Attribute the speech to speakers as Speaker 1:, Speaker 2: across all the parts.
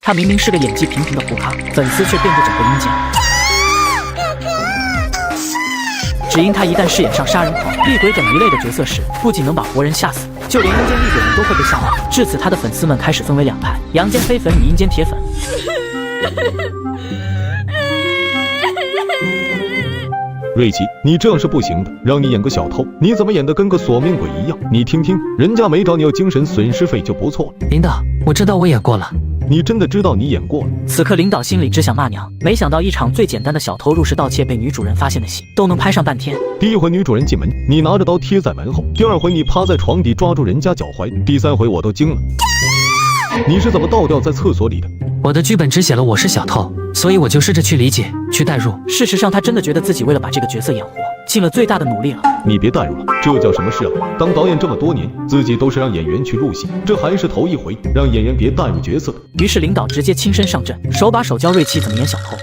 Speaker 1: 他明明是个演技平平的胡咖，粉丝却遍布整个阴间。只因他一旦饰演上杀人狂、厉鬼等一类的角色时，不仅能把活人吓死，就连阴间厉鬼们都会被吓到。至此，他的粉丝们开始分为两派：阳间黑粉与阴间铁粉。
Speaker 2: 瑞奇，你这样是不行的，让你演个小偷，你怎么演得跟个索命鬼一样？你听听，人家没找你要精神损失费就不错了。
Speaker 3: 领导，我知道我演过了。
Speaker 2: 你真的知道你演过了？
Speaker 1: 此刻领导心里只想骂娘，没想到一场最简单的小偷入室盗窃被女主人发现的戏，都能拍上半天。
Speaker 2: 第一回女主人进门，你拿着刀贴在门后；第二回你趴在床底抓住人家脚踝；第三回我都惊了，你是怎么倒吊在厕所里的？
Speaker 3: 我的剧本只写了我是小偷，所以我就试着去理解，去代入。
Speaker 1: 事实上，他真的觉得自己为了把这个角色演活，尽了最大的努力了。
Speaker 2: 你别代入了，这叫什么事啊？当导演这么多年，自己都是让演员去录戏，这还是头一回让演员别代入角色的。
Speaker 1: 于是领导直接亲身上阵，手把手教瑞奇怎么演小偷。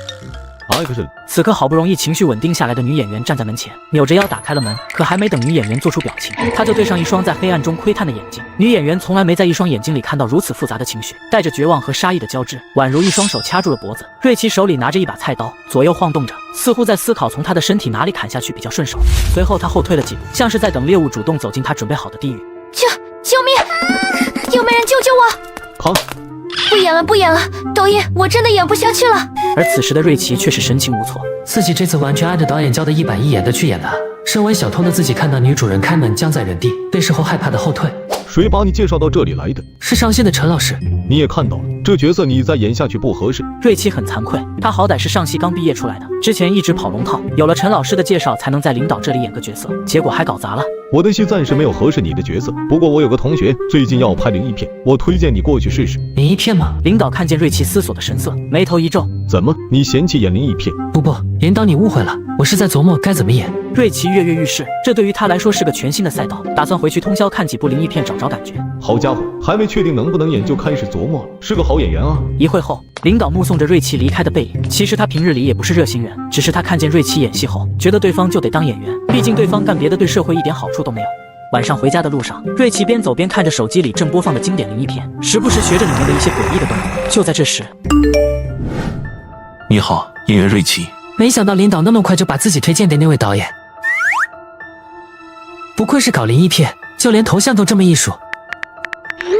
Speaker 2: Action！
Speaker 1: 此刻好不容易情绪稳定下来的女演员站在门前，扭着腰打开了门，可还没等女演员做出表情，她就对上一双在黑暗中窥探的眼睛。女演员从来没在一双眼睛里看到如此复杂的情绪，带着绝望和杀意的交织，宛如一双手掐住了脖子。瑞奇手里拿着一把菜刀，左右晃动着，似乎在思考从他的身体哪里砍下去比较顺手。随后他后退了几步，像是在等猎物主动走进他准备好的地狱。
Speaker 4: 救命！有没人救救我？
Speaker 2: 扛！
Speaker 4: 不演了，导演，我真的演不下去了。
Speaker 1: 而此时的瑞奇却是神情无措，
Speaker 3: 自己这次完全按着导演教的一板一眼的去演了。身为小偷的自己看到女主人开门僵在原地，被事后害怕的后退。
Speaker 2: 谁把你介绍到这里来的？
Speaker 3: 是上戏的陈老师。
Speaker 2: 你也看到了，这角色你再演下去不合适。
Speaker 1: 瑞奇很惭愧，他好歹是上戏刚毕业出来的，之前一直跑龙套，有了陈老师的介绍才能在领导这里演个角色，结果还搞砸了。
Speaker 2: 我的戏暂时没有合适你的角色，不过我有个同学最近要拍灵异片，我推荐你过去试试。
Speaker 3: 灵异片吗？
Speaker 1: 领导看见瑞奇思索的神色，眉头一皱。
Speaker 2: 怎么，你嫌弃演灵异片？
Speaker 3: 不，领导你误会了，我是在琢磨该怎么演。
Speaker 1: 瑞奇跃跃欲试，这对于他来说是个全新的赛道，打算回去通宵看几部灵异片找感觉。
Speaker 2: 好家伙，还没确定能不能演就开始琢磨了，是个好演员啊。
Speaker 1: 一会后，领导目送着瑞奇离开的背影。其实他平日里也不是热心人，只是他看见瑞奇演戏后，觉得对方就得当演员，毕竟对方干别的对社会一点好处都没有。晚上回家的路上，瑞奇边走边看着手机里正播放的经典灵异片，时不时学着里面的一些诡异的动作。就在这时，
Speaker 5: 你好，演员瑞奇。
Speaker 3: 没想到领导那么快就把自己推荐给那位导演，不愧是搞灵异片，就连头像都这么艺术。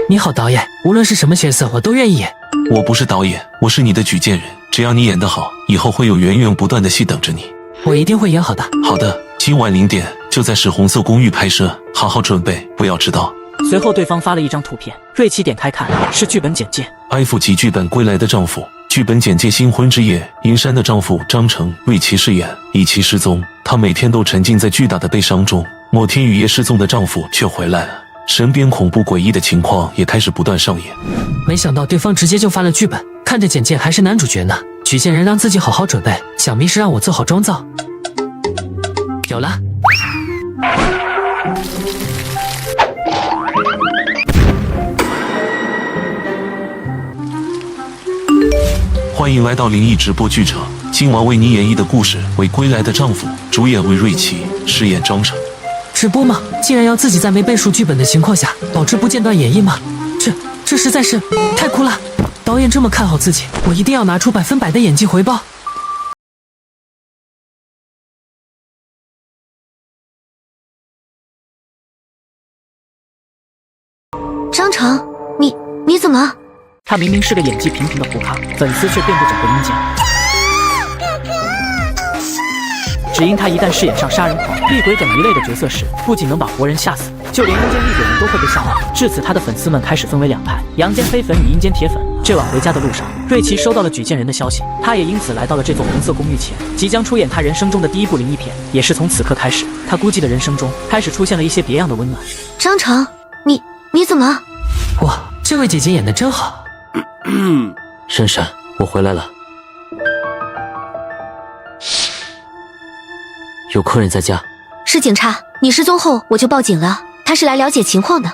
Speaker 3: 你好，导演，无论是什么角色我都愿意演。
Speaker 5: 我不是导演，我是你的举荐人，只要你演得好，以后会有源源不断的戏等着你。
Speaker 3: 我一定会演好的。
Speaker 5: 好的，今晚0点就在石红色公寓拍摄，好好准备，不要迟到。
Speaker 1: 随后对方发了一张图片，瑞奇点开看，是剧本简介。
Speaker 5: 艾父及剧本归来的丈夫，剧本简介：新婚之夜，银山的丈夫张成瑞奇饰演，以其失踪，她每天都沉浸在巨大的悲伤中。某天雨夜失踪的丈夫却回来了，身边恐怖诡异的情况也开始不断上演。
Speaker 3: 没想到对方直接就发了剧本，看着简介还是男主角呢。举荐人让自己好好准备，想必是让我做好妆造。有了。
Speaker 5: 欢迎来到灵异直播剧场，今晚为你演绎的故事为《归来的丈夫》，主演为瑞奇，饰演张成。
Speaker 3: 直播吗？竟然要自己在没背熟剧本的情况下保持不间断演绎吗？这实在是太酷了！导演这么看好自己，我一定要拿出100%的演技回报。
Speaker 4: 张成，你怎么？
Speaker 1: 他明明是个演技平平的胡咖，粉丝却遍布整个阴间。只因他一旦饰演上杀人狂、厉鬼等一类的角色时，不仅能把活人吓死，就连阴间厉鬼们都会被吓到。至此，他的粉丝们开始分为两派：阳间黑粉与阴间铁粉。这晚回家的路上，瑞奇收到了举荐人的消息，他也因此来到了这座红色公寓前，即将出演他人生中的第一部灵异片。也是从此刻开始，他孤寂的人生中开始出现了一些别样的温暖。
Speaker 4: 张成，你怎么？
Speaker 3: 哇，这位姐姐演得真好。
Speaker 6: 珊珊，我回来了。有客人在家。
Speaker 4: 是警察，你失踪后我就报警了，他是来了解情况的。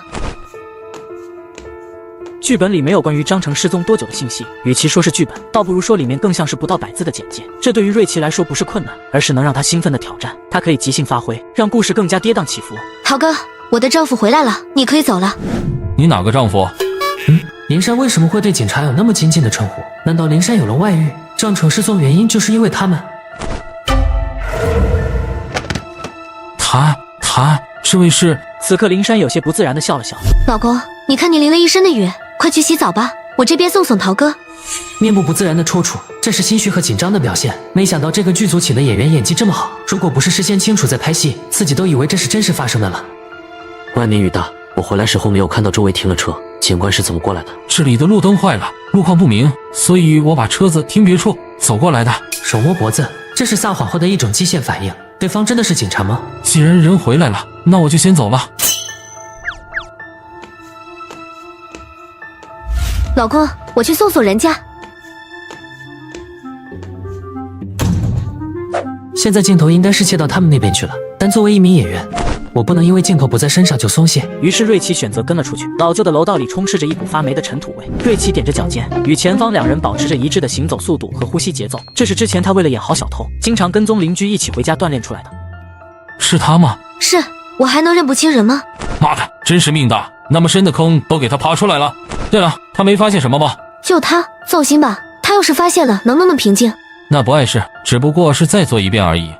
Speaker 1: 剧本里没有关于张成失踪多久的信息，与其说是剧本，倒不如说里面更像是不到100字的简介。这对于瑞奇来说不是困难，而是能让他兴奋的挑战。他可以即兴发挥，让故事更加跌宕起伏。
Speaker 4: 好哥，我的丈夫回来了，你可以走了。
Speaker 7: 你哪个丈夫？
Speaker 3: 林珊为什么会对警察有那么亲近的称呼？难道林珊有了外遇？张成失踪原因就是因为他们？
Speaker 7: 这位是？
Speaker 1: 此刻林珊有些不自然地笑了笑。
Speaker 4: 老公，你看你淋了一身的雨，快去洗澡吧，我这边送陶哥。
Speaker 3: 面部不自然的抽搐，这是心虚和紧张的表现。没想到这个剧组请的演员演技这么好，如果不是事先清楚在拍戏，自己都以为这是真实发生的了。
Speaker 6: 外面雨大，我回来时候没有看到周围停了车，警官是怎么过来的？
Speaker 7: 这里的路灯坏了，路况不明，所以我把车子停别处走过来的。
Speaker 3: 手摸脖子，这是撒谎后的一种机械反应。对方真的是警察吗？
Speaker 7: 既然人回来了，那我就先走了。
Speaker 4: 老公，我去送人家。
Speaker 3: 现在镜头应该是切到他们那边去了，但作为一名演员，我不能因为镜头不在身上就松懈。
Speaker 1: 于是瑞奇选择跟了出去。老旧的楼道里充斥着一股发霉的尘土味。瑞奇踮着脚尖，与前方两人保持着一致的行走速度和呼吸节奏。这是之前他为了演好小偷，经常跟踪邻居一起回家锻炼出来的。
Speaker 7: 是他吗？
Speaker 4: 是，我还能认不清人吗？
Speaker 7: 妈的，真是命大，那么深的坑都给他爬出来了。对了，他没发现什么吧？
Speaker 4: 就他，放心吧，他要是发现了，能那么平静？
Speaker 7: 那不碍事，只不过是再做一遍而已。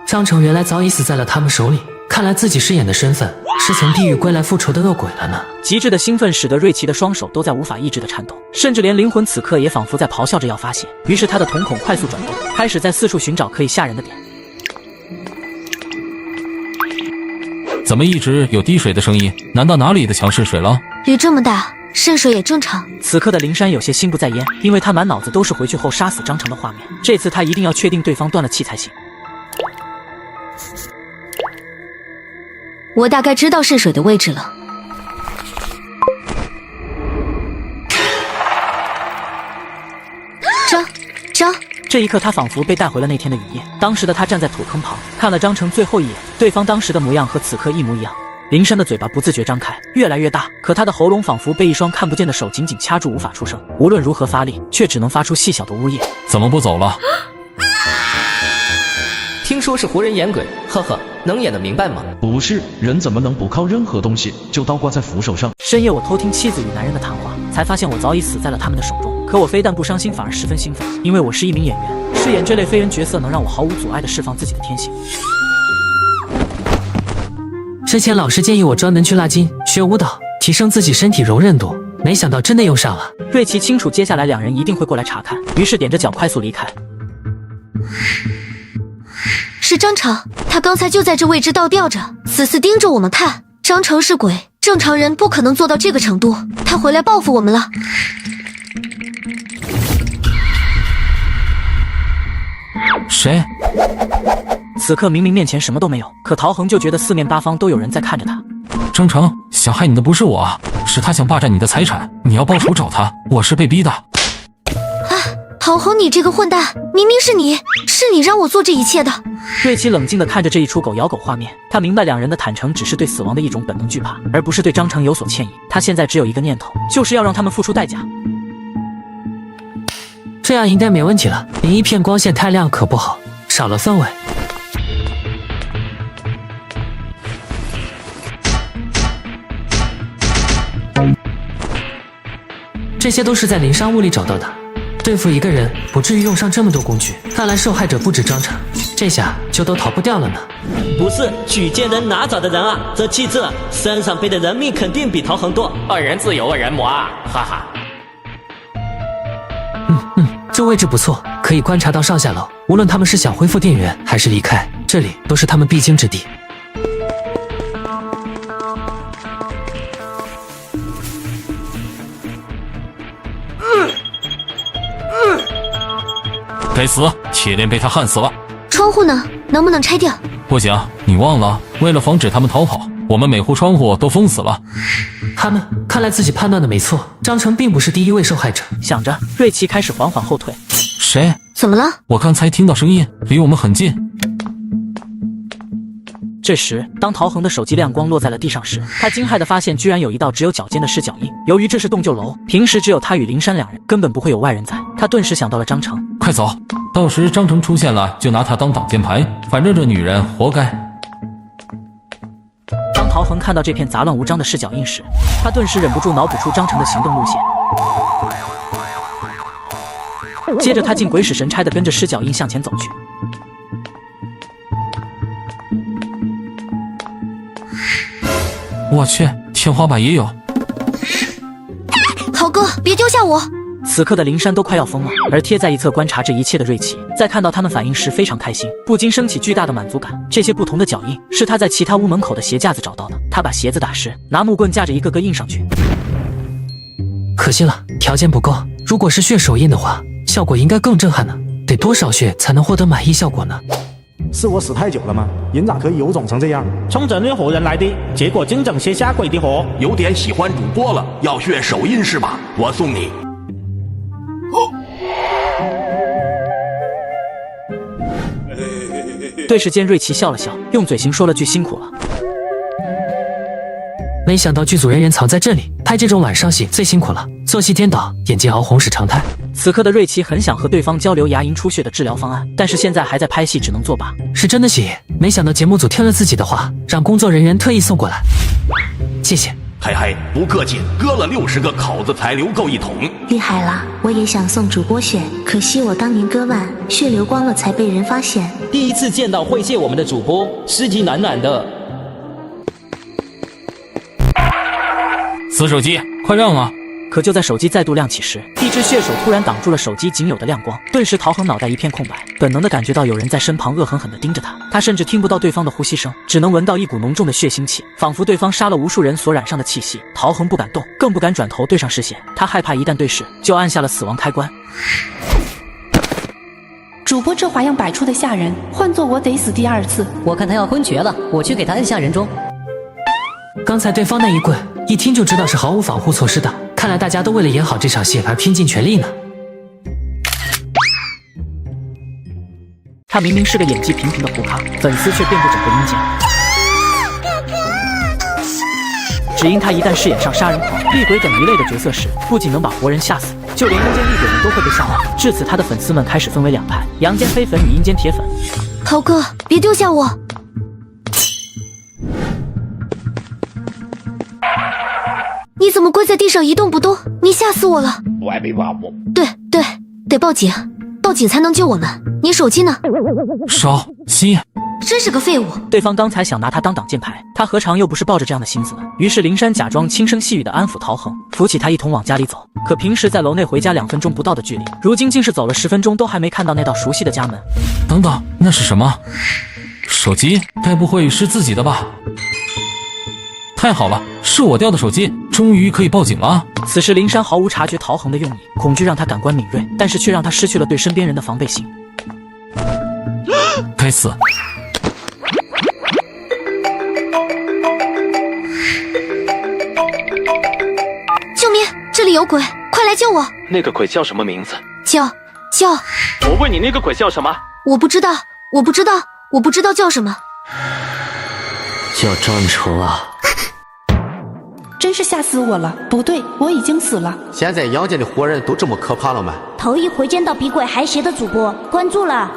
Speaker 3: 张成原来早已死在了他们手里，看来自己饰演的身份是从地狱归来复仇的恶鬼了呢。
Speaker 1: 极致的兴奋使得瑞奇的双手都在无法抑制的颤抖，甚至连灵魂此刻也仿佛在咆哮着要发泄。于是他的瞳孔快速转动，开始在四处寻找可以吓人的点。
Speaker 7: 怎么一直有滴水的声音？难道哪里的墙渗水了？
Speaker 4: 雨这么大，渗水也正常。
Speaker 1: 此刻的灵珊有些心不在焉，因为他满脑子都是回去后杀死张成的画面。这次他一定要确定对方断了气才行。
Speaker 4: 我大概知道渗水的位置了。张，
Speaker 1: 这一刻他仿佛被带回了那天的雨夜。当时的他站在土坑旁，看了张成最后一眼，对方当时的模样和此刻一模一样。林珊的嘴巴不自觉张开，越来越大，可他的喉咙仿佛被一双看不见的手紧紧掐住，无法出声。无论如何发力，却只能发出细小的呜咽。
Speaker 7: 怎么不走了？
Speaker 8: 听说是活人演鬼，呵呵，能演得明白吗？
Speaker 9: 不是，人怎么能不靠任何东西就倒挂在扶手上？
Speaker 1: 深夜我偷听妻子与男人的谈话，才发现我早已死在了他们的手中。可我非但不伤心，反而十分兴奋，因为我是一名演员，饰演这类非人角色能让我毫无阻碍地释放自己的天性。
Speaker 3: 之前老师建议我专门去拉筋学舞蹈，提升自己身体柔韧度，没想到真的用上了。
Speaker 1: 瑞奇清楚接下来两人一定会过来查看，于是踮着脚快速离开。
Speaker 4: 是张成，他刚才就在这位置倒吊着，死死盯着我们看。张成是鬼，正常人不可能做到这个程度，他回来报复我们了。
Speaker 7: 谁？
Speaker 1: 此刻明明面前什么都没有，可陶恒就觉得四面八方都有人在看着他。
Speaker 7: 张成，想害你的不是我，是他想霸占你的财产，你要报仇找他，我是被逼的。
Speaker 4: 陶恒，你这个混蛋，明明是你让我做这一切的。
Speaker 1: 瑞奇冷静地看着这一出狗咬狗画面，他明白两人的坦诚只是对死亡的一种本能惧怕，而不是对张成有所歉意。他现在只有一个念头，就是要让他们付出代价。
Speaker 3: 这样应该没问题了。另一片光线太亮可不好，少了氛围。这些都是在灵山屋里找到的。对付一个人不至于用上这么多工具，看来受害者不止张成，这下就都逃不掉了呢。
Speaker 10: 不是举荐人哪找的人啊？这气质，身上背的人命肯定比陶恒多。
Speaker 8: 恶人自有恶人磨啊，哈哈。
Speaker 3: 这位置不错，可以观察到上下楼。无论他们是想恢复电源还是离开，这里都是他们必经之地。
Speaker 7: 该死，铁链被他焊死了。
Speaker 4: 窗户呢？能不能拆掉？
Speaker 7: 不行，你忘了，为了防止他们逃跑，我们每户窗户都封死了。
Speaker 3: 他们看来自己判断的没错，张成并不是第一位受害者。
Speaker 1: 想着，瑞奇开始缓缓后退。
Speaker 7: 谁？
Speaker 4: 怎么了？
Speaker 7: 我刚才听到声音，离我们很近。
Speaker 1: 这时，当陶恒的手机亮光落在了地上时，他惊骇地发现居然有一道只有脚尖的湿脚印。由于这是洞旧楼，平时只有他与灵山两人，根本不会有外人在。他顿时想到了张成，
Speaker 7: 快走，到时张成出现了，就拿他当挡箭牌，反正这女人活该。
Speaker 1: 当陶恒看到这片杂乱无章的湿脚印时，他顿时忍不住脑补出张成的行动路线。接着他竟鬼使神差地跟着尸脚印向前走去。
Speaker 7: 我去，天花板也有！
Speaker 4: 豪哥，别丢下我！
Speaker 1: 此刻的灵山都快要疯了，而贴在一侧观察这一切的瑞奇，在看到他们反应时非常开心，不禁升起巨大的满足感。这些不同的脚印是他在其他屋门口的鞋架子找到的，他把鞋子打湿，拿木棍架着一个个印上去。
Speaker 3: 可惜了，条件不够。如果是血手印的话，效果应该更震撼呢。得多少血才能获得满意效果呢？
Speaker 11: 是我死太久了吗？人咋可以有种成这样？
Speaker 12: 冲着那伙人来的，结果真整些下鬼的活。
Speaker 13: 有点喜欢主播了，要血手印是吧？我送你。
Speaker 1: 对视间，瑞奇笑了笑，用嘴型说了句辛苦了。
Speaker 3: 没想到剧组人员藏在这里，拍这种晚上戏最辛苦了，作息颠倒，眼睛熬红是常态。
Speaker 1: 此刻的瑞奇很想和对方交流牙龈出血的治疗方案，但是现在还在拍戏，只能作罢。
Speaker 3: 是真的谢谢，没想到节目组听了自己的话，让工作人员特意送过来，谢谢。
Speaker 13: 嘿嘿，不客气，割了60个口子才留够一桶，
Speaker 14: 厉害了！我也想送主播血，可惜我当年割腕，血流光了才被人发现。
Speaker 8: 第一次见到会谢我们的主播，尸体暖暖的。
Speaker 7: 死手机，快让啊！
Speaker 1: 可就在手机再度亮起时，一只血手突然挡住了手机仅有的亮光，顿时陶恒脑袋一片空白，本能的感觉到有人在身旁恶狠狠地盯着他，他甚至听不到对方的呼吸声，只能闻到一股浓重的血腥气，仿佛对方杀了无数人所染上的气息。陶恒不敢动，更不敢转头对上视线，他害怕一旦对视，就按下了死亡开关。
Speaker 15: 主播这花样百出的吓人，换做我得死第2次。
Speaker 16: 我看他要昏厥了，我去给他按下人中。
Speaker 3: 刚才对方那一棍，一听就知道是毫无防护措施的，看来大家都为了演好这场戏而拼尽全力呢。
Speaker 1: 他明明是个演技平平的胡咖，粉丝却遍布整个阴间。只因他一旦饰演上杀人狂、厉鬼等一类的角色时，不仅能把活人吓死，就连阴间厉鬼们都会被吓坏。至此，他的粉丝们开始分为2派：阳间黑粉与阴间铁粉。
Speaker 4: 豪哥，别丢下我！你怎么跪在地上一动不动？你吓死我了！
Speaker 13: 我还没把我。
Speaker 4: 对，得报警，报警才能救我们。你手机呢？
Speaker 7: 烧心。
Speaker 4: 真是个废物！
Speaker 1: 对方刚才想拿他当挡箭牌，他何尝又不是抱着这样的心思呢？于是灵山假装轻声细语的安抚陶恒，扶起他一同往家里走。可平时在楼内回家2分钟不到的距离，如今竟是走了10分钟都还没看到那道熟悉的家门。
Speaker 7: 等等，那是什么？手机？该不会是自己的吧？太好了，是我掉的手机，终于可以报警了。
Speaker 1: 此时灵山毫无察觉陶恒的用意，恐惧让他感官敏锐，但是却让他失去了对身边人的防备心。
Speaker 7: 该死！
Speaker 4: 救命！这里有鬼，快来救我！
Speaker 17: 那个鬼叫什么名字？
Speaker 4: 叫……
Speaker 17: 我问你，那个鬼叫什么？
Speaker 4: 我不知道叫什么。
Speaker 6: 叫张成啊！
Speaker 15: 真是吓死我了！不对，我已经死了。
Speaker 18: 现在阳间的活人都这么可怕了吗？
Speaker 19: 头一回见到比鬼还邪的主播，关注了。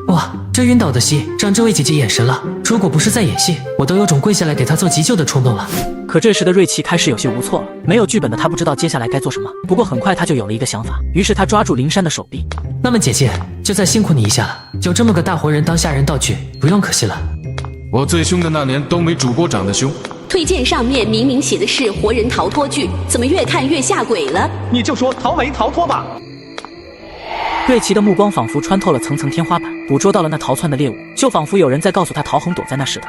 Speaker 3: 哇，这晕倒的戏让这位姐姐眼神了，如果不是在演戏，我都有种跪下来给她做急救的冲动了。
Speaker 1: 可这时的瑞奇开始有些无措了，没有剧本的他不知道接下来该做什么。不过很快他就有了一个想法，于是他抓住灵山的手臂。
Speaker 3: 那么姐姐，就再辛苦你一下了，有这么个大活人当吓人道具，不用可惜了。
Speaker 20: 我最凶的那年都没主播长得凶。
Speaker 21: 推荐上面明明写的是活人逃脱剧，怎么越看越吓鬼了？
Speaker 17: 你就说逃没逃脱吧。
Speaker 1: 瑞奇的目光仿佛穿透了层层天花板，捕捉到了那逃窜的猎物，就仿佛有人在告诉他陶恒躲在那似的。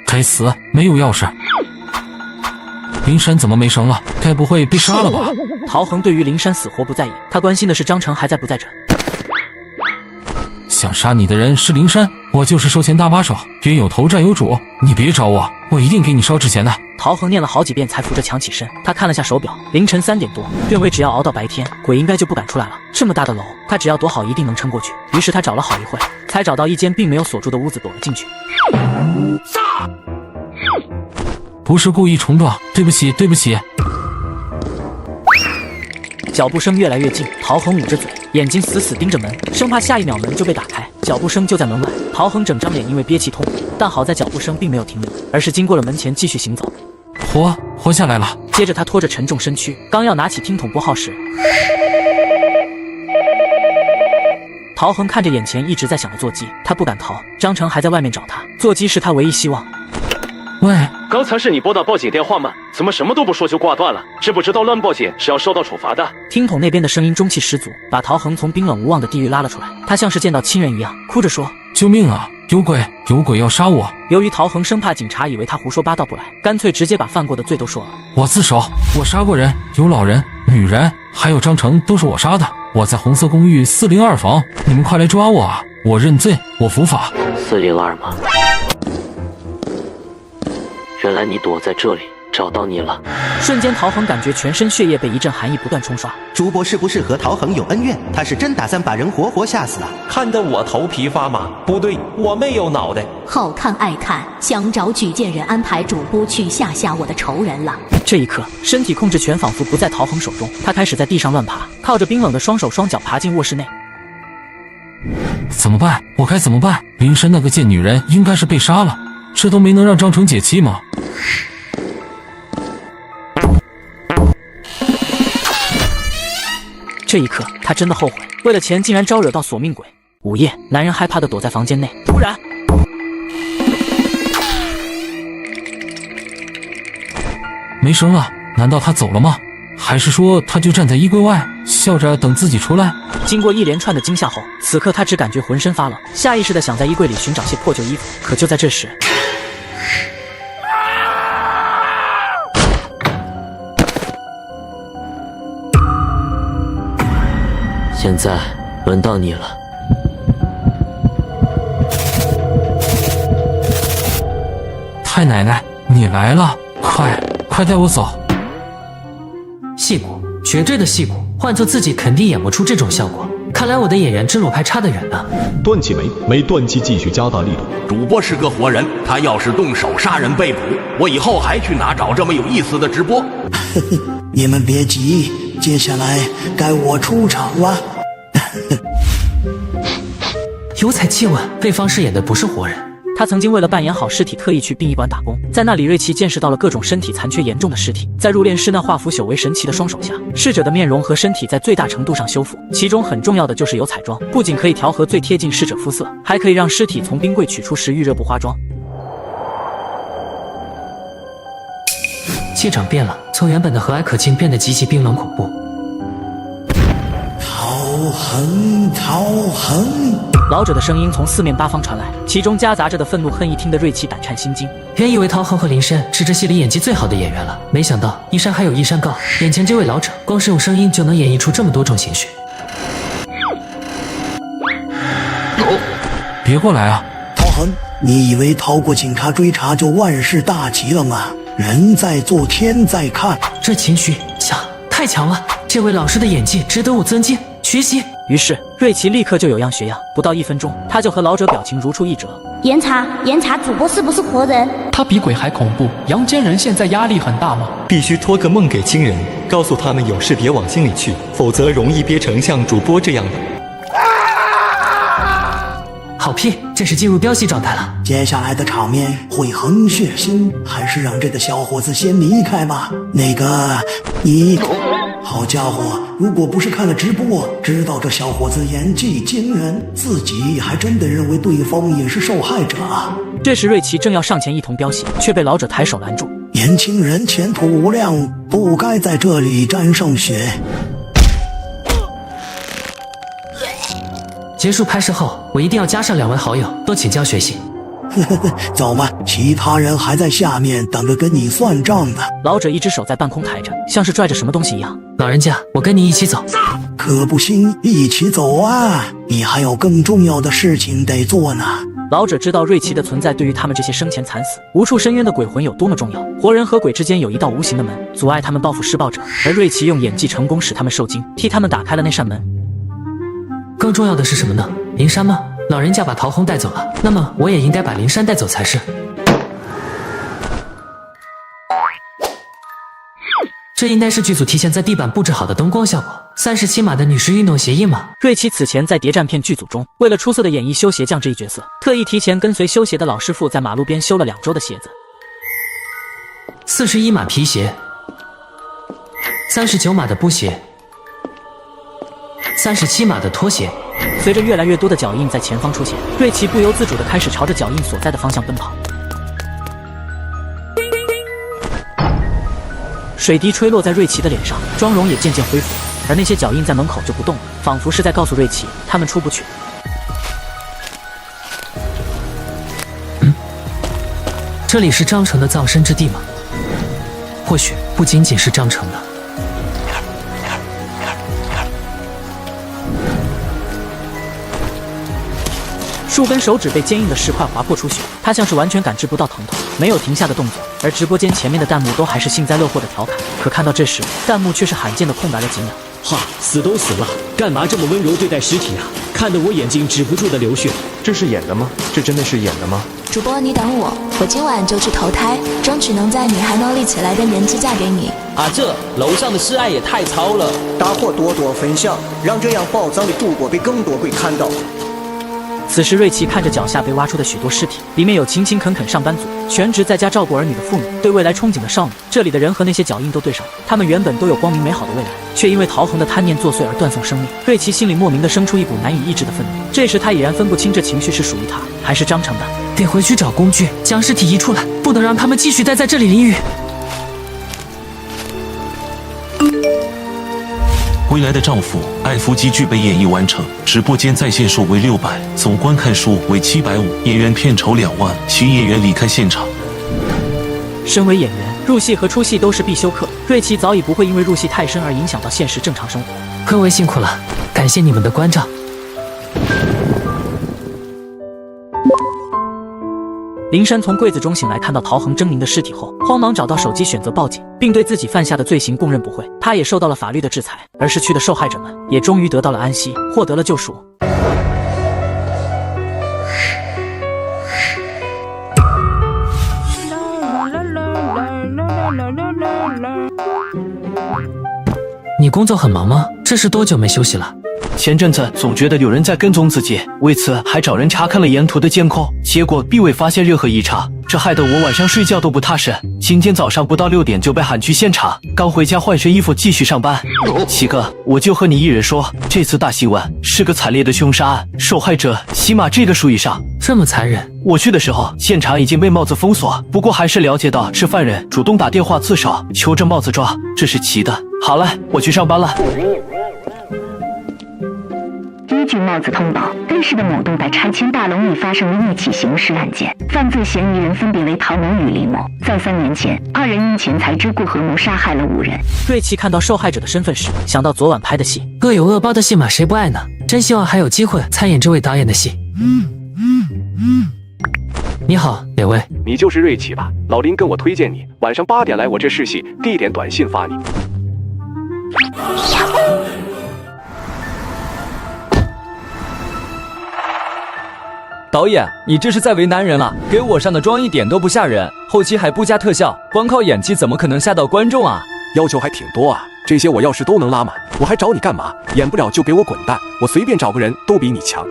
Speaker 7: 该死，没有钥匙。灵山怎么没绳了？该不会被杀了吧？
Speaker 1: 陶恒对于灵山死活不在意，他关心的是张成还在不在这。
Speaker 7: 想杀你的人是灵山，我就是收钱大把手，冤有头债有主，你别找我，我一定给你烧纸钱的。
Speaker 1: 陶恒念了好几遍才扶着墙起身，他看了下手表，凌晨3点多，认为只要熬到白天，鬼应该就不敢出来了。这么大的楼，他只要躲好一定能撑过去。于是他找了好一会，才找到一间并没有锁住的屋子，躲了进去。
Speaker 7: 不是故意冲撞，对不起。
Speaker 1: 脚步声越来越近，陶恒捂着嘴，眼睛死死盯着门，生怕下一秒门就被打开。脚步声就在门外，陶恒整张脸因为憋气通红，但好在脚步声并没有停留，而是经过了门前继续行走。
Speaker 7: 活下来了。
Speaker 1: 接着他拖着沉重身躯，刚要拿起听筒拨号时，陶恒看着眼前一直在响的座机，他不敢逃，张成还在外面找他，座机是他唯一希望。
Speaker 7: 喂，
Speaker 17: 刚才是你拨打报警电话吗？怎么什么都不说就挂断了？知不知道乱报警是要受到处罚的？
Speaker 1: 听筒那边的声音中气十足，把陶恒从冰冷无望的地狱拉了出来。他像是见到亲人一样，哭着说：“
Speaker 7: 救命啊！有鬼要杀我！”
Speaker 1: 由于陶恒生怕警察以为他胡说八道不来，干脆直接把犯过的罪都说了。
Speaker 7: 我自首，我杀过人，有老人、女人，还有张成，都是我杀的。我在红色公寓402房，你们快来抓我啊！我认罪，我伏法。
Speaker 6: 402吗？原来你躲在这里，找到你了。
Speaker 1: 瞬间，陶恒感觉全身血液被一阵寒意不断冲刷。
Speaker 2: 主播是不是和陶恒有恩怨？他是真打算把人活活吓死啊？
Speaker 10: 看得我头皮发麻。不对，我没有脑袋。
Speaker 21: 好看爱看，想找举荐人安排主播去吓吓我的仇人了。
Speaker 1: 这一刻，身体控制权仿佛不在陶恒手中，他开始在地上乱爬，靠着冰冷的双手双脚爬进卧室内。
Speaker 7: 怎么办？我该怎么办？林珊那个贱女人应该是被杀了，这都没能让张成解气吗？
Speaker 1: 这一刻，他真的后悔，为了钱竟然招惹到索命鬼。午夜，男人害怕地躲在房间内，突然，
Speaker 7: 没声了，难道他走了吗？还是说他就站在衣柜外，笑着等自己出来？
Speaker 1: 经过一连串的惊吓后，此刻他只感觉浑身发冷，下意识地想在衣柜里寻找些破旧衣服。可就在这时，
Speaker 6: 现在轮到你了。
Speaker 7: 太奶奶，你来了，快带我走。
Speaker 3: 戏骨，绝对的戏骨，换做自己肯定演不出这种效果。看来我的演员之路还差得远呢。
Speaker 22: 断气没断气，继续加大力度。
Speaker 13: 主播是个活人，他要是动手杀人被捕，我以后还去哪找这么有意思的直播？
Speaker 23: 你们别急，接下来该我出场了。
Speaker 3: 有彩气吻，对方饰演的不是活人。
Speaker 1: 他曾经为了扮演好尸体，特意去殡仪馆打工，在那里瑞奇见识到了各种身体残缺严重的尸体。在入殓师那化腐朽为神奇的双手下，逝者的面容和身体在最大程度上修复，其中很重要的就是有彩妆，不仅可以调和最贴近逝者肤色，还可以让尸体从冰柜取出时预热不化妆。
Speaker 3: 气场变了，从原本的和蔼可亲变得极其冰冷恐怖。
Speaker 23: 陶恒，
Speaker 1: 老者的声音从四面八方传来，其中夹杂着的愤怒恨意，听得瑞奇胆颤心惊。
Speaker 3: 原以为陶恒和林珊是这戏里演技最好的演员了，没想到一山还有一山高，眼前这位老者光是用声音就能演绎出这么多种情绪。
Speaker 7: 别过来啊！
Speaker 23: 陶恒，你以为逃过警察追查就万事大吉了吗？人在做天在看，
Speaker 3: 这情绪强，太强了！这位老师的演技值得我尊敬学习。
Speaker 1: 于是瑞奇立刻就有样学样，不到1分钟，他就和老者表情如出一辙。
Speaker 19: 严查主播是不是活人？
Speaker 24: 他比鬼还恐怖。阳间人现在压力很大吗？
Speaker 25: 必须托个梦给亲人，告诉他们有事别往心里去，否则容易憋成像主播这样的。
Speaker 3: 好屁，这是进入飙戏状态了。
Speaker 23: 接下来的场面会很血腥，还是让这个小伙子先离开吧。那个，你，好家伙，如果不是看了直播，知道这小伙子演技惊人，自己还真的认为对方也是受害者啊。
Speaker 1: 这时瑞奇正要上前一同飙戏，却被老者抬手拦住。
Speaker 23: 年轻人前途无量，不该在这里沾上血。
Speaker 3: 结束拍摄后，我一定要加上2位好友，多请教学习。
Speaker 23: 走吧，其他人还在下面等着跟你算账呢。
Speaker 1: 老者一只手在半空抬着，像是拽着什么东西一样。
Speaker 3: 老人家，我跟你一起走。
Speaker 23: 可不行，一起走啊！你还有更重要的事情得做呢。
Speaker 1: 老者知道瑞奇的存在对于他们这些生前惨死、无处深渊的鬼魂有多么重要。活人和鬼之间有一道无形的门，阻碍他们报复施暴者，而瑞奇用演技成功使他们受惊，替他们打开了那扇门。
Speaker 3: 更重要的是什么呢？林珊吗？老人家把陶红带走了，那么我也应该把林珊带走才是。这应该是剧组提前在地板布置好的灯光效果。37码的女士运动鞋印吗？
Speaker 1: 瑞奇此前在谍战片剧组中，为了出色的演绎修鞋匠这一角色，特意提前跟随修鞋的老师傅在马路边修了2周的鞋子。
Speaker 3: 41码皮鞋，39码的布鞋，37码的拖鞋。
Speaker 1: 随着越来越多的脚印在前方出现，瑞奇不由自主地开始朝着脚印所在的方向奔跑。水滴吹落在瑞奇的脸上，妆容也渐渐恢复，而那些脚印在门口就不动了，仿佛是在告诉瑞奇，他们出不去。
Speaker 3: 这里是张成的葬身之地吗？或许不仅仅是张成的。
Speaker 1: 数根手指被坚硬的石块划破出血，他像是完全感知不到疼痛，没有停下的动作。而直播间前面的弹幕都还是幸灾乐祸的调侃，可看到这时，弹幕却是罕见的空白了几秒。
Speaker 10: 哈，死都死了，干嘛这么温柔对待尸体啊？看得我眼睛止不住的流血。
Speaker 5: 这是演的吗？这真的是演的吗？
Speaker 9: 主播，你等我，我今晚就去投胎，争取能在你还能立起来的年纪嫁给你。
Speaker 10: 啊，这楼上的示爱也太糙了！
Speaker 11: 大伙多多分享，让这样宝藏的主播被更多鬼看到。
Speaker 1: 此时，瑞奇看着脚下被挖出的许多尸体，里面有勤勤恳恳上班族、全职在家照顾儿女的父母、对未来憧憬的少女。这里的人和那些脚印都对上了，他们原本都有光明美好的未来，却因为陶恒的贪念作祟而断送生命。瑞奇心里莫名的生出一股难以抑制的愤怒。这时他已然分不清这情绪是属于他还是张成的。
Speaker 3: 得回去找工具，将尸体移出来，不能让他们继续待在这里淋雨。
Speaker 12: 未来的丈夫爱夫机具被演绎完成，直播间在线数为600，总观看数为750，演员片酬2万，请演员离开现场。
Speaker 1: 身为演员，入戏和出戏都是必修课。瑞奇早已不会因为入戏太深而影响到现实正常生活。
Speaker 3: 各位辛苦了，感谢你们的关照。
Speaker 1: 林珊从柜子中醒来，看到陶恒狰狞的尸体后，慌忙找到手机选择报警，并对自己犯下的罪行供认不讳。他也受到了法律的制裁，而逝去的受害者们也终于得到了安息，获得了救赎。
Speaker 3: 你工作很忙吗？这是多久没休息了？
Speaker 14: 前阵子总觉得有人在跟踪自己，为此还找人查看了沿途的监控，结果并未发现任何异常，这害得我晚上睡觉都不踏实。今天早上不到6点就被喊去现场，刚回家换身衣服继续上班。七哥，我就和你一人说，这次大新闻是个惨烈的凶杀案，受害者起码这个数以上。
Speaker 3: 这么残忍？
Speaker 14: 我去的时候，现场已经被帽子封锁，不过还是了解到是犯人主动打电话自首，求着帽子抓，这是奇的。好了，我去上班了。
Speaker 26: 依据帽子通报，该市的某栋待拆迁大楼已发生了一起刑事案件，犯罪嫌疑人分别为陶某与林某。在3年前，2人因钱财之故合谋杀害了5人。
Speaker 1: 瑞奇看到受害者的身份时，想到昨晚拍的戏，
Speaker 3: 恶有恶报的戏码谁不爱呢？真希望还有机会参演这位导演的戏。你好，哪位？
Speaker 17: 你就是瑞奇吧？老林跟我推荐你，晚上8点来我这试戏，地点短信发你。
Speaker 27: 导演，你这是在为难人了，给我上的妆一点都不吓人，后期还不加特效，光靠演技怎么可能吓到观众啊？
Speaker 5: 要求还挺多啊，这些我要是都能拉满，我还找你干嘛？演不了就给我滚蛋，我随便找个人都比你强。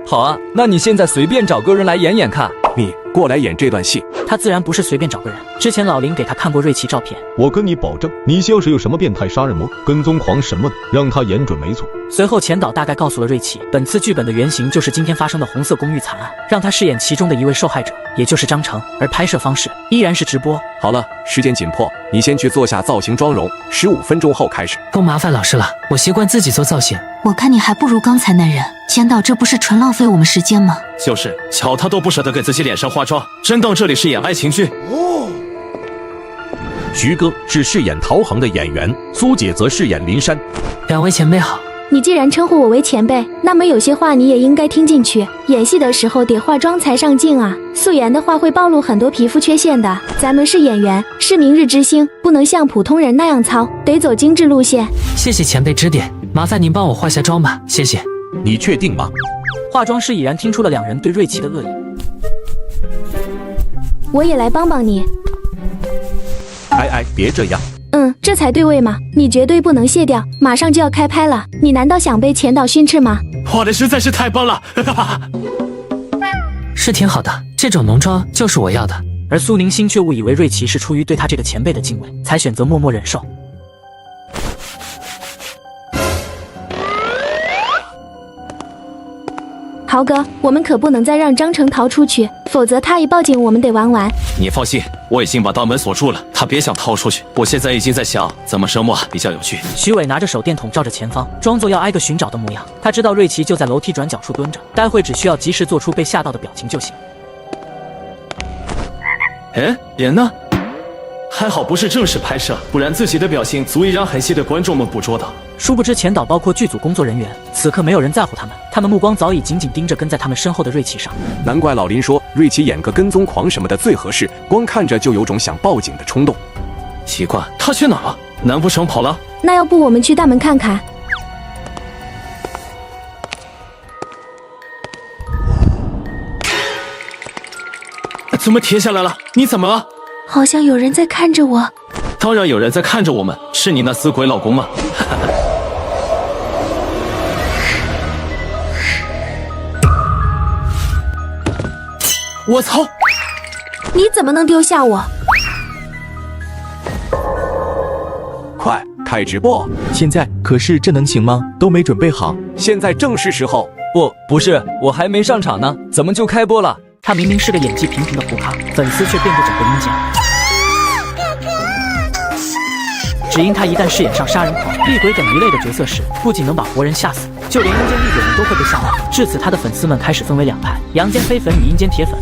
Speaker 27: 好啊，那你现在随便找个人来演演看。
Speaker 5: 你过来演这段戏。
Speaker 1: 他自然不是随便找个人，之前老林给他看过瑞奇照片。
Speaker 22: 我跟你保证，你要是有什么变态杀人魔、跟踪狂什么的，让他演准没错。
Speaker 1: 随后前导大概告诉了瑞奇，本次剧本的原型就是今天发生的红色公寓惨案，让他饰演其中的一位受害者，也就是张成，而拍摄方式依然是直播。
Speaker 5: 好了，时间紧迫，你先去做下造型妆容，15分钟后开始。
Speaker 3: 不麻烦老师了，我习惯自己做造型。
Speaker 4: 我看你还不如刚才那人，前导这不是纯浪费我们时间吗？
Speaker 14: 就是，瞧他都不舍得给自己脸上化妆，真当这里是演爱情剧。
Speaker 13: 徐哥是饰演陶恒的演员，苏姐则饰演林珊。
Speaker 3: 2位前辈好。
Speaker 28: 你既然称呼我为前辈，那么有些话你也应该听进去。演戏的时候得化妆才上镜啊，素颜的话会暴露很多皮肤缺陷的。咱们是演员，是明日之星，不能像普通人那样糙，得走精致路线。
Speaker 3: 谢谢前辈指点，麻烦您帮我化下妆吧，谢谢。
Speaker 13: 你确定吗？
Speaker 1: 化妆师已然听出了2人对瑞奇的恶意。
Speaker 28: 我也来帮帮你。
Speaker 13: 哎，别这样。
Speaker 28: 这才对位嘛！你绝对不能卸掉，马上就要开拍了，你难道想被前导训斥吗？
Speaker 14: 画的实在是太棒了，
Speaker 3: 是挺好的，这种浓妆就是我要的。
Speaker 1: 而苏宁星却误以为瑞奇是出于对他这个前辈的敬畏，才选择默默忍受。
Speaker 28: 豪哥，我们可不能再让张成逃出去，否则他一报警，我们得玩完。
Speaker 2: 你放心，我已经把大门锁住了，他别想逃出去。我现在已经在想怎么折磨比较有趣。
Speaker 1: 徐伟拿着手电筒照着前方，装作要挨个寻找的模样。他知道瑞奇就在楼梯转角处蹲着，待会只需要及时做出被吓到的表情就行。
Speaker 2: 哎，人呢？还好不是正式拍摄，不然自己的表情足以让很细的观众们捕捉到。
Speaker 1: 殊不知前岛包括剧组工作人员，此刻没有人在乎他们，他们目光早已紧紧盯着跟在他们身后的瑞奇上。
Speaker 5: 难怪老林说瑞奇演个跟踪狂什么的最合适，光看着就有种想报警的冲动。
Speaker 2: 奇怪，他去哪了？难不成跑了？
Speaker 28: 那要不我们去大门看看？
Speaker 2: 怎么停下来了？你怎么了？
Speaker 28: 好像有人在看着我。
Speaker 2: 当然有人在看着我们，是你那死鬼老公吗？我操！
Speaker 28: 你怎么能丢下我？
Speaker 5: 快开直播！
Speaker 25: 现在可是这能行吗？都没准备好，
Speaker 5: 现在正是时候。
Speaker 27: 不是，我还没上场呢，怎么就开播了？
Speaker 1: 他明明是个演技平平的胡咖，粉丝却遍布整个阴间。只因他一旦饰演上杀人狂、厉鬼等一类的角色时，不仅能把活人吓死，就连阴间厉鬼们都会被吓到。至此，他的粉丝们开始分为两派：阳间黑粉与阴间铁粉。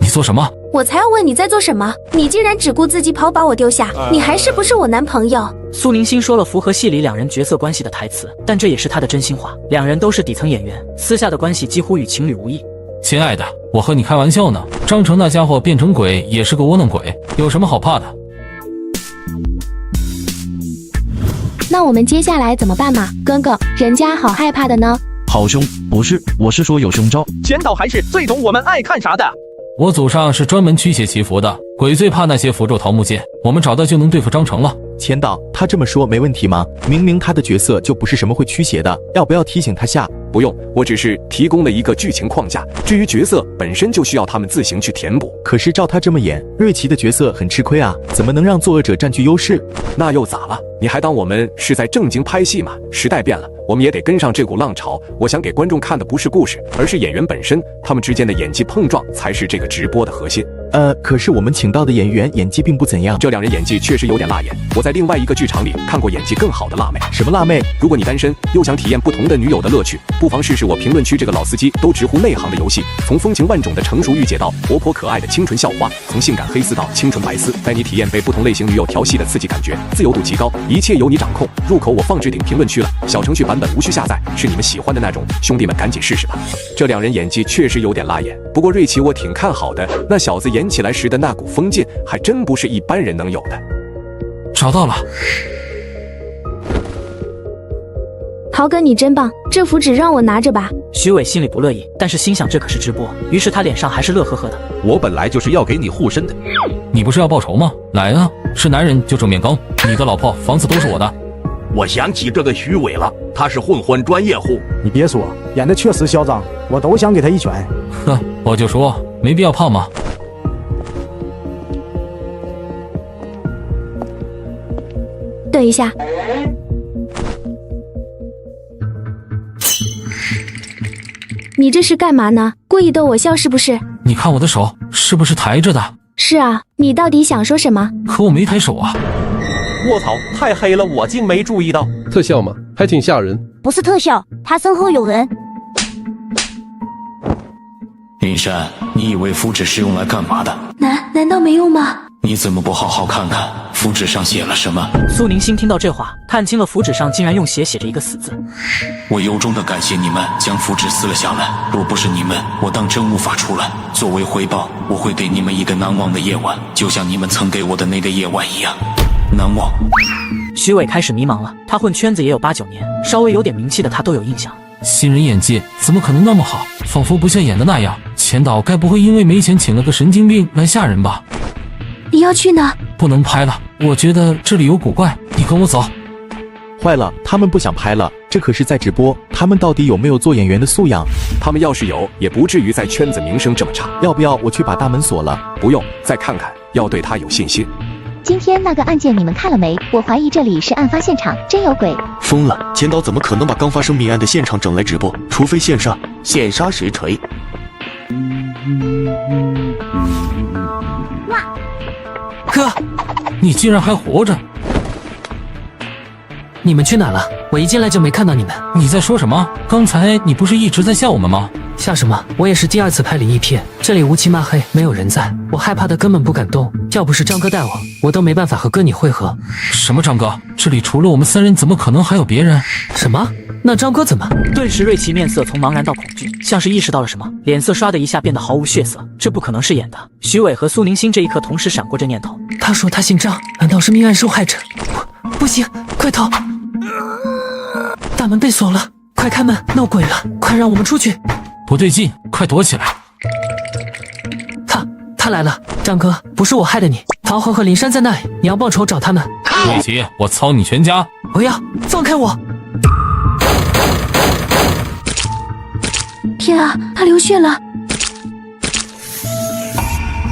Speaker 7: 你做什么？
Speaker 28: 我才要问你在做什么！你竟然只顾自己跑，把我丢下，你还是不是我男朋友？
Speaker 1: 苏宁星说了符合戏里两人角色关系的台词，但这也是他的真心话。两人都是底层演员，私下的关系几乎与情侣无异。
Speaker 7: 亲爱的，我和你开玩笑呢。张成那家伙变成鬼也是个窝囊鬼，有什么好怕的？
Speaker 28: 那我们接下来怎么办嘛？哥哥，人家好害怕的呢。
Speaker 6: 好凶，不是，我是说有凶招。
Speaker 8: 千岛还是最懂我们爱看啥的。
Speaker 7: 我祖上是专门驱邪祈福的，鬼最怕那些符咒桃木剑，我们找到就能对付张成了。
Speaker 25: 千岛，他这么说没问题吗？明明他的角色就不是什么会驱邪的，要不要提醒他下？
Speaker 5: 不用，我只是提供了一个剧情框架，至于角色本身就需要他们自行去填补。
Speaker 25: 可是照他这么演，瑞奇的角色很吃亏啊，怎么能让作恶者占据优势？
Speaker 5: 那又咋了？你还当我们是在正经拍戏吗？时代变了，我们也得跟上这股浪潮。我想给观众看的不是故事，而是演员本身，他们之间的演技碰撞才是这个直播的核心。
Speaker 25: 可是我们请到的演员演技并不怎样，
Speaker 5: 这两人演技确实有点辣眼。我在另外一个剧场里看过演技更好的辣妹。
Speaker 25: 什么辣妹？
Speaker 5: 如果你单身又想体验不同的女友的乐趣，不妨试试我评论区这个老司机都直呼内行的游戏。从风情万种的成熟御姐到活泼可爱的清纯校花，从性感黑丝到清纯白丝，带你体验被不同类型女友调戏的刺激感觉，自由度极高，一切由你掌控。入口我放置顶评论区了，小程序版本无需下载，是你们喜欢的那种，兄弟们赶紧试试吧。这两人演技确实有点辣眼，不过瑞奇我挺看好的，那小子演起来时的那股风劲，还真不是一般人能有的。
Speaker 7: 找到了。
Speaker 28: 豪哥，你真棒，这符纸让我拿着吧。
Speaker 1: 徐伟心里不乐意，但是心想这可是直播，于是他脸上还是乐呵呵的。
Speaker 13: 我本来就是要给你护身的。
Speaker 7: 你不是要报仇吗？来啊，是男人就正面刚，你的老婆房子都是我的。
Speaker 13: 我想起这个徐伟了，他是混混专业户。
Speaker 15: 你别说，演的确实嚣张，我都想给他一拳。
Speaker 7: 哼，我就说没必要怕嘛。
Speaker 28: 等一下，你这是干嘛呢？故意逗我笑是不是？
Speaker 7: 你看我的手是不是抬着的？
Speaker 28: 是啊，你到底想说什么？
Speaker 7: 可我没抬手啊！
Speaker 8: 卧槽，太黑了，我竟没注意到。
Speaker 16: 特效吗？还挺吓人。
Speaker 19: 不是特效，他身后有人。
Speaker 2: 林珊，你以为符纸是用来干嘛的？
Speaker 28: 难道没用吗？
Speaker 2: 你怎么不好好看看符纸上写了什么？
Speaker 1: 苏宁星听到这话，看清了符纸上竟然用血写着一个死字。
Speaker 2: 我由衷的感谢你们将符纸撕了下来，若不是你们，我当真无法出来。作为回报，我会给你们一个难忘的夜晚，就像你们曾给我的那个夜晚一样难忘。
Speaker 1: 徐伟开始迷茫了，他混圈子也有8、9年，稍微有点名气的他都有印象。
Speaker 7: 新人演技怎么可能那么好？仿佛不像演的那样。钱导该不会因为没钱请了个神经病来吓人吧？
Speaker 28: 你要去哪？
Speaker 7: 不能拍了，我觉得这里有古怪，你跟我走。
Speaker 9: 坏了，他们不想拍了，这可是在直播，他们到底有没有做演员的素养？
Speaker 5: 他们要是有，也不至于在圈子名声这么差。
Speaker 9: 要不要我去把大门锁了？
Speaker 5: 不用，再看看，要对他有信心。
Speaker 19: 今天那个案件你们看了没？我怀疑这里是案发现场，真有鬼！
Speaker 10: 疯了，千岛怎么可能把刚发生命案的现场整来直播？除非线上，现杀实锤。
Speaker 3: 哥，
Speaker 7: 你竟然还活着！
Speaker 3: 你们去哪了？我一进来就没看到你们。
Speaker 7: 你在说什么？刚才你不是一直在吓我们吗？
Speaker 3: 吓什么？我也是第2次拍灵异片，这里乌漆嘛黑，没有人在，我害怕的根本不敢动。要不是张哥带我都没办法和哥你会合。
Speaker 7: 什么张哥？这里除了我们3人，怎么可能还有别人？
Speaker 3: 什么？那张哥怎么？
Speaker 1: 顿时瑞奇面色从茫然到恐惧，像是意识到了什么，脸色唰的一下变得毫无血色。这不可能是演的。徐伟和苏宁星这一刻同时闪过这念头。
Speaker 3: 他说他姓张，难道是命案受害者？不行，快逃！大门被锁了，快开门，闹鬼了，快让我们出去！
Speaker 7: 不对劲，快躲起来！
Speaker 3: 他来了，张哥，不是我害的你。陶恒和林珊在那里，你要报仇找他们。
Speaker 7: 瑞奇，我操你全家！
Speaker 3: 不要，放开我！
Speaker 19: 天啊，他流血了！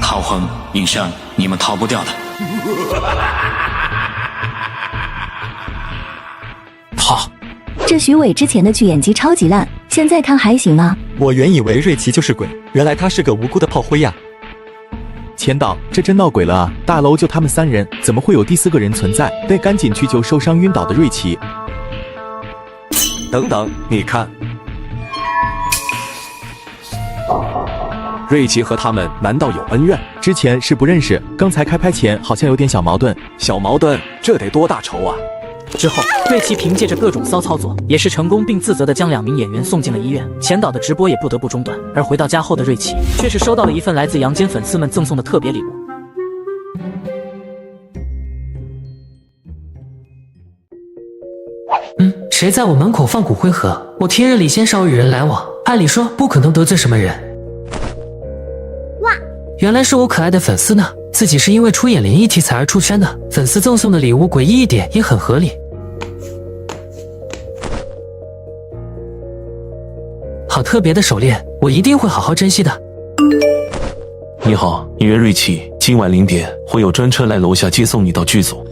Speaker 2: 陶恒、林珊，你们逃不掉的。
Speaker 26: 这徐伟之前的剧演技超级烂，现在看还行吗？
Speaker 25: 我原以为瑞奇就是鬼，原来他是个无辜的炮灰呀！
Speaker 9: 千岛，这真闹鬼了啊！大楼就他们3人，怎么会有第4个人存在？得赶紧去救受伤晕倒的瑞奇。
Speaker 5: 等等，你看，瑞奇和他们难道有恩怨？
Speaker 9: 之前是不认识，刚才开拍前好像有点小矛盾。
Speaker 5: 小矛盾，这得多大仇啊！
Speaker 1: 之后，瑞奇凭借着各种骚操作，也是成功并自责地将2名演员送进了医院。前导的直播也不得不中断，而回到家后的瑞奇却是收到了一份来自阳间粉丝们赠送的特别礼物。
Speaker 3: 谁在我门口放骨灰盒？我平日里鲜少与人来往，按理说不可能得罪什么人。
Speaker 19: 哇，
Speaker 3: 原来是我可爱的粉丝呢！自己是因为出演灵异题材而出圈的，粉丝赠送的礼物诡异一点也很合理。好特别的手链，我一定会好好珍惜的。
Speaker 12: 你好，演员瑞奇，今晚0点会有专车来楼下接送你到剧组。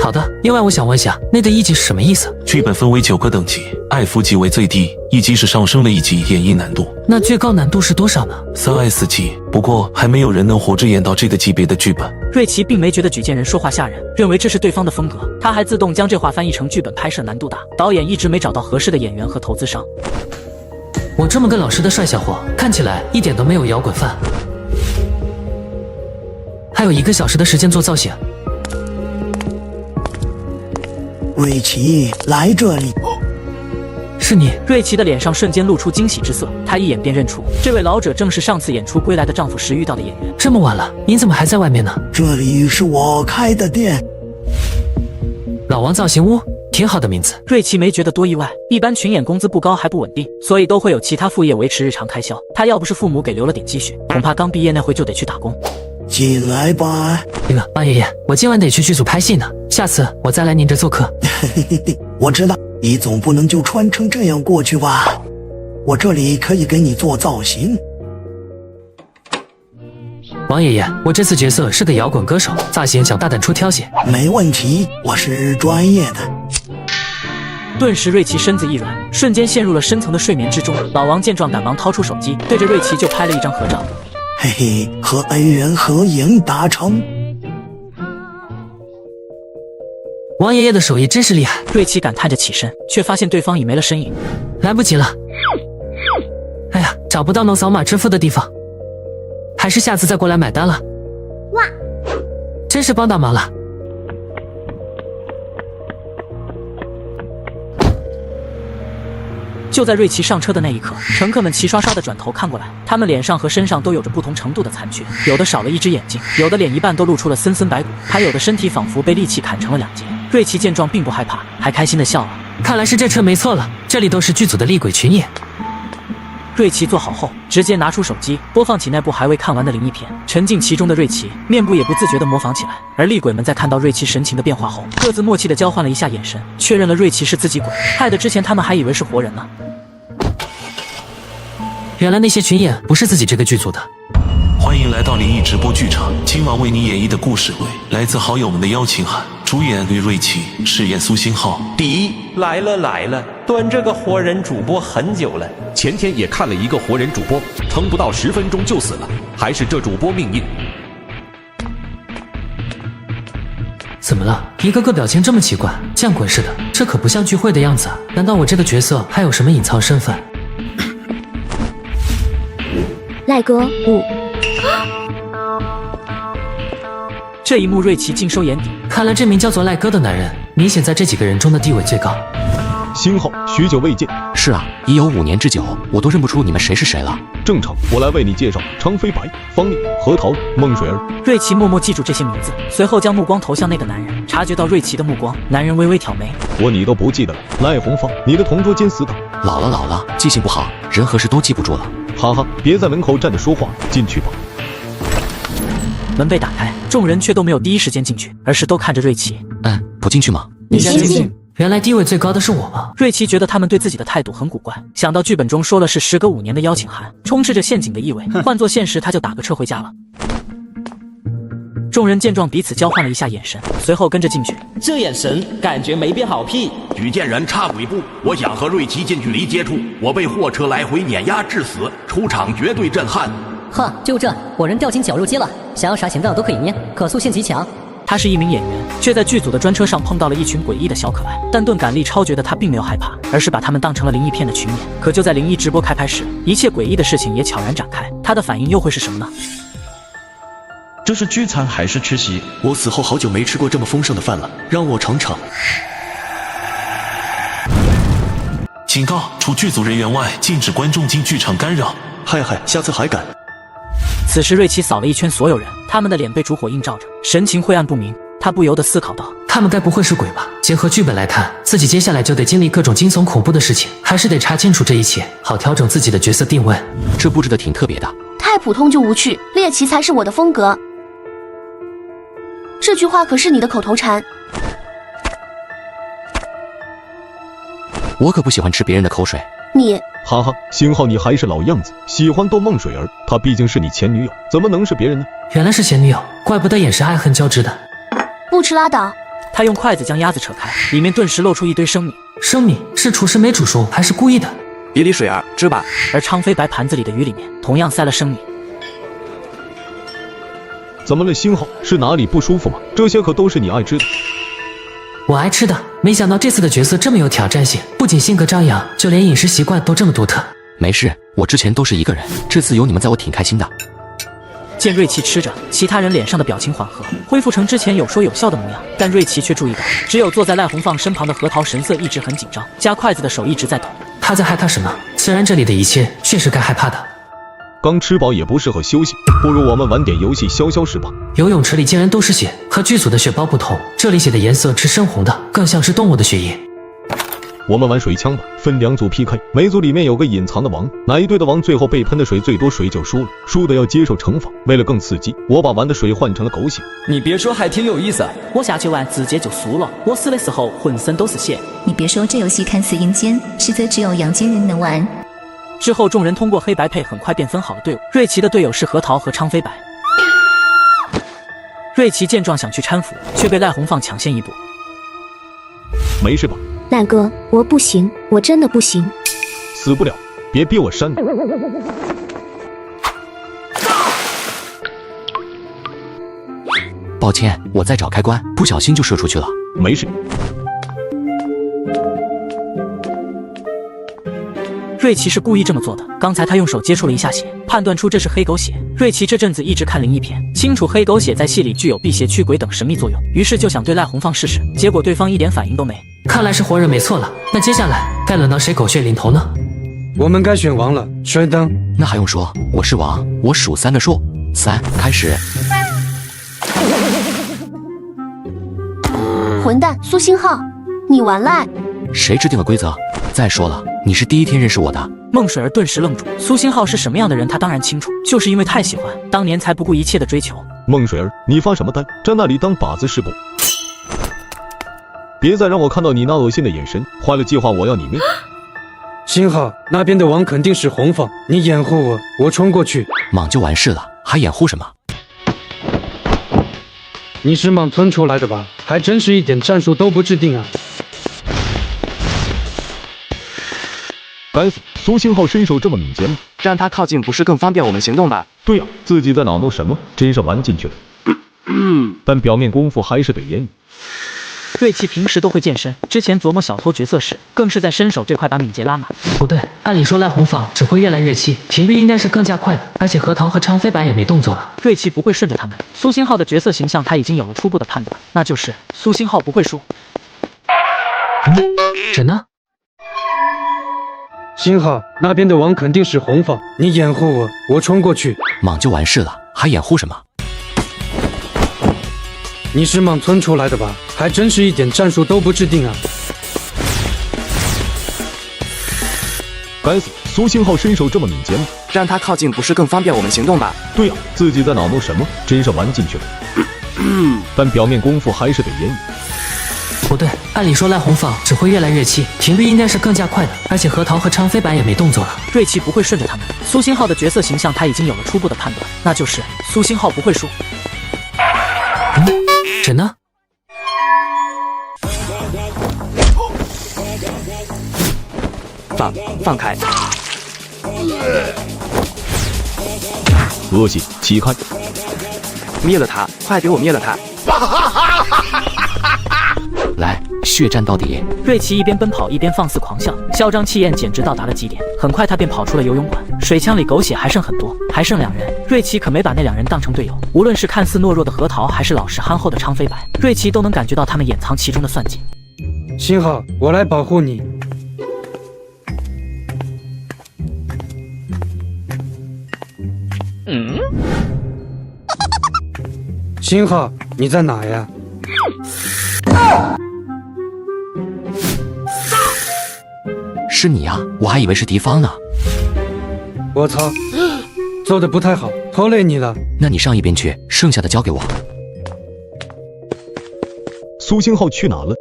Speaker 3: 好的，另外我想问下，那个1级是什么意思？
Speaker 12: 剧本分为9个等级，爱夫级为最低，1级是上升了1级演绎难度。
Speaker 3: 那最高难度是多少呢
Speaker 12: ？3S 级，不过还没有人能活着演到这个级别的剧本。
Speaker 1: 瑞奇并没觉得举荐人说话吓人，认为这是对方的风格，他还自动将这话翻译成剧本拍摄难度大，导演一直没找到合适的演员和投资商。
Speaker 3: 我这么个老实的帅小伙，看起来一点都没有摇滚范。还有1个小时的时间做造型。
Speaker 11: 瑞奇，来这里！
Speaker 3: 是你。
Speaker 1: 瑞奇的脸上瞬间露出惊喜之色，他一眼便认出这位老者正是上次演出归来的丈夫时遇到的演员。
Speaker 3: 这么晚了，您怎么还在外面呢？
Speaker 11: 这里是我开的店。
Speaker 3: 老王造型屋，挺好的名字。
Speaker 1: 瑞奇没觉得多意外，一般群演工资不高还不稳定，所以都会有其他副业维持日常开销。他要不是父母给留了点积蓄，恐怕刚毕业那会就得去打工。
Speaker 11: 进来吧。
Speaker 3: 那个王爷爷，我今晚得去剧组拍戏呢，下次我再来您这做客。
Speaker 11: 我知道，你总不能就穿成这样过去吧？我这里可以给你做造型。
Speaker 3: 王爷爷，我这次角色是个摇滚歌手，发型想大胆出挑选。
Speaker 11: 没问题，我是专业的。
Speaker 1: 顿时瑞奇身子一软，瞬间陷入了深层的睡眠之中。老王见状赶忙掏出手机，对着瑞奇就拍了一张合照。
Speaker 11: 嘿嘿，和恩人合影达成。
Speaker 3: 王爷爷的手艺真是厉害。
Speaker 1: 瑞奇感叹着起身，却发现对方已没了身影。
Speaker 3: 来不及了。哎呀，找不到能扫码支付的地方，还是下次再过来买单了。
Speaker 19: 哇，
Speaker 3: 真是帮大忙了。
Speaker 1: 就在瑞奇上车的那一刻，乘客们齐刷刷地转头看过来，他们脸上和身上都有着不同程度的残缺，有的少了1只眼睛，有的脸一半都露出了森森白骨，还有的身体仿佛被利器砍成了2截。瑞奇见状并不害怕，还开心地笑了。
Speaker 3: 看来是这车没错了，这里都是剧组的厉鬼群演。
Speaker 1: 瑞奇坐好后，直接拿出手机播放起那部还未看完的灵异片，沉浸其中的瑞奇面部也不自觉地模仿起来。而厉鬼们在看到瑞奇神情的变化后，各自默契地交换了一下眼神，确认了瑞奇是自己鬼，害得之前他们还以为是活人呢。
Speaker 3: 原来那些群演不是自己这个剧组的。
Speaker 12: 欢迎来到灵异直播剧场，今晚为你演绎的故事为来自好友们的邀请函，主演吕瑞奇，饰演苏星浩。
Speaker 10: 第一，
Speaker 8: 来了，端这个活人主播很久了。
Speaker 4: 前天也看了一个活人主播，撑不到10分钟就死了，还是这主播命硬。
Speaker 3: 怎么了？一个个表情这么奇怪，见鬼似的，这可不像聚会的样子啊！难道我这个角色还有什么隐藏身份？
Speaker 28: 赖哥5。
Speaker 1: 这一幕瑞奇尽收眼底，
Speaker 3: 看来这名叫做赖哥的男人，明显在这几个人中的地位最高。
Speaker 9: 星浩，许久未见。
Speaker 17: 是啊，已有5年之久，我都认不出你们谁是谁了。
Speaker 9: 正常，我来为你介绍常飞白、方丽、核桃、孟水儿。
Speaker 1: 瑞奇默默记住这些名字，随后将目光投向那个男人。察觉到瑞奇的目光，男人微微挑眉：
Speaker 9: 你都不记得了？赖红芳，你的同桌兼死党。
Speaker 17: 老了，记性不好，人和事都记不住了。
Speaker 9: 哈哈，别在门口站着说话，进去吧。
Speaker 1: 门被打开，众人却都没有第一时间进去，而是都看着瑞奇。
Speaker 17: 不进去吗？
Speaker 28: 你先进。
Speaker 3: 原来地位最高的是我吗？
Speaker 1: 瑞奇觉得他们对自己的态度很古怪，想到剧本中说了是时隔5年的邀请函，充斥着陷阱的意味，换作现实他就打个车回家了。众人见状彼此交换了一下眼神，随后跟着进去。
Speaker 18: 这眼神感觉没变好屁。
Speaker 13: 举荐人插鬼部，我想和瑞奇近距离接触，我被货车来回碾压致死，出场绝对震撼。
Speaker 20: 哈，就这，我人掉进绞肉机了，想要啥前兆都可以捏，可塑性极强。
Speaker 1: 他是一名演员，却在剧组的专车上碰到了一群诡异的小可爱，但钝感力超绝的他并没有害怕，而是把他们当成了灵异片的群演。可就在灵异直播开拍时，一切诡异的事情也悄然展开，他的反应又会是什么呢？
Speaker 25: 这是聚餐还是吃席？
Speaker 10: 我死后好久没吃过这么丰盛的饭了，让我尝尝。
Speaker 12: 警告：除剧组人员外，禁止观众进剧场干扰。
Speaker 10: 嗨，下次还敢。
Speaker 1: 此时瑞奇扫了一圈所有人，他们的脸被烛火映照着，神情晦暗不明。他不由得思考道：
Speaker 3: 他们该不会是鬼吧？结合剧本来看，自己接下来就得经历各种惊悚恐怖的事情，还是得查清楚这一切，好调整自己的角色定位。
Speaker 17: 这布置的挺特别的。
Speaker 21: 太普通就无趣，猎奇才是我的风格。这句话可是你的口头禅。
Speaker 17: 我可不喜欢吃别人的口水。
Speaker 21: 你
Speaker 9: 哈哈，星浩你还是老样子，喜欢逗孟水儿，她毕竟是你前女友，怎么能是别人呢？
Speaker 3: 原来是前女友，怪不得眼神爱恨交织的。
Speaker 21: 不吃拉倒。
Speaker 1: 他用筷子将鸭子扯开，里面顿时露出一堆生米。
Speaker 3: 生米是厨师没煮熟，还是故意的？
Speaker 17: 别理水儿，吃吧。
Speaker 1: 而昌飞白盘子里的鱼里面同样塞了生米。
Speaker 9: 怎么了，星浩？是哪里不舒服吗？这些可都是你爱吃的。
Speaker 3: 我爱吃的，没想到这次的角色这么有挑战性，不仅性格张扬，就连饮食习惯都这么独特。
Speaker 17: 没事，我之前都是一个人，这次有你们在我挺开心的。
Speaker 1: 见瑞奇吃着，其他人脸上的表情缓和，恢复成之前有说有笑的模样，但瑞奇却注意到，只有坐在赖红放身旁的核桃神色一直很紧张，夹筷子的手一直在抖。
Speaker 3: 他在害怕什么？虽然这里的一切确实该害怕的。
Speaker 9: 刚吃饱也不适合休息，不如我们玩点游戏消消食吧。
Speaker 3: 游泳池里竟然都是血，和剧组的血包不同，这里血的颜色是深红的，更像是动物的血液。
Speaker 9: 我们玩水枪吧，分2组 PK， 每组里面有个隐藏的王，哪一队的王最后被喷的水最多，谁就输了，输的要接受惩罚。为了更刺激，我把玩的水换成了狗血。
Speaker 27: 你别说，还挺有意思。
Speaker 1: 我下去玩直接就输了，我死的时候浑身都是血。
Speaker 22: 你别说，这游戏看似阴间，实则只有阳间人能玩。
Speaker 1: 之后众人通过黑白配很快便分好了队伍，瑞奇的队友是核桃和昌飞白。瑞奇见状想去搀扶，却被赖红放抢先一步。
Speaker 9: 没事吧？
Speaker 28: 赖哥，我不行，我真的不行。
Speaker 9: 死不了，别逼我删。
Speaker 17: 抱歉，我在找开关，不小心就射出去了。
Speaker 9: 没事。
Speaker 1: 瑞奇是故意这么做的，刚才他用手接触了一下血，判断出这是黑狗血。瑞奇这阵子一直看灵异片，清楚黑狗血在戏里具有辟邪驱鬼等神秘作用，于是就想对赖红放试试，结果对方一点反应都没。
Speaker 3: 看来是活人没错了，那接下来该轮到谁狗血淋头呢？
Speaker 15: 我们该选王了，摔灯。
Speaker 17: 那还用说，我是王，我数3的数，3开始。
Speaker 21: 混蛋，苏星浩，你完赖！
Speaker 17: 谁制定了规则？再说了，你是第一天认识我的？
Speaker 1: 孟水儿顿时愣住，苏星浩是什么样的人，他当然清楚，就是因为太喜欢，当年才不顾一切的追求。
Speaker 9: 孟水儿，你发什么呆？站那里当靶子是不？别再让我看到你那恶心的眼神，坏了计划我要你命！
Speaker 2: 星浩，那边的网肯定是红方，你掩护我，我冲过去。
Speaker 17: 莽就完事了，还掩护什么？
Speaker 2: 你是莽村出来的吧？还真是一点战术都不制定啊！
Speaker 9: 该死，苏星浩身手这么敏捷吗？
Speaker 6: 让他靠近不是更方便我们行动吧？
Speaker 9: 对呀，自己在恼怒什么？真是玩进去了。但表面功夫还是得严。
Speaker 1: 瑞奇平时都会健身，之前琢磨小偷角色时，更是在身手这块把敏捷拉满。
Speaker 3: 不对，按理说赖红坊只会越来越气，频率应该是更加快的，而且核桃和昌飞白也没动作了。
Speaker 1: 瑞奇不会顺着他们。苏星浩的角色形象他已经有了初步的判断，那就是苏星浩不会输。
Speaker 3: 这呢？
Speaker 2: 星浩，那边的网肯定是红方，你掩护我，我冲过去。
Speaker 17: 莽就完事了，还掩护什么？
Speaker 2: 你是莽村出来的吧？还真是一点战术都不制定啊！
Speaker 9: 该死，苏星浩身手这么敏捷吗？
Speaker 6: 让他靠近不是更方便我们行动吧？
Speaker 9: 对呀，自己在恼怒什么？真是玩进去了。但表面功夫还是得严。
Speaker 3: 不对，按理说赖红坊只会越来越气，频率应该是更加快的，而且核桃和昌飞白也没动作了。
Speaker 1: 瑞奇不会顺着他们。苏星浩的角色形象他已经有了初步的判断，那就是苏星浩不会输。
Speaker 3: 这呢？
Speaker 6: 放开！
Speaker 9: 恶心，起开！
Speaker 6: 灭了他！快给我灭了他！
Speaker 17: 来，血战到底！
Speaker 1: 瑞奇一边奔跑一边放肆狂笑，嚣张气焰简直到达了极点。很快他便跑出了游泳馆，水枪里狗血还剩很多，还剩2人。瑞奇可没把那2人当成队友，无论是看似懦弱的核桃，还是老实憨厚的昌飞白，瑞奇都能感觉到他们掩藏其中的算计。
Speaker 2: 星浩，我来保护你。星浩，你在哪呀？
Speaker 17: 是你啊，我还以为是敌方呢。
Speaker 2: 我操，做的不太好，拖累你了。
Speaker 17: 那你上一边去，剩下的交给我。
Speaker 9: 苏星浩去哪了？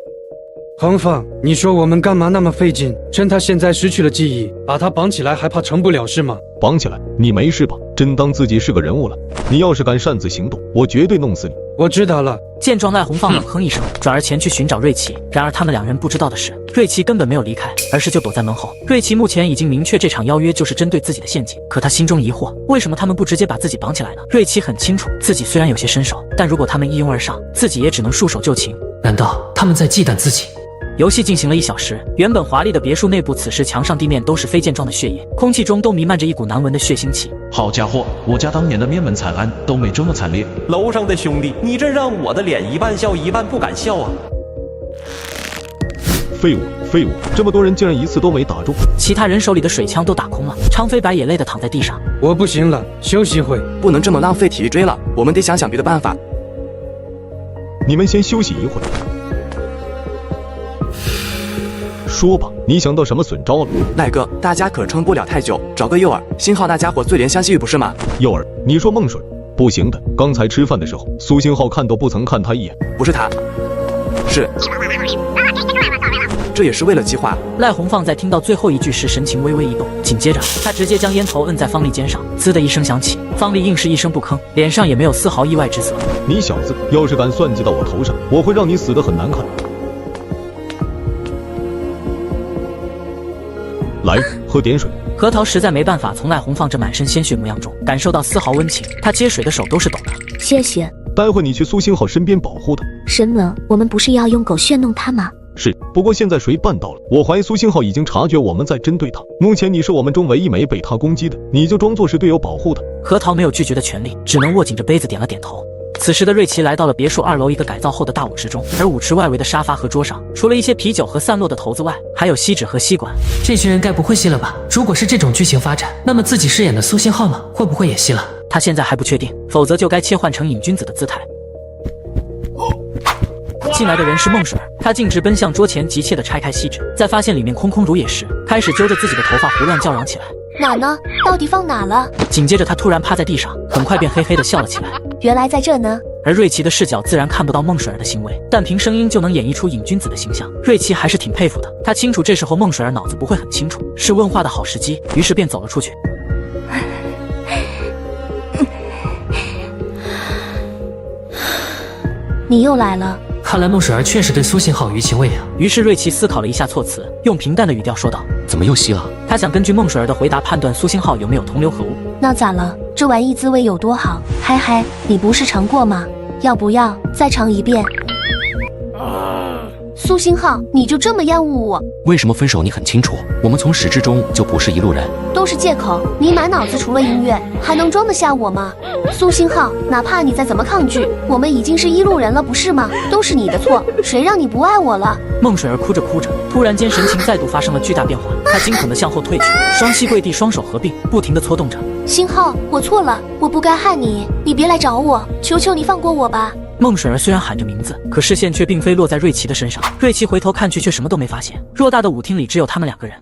Speaker 2: 红坊，你说我们干嘛那么费劲？趁他现在失去了记忆，把他绑起来还怕成不了事吗？
Speaker 9: 绑起来？你没事吧？真当自己是个人物了？你要是敢擅自行动，我绝对弄死你！
Speaker 2: 我知道了。
Speaker 1: 见状，赖红放冷哼一声，转而前去寻找瑞奇。然而他们2人不知道的是，瑞奇根本没有离开，而是就躲在门后。瑞奇目前已经明确这场邀约就是针对自己的陷阱，可他心中疑惑，为什么他们不直接把自己绑起来呢？瑞奇很清楚，自己虽然有些身手，但如果他们一拥而上，自己也只能束手就擒。
Speaker 3: 难道他们在忌惮自己？
Speaker 1: 游戏进行了1小时，原本华丽的别墅内部，此时墙上地面都是飞溅状的血液，空气中都弥漫着一股难闻的血腥气。
Speaker 4: 好家伙，我家当年的灭门惨案都没这么惨烈。
Speaker 8: 楼上的兄弟，你这让我的脸一半笑一半不敢笑啊！
Speaker 9: 废物，废物！这么多人竟然一次都没打中。
Speaker 1: 其他人手里的水枪都打空了，昌飞白也累得躺在地上。
Speaker 2: 我不行了，休息会。
Speaker 6: 不能这么浪费体力追了，我们得想别的办法。
Speaker 9: 你们先休息一会儿。说吧，你想到什么损招了？
Speaker 6: 赖哥，大家可撑不了太久，找个诱饵。星浩那家伙最怜香惜玉不是吗？
Speaker 9: 诱饵？你说孟水？不行的，刚才吃饭的时候，苏星浩看都不曾看他一眼。
Speaker 6: 不是他，是，这也是为了计划。
Speaker 1: 赖红放在听到最后一句时，神情微微一动，紧接着他直接将烟头摁在方丽肩上，滋的一声响起。方丽硬是一声不吭，脸上也没有丝毫意外之色。
Speaker 9: 你小子要是敢算计到我头上，我会让你死得很难看。来，喝点水。
Speaker 1: 核桃实在没办法从赖红放这满身鲜血模样中感受到丝毫温情，他接水的手都是抖的。
Speaker 21: 谢谢。
Speaker 9: 待会你去苏星浩身边保护他。
Speaker 21: 什么？我们不是要用狗血弄他吗？
Speaker 9: 是，不过现在谁办到了？我怀疑苏星浩已经察觉我们在针对他。目前你是我们中唯一没被他攻击的，你就装作是队友保护他。
Speaker 1: 核桃没有拒绝的权利，只能握紧着杯子点了点头。此时的瑞奇来到了别墅2楼一个改造后的大舞池中，而舞池外围的沙发和桌上，除了一些啤酒和散落的头子外，还有锡纸和吸管。
Speaker 3: 这群人该不会吸了吧？如果是这种剧情发展，那么自己饰演的苏星浩呢，会不会也吸了？
Speaker 1: 他现在还不确定，否则就该切换成瘾君子的姿态。进来的人是孟水儿，她径直奔向桌前，急切地拆开锡纸，在发现里面空空如也时，开始揪着自己的头发胡乱叫嚷起来。
Speaker 21: 哪呢？到底放哪了？
Speaker 1: 紧接着她突然趴在地上，很快便嘿嘿地笑了起来。
Speaker 21: 原来在这呢。
Speaker 1: 而瑞奇的视角自然看不到孟水儿的行为，但凭声音就能演绎出瘾君子的形象。瑞奇还是挺佩服的，他清楚这时候孟水儿脑子不会很清楚，是问话的好时机，于是便走了出去。
Speaker 21: 你又来了。
Speaker 3: 看来孟水儿确实对苏信浩余情未了。
Speaker 1: 于是瑞奇思考了一下措辞，用平淡的语调说道：“
Speaker 17: 怎么又吸了？”
Speaker 1: 他想根据孟水儿的回答判断苏星浩有没有同流合污。
Speaker 21: 那咋了？这玩意滋味有多好？嗨嗨，你不是尝过吗？要不要再尝一遍？苏星浩，你就这么厌恶我？
Speaker 17: 为什么分手你很清楚，我们从始至终就不是一路人。
Speaker 21: 都是借口，你满脑子除了音乐，还能装得下我吗？苏星浩，哪怕你再怎么抗拒，我们已经是一路人了，不是吗？都是你的错，谁让你不爱我了？
Speaker 1: 孟水儿哭着哭着，突然间神情再度发生了巨大变化，她惊恐地向后退去，双膝跪地，双手合并，不停地搓动着。
Speaker 21: 星浩，我错了，我不该害你，你别来找我，求求你放过我吧。
Speaker 1: 孟水儿虽然喊着名字，可视线却并非落在瑞奇的身上。瑞奇回头看去，却什么都没发现。偌大的舞厅里只有他们两个人。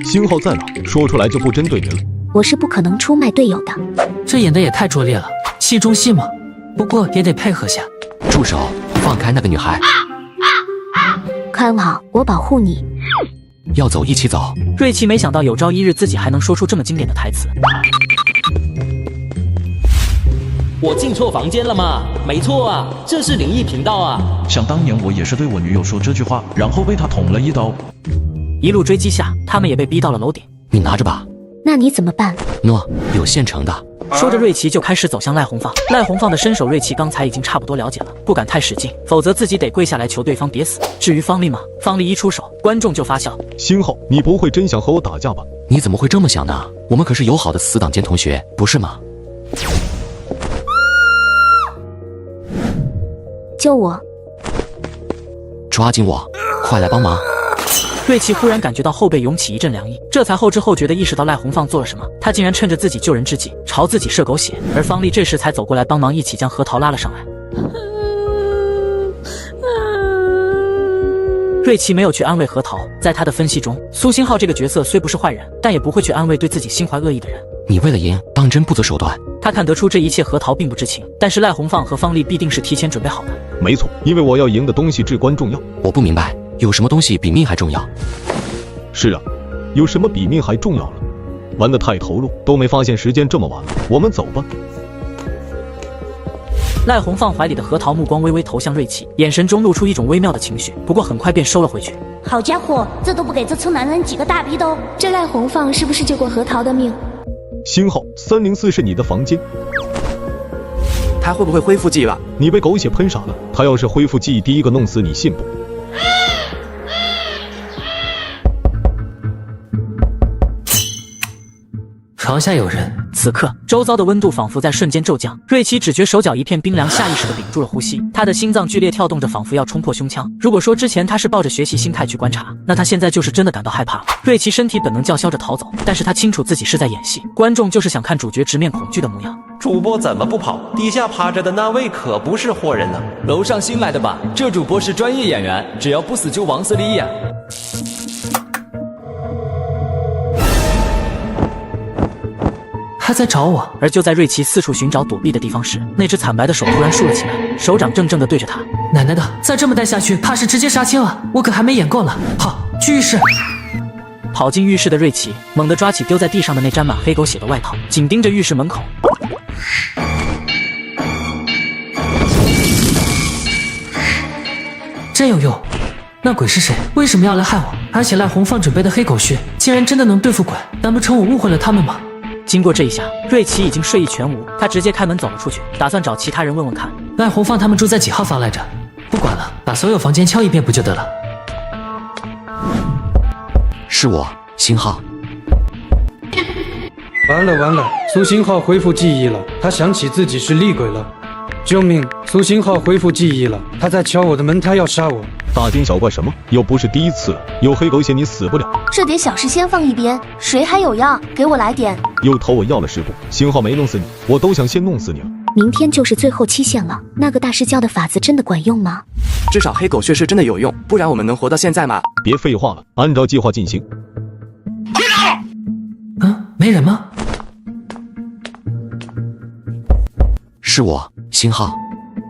Speaker 9: 星浩在哪？说出来就不针对你了。
Speaker 21: 我是不可能出卖队友的。
Speaker 3: 这演的也太拙劣了，戏中戏嘛。不过也得配合下。
Speaker 17: 住手！放开那个女孩。
Speaker 21: 看好，我保护你。
Speaker 17: 要走一起走。
Speaker 1: 瑞奇没想到有朝一日自己还能说出这么经典的台词。
Speaker 18: 我进错房间了吗？没错啊，这是灵异频道啊。
Speaker 5: 想当年我也是对我女友说这句话，然后被她捅了一刀。
Speaker 1: 一路追击下，他们也被逼到了楼顶。
Speaker 17: 你拿着吧。
Speaker 21: 那你怎么办？
Speaker 17: 喏，有现成的。
Speaker 1: 说着，瑞奇就开始走向赖红放。赖红放的身手，瑞奇刚才已经差不多了解了，不敢太使劲，否则自己得跪下来求对方别死。至于方丽嘛，方丽一出手，观众就发笑。
Speaker 9: 星浩，你不会真想和我打架吧？
Speaker 17: 你怎么会这么想呢？我们可是友好的死党兼同学，不是吗？
Speaker 21: 救我！
Speaker 17: 抓紧我，快来帮忙！
Speaker 1: 瑞奇忽然感觉到后背涌起一阵凉意，这才后知后觉地意识到赖红放做了什么。他竟然趁着自己救人之际，朝自己射狗血，而方丽这时才走过来帮忙，一起将核桃拉了上来。瑞奇没有去安慰核桃，在他的分析中，苏星浩这个角色虽不是坏人，但也不会去安慰对自己心怀恶意的人。
Speaker 17: 你为了赢，当真不择手段。
Speaker 1: 他看得出这一切核桃并不知情，但是赖红放和方丽必定是提前准备好的。
Speaker 9: 没错，因为我要赢的东西至关重要。
Speaker 17: 我不明白，有什么东西比命还重要？
Speaker 9: 是啊，有什么比命还重要了？玩得太投入，都没发现时间这么晚了。我们走吧。
Speaker 1: 赖红放怀里的核桃目光微微投向瑞奇，眼神中露出一种微妙的情绪，不过很快便收了回去。
Speaker 21: 好家伙，这都不给这臭男人几个大逼兜！这赖红放是不是救过核桃的命？
Speaker 9: 星浩，304是你的房间。
Speaker 6: 他会不会恢复记忆了？
Speaker 9: 你被狗血喷傻了。他要是恢复记忆，第一个弄死你，信不？
Speaker 3: 床下有人。
Speaker 1: 此刻，周遭的温度仿佛在瞬间骤降。瑞奇只觉手脚一片冰凉，下意识地屏住了呼吸。他的心脏剧烈跳动着，仿佛要冲破胸腔。如果说之前他是抱着学习心态去观察，那他现在就是真的感到害怕了。瑞奇身体本能叫嚣着逃走，但是他清楚自己是在演戏，观众就是想看主角直面恐惧的模样。
Speaker 8: 主播怎么不跑？底下趴着的那位可不是活人呢。
Speaker 27: 楼上新来的吧？这主播是专业演员，只要不死就往死里演。
Speaker 3: 还在找我。
Speaker 1: 而就在瑞奇四处寻找躲避的地方时，那只惨白的手突然竖了起来，手掌正正地对着他。
Speaker 3: 奶奶的，再这么带下去，怕是直接杀青了。我可还没演够呢。好，去浴室。
Speaker 1: 跑进浴室的瑞奇猛地抓起丢在地上的那沾满黑狗血的外套，紧盯着浴室门口。
Speaker 3: 真有用。那鬼是谁？为什么要来害我？而且赖红放准备的黑狗血竟然真的能对付鬼，难不成我误会了他们吗？
Speaker 1: 经过这一下，瑞奇已经睡意全无，他直接开门走了出去，打算找其他人问问看。
Speaker 3: 赖红放他们住在几号房来着？不管了，把所有房间敲一遍不就得了？
Speaker 17: 是我，星浩。
Speaker 2: 完了完了，苏星浩恢复记忆了，他想起自己是厉鬼了。救命！苏星浩恢复记忆了，他在敲我的门，他要杀我。
Speaker 9: 大惊小怪什么？又不是第一次了，有黑狗血你死不了。
Speaker 21: 这点小事先放一边，谁还有药？给我来点。
Speaker 9: 又偷我要了是不？星浩没弄死你，我都想先弄死你了。
Speaker 21: 明天就是最后期限了，那个大师教的法子真的管用吗？
Speaker 6: 至少黑狗血是真的有用，不然我们能活到现在吗？
Speaker 9: 别废话了，按照计划进行。
Speaker 3: 没人吗？
Speaker 17: 是我，星浩。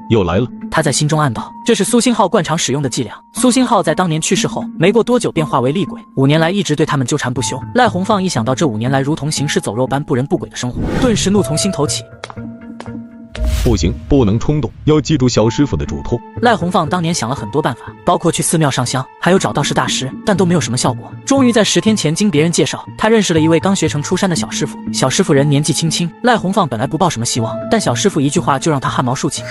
Speaker 9: 又来了。
Speaker 1: 他在心中暗道，这是苏星浩惯常使用的伎俩。苏星浩在当年去世后，没过多久便化为厉鬼，5年来一直对他们纠缠不休。赖红放一想到这5年来如同行尸走肉般不人不鬼的生活，顿时怒从心头起。
Speaker 9: 不行，不能冲动，要记住小师傅的嘱托。
Speaker 1: 赖红放当年想了很多办法，包括去寺庙上香，还有找道士大师，但都没有什么效果。终于在10天前经别人介绍，他认识了一位刚学成出山的小师傅。小师傅人年纪轻轻，赖红放本来不抱什么希望，但小师傅一句话就让他汗毛竖起。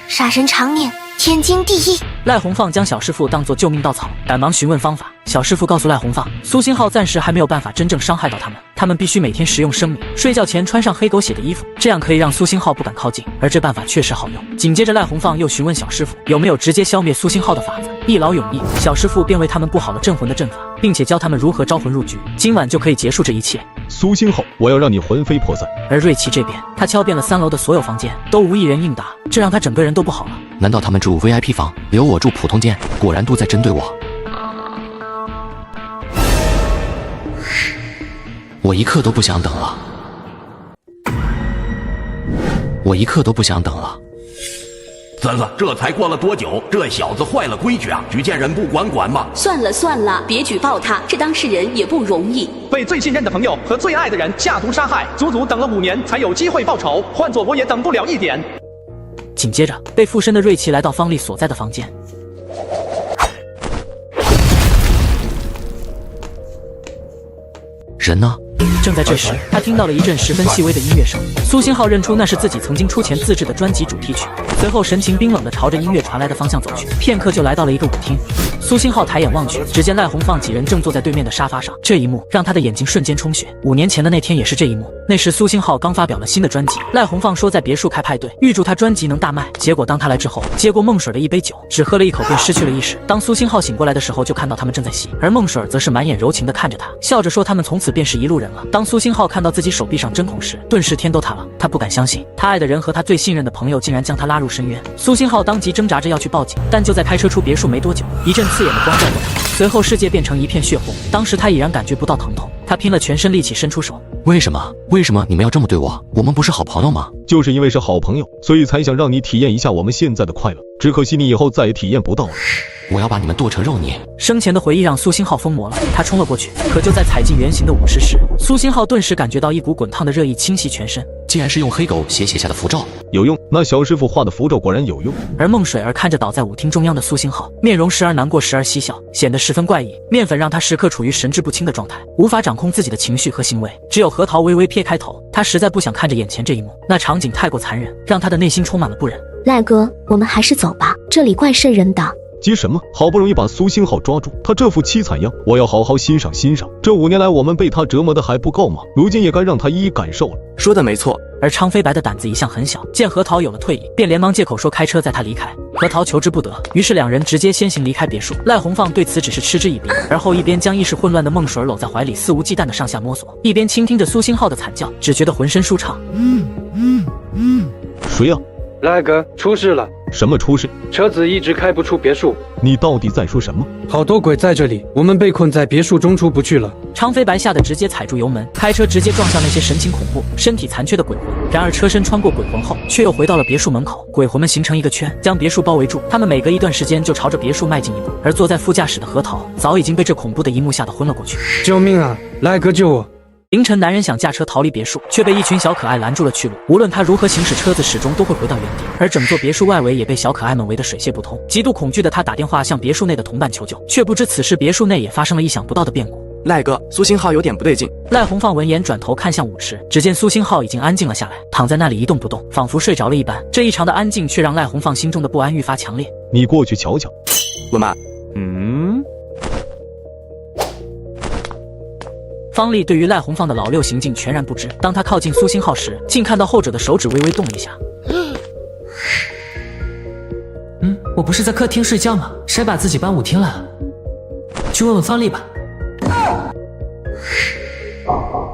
Speaker 21: 杀人偿命，天经地义。
Speaker 1: 赖红放将小师傅当作救命稻草，赶忙询问方法。小师傅告诉赖红放，苏星浩暂时还没有办法真正伤害到他们，他们必须每天食用生米，睡觉前穿上黑狗血的衣服，这样可以让苏星浩不敢靠近。而这办法确实好用。紧接着赖红放又询问小师傅有没有直接消灭苏星浩的法子，一劳永逸。小师傅便为他们布好了镇魂的阵法，并且教他们如何招魂入局，今晚就可以结束这一切。
Speaker 9: 苏星浩，我要让你魂飞魄散。
Speaker 1: 而瑞奇这边，他敲遍了3楼的所有房间，都无一人应答，这让他整个人都不好了。
Speaker 17: 难道他们住 VIP 房，留我住普通间？果然都在针对我。我一刻都不想等了，我一刻都不想等了。
Speaker 13: 森子，这才过了多久？这小子坏了规矩啊！举荐人不管吗？
Speaker 7: 算了，别举报他，这当事人也不容易。
Speaker 11: 被最信任的朋友和最爱的人下毒杀害，足足等了5年才有机会报仇，换做我也等不了1点。
Speaker 1: 紧接着，被附身的瑞奇来到方丽所在的房间。
Speaker 17: 人呢？
Speaker 1: 正在这时，他听到了一阵十分细微的音乐声。苏星浩认出那是自己曾经出钱自制的专辑主题曲，随后神情冰冷地朝着音乐传来的方向走去。片刻就来到了一个舞厅。苏星浩抬眼望去，只见赖红放几人正坐在对面的沙发上。这一幕让他的眼睛瞬间充血。5年前的那天也是这一幕。那时苏星浩刚发表了新的专辑，赖红放说在别墅开派对，预祝他专辑能大卖。结果当他来之后，接过孟水的一杯酒，只喝了一口便失去了意识。当苏星浩醒过来的时候，就看到他们正在戏，而孟水则是满眼柔情地看着他，笑着说他们从此便是一路人了。当苏星浩看到自己手臂上针孔时，顿时天都塌了。他不敢相信，他爱的人和他最信任的朋友竟然将他拉入深渊。苏星浩当即挣扎着要去报警，但就在开车出别墅没多久，一阵刺眼的光照过来，随后世界变成一片血红。当时他已然感觉不到疼痛，他拼了全身力气伸出手。
Speaker 17: 为什么你们要这么对我？我们不是好朋友吗？
Speaker 9: 就是因为是好朋友，所以才想让你体验一下我们现在的快乐。只可惜你以后再也体验不到了。
Speaker 17: 我要把你们剁成肉泥！
Speaker 1: 生前的回忆让苏星浩疯魔了，他冲了过去，可就在踩进圆形的舞池时，苏星浩顿时感觉到一股滚烫的热意侵袭全身。
Speaker 17: 竟然是用黑狗写下的符咒，
Speaker 9: 有用！那小师傅画的符咒果然有用。
Speaker 1: 而孟水儿看着倒在舞厅中央的苏星浩，面容时而难过时而嬉笑，显得十分怪异。面粉让他时刻处于神志不清的状态，无法掌控自己的情绪和行为。只有核桃微微撇开头，他实在不想看着眼前这一幕，那场景太过残忍，让他的内心充满了不忍。
Speaker 21: 赖哥，我们还是走吧，这里怪瘆人的。
Speaker 9: 急什么？好不容易把苏星浩抓住，他这副凄惨样，我要好好欣赏欣赏。这5年来我们被他折磨的还不够吗？如今也该让他一一感受了。
Speaker 6: 说的没错。
Speaker 1: 而昌飞白的胆子一向很小，见核桃有了退意，便连忙借口说开车载他离开。核桃求之不得，于是2人直接先行离开别墅。赖红放对此只是嗤之以鼻，而后一边将意识混乱的孟水搂在怀里肆无忌惮的上下摸索，一边倾听着苏星浩的惨叫，只觉得浑身舒畅。
Speaker 9: 谁呀？
Speaker 2: 赖哥，出事了！
Speaker 9: 什么出事？
Speaker 2: 车子一直开不出别墅。
Speaker 9: 你到底在说什么？
Speaker 2: 好多鬼在这里，我们被困在别墅中出不去了。
Speaker 1: 昌飞白吓得直接踩住油门，开车直接撞向那些神情恐怖、身体残缺的鬼魂。然而车身穿过鬼魂后，却又回到了别墅门口。鬼魂们形成一个圈，将别墅包围住。他们每隔一段时间就朝着别墅迈进一步。而坐在副驾驶的核桃早已经被这恐怖的一幕吓得昏了过去。
Speaker 2: 救命啊！赖哥救我！
Speaker 1: 凌晨，男人想驾车逃离别墅，却被一群小可爱拦住了去路。无论他如何行驶，车子始终都会回到原地。而整座别墅外围也被小可爱们围得水泄不通。极度恐惧的他打电话向别墅内的同伴求救，却不知此时别墅内也发生了意想不到的变故。
Speaker 6: 赖哥，苏星浩有点不对劲。
Speaker 1: 赖红放闻言转头看向舞池，只见苏星浩已经安静了下来，躺在那里一动不动，仿佛睡着了一般。这异常的安静却让赖红放心中的不安愈发强烈。
Speaker 9: 你过去瞧瞧。
Speaker 6: 我妈。
Speaker 1: 方丽对于赖红放的老六行径全然不知，当他靠近苏星浩时，竟看到后者的手指微微动了一下。
Speaker 3: 我不是在客厅睡觉吗？谁把自己搬舞厅来了？去问问方丽吧。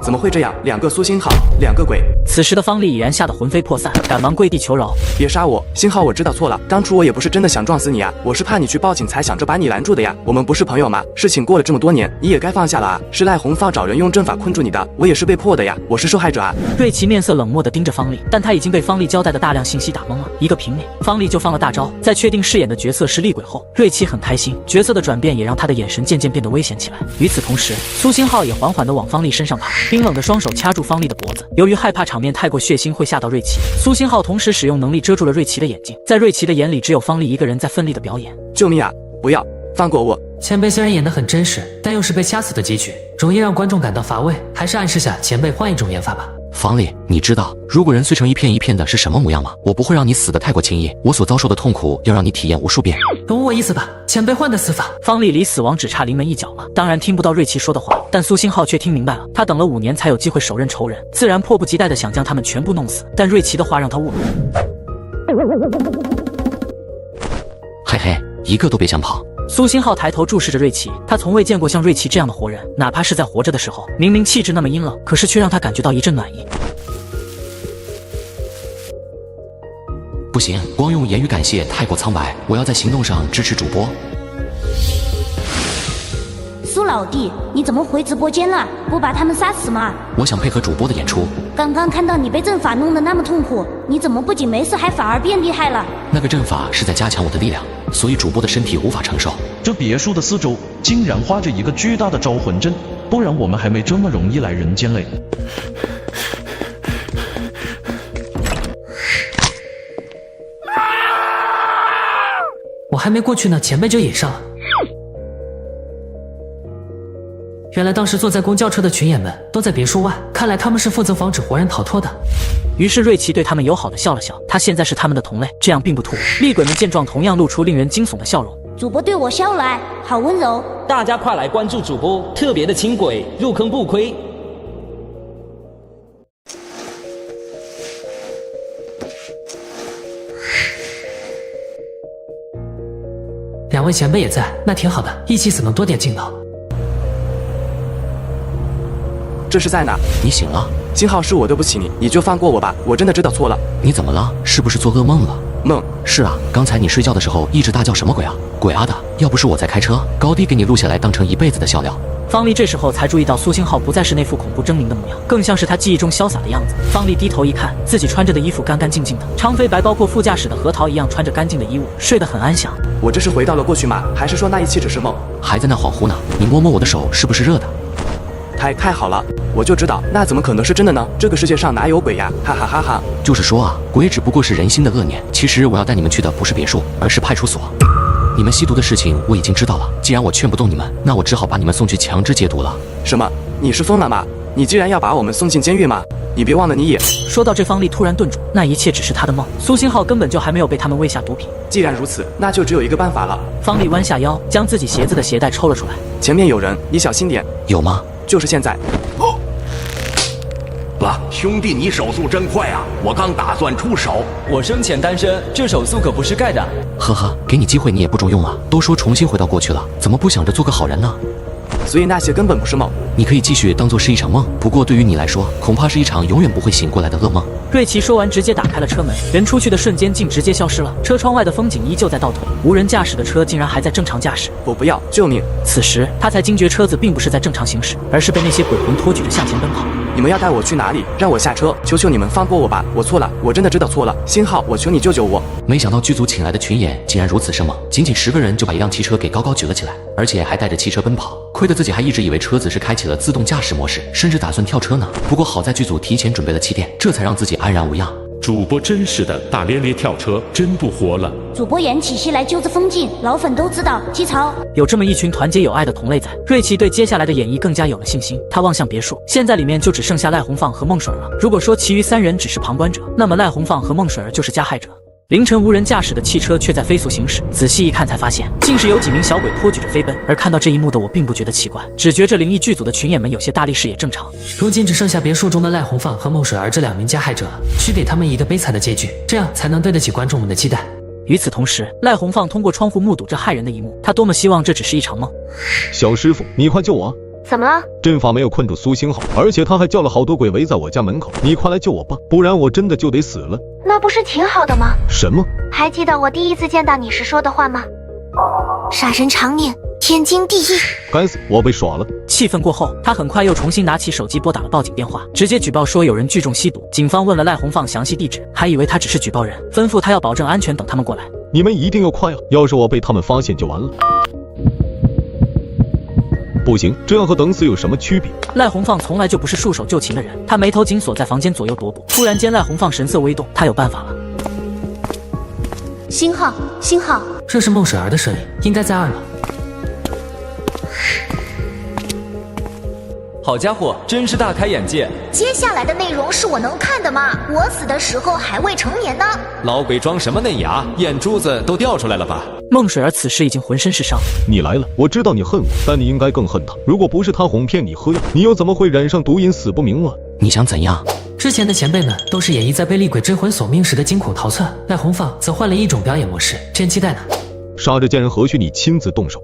Speaker 6: 怎么会这样？2个苏星浩，2个鬼。
Speaker 1: 此时的方丽已然吓得魂飞魄散，赶忙跪地求饶：“
Speaker 6: 别杀我，星浩，我知道错了。当初我也不是真的想撞死你啊，我是怕你去报警才想着把你拦住的呀。我们不是朋友吗？事情过了这么多年，你也该放下了啊。是赖红放找人用阵法困住你的，我也是被迫的呀，我是受害者啊。”
Speaker 1: 瑞奇面色冷漠地盯着方丽，但他已经被方丽交代的大量信息打懵了。一个平脸，方丽就放了大招。在确定饰演的角色是厉鬼后，瑞奇很开心，角色的转变也让他的眼神渐渐变得危险起来。与此同时，苏星浩也缓缓地往方丽身上爬，冰冷的双手掐住方丽的脖子。由于害怕场面太过血腥会吓到瑞奇，苏星浩同时使用能力遮住了瑞奇的眼睛。在瑞奇的眼里，只有方丽一个人在奋力的表演。
Speaker 6: 救命啊！不要放过我！
Speaker 3: 前辈虽然演得很真实，但又是被掐死的结局，容易让观众感到乏味。还是暗示下前辈换一种演法吧。
Speaker 17: 方丽，你知道如果人碎成一片一片的是什么模样吗？我不会让你死得太过轻易，我所遭受的痛苦要让你体验无数遍。
Speaker 3: 懂我意思吧？前辈换的死法。
Speaker 1: 方丽离死亡只差临门一脚了，当然听不到瑞奇说的话，但苏星浩却听明白了。他等了5年才有机会手刃仇人，自然迫不及待地想将他们全部弄死。但瑞奇的话让他误了。
Speaker 17: 嘿嘿，一个都别想跑。
Speaker 1: 苏星浩抬头注视着瑞奇，他从未见过像瑞奇这样的活人，哪怕是在活着的时候，明明气质那么阴冷，可是却让他感觉到一阵暖意。
Speaker 17: 不行，光用言语感谢太过苍白，我要在行动上支持主播。
Speaker 14: 苏老弟，你怎么回直播间了？不把他们杀死吗？
Speaker 17: 我想配合主播的演出。
Speaker 14: 刚刚看到你被阵法弄得那么痛苦，你怎么不仅没事，还反而变厉害了？
Speaker 17: 那个阵法是在加强我的力量，所以主播的身体无法承受。
Speaker 5: 这别墅的四周竟然画着一个巨大的招魂阵，不然我们还没这么容易来人间嘞。
Speaker 3: 我还没过去呢，前辈就引上了。原来当时坐在公交车的群演们都在别墅外，看来他们是负责防止活人逃脱的。
Speaker 1: 于是瑞奇对他们友好的笑了笑，他现在是他们的同类，这样并不突兀。厉鬼们见状同样露出令人惊悚的笑容。
Speaker 14: 主播对我笑来，好温柔。
Speaker 18: 大家快来关注主播，特别的轻轨，入坑不亏。
Speaker 3: 2位前辈也在，那挺好的，一起死能多点劲头。
Speaker 6: 这是在哪？
Speaker 17: 你醒了？
Speaker 6: 星浩，是我对不起你，你就放过我吧，我真的知道错了。
Speaker 17: 你怎么了？是不是做噩梦了？
Speaker 6: 梦？
Speaker 17: 是啊，刚才你睡觉的时候一直大叫什么鬼啊？鬼啊的！要不是我在开车，高低给你录下来当成一辈子的笑料。
Speaker 1: 方丽这时候才注意到苏星浩不再是那副恐怖狰狞的模样，更像是他记忆中潇洒的样子。方丽低头一看，自己穿着的衣服干干净净的，长飞白包括副驾驶的核桃一样穿着干净的衣物，睡得很安详。
Speaker 6: 我这是回到了过去吗？还是说那一切只是梦？
Speaker 17: 还在那恍惚呢？你摸摸我的手，是不是热的？
Speaker 6: 太好了，我就知道，那怎么可能是真的呢？这个世界上哪有鬼呀？哈哈哈哈！
Speaker 17: 就是说啊，鬼只不过是人心的恶念。其实我要带你们去的不是别墅，而是派出所。你们吸毒的事情我已经知道了，既然我劝不动你们，那我只好把你们送去强制戒毒了。
Speaker 6: 什么？你是疯了吗？你竟然要把我们送进监狱吗？你别忘了，你也……
Speaker 1: 说到这，方丽突然顿住，那一切只是他的梦。苏星浩根本就还没有被他们喂下毒品。
Speaker 6: 既然如此，那就只有一个办法了。
Speaker 1: 方丽弯下腰，将自己鞋子的鞋带抽了出来。
Speaker 6: 前面有人，你小心点。
Speaker 17: 有吗？
Speaker 6: 就是现在。
Speaker 13: 兄弟，你手速真快啊！我刚打算出手。
Speaker 27: 我生前单身，这手速可不是盖的。
Speaker 17: 呵呵，给你机会你也不中用了。都说重新回到过去了，怎么不想着做个好人呢？
Speaker 6: 所以那些根本不是梦。
Speaker 17: 你可以继续当做是一场梦，不过对于你来说，恐怕是一场永远不会醒过来的噩梦。
Speaker 1: 瑞奇说完，直接打开了车门，人出去的瞬间竟直接消失了。车窗外的风景依旧在倒退，无人驾驶的车竟然还在正常驾驶。
Speaker 6: 我不要，救命！
Speaker 1: 此时他才惊觉车子并不是在正常行驶，而是被那些鬼魂拖举着向前奔跑。
Speaker 6: 你们要带我去哪里？让我下车！求求你们放过我吧！我错了，我真的知道错了。星浩，我求你救救我！
Speaker 17: 没想到剧组请来的群演竟然如此生猛，仅仅10个人就把一辆汽车给高高举了起来，而且还带着汽车奔跑。亏得自己还一直以为车子是开启了自动驾驶模式，甚至打算跳车呢。不过好在剧组提前准备了气垫，这才让自己安然无恙。
Speaker 16: 主播真是的，大咧咧跳车真不活了。
Speaker 14: 主播演起戏来就是风景，老粉都知道。基曹
Speaker 1: 有这么一群团结友爱的同类在，瑞奇对接下来的演绎更加有了信心。他望向别墅，现在里面就只剩下赖红放和孟水儿了。如果说其余3人只是旁观者，那么赖红放和孟水儿就是加害者。凌晨无人驾驶的汽车却在飞速行驶，仔细一看才发现，竟是有几名小鬼拖举着飞奔。而看到这一幕的我并不觉得奇怪，只觉着灵异剧组的群演们有些大力士也正常。
Speaker 3: 如今只剩下别墅中的赖红放和孟水儿这2名加害者，需给他们一个悲惨的结局，这样才能对得起观众们的期待。
Speaker 1: 与此同时，赖红放通过窗户目睹这骇人的一幕，他多么希望这只是一场梦。
Speaker 9: 小师傅，你快救我！
Speaker 21: 怎么了？
Speaker 9: 阵法没有困住苏星浩，而且他还叫了好多鬼围在我家门口。你快来救我吧，不然我真的就得死了。
Speaker 21: 那不是挺好的吗？
Speaker 9: 什么？
Speaker 21: 还记得我第一次见到你时说的话吗？杀人偿命，天经地义。
Speaker 9: 该死，我被耍了。
Speaker 1: 气愤过后，他很快又重新拿起手机拨打了报警电话，直接举报说有人聚众吸毒。警方问了赖红放详细地址，还以为他只是举报人，吩咐他要保证安全，等他们过来。
Speaker 9: 你们一定要快啊！要是我被他们发现就完了。不行，这样和等死有什么区别？
Speaker 1: 赖红放从来就不是束手就擒的人，他眉头紧锁，在房间左右踱步。突然间，赖红放神色微动，他有办法了。
Speaker 21: 星浩，星浩，
Speaker 3: 这是孟水儿的声音，应该在2楼。
Speaker 27: 好家伙，真是大开眼界！
Speaker 10: 接下来的内容是我能看的吗？我死的时候还未成年呢。
Speaker 27: 老鬼装什么嫩芽，眼珠子都掉出来了吧？
Speaker 1: 孟水儿此时已经浑身是伤。
Speaker 9: 你来了，我知道你恨我，但你应该更恨他。如果不是他哄骗你喝药，你又怎么会染上毒瘾死不明了？
Speaker 17: 你想怎样？
Speaker 3: 之前的前辈们都是演绎在被厉鬼追魂索命时的惊苦逃窜，赖红放则换了一种表演模式，真期待呢。
Speaker 9: 杀这贱人何须你亲自动手？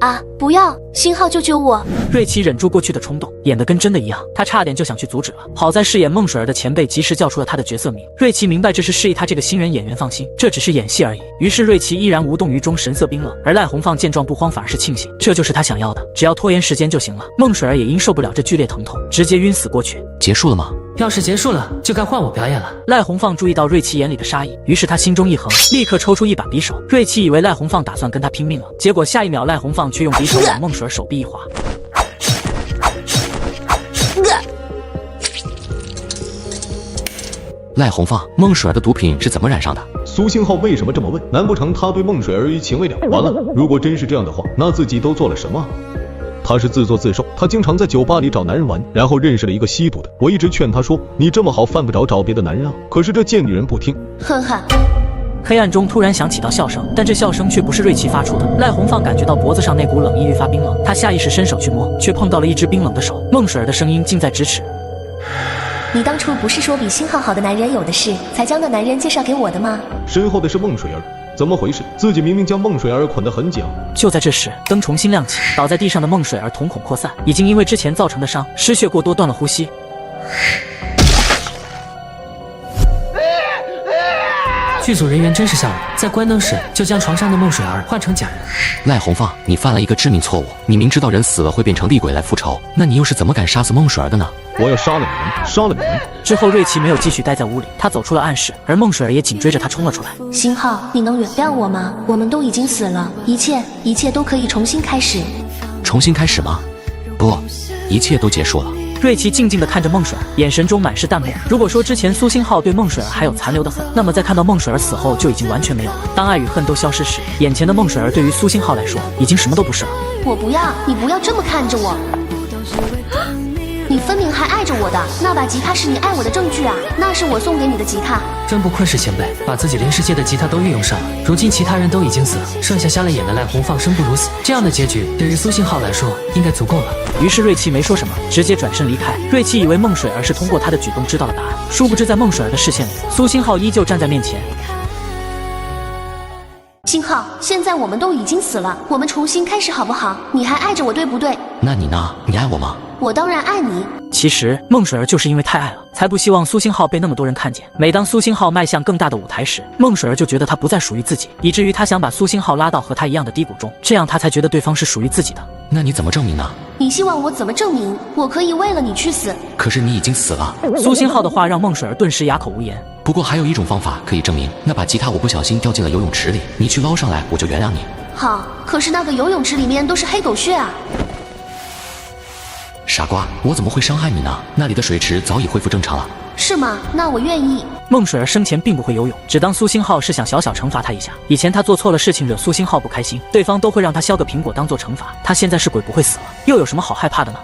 Speaker 21: 啊！不要，星浩救救我！
Speaker 1: 瑞奇忍住过去的冲动，演得跟真的一样，他差点就想去阻止了。好在饰演孟水儿的前辈及时叫出了他的角色名。瑞奇明白这是示意他这个新人演员放心，这只是演戏而已。于是瑞奇依然无动于衷，神色冰冷。而赖红放见状不慌，反而是庆幸，这就是他想要的，只要拖延时间就行了。孟水儿也因受不了这剧烈疼痛，直接晕死过去。
Speaker 17: 结束了吗？
Speaker 3: 要是结束了，就该换我表演了。
Speaker 1: 赖红放注意到瑞奇眼里的杀意，于是他心中一横，立刻抽出一把匕首。瑞奇以为赖红放打算跟他拼命了，结果下一秒赖红放却用匕首往孟水儿手臂一划。
Speaker 17: 赖红放，孟水儿的毒品是怎么染上的？
Speaker 9: 苏星浩为什么这么问？难不成他对孟水儿余情未了？完了，如果真是这样的话，那自己都做了什么？他是自作自受，他经常在酒吧里找男人玩，然后认识了一个吸毒的。我一直劝他说，你这么好，犯不着找别的男人啊。可是这贱女人不听。
Speaker 21: 哼哼。
Speaker 1: 黑暗中突然响起道笑声，但这笑声却不是瑞奇发出的。赖红放感觉到脖子上那股冷意愈发冰冷，他下意识伸手去摸，却碰到了一只冰冷的手。孟水儿的声音近在咫尺。
Speaker 21: 你当初不是说比星浩好的男人有的是，才将那男人介绍给我的吗？
Speaker 9: 身后的是孟水儿。怎么回事？自己明明将孟水儿捆得很紧。
Speaker 1: 就在这时，灯重新亮起，倒在地上的孟水儿瞳孔扩散，已经因为之前造成的伤，失血过多断了呼吸。
Speaker 3: 剧组人员真是笑了，在关灯时就将床上的孟水儿换成假人。
Speaker 17: 赖红放，你犯了一个致命错误，你明知道人死了会变成厉鬼来复仇，那你又是怎么敢杀死孟水儿的呢？
Speaker 9: 我要杀了你们，杀了你们！
Speaker 1: 之后，瑞奇没有继续待在屋里，他走出了暗室，而孟水儿也紧追着他冲了出来。
Speaker 21: 星浩，你能原谅我吗？我们都已经死了，一切都可以重新开始。
Speaker 17: 重新开始吗？不，一切都结束了。
Speaker 1: 瑞奇静静地看着孟水儿，眼神中满是淡漠。如果说之前苏星浩对孟水儿还有残留的恨，那么在看到孟水儿死后就已经完全没有了。当爱与恨都消失时，眼前的孟水儿对于苏星浩来说已经什么都不是了。
Speaker 21: 我不要，你不要这么看着我。你分明还爱着我的，那把吉他是你爱我的证据啊！那是我送给你的吉他。
Speaker 3: 真不愧是前辈，把自己临世界的吉他都运用上了。如今其他人都已经死了，剩下瞎了眼的赖红放生不如死，这样的结局对于苏星浩来说应该足够了。
Speaker 1: 于是瑞奇没说什么，直接转身离开。瑞奇以为孟水儿是通过他的举动知道了答案，殊不知在孟水儿的视线里，苏星浩依旧站在面前。
Speaker 21: 星浩，现在我们都已经死了，我们重新开始好不好？你还爱着我对不对？
Speaker 17: 那你呢？你爱我吗？
Speaker 21: 我当然爱你。
Speaker 1: 其实孟水儿就是因为太爱了，才不希望苏星浩被那么多人看见。每当苏星浩迈向更大的舞台时，孟水儿就觉得他不再属于自己，以至于他想把苏星浩拉到和他一样的低谷中，这样他才觉得对方是属于自己的。
Speaker 17: 那你怎么证明呢？
Speaker 21: 你希望我怎么证明？我可以为了你去死。
Speaker 17: 可是你已经死了。
Speaker 1: 苏星浩的话让孟水儿顿时哑口无言。
Speaker 17: 不过还有一种方法可以证明，那把吉他我不小心掉进了游泳池里，你去捞上来，我就原谅你。
Speaker 21: 好，可是那个游泳池里面都是黑狗血啊！
Speaker 17: 傻瓜，我怎么会伤害你呢？那里的水池早已恢复正常了。
Speaker 21: 是吗？那我愿意。
Speaker 1: 孟水儿生前并不会游泳，只当苏星浩是想小小惩罚他一下。以前他做错了事情惹苏星浩不开心，对方都会让他削个苹果当做惩罚。他现在是鬼不会死了，又有什么好害怕的呢？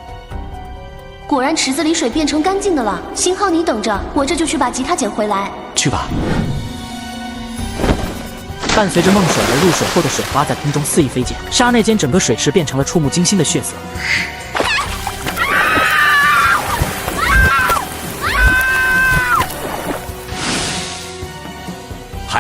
Speaker 21: 果然池子里水变成干净的了。星浩，你等着，我这就去把吉他捡回来。
Speaker 17: 去吧。
Speaker 1: 伴随着孟水儿入水后的水花在空中肆意飞溅，刹那间整个水池变成了触目惊心的血色。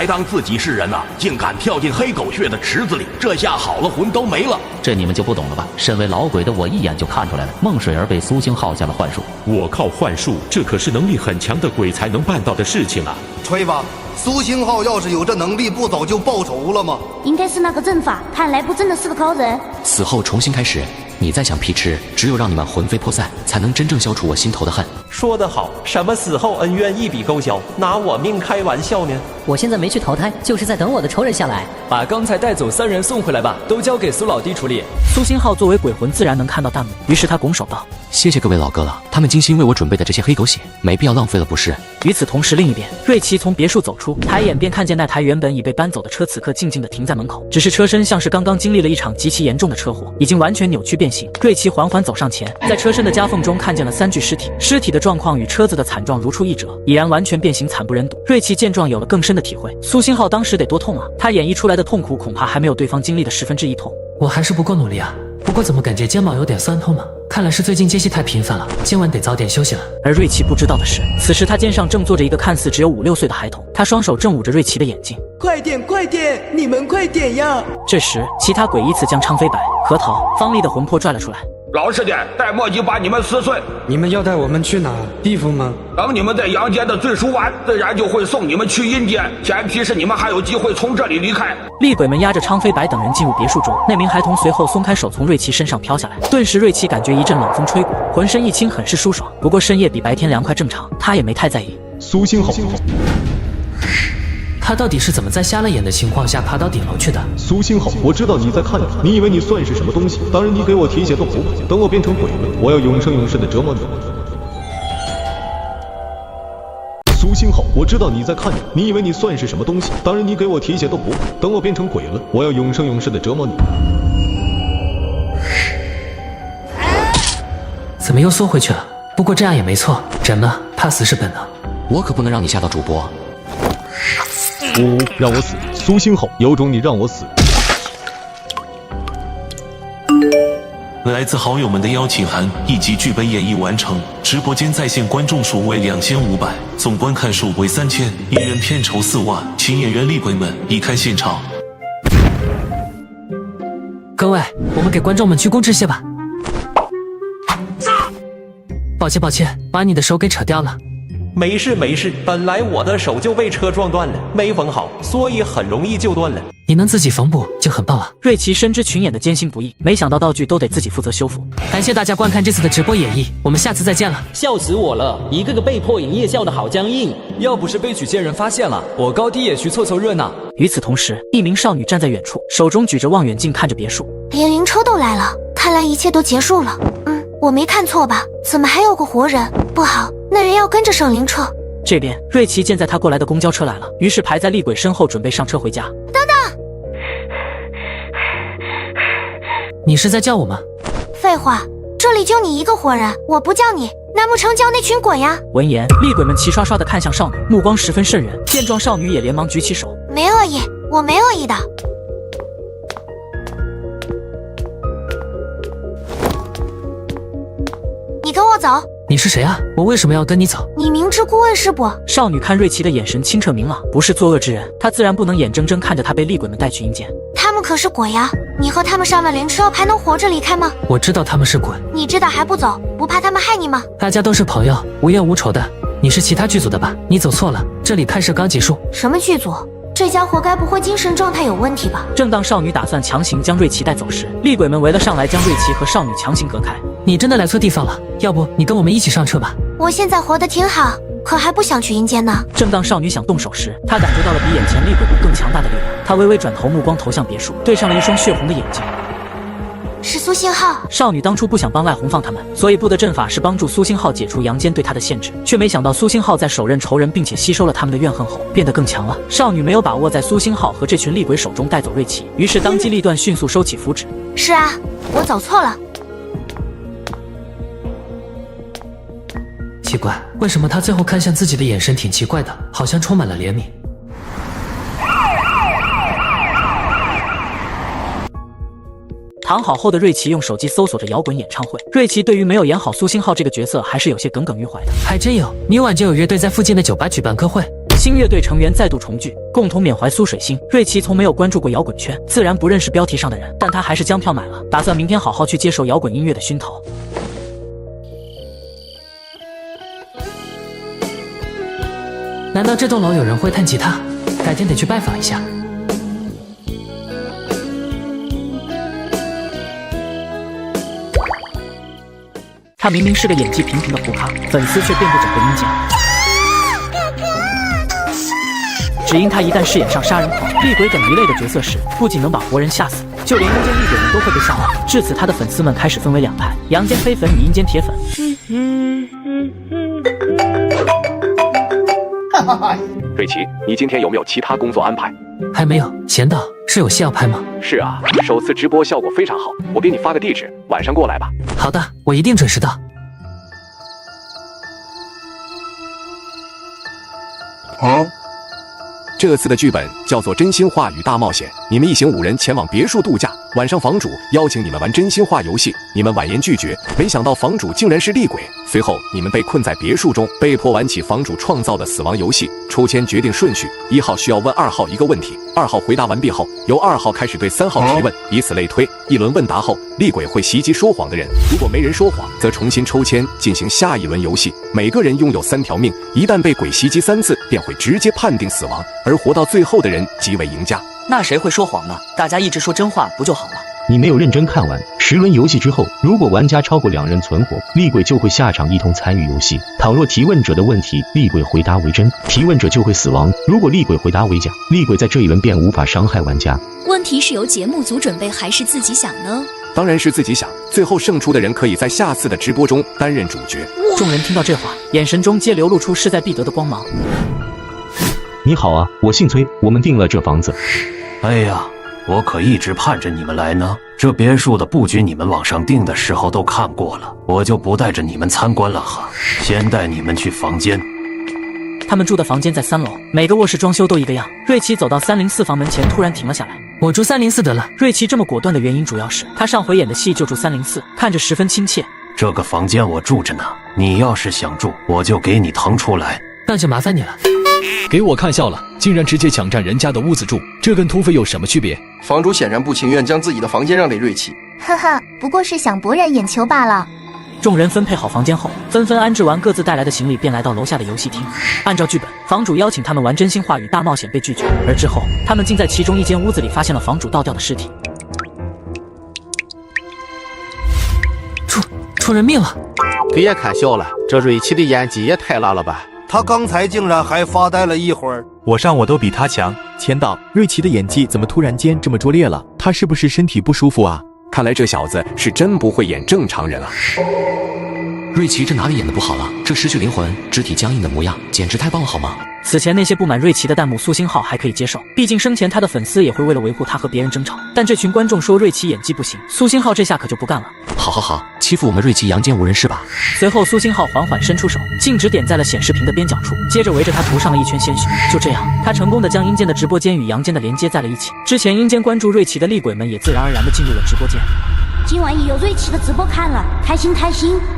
Speaker 13: 还当自己是人呢，竟敢跳进黑狗血的池子里，这下好了魂都没了。
Speaker 12: 这你们就不懂了吧？身为老鬼的我一眼就看出来了，孟水儿被苏星浩下了幻术。
Speaker 16: 我靠幻术，这可是能力很强的鬼才能办到的事情啊！
Speaker 19: 吹吧，苏星浩要是有这能力，不早就报仇了吗？
Speaker 14: 应该是那个阵法，看来不真的是个高人。
Speaker 17: 死后重新开始，你再想劈吃，只有让你们魂飞魄散，才能真正消除我心头的恨。
Speaker 8: 说得好，什么死后恩怨一笔勾销，拿我命开玩笑呢？
Speaker 20: 我现在没去投胎，就是在等我的仇人下来。
Speaker 27: 把刚才带走3人送回来吧，都交给苏老弟处理。
Speaker 1: 苏星浩作为鬼魂，自然能看到弹幕，于是他拱手道：“
Speaker 17: 谢谢各位老哥了，他们精心为我准备的这些黑狗血，没必要浪费了，不是？”
Speaker 1: 与此同时，另一边，瑞奇从别墅走出，抬眼便看见那台原本已被搬走的车，此刻静静地停在门口，只是车身像是刚刚经历了一场极其严重的车祸，已经完全扭曲变形。瑞奇缓缓走上前，在车身的夹缝中看见了3具尸体，尸体的状况与车子的惨状如出一辙，已然完全变形，惨不忍睹。瑞奇见状有了更深的体会，苏星浩当时得多痛啊！他演绎出来的痛苦，恐怕还没有对方经历的1/10痛。
Speaker 3: 我还是不够努力啊，不过怎么感觉肩膀有点酸痛呢？看来是最近接戏太频繁了，今晚得早点休息了。
Speaker 1: 而瑞奇不知道的是，此时他肩上正坐着一个看似只有5、6岁的孩童，他双手正捂着瑞奇的眼睛。
Speaker 22: 快点快点，你们快点呀！
Speaker 1: 这时，其他鬼依次将昌飞白、核桃、方力的魂魄拽了出来。
Speaker 23: 老实点，带墨迹把你们撕碎。
Speaker 2: 你们要带我们去哪？地府吗？
Speaker 23: 等你们在阳间的罪赎完，自然就会送你们去阴间，前提是你们还有机会从这里离开。
Speaker 1: 厉鬼们押着昌飞白等人进入别墅中，那名孩童随后松开手，从瑞奇身上飘下来。顿时，瑞奇感觉一阵冷风吹过，浑身一轻，很是舒爽。不过深夜比白天凉快正常，他也没太在意。
Speaker 9: 苏星浩，
Speaker 3: 他到底是怎么在瞎了眼的情况下爬到顶楼去的？
Speaker 9: 苏星浩，我知道你在看着，你以为你算是什么东西？当然你给我提血都不怕，等我变成鬼了，我要永生永世的折磨你。苏星浩，我知道你在看着，你以为你算是什么东西？当然你给我提血都不怕，等我变成鬼了，我要永生永世的折磨你。
Speaker 3: 怎么又缩回去了？不过这样也没错，人嘛，怕死是本能。
Speaker 17: 我可不能让你吓到主播。
Speaker 9: 让我死！苏星浩，有种你让我死！
Speaker 5: 来自好友们的邀请函以及剧本演绎完成，直播间在线观众数为2500，总观看数为3000，艺人片酬4万，请演员厉鬼们移开现场。
Speaker 3: 各位，我们给观众们鞠躬致谢吧。抱歉，把你的手给扯掉了。
Speaker 8: 没事没事，本来我的手就被车撞断了，没缝好，所以很容易就断了。
Speaker 3: 你能自己缝补就很棒啊！
Speaker 1: 瑞奇深知群演的艰辛不易，没想到道具都得自己负责修复。
Speaker 3: 感谢大家观看这次的直播演绎，我们下次再见了。
Speaker 18: 笑死我了，一个个被迫营业，笑得好僵硬。
Speaker 27: 要不是被曲线人发现了，我高低也去凑凑热闹。
Speaker 1: 与此同时，一名少女站在远处，手中举着望远镜看着别墅。
Speaker 10: 连灵车都来了，看来一切都结束了。我没看错吧？怎么还有个活人？不好，那人要跟着上灵车。
Speaker 1: 这边，瑞奇见载他过来的公交车来了，于是排在厉鬼身后，准备上车回家。
Speaker 10: 等等，
Speaker 3: 你是在叫我吗？
Speaker 10: 废话，这里就你一个活人，我不叫你，难不成叫那群鬼呀？
Speaker 1: 闻言，厉鬼们齐刷刷地看向少女，目光十分瘆人。见状，少女也连忙举起手，
Speaker 10: 没恶意，我没恶意的。你跟我走。
Speaker 3: 你是谁啊？我为什么要跟你走？
Speaker 10: 你明知故问是不？
Speaker 1: 少女看瑞奇的眼神清澈明朗，不是作恶之人，她自然不能眼睁睁看着他被厉鬼们带去阴间。
Speaker 10: 他们可是鬼呀！你和他们上了灵车，还能活着离开吗？
Speaker 3: 我知道他们是鬼，
Speaker 10: 你知道还不走，不怕他们害你吗？
Speaker 3: 大家都是朋友，无冤无仇的。你是其他剧组的吧？你走错了，这里拍摄刚结束。
Speaker 10: 什么剧组？这家伙该不会精神状态有问题吧？
Speaker 1: 正当少女打算强行将瑞奇带走时，厉鬼们围了上来，将瑞奇和少女强行隔开。
Speaker 3: 你真的来错地方了，要不你跟我们一起上车吧？
Speaker 10: 我现在活得挺好，可还不想去阴间呢。
Speaker 1: 正当少女想动手时，她感觉到了比眼前厉鬼们更强大的力量。她微微转头，目光投向别墅，对上了一双血红的眼睛。
Speaker 10: 是苏星浩。
Speaker 1: 少女当初不想帮赖红放他们，所以布的阵法是帮助苏星浩解除阳间对他的限制，却没想到苏星浩在手刃仇人并且吸收了他们的怨恨后，变得更强了。少女没有把握在苏星浩和这群厉鬼手中带走瑞奇，于是当机立断，迅速收起符纸。
Speaker 10: 是啊，我走错了。
Speaker 3: 奇怪，为什么他最后看向自己的眼神挺奇怪的，好像充满了怜悯。
Speaker 1: 躺好后的瑞奇用手机搜索着摇滚演唱会。瑞奇对于没有演好苏星浩这个角色还是有些耿耿于怀的。
Speaker 3: 还真有，明晚就有乐队在附近的酒吧举办歌会，
Speaker 1: 新乐队成员再度重聚，共同缅怀苏水星。瑞奇从没有关注过摇滚圈，自然不认识标题上的人，但他还是将票买了，打算明天好好去接受摇滚音乐的熏陶。
Speaker 3: 难道这栋楼有人会弹吉他？改天得去拜访一下。
Speaker 1: 他明明是个演技平平的胡咖，粉丝却遍布整个阴间。只因他一旦饰演上杀人狂、厉鬼等一类的角色时，不仅能把活人吓死，就连阴间厉鬼们都会被吓坏。至此，他的粉丝们开始分为两派：阳间黑粉与阴间铁粉。
Speaker 4: 瑞奇，你今天有没有其他工作安排？
Speaker 3: 还没有。贤导，是有戏要拍吗？
Speaker 4: 是啊，首次直播效果非常好，我给你发个地址，晚上过来吧。
Speaker 3: 好的，我一定准时到。
Speaker 6: 这次的剧本叫做《真心话与大冒险》，你们一行5人前往别墅度假，晚上房主邀请你们玩真心话游戏，你们婉言拒绝，没想到房主竟然是厉鬼。随后你们被困在别墅中，被迫玩起房主创造的死亡游戏。抽签决定顺序，1号需要问2号一个问题，2号回答完毕后，由2号开始对3号提问，以此类推。一轮问答后，厉鬼会袭击说谎的人，如果没人说谎，则重新抽签进行下一轮游戏。每个人拥有3条命，一旦被鬼袭击3次，便会直接判定死亡，而活到最后的人即为赢家。
Speaker 7: 那谁会说谎呢？大家一直说真话不就好了？
Speaker 11: 你没有认真看完10轮游戏之后，如果玩家超过2人存活，厉鬼就会下场一同参与游戏。倘若提问者的问题厉鬼回答为真，提问者就会死亡；如果厉鬼回答为假，厉鬼在这一轮便无法伤害玩家。
Speaker 15: 问题是由节目组准备还是自己想呢？
Speaker 6: 当然是自己想，最后胜出的人可以在下次的直播中担任主角。
Speaker 1: 众人听到这话，眼神中皆流露出势在必得的光芒。
Speaker 11: 你好啊，我姓崔，我们订了这房子。
Speaker 24: 哎呀，我可一直盼着你们来呢。这别墅的布局你们网上订的时候都看过了，我就不带着你们参观了哈。先带你们去房间。
Speaker 1: 他们住的房间在3楼，每个卧室装修都一个样。瑞奇走到304房门前，突然停了下来。
Speaker 3: 我住304得了。
Speaker 1: 瑞奇这么果断的原因主要是他上回演的戏就住304，看着十分亲切。
Speaker 24: 这个房间我住着呢，你要是想住，我就给你腾出来。
Speaker 3: 那就麻烦你了。
Speaker 25: 给我看笑了，竟然直接抢占人家的屋子住，这跟土匪有什么区别？
Speaker 26: 房主显然不情愿将自己的房间让给瑞奇。
Speaker 10: 呵呵，不过是想博人眼球罢了。
Speaker 1: 众人分配好房间后，纷纷安置完各自带来的行李，便来到楼下的游戏厅。按照剧本，房主邀请他们玩真心话与大冒险被拒绝，而之后他们竟在其中一间屋子里发现了房主倒掉的尸体。
Speaker 3: 出人命了！
Speaker 28: 别看笑了，这瑞奇的演技也太烂了吧！
Speaker 19: 他刚才竟然还发呆了一会儿。
Speaker 29: 我上我都比他强。签到，瑞奇的演技怎么突然间这么拙劣了？他是不是身体不舒服啊？
Speaker 6: 看来这小子是真不会演正常人啊。
Speaker 17: 瑞奇这哪里演得不好了？这失去灵魂、肢体僵硬的模样，简直太棒了，好吗？
Speaker 1: 此前那些不满瑞奇的弹幕，苏星浩还可以接受，毕竟生前他的粉丝也会为了维护他和别人争吵。但这群观众说瑞奇演技不行，苏星浩这下可就不干了。
Speaker 17: 好，欺负我们瑞奇阳间无人是吧？
Speaker 1: 随后苏星浩缓缓伸出手，径直点在了显示屏的边角处，接着围着他涂上了一圈鲜血。就这样，他成功的将阴间的直播间与阳间的连接在了一起。之前阴间关注瑞奇的厉鬼们也自然而然的进入了直播间。
Speaker 14: 今晚也有瑞奇的直播看了，开心。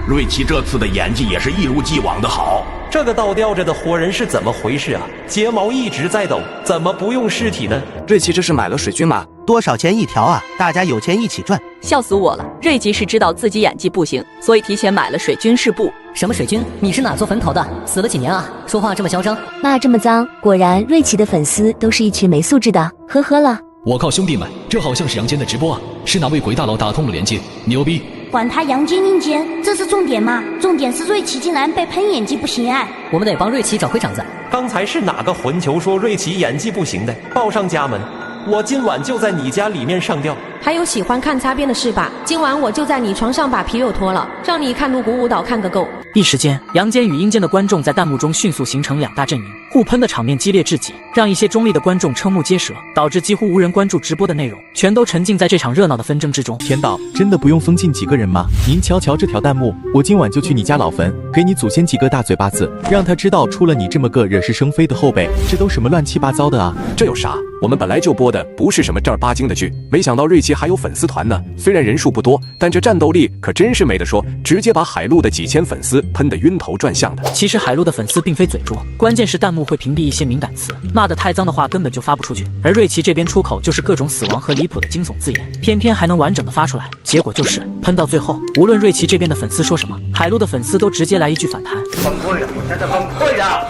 Speaker 13: 瑞奇这次的演技也是一如既往的好。
Speaker 8: 这个倒吊着的活人是怎么回事啊？睫毛一直在抖，怎么不用尸体呢？
Speaker 6: 瑞奇这是买了水军吗？
Speaker 28: 多少钱一条啊？大家有钱一起赚。
Speaker 29: 笑死我了！瑞奇是知道自己演技不行，所以提前买了水军饰布。
Speaker 20: 什么水军？你是哪座坟头的？死了几年啊？说话这么嚣张，
Speaker 21: 骂这么脏，果然瑞奇的粉丝都是一群没素质的，呵呵了。
Speaker 25: 我靠，兄弟们，这好像是阳间的直播啊！是哪位鬼大佬打通了连接？牛逼！
Speaker 14: 管他阳间阴间，这是重点吗？重点是瑞奇竟然被喷演技不行哎！
Speaker 20: 我们得帮瑞奇找回场子。
Speaker 8: 刚才是哪个混球说瑞奇演技不行的？报上家门，我今晚就在你家里面上吊。
Speaker 30: 还有喜欢看擦边的是吧？今晚我就在你床上把皮肉脱了，让你看露骨舞蹈看个够。
Speaker 1: 一时间，阳间与阴间的观众在弹幕中迅速形成2大阵营，互喷的场面激烈至极，让一些中立的观众瞠目结舌，导致几乎无人关注直播的内容，全都沉浸在这场热闹的纷争之中。
Speaker 29: 田导，真的不用封禁几个人吗？您瞧瞧这条弹幕，我今晚就去你家老坟，给你祖先几个大嘴巴子，让他知道出了你这么个惹是生非的后辈，这都什么乱七八糟的啊！
Speaker 6: 这有啥？我们本来就播的不是什么正儿八经的剧，没想到瑞奇
Speaker 2: 期还有粉丝团呢，虽然人数不多，但这战斗力可真是没得说，直接把海陆的几千粉丝喷得晕头转向的。
Speaker 1: 其实海陆的粉丝并非嘴拙，关键是弹幕会屏蔽一些敏感词，骂得太脏的话根本就发不出去。而瑞奇这边出口就是各种死亡和离谱的惊悚字眼，偏偏还能完整的发出来，结果就是喷到最后，无论瑞奇这边的粉丝说什么，海陆的粉丝都直接来一句反弹。
Speaker 4: 崩溃了，我真的崩溃了。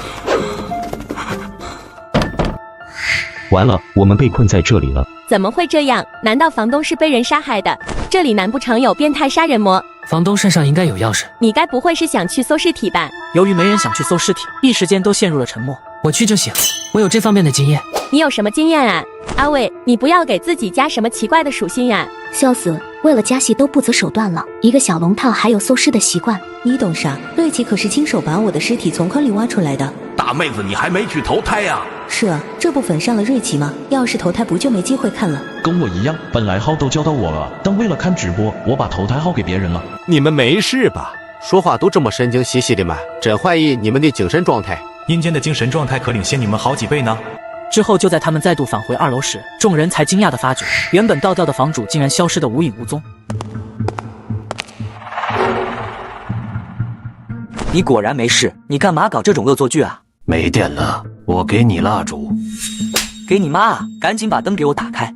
Speaker 11: 完了，我们被困在这里了。
Speaker 5: 怎么会这样？难道房东是被人杀害的？这里难不成有变态杀人魔？
Speaker 3: 房东身上应该有钥匙。
Speaker 5: 你该不会是想去搜尸体吧？
Speaker 1: 由于没人想去搜尸体，一时间都陷入了沉默。
Speaker 3: 我去就行，我有这方面的经验。
Speaker 5: 你有什么经验啊？阿伟，你不要给自己加什么奇怪的属性呀！
Speaker 21: 笑死，为了加戏都不择手段了。一个小龙套还有搜尸的习惯，
Speaker 9: 你懂啥？瑞奇可是亲手把我的尸体从坑里挖出来的。
Speaker 13: 大妹子，你还没去投胎呀？
Speaker 9: 是啊，这不粉上了瑞奇吗？要是投胎不就没机会看了？
Speaker 12: 跟我一样，本来号都交到我了，但为了看直播，我把投胎号给别人了。
Speaker 28: 你们没事吧？说话都这么神经兮兮的吗？真怀疑你们的精神状态。
Speaker 16: 阴间的精神状态可领先你们好几倍呢。
Speaker 1: 之后就在他们再度返回2楼时，众人才惊讶地发觉，原本倒吊的房主竟然消失得无影无踪。
Speaker 7: 你果然没事，你干嘛搞这种恶作剧啊？
Speaker 24: 没电了，我给你蜡烛。
Speaker 7: 给你妈啊！赶紧把灯给我打开。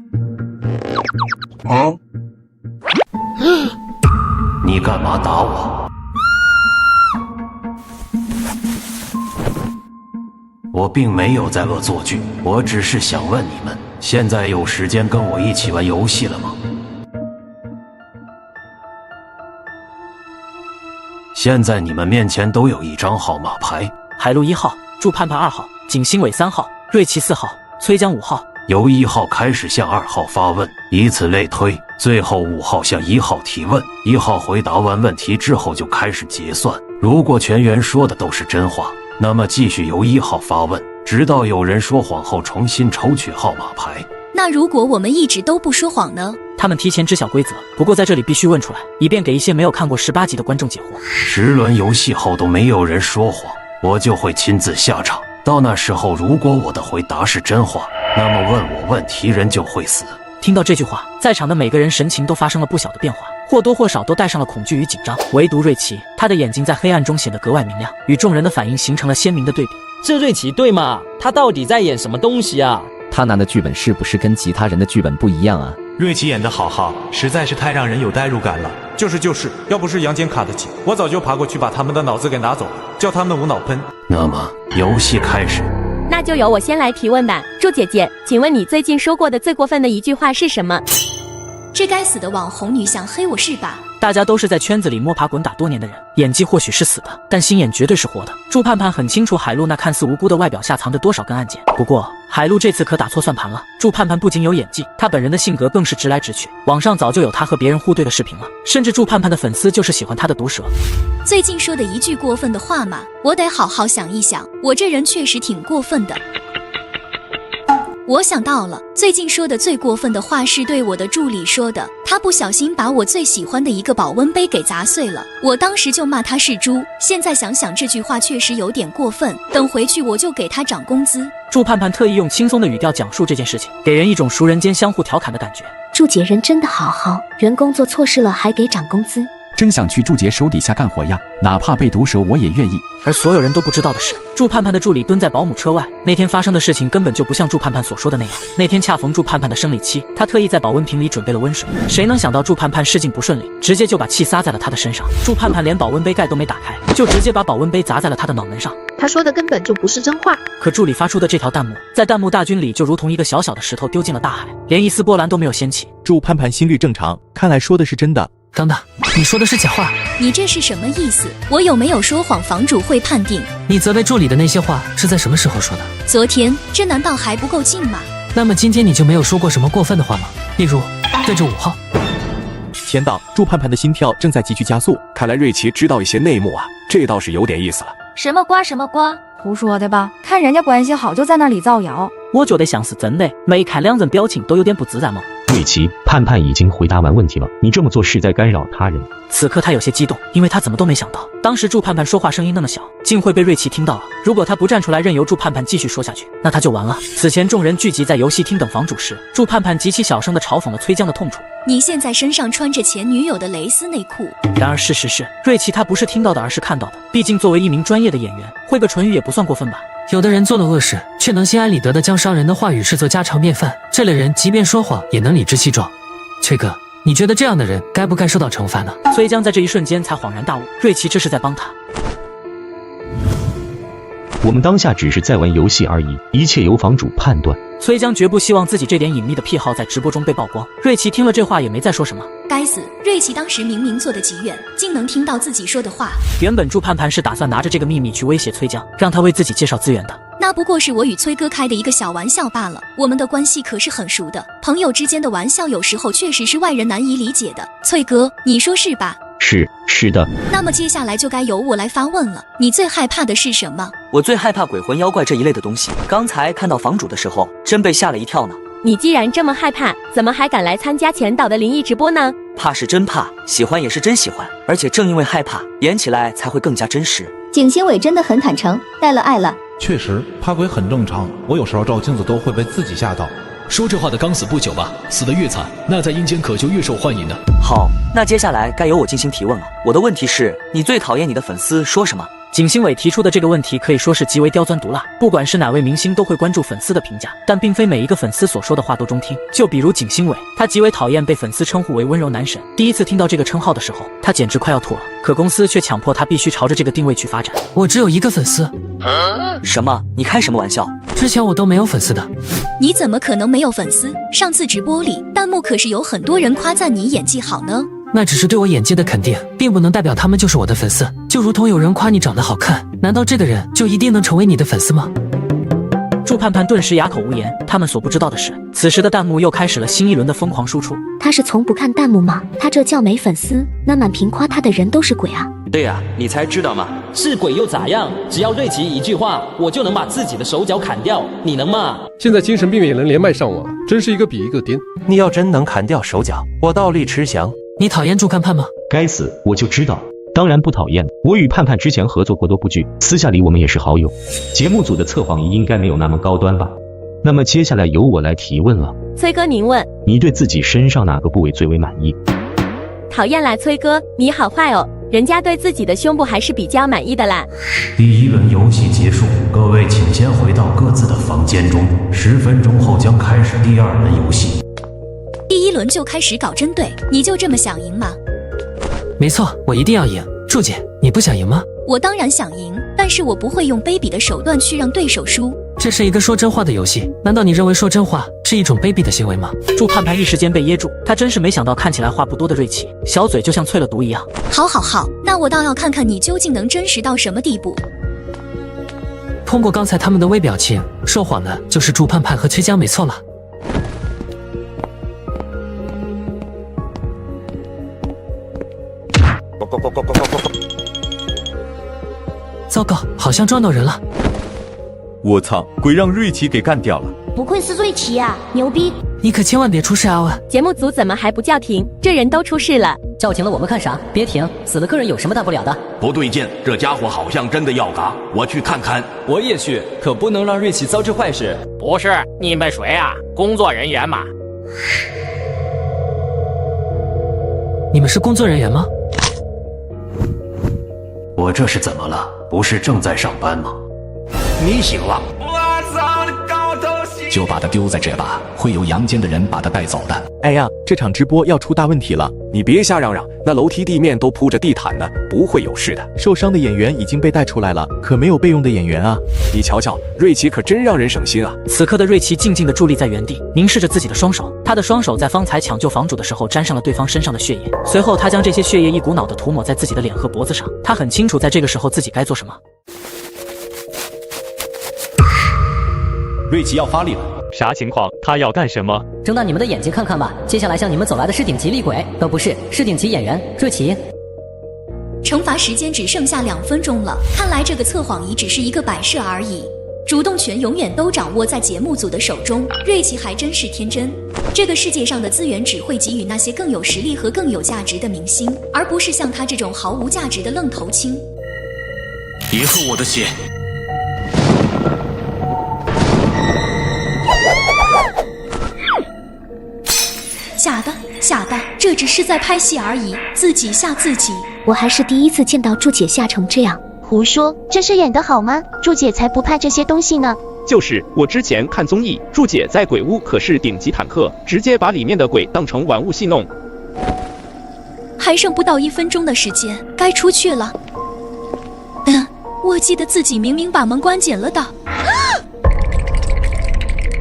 Speaker 24: 你干嘛打我？我并没有在恶作剧，我只是想问你们，现在有时间跟我一起玩游戏了吗？现在你们面前都有一张号码牌，
Speaker 1: 海陆1号、祝盼盼2号、景星伟3号、瑞奇4号、崔江5号。
Speaker 24: 由1号开始向2号发问，以此类推，最后5号向1号提问，1号回答完问题之后就开始结算。如果全员说的都是真话，那么继续由1号发问，直到有人说谎后重新抽取号码牌。
Speaker 15: 那如果我们一直都不说谎呢？
Speaker 1: 他们提前知晓规则，不过在这里必须问出来，以便给一些没有看过18集的观众解惑。
Speaker 24: 10轮游戏后都没有人说谎，我就会亲自下场。到那时候，如果我的回答是真话，那么问我问题人就会死。
Speaker 1: 听到这句话，在场的每个人神情都发生了不小的变化，或多或少都带上了恐惧与紧张。唯独瑞奇，他的眼睛在黑暗中显得格外明亮，与众人的反应形成了鲜明的对比。
Speaker 18: 这瑞奇对吗？他到底在演什么东西啊？
Speaker 22: 他拿的剧本是不是跟其他人的剧本不一样啊？
Speaker 16: 瑞奇演得好，实在是太让人有代入感了。就是，要不是杨戬卡得起，我早就爬过去把他们的脑子给拿走了，叫他们无脑喷。
Speaker 24: 那么游戏开始。
Speaker 5: 那就由我先来提问吧，祝姐姐，请问你最近说过的最过分的一句话是什么？
Speaker 15: 这该死的网红女想黑我是吧？
Speaker 1: 大家都是在圈子里摸爬滚打多年的人，演技或许是死的，但心眼绝对是活的。祝盼盼很清楚海陆那看似无辜的外表下藏着多少根案件，不过海陆这次可打错算盘了。祝盼盼不仅有演技，她本人的性格更是直来直去，网上早就有她和别人互怼的视频了，甚至祝盼盼的粉丝就是喜欢她的毒舌。
Speaker 15: 最近说的一句过分的话嘛，我得好好想一想，我这人确实挺过分的。我想到了，最近说的最过分的话是对我的助理说的，他不小心把我最喜欢的一个保温杯给砸碎了，我当时就骂他是猪，现在想想这句话确实有点过分，等回去我就给他涨工资。
Speaker 1: 祝盼盼特意用轻松的语调讲述这件事情，给人一种熟人间相互调侃的感觉。
Speaker 21: 祝姐人真的好，员工做错事了还给涨工资。
Speaker 23: 真想去祝杰手底下干活呀，哪怕被毒舌我也愿意。
Speaker 1: 而所有人都不知道的是，祝盼盼的助理蹲在保姆车外，那天发生的事情根本就不像祝盼盼所说的那样。那天恰逢祝盼盼的生理期，他特意在保温瓶里准备了温水。谁能想到祝盼盼试镜不顺利，直接就把气撒在了他的身上。祝盼盼连保温杯盖都没打开，就直接把保温杯砸在了他的脑门上。
Speaker 27: 他说的根本就不是真话。
Speaker 1: 可助理发出的这条弹幕，在弹幕大军里就如同一个小小的石头丢进了大海，连一丝波澜都没有掀起。
Speaker 29: 祝盼盼心率正常，看来说的是真的。
Speaker 3: 等等，你说的是假话？
Speaker 15: 你这是什么意思？我有没有说谎？房主会判定。
Speaker 3: 你责备助理的那些话是在什么时候说的？
Speaker 15: 昨天，这难道还不够劲吗？
Speaker 3: 那么今天你就没有说过什么过分的话吗？例如对着5号。
Speaker 29: 天道，祝盼盼的心跳正在急剧加速，
Speaker 2: 看来瑞奇知道一些内幕啊，这倒是有点意思了。
Speaker 10: 什么瓜什么瓜，
Speaker 31: 胡说的吧？看人家关系好就在那里造谣，
Speaker 1: 我觉得像是真的。没看两人表情都有点不自然吗？
Speaker 11: 瑞奇，盼盼已经回答完问题了，你这么做是在干扰他人。
Speaker 1: 此刻他有些激动，因为他怎么都没想到，当时祝盼盼说话声音那么小，竟会被瑞奇听到了。如果他不站出来任由祝盼盼继续说下去，那他就完了。此前众人聚集在游戏厅等房主时，祝盼盼极其小声地嘲讽了崔江的痛处。
Speaker 15: 你现在身上穿着前女友的蕾丝内裤。
Speaker 1: 然而事实是，瑞奇他不是听到的，而是看到的。毕竟作为一名专业的演员，会个唇语也不算过分吧。
Speaker 3: 有的人做了恶事，却能心安理得地将伤人的话语视作家常便饭，这类人即便说谎也能理直气壮。崔哥，你觉得这样的人该不该受到惩罚呢？
Speaker 1: 崔江在这一瞬间才恍然大悟，瑞奇这是在帮他。
Speaker 11: 我们当下只是在玩游戏而已，一切由房主判断。
Speaker 1: 崔江绝不希望自己这点隐秘的癖好在直播中被曝光。瑞奇听了这话也没再说什么。
Speaker 15: 该死，瑞奇当时明明坐得极远，竟能听到自己说的话。
Speaker 1: 原本祝盼盼是打算拿着这个秘密去威胁崔江，让他为自己介绍资源的。
Speaker 15: 那不过是我与崔哥开的一个小玩笑罢了，我们的关系可是很熟的，朋友之间的玩笑有时候确实是外人难以理解的。崔哥，你说是吧？
Speaker 11: 是的。
Speaker 15: 那么接下来就该由我来发问了，你最害怕的是什么？
Speaker 7: 我最害怕鬼魂妖怪这一类的东西，刚才看到房主的时候，真被吓了一跳呢。
Speaker 5: 你既然这么害怕，怎么还敢来参加前导的灵异直播呢？
Speaker 7: 怕是真怕，喜欢也是真喜欢，而且正因为害怕，演起来才会更加真实。
Speaker 9: 景星伟真的很坦诚，带了爱了。
Speaker 16: 确实，怕鬼很正常，我有时候照镜子都会被自己吓到。
Speaker 4: 说这话的刚死不久吧，死得越惨，那在阴间可就越受欢迎的。
Speaker 7: 好，那接下来该由我进行提问了。我的问题是，你最讨厌你的粉丝说什么？
Speaker 1: 景星伟提出的这个问题可以说是极为刁钻毒辣，不管是哪位明星都会关注粉丝的评价，但并非每一个粉丝所说的话都中听。就比如景星伟，他极为讨厌被粉丝称呼为温柔男神，第一次听到这个称号的时候，他简直快要吐了。可公司却强迫他必须朝着这个定位去发展。
Speaker 3: 我只有一个粉丝。
Speaker 7: 什么？你开什么玩笑？
Speaker 3: 之前我都没有粉丝的。
Speaker 15: 你怎么可能没有粉丝？上次直播里弹幕可是有很多人夸赞你演技好呢。
Speaker 3: 那只是对我演技的肯定，并不能代表他们就是我的粉丝。就如同有人夸你长得好看，难道这个人就一定能成为你的粉丝吗？
Speaker 1: 祝盼盼顿时哑口无言。他们所不知道的是，此时的弹幕又开始了新一轮的疯狂输出。
Speaker 10: 他是从不看弹幕吗？他这叫没粉丝？那满屏夸他的人都是鬼啊！
Speaker 6: 对呀，你才知道吗？
Speaker 18: 是鬼又咋样？只要瑞奇一句话，我就能把自己的手脚砍掉，你能吗？
Speaker 8: 现在精神病也能连麦上网，真是一个比一个颠。
Speaker 13: 你要真能砍掉手脚，我倒立吃翔。
Speaker 3: 你讨厌祝盼盼吗？
Speaker 11: 该死，我就知道。当然不讨厌，我与盼盼之前合作过多部剧，私下里我们也是好友。节目组的测谎仪应该没有那么高端吧？那么接下来由我来提问了。
Speaker 5: 崔哥您问，
Speaker 11: 你对自己身上哪个部位最为满意？
Speaker 5: 讨厌啦，崔哥，你好坏哦，人家对自己的胸部还是比较满意的啦。
Speaker 24: 第一轮游戏结束，各位请先回到各自的房间中，10分钟后将开始第二轮游戏。
Speaker 15: 第一轮就开始搞针对，你就这么想赢吗？
Speaker 3: 没错，我一定要赢。祝姐，你不想赢吗？
Speaker 15: 我当然想赢，但是我不会用卑鄙的手段去让对手输。
Speaker 3: 这是一个说真话的游戏，难道你认为说真话是一种卑鄙的行为吗？
Speaker 1: 祝盼盼一时间被噎住，他真是没想到看起来话不多的瑞奇，小嘴就像淬了毒一样。
Speaker 15: 好，那我倒要看看你究竟能真实到什么地步。
Speaker 3: 通过刚才他们的微表情，说谎的就是祝盼盼和崔江，没错了。糟糕，好像撞到人了。
Speaker 14: 我操，鬼让瑞奇给干掉了。
Speaker 10: 不愧是瑞奇呀，牛逼！
Speaker 3: 你可千万别出事啊！
Speaker 5: 节目组怎么还不叫停？这人都出事了。
Speaker 17: 叫停了我们看啥？别停，死了客人有什么大不了的？
Speaker 19: 不对劲，这家伙好像真的要嘎，我去看看。
Speaker 20: 我也去，可不能让瑞奇遭致坏事。不是，你们谁啊？工作人员嘛。
Speaker 3: 你们是工作人员吗？
Speaker 24: 我这是怎么了？不是正在上班吗？
Speaker 19: 你醒了。
Speaker 23: 就把他丢在这吧，会有阳间的人把他带走的。
Speaker 29: 哎呀，这场直播要出大问题了！
Speaker 2: 你别瞎嚷嚷，那楼梯地面都铺着地毯呢，不会有事的。
Speaker 29: 受伤的演员已经被带出来了，可没有备用的演员啊！
Speaker 2: 你瞧瞧，瑞奇可真让人省心啊！
Speaker 1: 此刻的瑞奇静静地伫立在原地，凝视着自己的双手。他的双手在方才抢救房主的时候沾上了对方身上的血液，随后他将这些血液一股脑地涂抹在自己的脸和脖子上。他很清楚在这个时候自己该做什么。
Speaker 23: 瑞奇要发力了。
Speaker 25: 啥情况？他要干什么？
Speaker 17: 睁大你们的眼睛看看吧！接下来向你们走来的是顶级厉鬼，不是，是顶级演员瑞奇。
Speaker 15: 惩罚时间只剩下2分钟了，看来这个测谎仪只是一个摆设而已。主动权永远都掌握在节目组的手中，瑞奇还真是天真。这个世界上的资源只会给予那些更有实力和更有价值的明星，而不是像他这种毫无价值的愣头青。
Speaker 19: 别喝我的血！
Speaker 15: 假扮，这只是在拍戏而已，自己吓自己。
Speaker 10: 我还是第一次见到祝姐吓成这样。
Speaker 6: 胡说，这是演的好吗？祝姐才不怕这些东西呢。
Speaker 9: 就是我之前看综艺，祝姐在鬼屋可是顶级坦克，直接把里面的鬼当成玩物戏弄。
Speaker 15: 还剩不到1分钟的时间，该出去了。我记得自己明明把门关紧了的。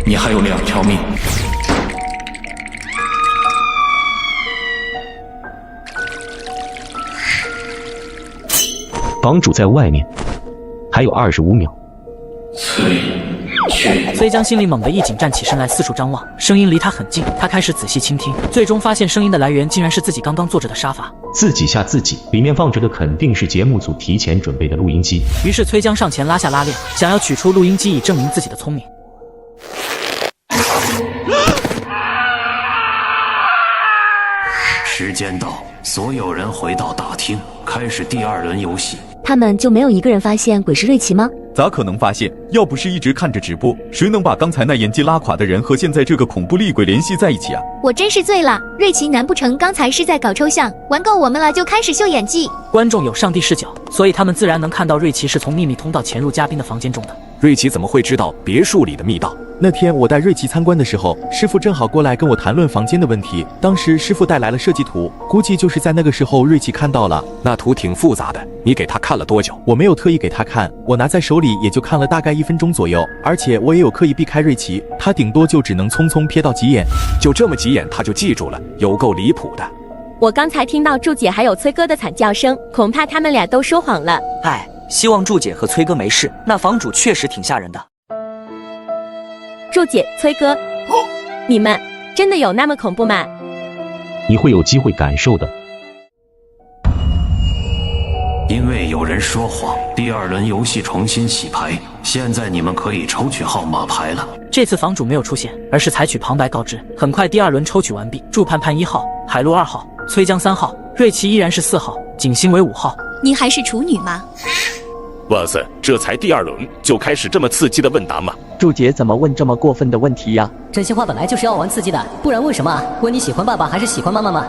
Speaker 24: 你还有2条命。
Speaker 11: 房主在外面，还有25秒。
Speaker 1: 崔江心里猛地一紧，站起身来四处张望，声音离他很近，他开始仔细倾听，最终发现声音的来源竟然是自己刚刚坐着的沙发。
Speaker 11: 自己吓自己，里面放着的肯定是节目组提前准备的录音机。
Speaker 1: 于是崔江上前拉下拉链，想要取出录音机以证明自己的聪明。
Speaker 24: 时间到，所有人回到大厅，开始第2轮游戏。
Speaker 10: 他们就没有一个人发现鬼是瑞奇吗？
Speaker 14: 咋可能发现？要不是一直看着直播，谁能把刚才那演技拉垮的人和现在这个恐怖厉鬼联系在一起啊？
Speaker 10: 我真是醉了，瑞奇难不成刚才是在搞抽象，玩够我们了就开始秀演技？
Speaker 1: 观众有上帝视角，所以他们自然能看到瑞奇是从秘密通道潜入嘉宾的房间中的。
Speaker 2: 瑞奇怎么会知道别墅里的密道？
Speaker 29: 那天我带瑞奇参观的时候，师傅正好过来跟我谈论房间的问题。当时师傅带来了设计图，估计就是在那个时候瑞奇看到了。
Speaker 2: 那图挺复杂的，你给他看了多久？
Speaker 29: 我没有特意给他看，我拿在手里也就看了大概1分钟左右，而且我也有刻意避开瑞奇，他顶多就只能匆匆瞥到几眼。
Speaker 2: 就这么几眼他就记住了，有够离谱的。
Speaker 5: 我刚才听到祝姐还有崔哥的惨叫声，恐怕他们俩都说谎了。
Speaker 7: 哎，希望祝姐和崔哥没事，那房主确实挺吓人的。
Speaker 5: 祝姐、崔哥，你们真的有那么恐怖吗？
Speaker 11: 你会有机会感受的。
Speaker 24: 因为有人说谎，第2轮游戏重新洗牌，现在你们可以抽取号码牌了。
Speaker 1: 这次房主没有出现，而是采取旁白告知。很快第2轮抽取完毕，祝盼盼1号，海陆2号，崔江3号，瑞奇依然是4号，景星为5号。
Speaker 15: 你还是处女吗？
Speaker 12: 哇塞，这才第2轮就开始这么刺激的问答吗？
Speaker 16: 祝姐怎么问这么过分的问题呀？
Speaker 17: 真心话本来就是要玩刺激的，不然为什么问你喜欢爸爸还是喜欢妈妈吗？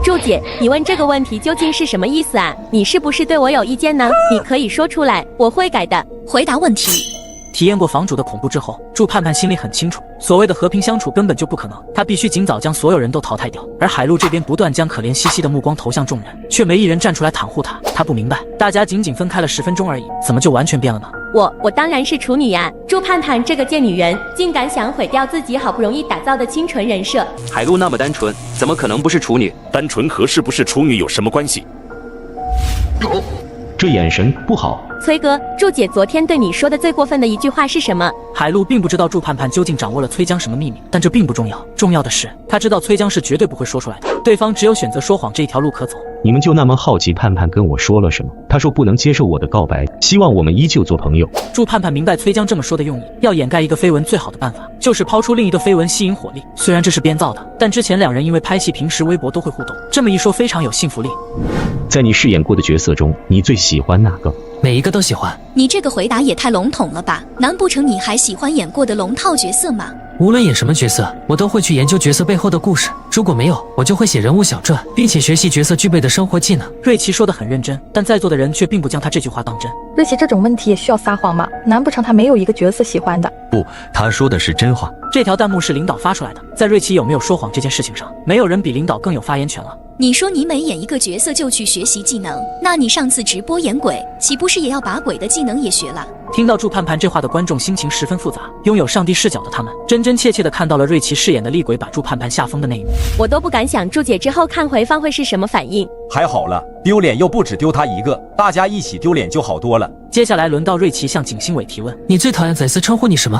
Speaker 5: 祝姐，你问这个问题究竟是什么意思啊？你是不是对我有意见呢？你可以说出来，我会改的。
Speaker 15: 回答问题。
Speaker 1: 体验过房主的恐怖之后，祝盼盼心里很清楚，所谓的和平相处根本就不可能，他必须尽早将所有人都淘汰掉。而海陆这边不断将可怜兮兮的目光投向众人，却没一人站出来袒护他。他不明白，大家仅仅分开了10分钟而已，怎么就完全变了呢？
Speaker 5: 我当然是处女呀！祝盼盼这个贱女人，竟敢想毁掉自己好不容易打造的清纯人设。
Speaker 21: 海陆那么单纯，怎么可能不是处女？
Speaker 12: 单纯和是不是处女有什么关系？
Speaker 11: 这眼神不好。
Speaker 5: 崔哥，祝姐昨天对你说的最过分的一句话是什么？
Speaker 1: 海陆并不知道祝盼盼究竟掌握了崔江什么秘密，但这并不重要，重要的是他知道崔江是绝对不会说出来的，对方只有选择说谎这一条路可走。
Speaker 11: 你们就那么好奇盼盼跟我说了什么？他说不能接受我的告白，希望我们依旧做朋友。
Speaker 1: 祝盼盼明白崔江这么说的用意，要掩盖一个绯闻最好的办法就是抛出另一个绯闻吸引火力。虽然这是编造的，但之前2人因为拍戏平时微博都会互动，这么一说非常有信服力。
Speaker 11: 在你饰演过的角色中，你最喜欢哪个？
Speaker 3: 每一个都喜欢。
Speaker 15: 你这个回答也太笼统了吧？难不成你还喜欢演过的龙套角色吗？
Speaker 3: 无论演什么角色，我都会去研究角色背后的故事。如果没有，我就会写人物小传，并且学习角色具备的生活技能。
Speaker 1: 瑞奇说得很认真，但在座的人却并不将他这句话当真。
Speaker 22: 瑞奇这种问题也需要撒谎吗？难不成他没有一个角色喜欢的？
Speaker 29: 不，他说的是真话。
Speaker 1: 这条弹幕是领导发出来的，在瑞奇有没有说谎这件事情上，没有人比领导更有发言权了。
Speaker 15: 你说你每演一个角色就去学习技能，那你上次直播演鬼，岂不是也要把鬼的技能也学了？
Speaker 1: 听到祝盼盼这话的观众心情十分复杂，拥有上帝视角的他们，真真切切地看到了瑞奇饰演的厉鬼把祝盼盼吓疯的那一幕。
Speaker 5: 我都不敢想祝姐之后看回放会是什么反应。
Speaker 26: 还好了，丢脸又不止丢他一个，大家一起丢脸就好多了。
Speaker 1: 接下来轮到瑞奇向景星伟提问：
Speaker 3: 你最讨厌粉丝称呼你什么？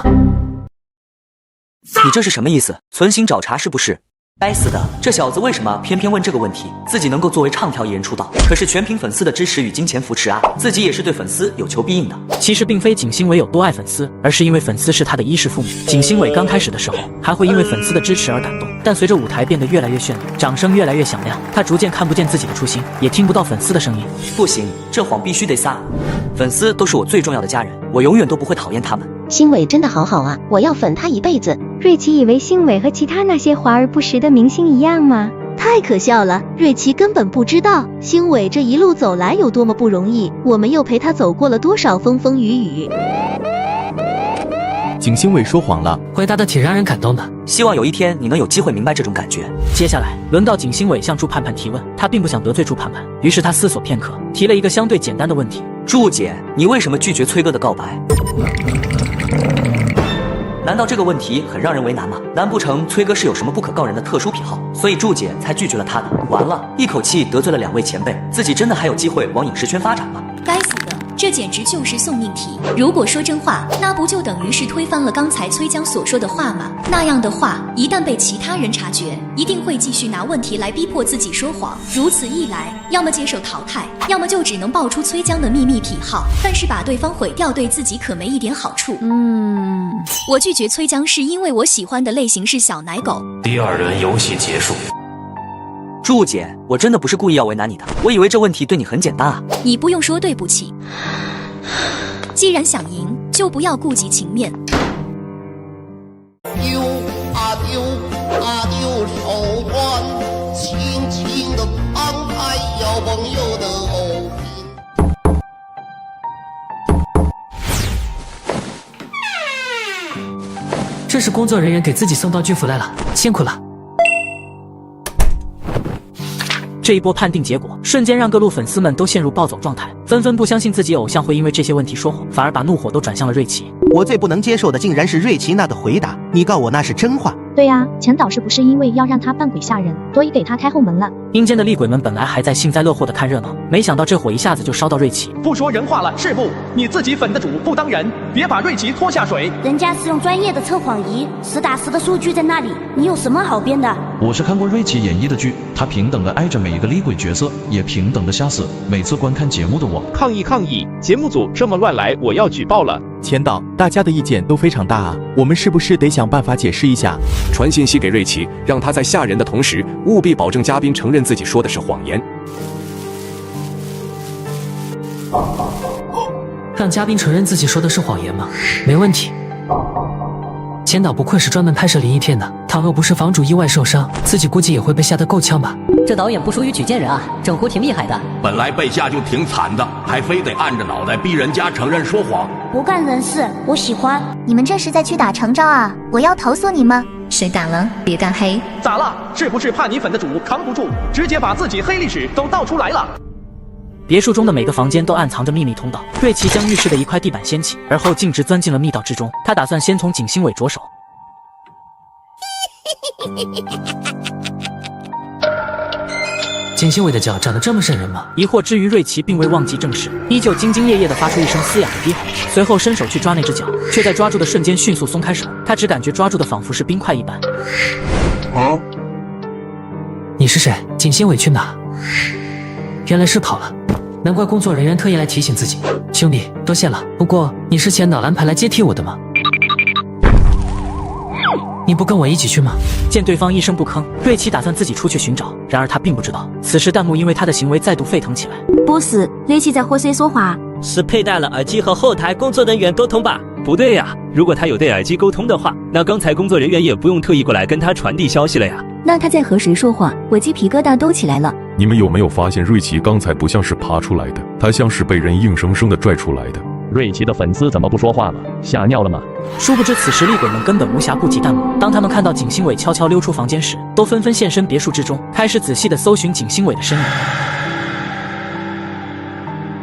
Speaker 7: 你这是什么意思？存心找茬是不是？该死的，这小子为什么偏偏问这个问题？自己能够作为唱跳艺人出道，可是全凭粉丝的支持与金钱扶持啊！自己也是对粉丝有求必应的。
Speaker 1: 其实并非景星伟有多爱粉丝，而是因为粉丝是他的衣食父母。景星伟刚开始的时候还会因为粉丝的支持而感动，但随着舞台变得越来越绚丽，掌声越来越响亮，他逐渐看不见自己的初心，也听不到粉丝的声音。
Speaker 7: 不行，这谎必须得撒。粉丝都是我最重要的家人，我永远都不会讨厌他们。
Speaker 6: 星伟真的好好啊，我要粉他一辈子。
Speaker 4: 瑞奇以为星伟和其他那些华而不实的明星一样吗？
Speaker 8: 太可笑了，瑞奇根本不知道星伟这一路走来有多么不容易，我们又陪他走过了多少风风雨雨。
Speaker 29: 景星伟说谎了，
Speaker 3: 回答的挺让人感动的。
Speaker 7: 希望有一天你能有机会明白这种感觉。
Speaker 1: 接下来轮到景星伟向朱盼盼提问，他并不想得罪朱盼盼，于是他思索片刻，提了一个相对简单的问题：
Speaker 7: 朱姐，你为什么拒绝崔哥的告白？难道这个问题很让人为难吗？难不成崔哥是有什么不可告人的特殊癖好，所以祝姐才拒绝了他的？完了，一口气得罪了2位前辈，自己真的还有机会往影视圈发展吗？
Speaker 15: 该死的，这简直就是送命题！如果说真话，那不就等于是推翻了刚才崔江所说的话吗？那样的话，一旦被其他人察觉，一定会继续拿问题来逼迫自己说谎。如此一来，要么接受淘汰，要么就只能爆出崔江的秘密癖好，但是把对方毁掉，对自己可没一点好处。我拒绝崔江是因为我喜欢的类型是小奶狗。
Speaker 24: 第2轮游戏结束。
Speaker 7: 祝姐，我真的不是故意要为难你的，我以为这问题对你很简单啊。
Speaker 15: 你不用说对不起，既然想赢，就不要顾及情面。
Speaker 13: 丢啊丢啊丢手段，轻轻的摊开小朋友的藕皮。
Speaker 3: 这是工作人员给自己送道具回来了，辛苦了。
Speaker 1: 这一波判定结果瞬间让各路粉丝们都陷入暴走状态，纷纷不相信自己偶像会因为这些问题说谎，反而把怒火都转向了瑞奇。
Speaker 18: 我最不能接受的竟然是瑞奇那的回答，你告我那是真话。
Speaker 4: 对呀，前导是不是因为要让他扮鬼吓人，所以给他开后门了？
Speaker 1: 阴间的厉鬼们本来还在幸灾乐祸的看热闹，没想到这火一下子就烧到瑞奇。
Speaker 20: 不说人话了，是不？你自己粉的主不当人，别把瑞奇拖下水。
Speaker 10: 人家是用专业的测谎仪，实打实的数据在那里，你有什么好编的？
Speaker 23: 我是看过瑞奇演绎的剧，他平等的爱着每一个厉鬼角色，也平等的吓死每次观看节目的我。
Speaker 9: 抗议抗议！节目组这么乱来，我要举报了。
Speaker 29: 前导，大家的意见都非常大啊，我们是不是得想办法解释一下？
Speaker 2: 传信息给瑞奇，让他在吓人的同时，务必保证嘉宾承认自己说的是谎言。
Speaker 3: 让嘉宾承认自己说的是谎言吗？没问题。前导不愧是专门拍摄灵异片的，倘若不是房主意外受伤，自己估计也会被吓得够呛吧。
Speaker 17: 这导演不属于举荐人啊，整活挺厉害的。
Speaker 19: 本来被吓就挺惨的，还非得按着脑袋逼人家承认说谎。
Speaker 10: 不干人事，我喜欢。你们这是在屈打成招啊！我要投诉你们。
Speaker 25: 谁敢了？别干黑。
Speaker 20: 咋了？是不是怕你粉的主扛不住，直接把自己黑历史都倒出来了？
Speaker 1: 别墅中的每个房间都暗藏着秘密通道。瑞奇将浴室的一块地板掀起，而后径直钻进了密道之中。他打算先从景星伟着手。
Speaker 3: 景星伟的脚长得这么瘆人吗？
Speaker 1: 疑惑之余，瑞奇并未忘记正视，依旧兢兢业业地发出一声嘶哑的低吼，随后伸手去抓那只脚，却在抓住的瞬间迅速松开手。他只感觉抓住的仿佛是冰块一般。
Speaker 3: 你是谁？景星伟去哪？原来是跑了，难怪工作人员特意来提醒自己。兄弟，多谢了。不过你是前导安排来接替我的吗？你不跟我一起去吗？
Speaker 1: 见对方一声不吭，瑞奇打算自己出去寻找。然而他并不知道，此时弹幕因为他的行为再度沸腾起来。
Speaker 10: boss， 瑞奇在和谁说话？
Speaker 27: 是佩戴了耳机和后台工作人员沟通吧？不对呀，如果他有对耳机沟通的话，那刚才工作人员也不用特意过来跟他传递消息了呀。
Speaker 28: 那他在和谁说话？我鸡皮疙瘩都起来了。
Speaker 30: 你们有没有发现瑞奇刚才不像是爬出来的，他像是被人硬生生的拽出来的？
Speaker 26: 瑞奇的粉丝怎么不说话了？吓尿了吗？
Speaker 1: 殊不知此时厉鬼们根本无暇顾及弹幕。当他们看到景星伟悄悄溜出房间时，都纷纷现身别墅之中，开始仔细地搜寻景星伟的身影。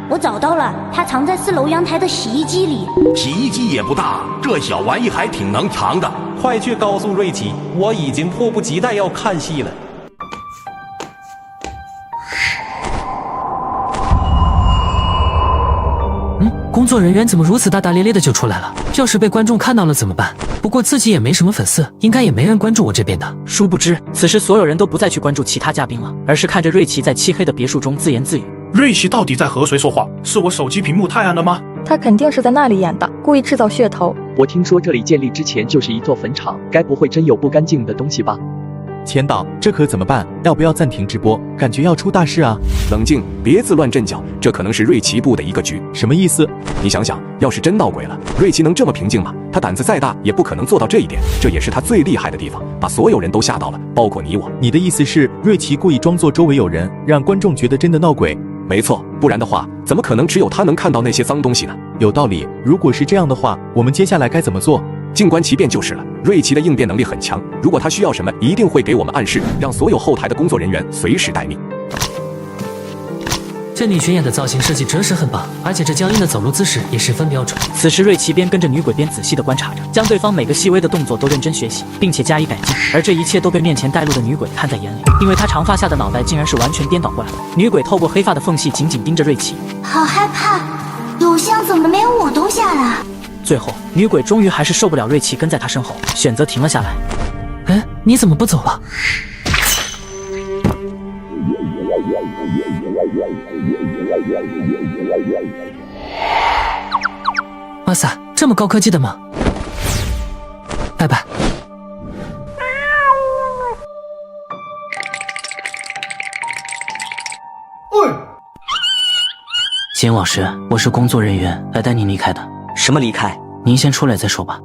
Speaker 10: 我找到了，他藏在4楼阳台的洗衣机里。
Speaker 19: 洗衣机也不大，这小玩意还挺能藏的。
Speaker 26: 快去告诉瑞奇，我已经迫不及待要看戏了。
Speaker 3: 工作人员怎么如此大大咧咧的就出来了？要是被观众看到了怎么办？不过自己也没什么粉丝，应该也没人关注我这边的。
Speaker 1: 殊不知，此时所有人都不再去关注其他嘉宾了，而是看着瑞奇在漆黑的别墅中自言自语。
Speaker 31: 瑞奇到底在和谁说话？是我手机屏幕太暗了吗？
Speaker 22: 他肯定是在那里演的，故意制造噱头。
Speaker 16: 我听说这里建立之前就是一座坟场，该不会真有不干净的东西吧？
Speaker 29: 钱导，这可怎么办？要不要暂停直播？感觉要出大事啊！
Speaker 2: 冷静，别自乱阵脚，这可能是瑞奇布的一个局。
Speaker 29: 什么意思？
Speaker 2: 你想想，要是真闹鬼了，瑞奇能这么平静吗？他胆子再大，也不可能做到这一点。这也是他最厉害的地方，把所有人都吓到了，包括你我。
Speaker 29: 你的意思是，瑞奇故意装作周围有人，让观众觉得真的闹鬼？
Speaker 2: 没错，不然的话，怎么可能只有他能看到那些脏东西呢？
Speaker 29: 有道理。如果是这样的话，我们接下来该怎么做？
Speaker 2: 静观其变就是了。瑞奇的应变能力很强，如果他需要什么，一定会给我们暗示，让所有后台的工作人员随时待命。
Speaker 3: 这女群演的造型设计着实很棒，而且这僵硬的走路姿势也十分标准。
Speaker 1: 此时瑞奇边跟着女鬼边仔细地观察着，将对方每个细微的动作都认真学习，并且加以改进。而这一切都被面前带路的女鬼看在眼里，因为她长发下的脑袋竟然是完全颠倒过来的。女鬼透过黑发的缝隙紧紧盯着瑞奇，
Speaker 10: 好害怕，有像怎么连我都吓了？
Speaker 1: 最后，女鬼终于还是受不了瑞奇跟在她身后，选择停了下来。
Speaker 3: 哎，你怎么不走了？哇塞，这么高科技的吗？拜拜。
Speaker 1: 金老师，我是工作人员，来带您离开的。
Speaker 5: 什么离开？
Speaker 1: 您先出来再说吧。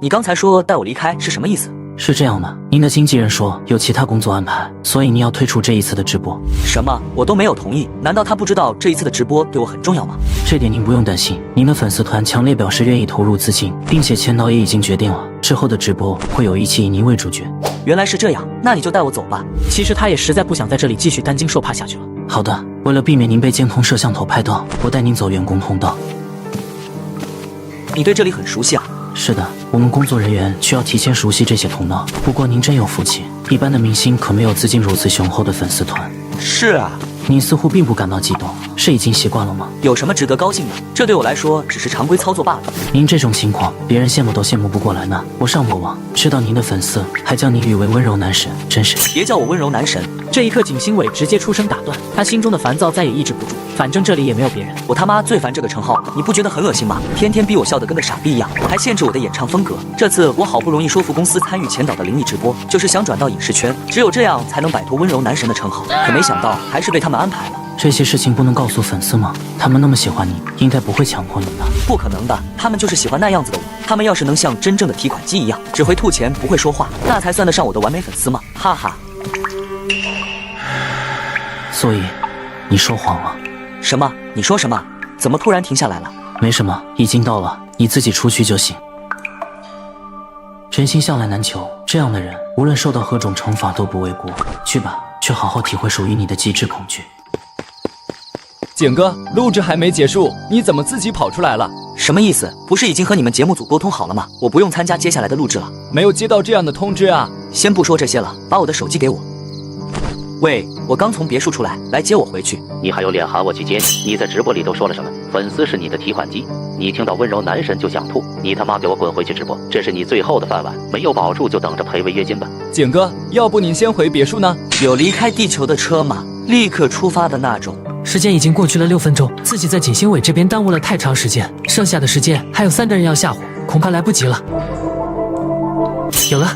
Speaker 5: 你刚才说带我离开是什么意思？
Speaker 1: 是这样的，您的经纪人说有其他工作安排，所以您要退出这一次的直播。
Speaker 5: 什么？我都没有同意，难道他不知道这一次的直播对我很重要吗？
Speaker 1: 这点您不用担心，您的粉丝团强烈表示愿意投入资金，并且钱导也已经决定了，之后的直播会有一期以您为主角。
Speaker 5: 原来是这样，那你就带我走吧。
Speaker 1: 其实他也实在不想在这里继续担惊受怕下去了。好的，为了避免您被监控摄像头拍到，我带您走员工通道。
Speaker 5: 你对这里很熟悉啊？
Speaker 1: 是的，我们工作人员需要提前熟悉这些通道。不过您真有福气，一般的明星可没有资金如此雄厚的粉丝团。
Speaker 5: 是啊，
Speaker 1: 您似乎并不感到激动，是已经习惯了吗？
Speaker 5: 有什么值得高兴的？这对我来说只是常规操作罢了。
Speaker 1: 您这种情况，别人羡慕都羡慕不过来呢。我上过网，知道您的粉丝还将您誉为温柔男神，真是……
Speaker 5: 别叫我温柔男神。
Speaker 1: 这一刻，景星伟直接出声打断，他心中的烦躁再也抑制不住。反正这里也没有别人，
Speaker 5: 我他妈最烦这个称号，你不觉得很恶心吗？天天逼我笑得跟个傻逼一样，还限制我的演唱风格。这次我好不容易说服公司参与钱导的灵异直播，就是想转到影视圈，只有这样才能摆脱温柔男神的称号。可没想到还是被他们安排了。
Speaker 1: 这些事情不能告诉粉丝吗？他们那么喜欢你，应该不会强迫你的。
Speaker 5: 不可能的，他们就是喜欢那样子的我。他们要是能像真正的提款机一样，只会吐钱不会说话，那才算得上我的完美粉丝吗？哈哈。
Speaker 1: 所以，你说谎了？
Speaker 5: 什么？你说什么？怎么突然停下来了？
Speaker 1: 没什么，已经到了，你自己出去就行。真心向来难求，这样的人无论受到何种惩罚都不为过。去吧，去好好体会属于你的极致恐惧。
Speaker 6: 景哥，录制还没结束，你怎么自己跑出来了？
Speaker 5: 什么意思？不是已经和你们节目组沟通好了吗？我不用参加接下来的录制了。
Speaker 6: 没有接到这样的通知啊。
Speaker 5: 先不说这些了，把我的手机给我。喂，我刚从别墅出来，来接我回去。
Speaker 7: 你还有脸喊我去接你？你在直播里都说了什么？粉丝是你的提款机，你听到温柔男神就想吐，你他妈给我滚回去直播！这是你最后的饭碗，没有保住就等着赔违约金吧。
Speaker 6: 景哥，要不您先回别墅呢？
Speaker 5: 有离开地球的车吗？立刻出发的那种。
Speaker 3: 时间已经过去了6分钟，自己在景星伟这边耽误了太长时间，剩下的时间还有3个人要吓唬，恐怕来不及了。有了。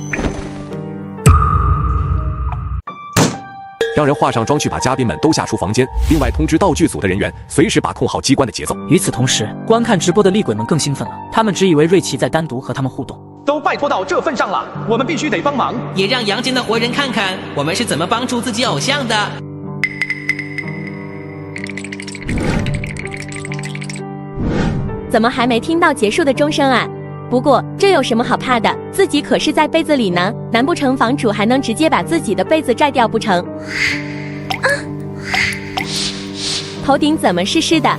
Speaker 2: 让人化上妆去把嘉宾们都吓出房间，另外通知道剧组的人员随时把控好机关的节奏。
Speaker 1: 与此同时，观看直播的厉鬼们更兴奋了，他们只以为瑞奇在单独和他们互动。
Speaker 20: 都拜托到这份上了，我们必须得帮忙，
Speaker 8: 也让阳间的活人看看我们是怎么帮助自己偶像的。
Speaker 11: 怎么还没听到结束的钟声啊？不过这有什么好怕的？自己可是在被子里呢，难不成房主还能直接把自己的被子摘掉不成？头顶怎么是湿的？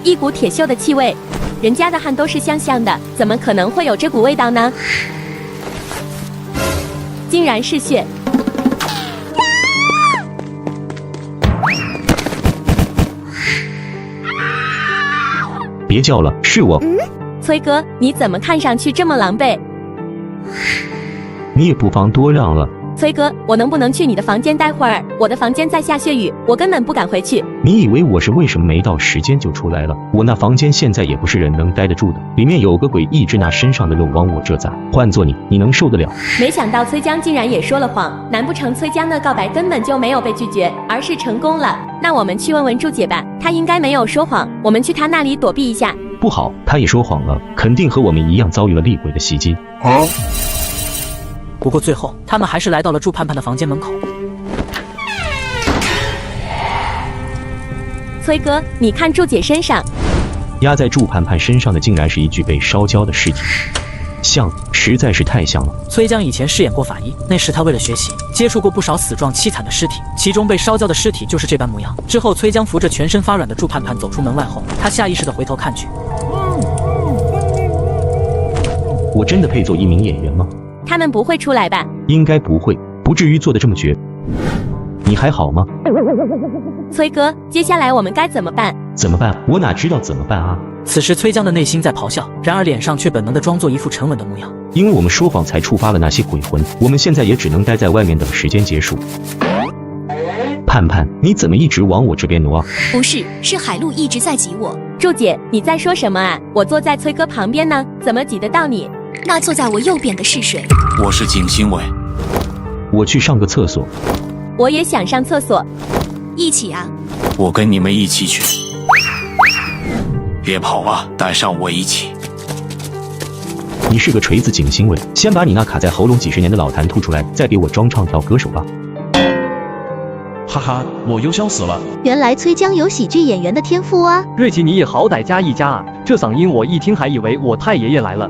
Speaker 11: 一股铁锈的气味，人家的汗都是香香的，怎么可能会有这股味道呢？竟然是血！
Speaker 27: 别叫了，是我。
Speaker 11: 崔哥，你怎么看上去这么狼狈？
Speaker 27: 你也不妨多让了，
Speaker 11: 崔哥，我能不能去你的房间待会儿？我的房间在下血雨，我根本不敢回去。
Speaker 4: 你以为我是为什么没到时间就出来了？我那房间现在也不是人能待得住的，里面有个鬼一直拿身上的肉往我这砸，换做你能受得了？
Speaker 11: 没想到崔江竟然也说了谎，难不成崔江的告白根本就没有被拒绝，而是成功了？那我们去问问祝姐吧，她应该没有说谎，我们去她那里躲避一下。
Speaker 4: 不好，她也说谎了，肯定和我们一样遭遇了厉鬼的袭击。
Speaker 1: 不过最后，他们还是来到了祝盼盼的房间门口。
Speaker 11: 崔哥，你看祝姐身上，
Speaker 4: 压在祝盼盼身上的竟然是一具被烧焦的尸体，像，实在是太像了。
Speaker 1: 崔江以前饰演过法医，那时他为了学习，接触过不少死状凄惨的尸体，其中被烧焦的尸体就是这般模样。之后，崔江扶着全身发软的祝盼盼走出门外后，他下意识地回头看去。
Speaker 4: 我真的配做一名演员吗？
Speaker 11: 他们不会出来吧？
Speaker 4: 应该不会，不至于做得这么绝。你还好吗？
Speaker 11: 崔哥，接下来我们该怎么办？
Speaker 4: 怎么办？我哪知道怎么办啊！
Speaker 1: 此时崔江的内心在咆哮，然而脸上却本能地装作一副沉稳的模样。
Speaker 4: 因为我们说谎才触发了那些鬼魂，我们现在也只能待在外面等时间结束。盼盼，你怎么一直往我这边挪啊？
Speaker 9: 不是，是海陆一直在挤我。
Speaker 11: 祝姐，你在说什么啊？我坐在崔哥旁边呢，怎么挤得到你？
Speaker 9: 那坐在我右边的是谁？
Speaker 19: 我是景新伟。
Speaker 4: 我去上个厕所。
Speaker 11: 我也想上厕所。
Speaker 9: 一起啊！
Speaker 19: 我跟你们一起去。别跑啊，带上我一起。
Speaker 4: 你是个锤子，景新伟，先把你那卡在喉咙几十年的老痰吐出来，再给我装唱跳歌手吧。
Speaker 20: 哈哈，我又笑死了。
Speaker 10: 原来崔江有喜剧演员的天赋啊！
Speaker 12: 瑞奇，你也好歹加一加啊！这嗓音我一听还以为我太爷爷来了。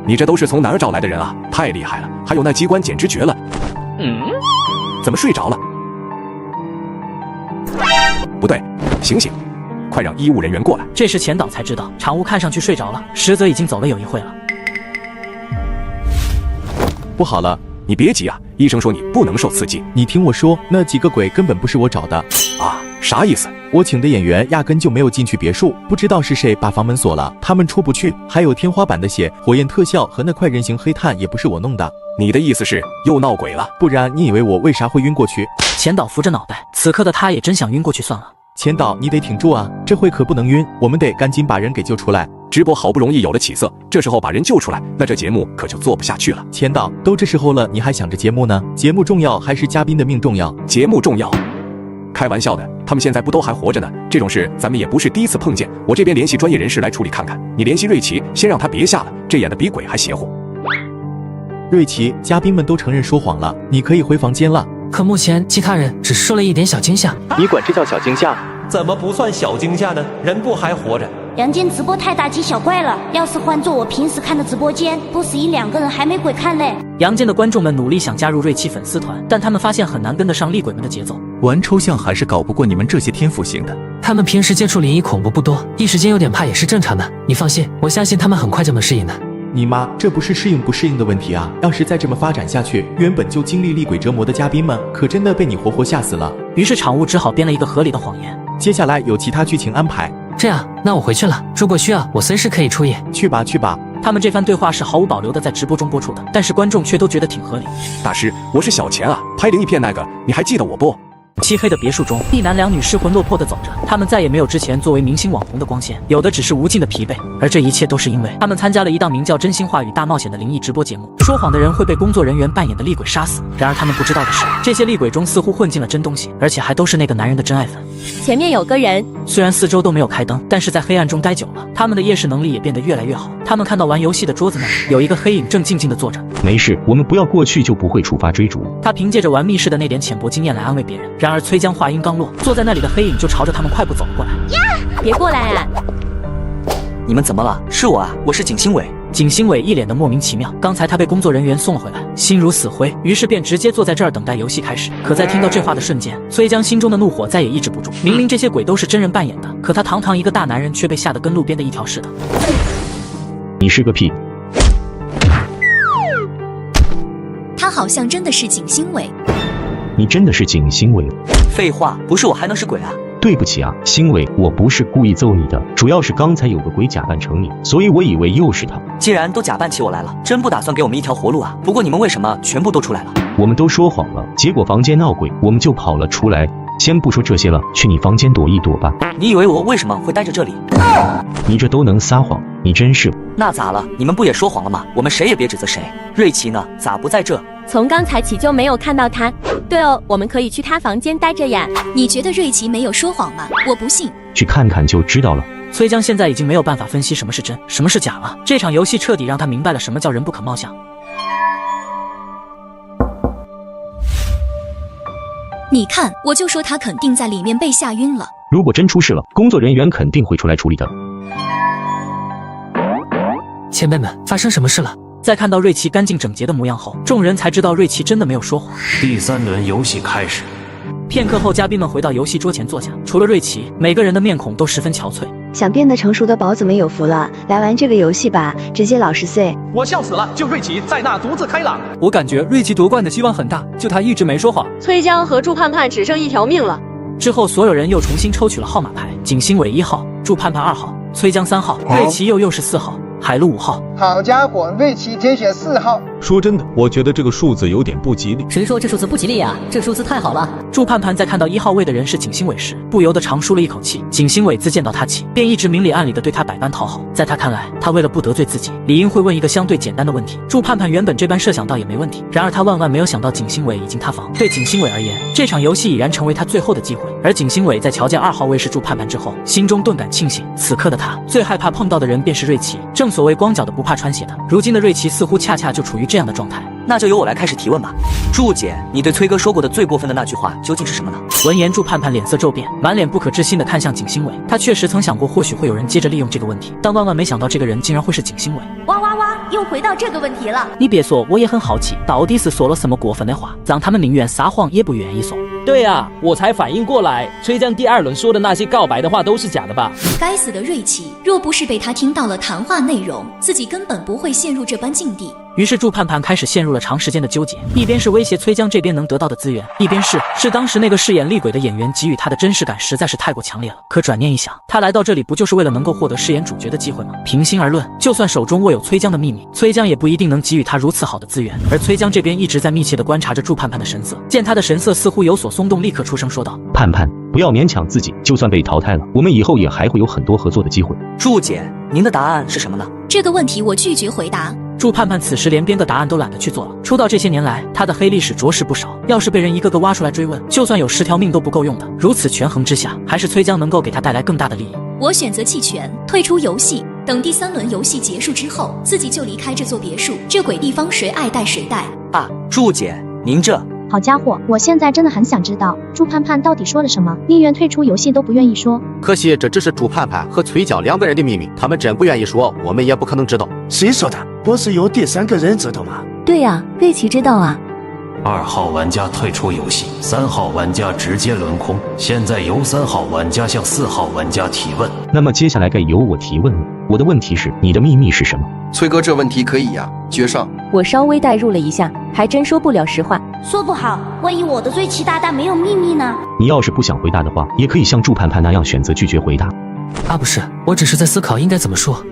Speaker 2: 你这都是从哪儿找来的人啊？太厉害了！还有那机关简直绝了。怎么睡着了？不对，醒醒！快让医务人员过来。
Speaker 1: 这时钱导才知道，场务看上去睡着了，实则已经走了有一会了。
Speaker 29: 不好了，
Speaker 2: 你别急啊，医生说你不能受刺激。
Speaker 29: 你听我说，那几个鬼根本不是我找的。
Speaker 2: 啊？啥意思？
Speaker 29: 我请的演员压根就没有进去别墅，不知道是谁把房门锁了，他们出不去。还有天花板的血、火焰特效和那块人形黑炭也不是我弄的。
Speaker 2: 你的意思是又闹鬼了？
Speaker 29: 不然你以为我为啥会晕过去？
Speaker 1: 钱导扶着脑袋，此刻的他也真想晕过去算了。
Speaker 29: 钱导，你得挺住啊，这回可不能晕，我们得赶紧把人给救出来。
Speaker 2: 直播好不容易有了起色，这时候把人救出来，那这节目可就做不下去了。
Speaker 29: 钱导，都这时候了，你还想着节目呢？节目重要还是嘉宾的命重要？
Speaker 2: 节目重要。开玩笑的，他们现在不都还活着呢？这种事咱们也不是第一次碰见，我这边联系专业人士来处理看看。你联系瑞奇，先让他别下了，这演的比鬼还邪乎。
Speaker 29: 瑞奇，嘉宾们都承认说谎了，你可以回房间了。
Speaker 3: 可目前其他人只是受了一点小惊吓。
Speaker 20: 你管这叫小惊吓？
Speaker 8: 怎么不算小惊吓呢？人不还活着？
Speaker 10: 杨坚直播太大惊小怪了，要是换做我平时看的直播间，不是1-2个人还没鬼看嘞。
Speaker 1: 阳间的观众们努力想加入瑞奇粉丝团，但他们发现很难跟得上厉鬼们的节奏。
Speaker 29: 玩抽象还是搞不过你们这些天赋型的。
Speaker 3: 他们平时接触灵异恐怖不多，一时间有点怕也是正常的。你放心，我相信他们很快就能适应的。
Speaker 29: 你妈，这不是适应不适应的问题啊！要是再这么发展下去，原本就经历厉鬼折磨的嘉宾们，可真的被你活活吓死了。
Speaker 1: 于是场务只好编了一个合理的谎言。
Speaker 29: 接下来有其他剧情安排。
Speaker 3: 这样，那我回去了。如果需要，我随时可以出演。
Speaker 29: 去吧，去吧。
Speaker 1: 他们这番对话是毫无保留的在直播中播出的，但是观众却都觉得挺合理。
Speaker 2: 大师，我是小钱啊，拍灵异片那个，你还记得我不？
Speaker 1: 漆黑的别墅中，一男两女失魂落魄地走着，他们再也没有之前作为明星网红的光鲜，有的只是无尽的疲惫。而这一切都是因为他们参加了一档名叫《真心话与大冒险》的灵异直播节目。说谎的人会被工作人员扮演的厉鬼杀死，然而他们不知道的是，这些厉鬼中似乎混进了真东西，而且还都是那个男人的真爱粉。
Speaker 11: 前面有个人，
Speaker 1: 虽然四周都没有开灯，但是在黑暗中待久了，他们的夜视能力也变得越来越好。他们看到玩游戏的桌子那里有一个黑影正静静地坐着。
Speaker 4: 没事，我们不要过去就不会触发追逐。
Speaker 1: 他凭借着玩密室的那点浅薄经验来安慰别人。然而崔江话音刚落，坐在那里的黑影就朝着他们快步走了过来。
Speaker 11: 别过来啊！
Speaker 5: 你们怎么了？是我啊，我是景新伟。
Speaker 1: 景新伟一脸的莫名其妙，刚才他被工作人员送了回来，心如死灰，于是便直接坐在这儿等待游戏开始。可在听到这话的瞬间，崔江心中的怒火再也抑制不住。明明这些鬼都是真人扮演的，可他堂堂一个大男人却被吓得跟路边的一条似的。
Speaker 4: 你是个屁！
Speaker 9: 他好像真的是景新伟。
Speaker 4: 你真的是景新伟？
Speaker 5: 废话，不是我还能是鬼啊？
Speaker 4: 对不起啊，新伟，我不是故意揍你的，主要是刚才有个鬼假扮成你，所以我以为又是他。
Speaker 5: 既然都假扮起我来了，真不打算给我们一条活路啊？不过你们为什么全部都出来了？
Speaker 4: 我们都说谎了，结果房间闹鬼，我们就跑了出来。先不说这些了，去你房间躲一躲吧。
Speaker 5: 你以为我为什么会待在这里？
Speaker 4: 你这都能撒谎，你真是……
Speaker 5: 那咋了？你们不也说谎了吗？我们谁也别指责谁。瑞奇呢？咋不在这？
Speaker 11: 从刚才起就没有看到他。对哦，我们可以去他房间待着呀。
Speaker 9: 你觉得瑞奇没有说谎吗？我不信。
Speaker 4: 去看看就知道了。
Speaker 1: 崔江现在已经没有办法分析什么是真，什么是假了。这场游戏彻底让他明白了什么叫人不可貌相。
Speaker 9: 你看，我就说他肯定在里面被吓晕了。
Speaker 4: 如果真出事了，工作人员肯定会出来处理的。
Speaker 3: 前辈们，发生什么事了？
Speaker 1: 在看到瑞奇干净整洁的模样后，众人才知道瑞奇真的没有说谎。
Speaker 19: 第3轮游戏开始。
Speaker 1: 片刻后，嘉宾们回到游戏桌前坐下，除了瑞奇，每个人的面孔都十分憔悴。
Speaker 13: 想变得成熟的宝子们有福了，来玩这个游戏吧，直接老10岁。
Speaker 20: 我笑死了，就瑞奇在那独自开朗。
Speaker 6: 我感觉瑞奇夺冠的希望很大，就他一直没说谎。
Speaker 14: 崔江和祝盼盼只剩1条命了。
Speaker 1: 之后，所有人又重新抽取了号码牌：景星伟1号，祝盼盼2号，崔江3号，瑞奇又是4号。海陆5号，
Speaker 15: 好家伙，瑞奇填写4号。
Speaker 17: 说真的，我觉得这个数字有点不吉利。
Speaker 18: 谁说这数字不吉利啊？这数字太好了。
Speaker 1: 祝盼盼在看到1号位的人是景星伟时，不由得长舒了一口气。景星伟自见到他起，便一直明里暗里的对他百般讨好。在他看来，他为了不得罪自己，理应会问一个相对简单的问题。祝盼盼原本这般设想到也没问题，然而他万万没有想到景星伟已经塌房。对景星伟而言，这场游戏已然成为他最后的机会。而景星伟在瞧见2号位是祝盼盼之后，心中顿感庆幸。此刻的他最害怕碰到的人便是瑞奇。正所谓光脚的不怕穿鞋的，如今的瑞奇似乎恰恰就处于这样的状态。
Speaker 5: 那就由我来开始提问吧。祝姐，你对崔哥说过的最过分的那句话究竟是什么呢？
Speaker 1: 闻言，祝盼盼脸色骤变，满脸不可置信地看向景星伟。他确实曾想过，或许会有人接着利用这个问题，但万万没想到这个人竟然会是景星伟。
Speaker 10: 哇哇哇！又回到这个问题了。
Speaker 1: 你别说，我也很好奇，到底是说了什么过分的话，让他们宁愿撒谎也不愿意说。
Speaker 27: 对啊，我才反应过来，崔江第2轮说的那些告白的话都是假的吧？
Speaker 9: 该死的瑞奇，若不是被他听到了谈话内容，自己根本不会陷入这般境地。
Speaker 1: 于是祝盼盼开始陷入了长时间的纠结，一边是威胁崔江这边能得到的资源，一边是当时那个饰演厉鬼的演员给予他的真实感实在是太过强烈了。可转念一想，他来到这里不就是为了能够获得饰演主角的机会吗？平心而论，就算手中握有崔江的秘密，崔江也不一定能给予他如此好的资源。而崔江这边一直在密切地观察着祝盼盼的神色，见他的神色似乎有所松动，立刻出声说道：
Speaker 4: 盼盼，不要勉强自己，就算被淘汰了，我们以后也还会有很多合作的机会。
Speaker 5: 祝姐，您的答案是什么呢？
Speaker 9: 这个问题我拒绝回答。
Speaker 1: 祝盼盼此时连编个答案都懒得去做了。出道这些年来，他的黑历史着实不少，要是被人一个个挖出来追问，就算有10条命都不够用的。如此权衡之下，还是崔江能够给他带来更大的利益。
Speaker 9: 我选择弃权，退出游戏。等第3轮游戏结束之后，自己就离开这座别墅。这鬼地方谁爱带谁带
Speaker 5: 啊！祝姐，您这……
Speaker 21: 好家伙，我现在真的很想知道祝盼盼到底说了什么，宁愿退出游戏都不愿意说。
Speaker 23: 可惜这只是祝盼盼和崔江2个人的秘密，他们真不愿意说，我们也不可能知道。
Speaker 24: 谁说的？不是有第3个人知道吗？
Speaker 21: 对呀，瑞奇知道啊。
Speaker 19: 2号玩家退出游戏，3号玩家直接轮空。现在由3号玩家向4号玩家提问。
Speaker 4: 那么接下来该由我提问了。我的问题是，你的秘密是什么？
Speaker 25: 崔哥，这问题可以呀，绝上。
Speaker 11: 我稍微代入了一下，还真说不了实话。
Speaker 10: 说不好，万一我的最奇大但没有秘密呢？
Speaker 4: 你要是不想回答的话，也可以像祝盼盼那样选择拒绝回答。
Speaker 3: 啊，不是，我只是在思考应该怎么说。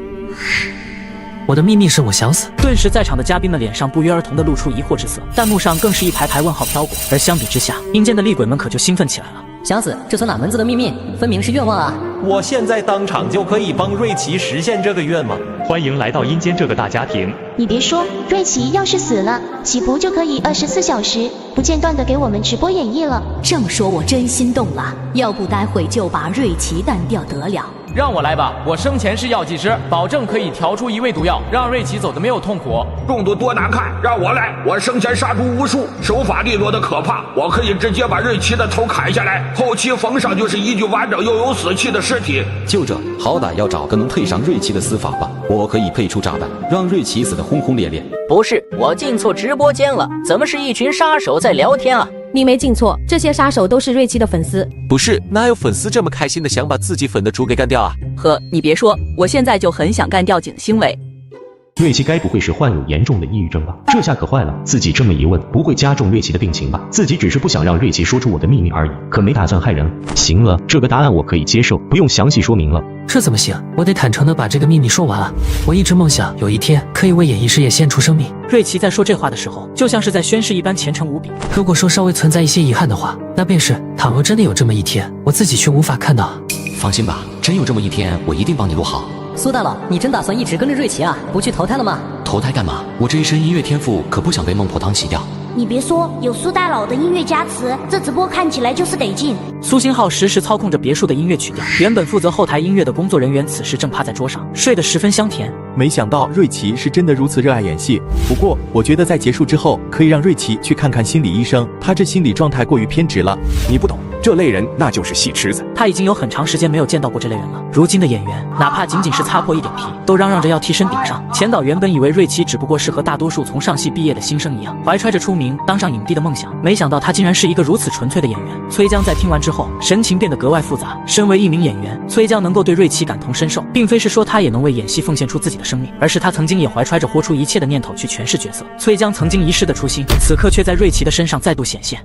Speaker 3: 我的秘密是我想死。
Speaker 1: 顿时在场的嘉宾们脸上不约而同地露出疑惑之色，弹幕上更是一排排问号飘过。而相比之下，阴间的厉鬼们可就兴奋起来了。
Speaker 18: 想死，这算哪门子的秘密？分明是愿望啊！
Speaker 28: 我现在当场就可以帮瑞奇实现这个愿望。
Speaker 12: 欢迎来到阴间这个大家庭。
Speaker 10: 你别说，瑞奇要是死了，岂不就可以24小时不间断的给我们直播演绎了？
Speaker 9: 这么说，我真心动了。要不待会就把瑞奇干掉得了。
Speaker 30: 让我来吧，我生前是药剂师，保证可以调出一味毒药，让瑞奇走得没有痛苦。
Speaker 32: 中毒多难看，让我来！我生前杀猪无数，手法利落的可怕，我可以直接把瑞奇的头砍下来，后期缝上就是一具完整又有死气的尸体。
Speaker 33: 就这，好歹要找个能配上瑞奇的死法吧。我可以配出炸弹，让瑞奇死得轰轰烈烈。
Speaker 34: 不是，我进错直播间了，怎么是一群杀手在聊天啊？
Speaker 11: 你没进错，这些杀手都是瑞奇的粉丝。
Speaker 35: 不是，哪有粉丝这么开心的想把自己粉的猪给干掉啊？
Speaker 36: 呵，你别说，我现在就很想干掉景星伟。
Speaker 4: 瑞奇该不会是患有严重的抑郁症吧？这下可坏了，自己这么一问，不会加重瑞奇的病情吧？自己只是不想让瑞奇说出我的秘密而已，可没打算害人。行了，这个答案我可以接受，不用详细说明了。
Speaker 3: 这怎么行？我得坦诚地把这个秘密说完啊！我一直梦想有一天可以为演艺事业献出生命。
Speaker 1: 瑞奇在说这话的时候，就像是在宣誓一般虔诚无比。
Speaker 3: 如果说稍微存在一些遗憾的话，那便是倘若真的有这么一天，我自己却无法看到。
Speaker 33: 放心吧，真有这么一天，我一定帮你录好。
Speaker 18: 苏大佬，你真打算一直跟着瑞奇啊？不去投胎了吗？
Speaker 33: 投胎干嘛？我这一身音乐天赋可不想被孟婆汤洗掉。
Speaker 2: 你别说，有苏大佬的音乐加持，这直播看起来就是得劲。
Speaker 1: 苏星浩实时操控着别墅的音乐曲调，原本负责后台音乐的工作人员此时正趴在桌上，睡得十分香甜。
Speaker 6: 没想到瑞奇是真的如此热爱演戏，不过我觉得在结束之后，可以让瑞奇去看看心理医生，他这心理状态过于偏执了。
Speaker 7: 你不懂，这类人那就是戏痴子。
Speaker 1: 他已经有很长时间没有见到过这类人了。如今的演员，哪怕仅仅是擦破一点皮，都嚷嚷着要替身顶上。前导原本以为瑞奇只不过是和大多数从上戏毕业的新生一样，怀揣着出名当上影帝的梦想，没想到他竟然是一个如此纯粹的演员。崔江在听完之后，神情变得格外复杂。身为一名演员，崔江能够对瑞奇感同身受，并非是说他也能为演戏奉献出自己的生命，而是他曾经也怀揣着活出一切的念头去诠释角色。崔江曾经遗失的初心，此刻却在瑞奇的身上再度显现。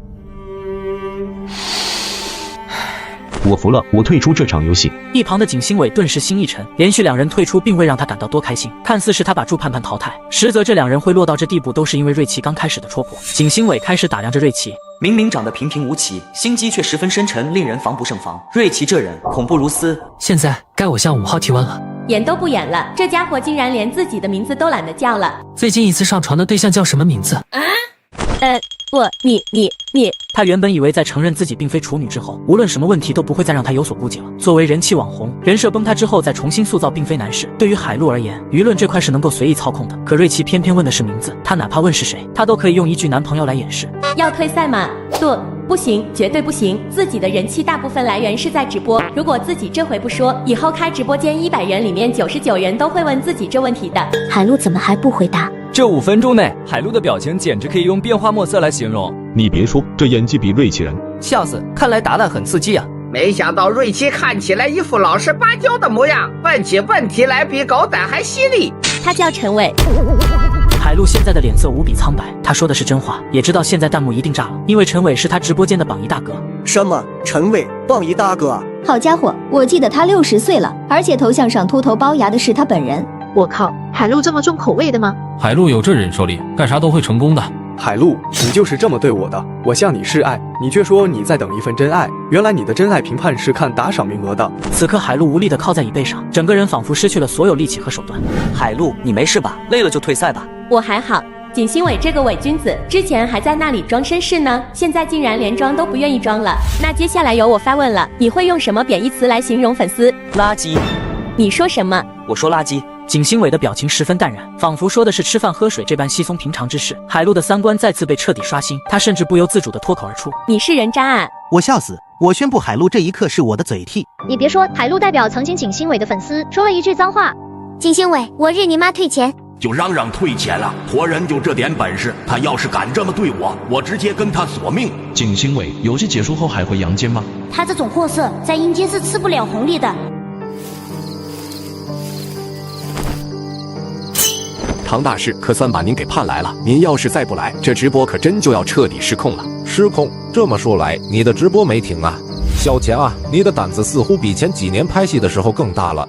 Speaker 4: 我服了，我退出这场游戏。
Speaker 1: 一旁的景星伟顿时心一沉，连续2人退出并未让他感到多开心。看似是他把祝盼盼淘汰，实则这2人会落到这地步都是因为瑞奇刚开始的戳破。景星伟开始打量着瑞奇，
Speaker 5: 明明长得平平无奇，心机却十分深沉，令人防不胜防。瑞奇这人恐怖如斯。
Speaker 3: 现在该我向5号提问了。
Speaker 11: 演都不演了，这家伙竟然连自己的名字都懒得叫了。
Speaker 3: 最近一次上床的对象叫什么名字？
Speaker 11: 你。
Speaker 1: 他原本以为在承认自己并非处女之后，无论什么问题都不会再让他有所顾忌了。作为人气网红，人设崩塌之后再重新塑造并非难事。对于海陆而言，舆论这块是能够随意操控的。可瑞奇偏偏问的是名字，他哪怕问是谁，他都可以用一句男朋友来掩饰。
Speaker 11: 要退赛吗？不行，绝对不行！自己的人气大部分来源是在直播，如果自己这回不说，以后开直播间100人里面99人都会问自己这问题的。
Speaker 10: 海陆怎么还不回答？
Speaker 30: 这5分钟内，海陆的表情简直可以用变化莫测来形容。
Speaker 8: 你别说，这演技比瑞奇人。
Speaker 34: 笑死，看来答案很刺激啊！
Speaker 13: 没想到瑞奇看起来一副老实巴交的模样，问起问题来比狗仔还犀利。
Speaker 11: 他叫陈伟。
Speaker 1: 海陆现在的脸色无比苍白，他说的是真话，也知道现在弹幕一定炸了，因为陈伟是他直播间的榜一大哥。
Speaker 14: 什么？陈伟榜一大哥？
Speaker 15: 好家伙，我记得他60岁了，而且头像上秃头龅牙的是他本人。
Speaker 21: 我靠，海陆这么重口味的吗？
Speaker 16: 海陆有这忍受力，干啥都会成功的。
Speaker 17: 海陆，你就是这么对我的，我向你示爱，你却说你在等一份真爱。原来你的真爱评判是看打赏名额的。
Speaker 1: 此刻海陆无力地靠在椅背上，整个人仿佛失去了所有力气和手段。
Speaker 5: 海陆，你没事吧？累了就退赛吧。
Speaker 11: 我还好。景星伟这个伪君子，之前还在那里装绅士呢，现在竟然连装都不愿意装了。那接下来由我发问了，你会用什么贬义词来形容粉丝？
Speaker 5: 垃圾。
Speaker 11: 你说什么？
Speaker 5: 我说垃圾。
Speaker 1: 景星伟的表情十分淡然，仿佛说的是吃饭喝水这般稀松平常之事。海陆的3观再次被彻底刷新，他甚至不由自主地脱口而出：“
Speaker 11: 你是人渣啊！”
Speaker 20: 我笑死！我宣布海陆这一刻是我的嘴替。
Speaker 21: 你别说，海陆代表曾经景星伟的粉丝说了一句脏话：“
Speaker 10: 景星伟，我日你妈退钱！”
Speaker 32: 就嚷嚷退钱了，活人就这点本事，他要是敢这么对我，我直接跟他索命。
Speaker 22: 景星伟，游戏结束后还回阳间吗？
Speaker 10: 他这种货色在阴间是吃不了红利的。
Speaker 23: 唐大师可算把您给盼来了，您要是再不来，这直播可真就要彻底失控了。
Speaker 26: 失控？这么说来，你的直播没停啊？小钱啊，你的胆子似乎比前几年拍戏的时候更大了。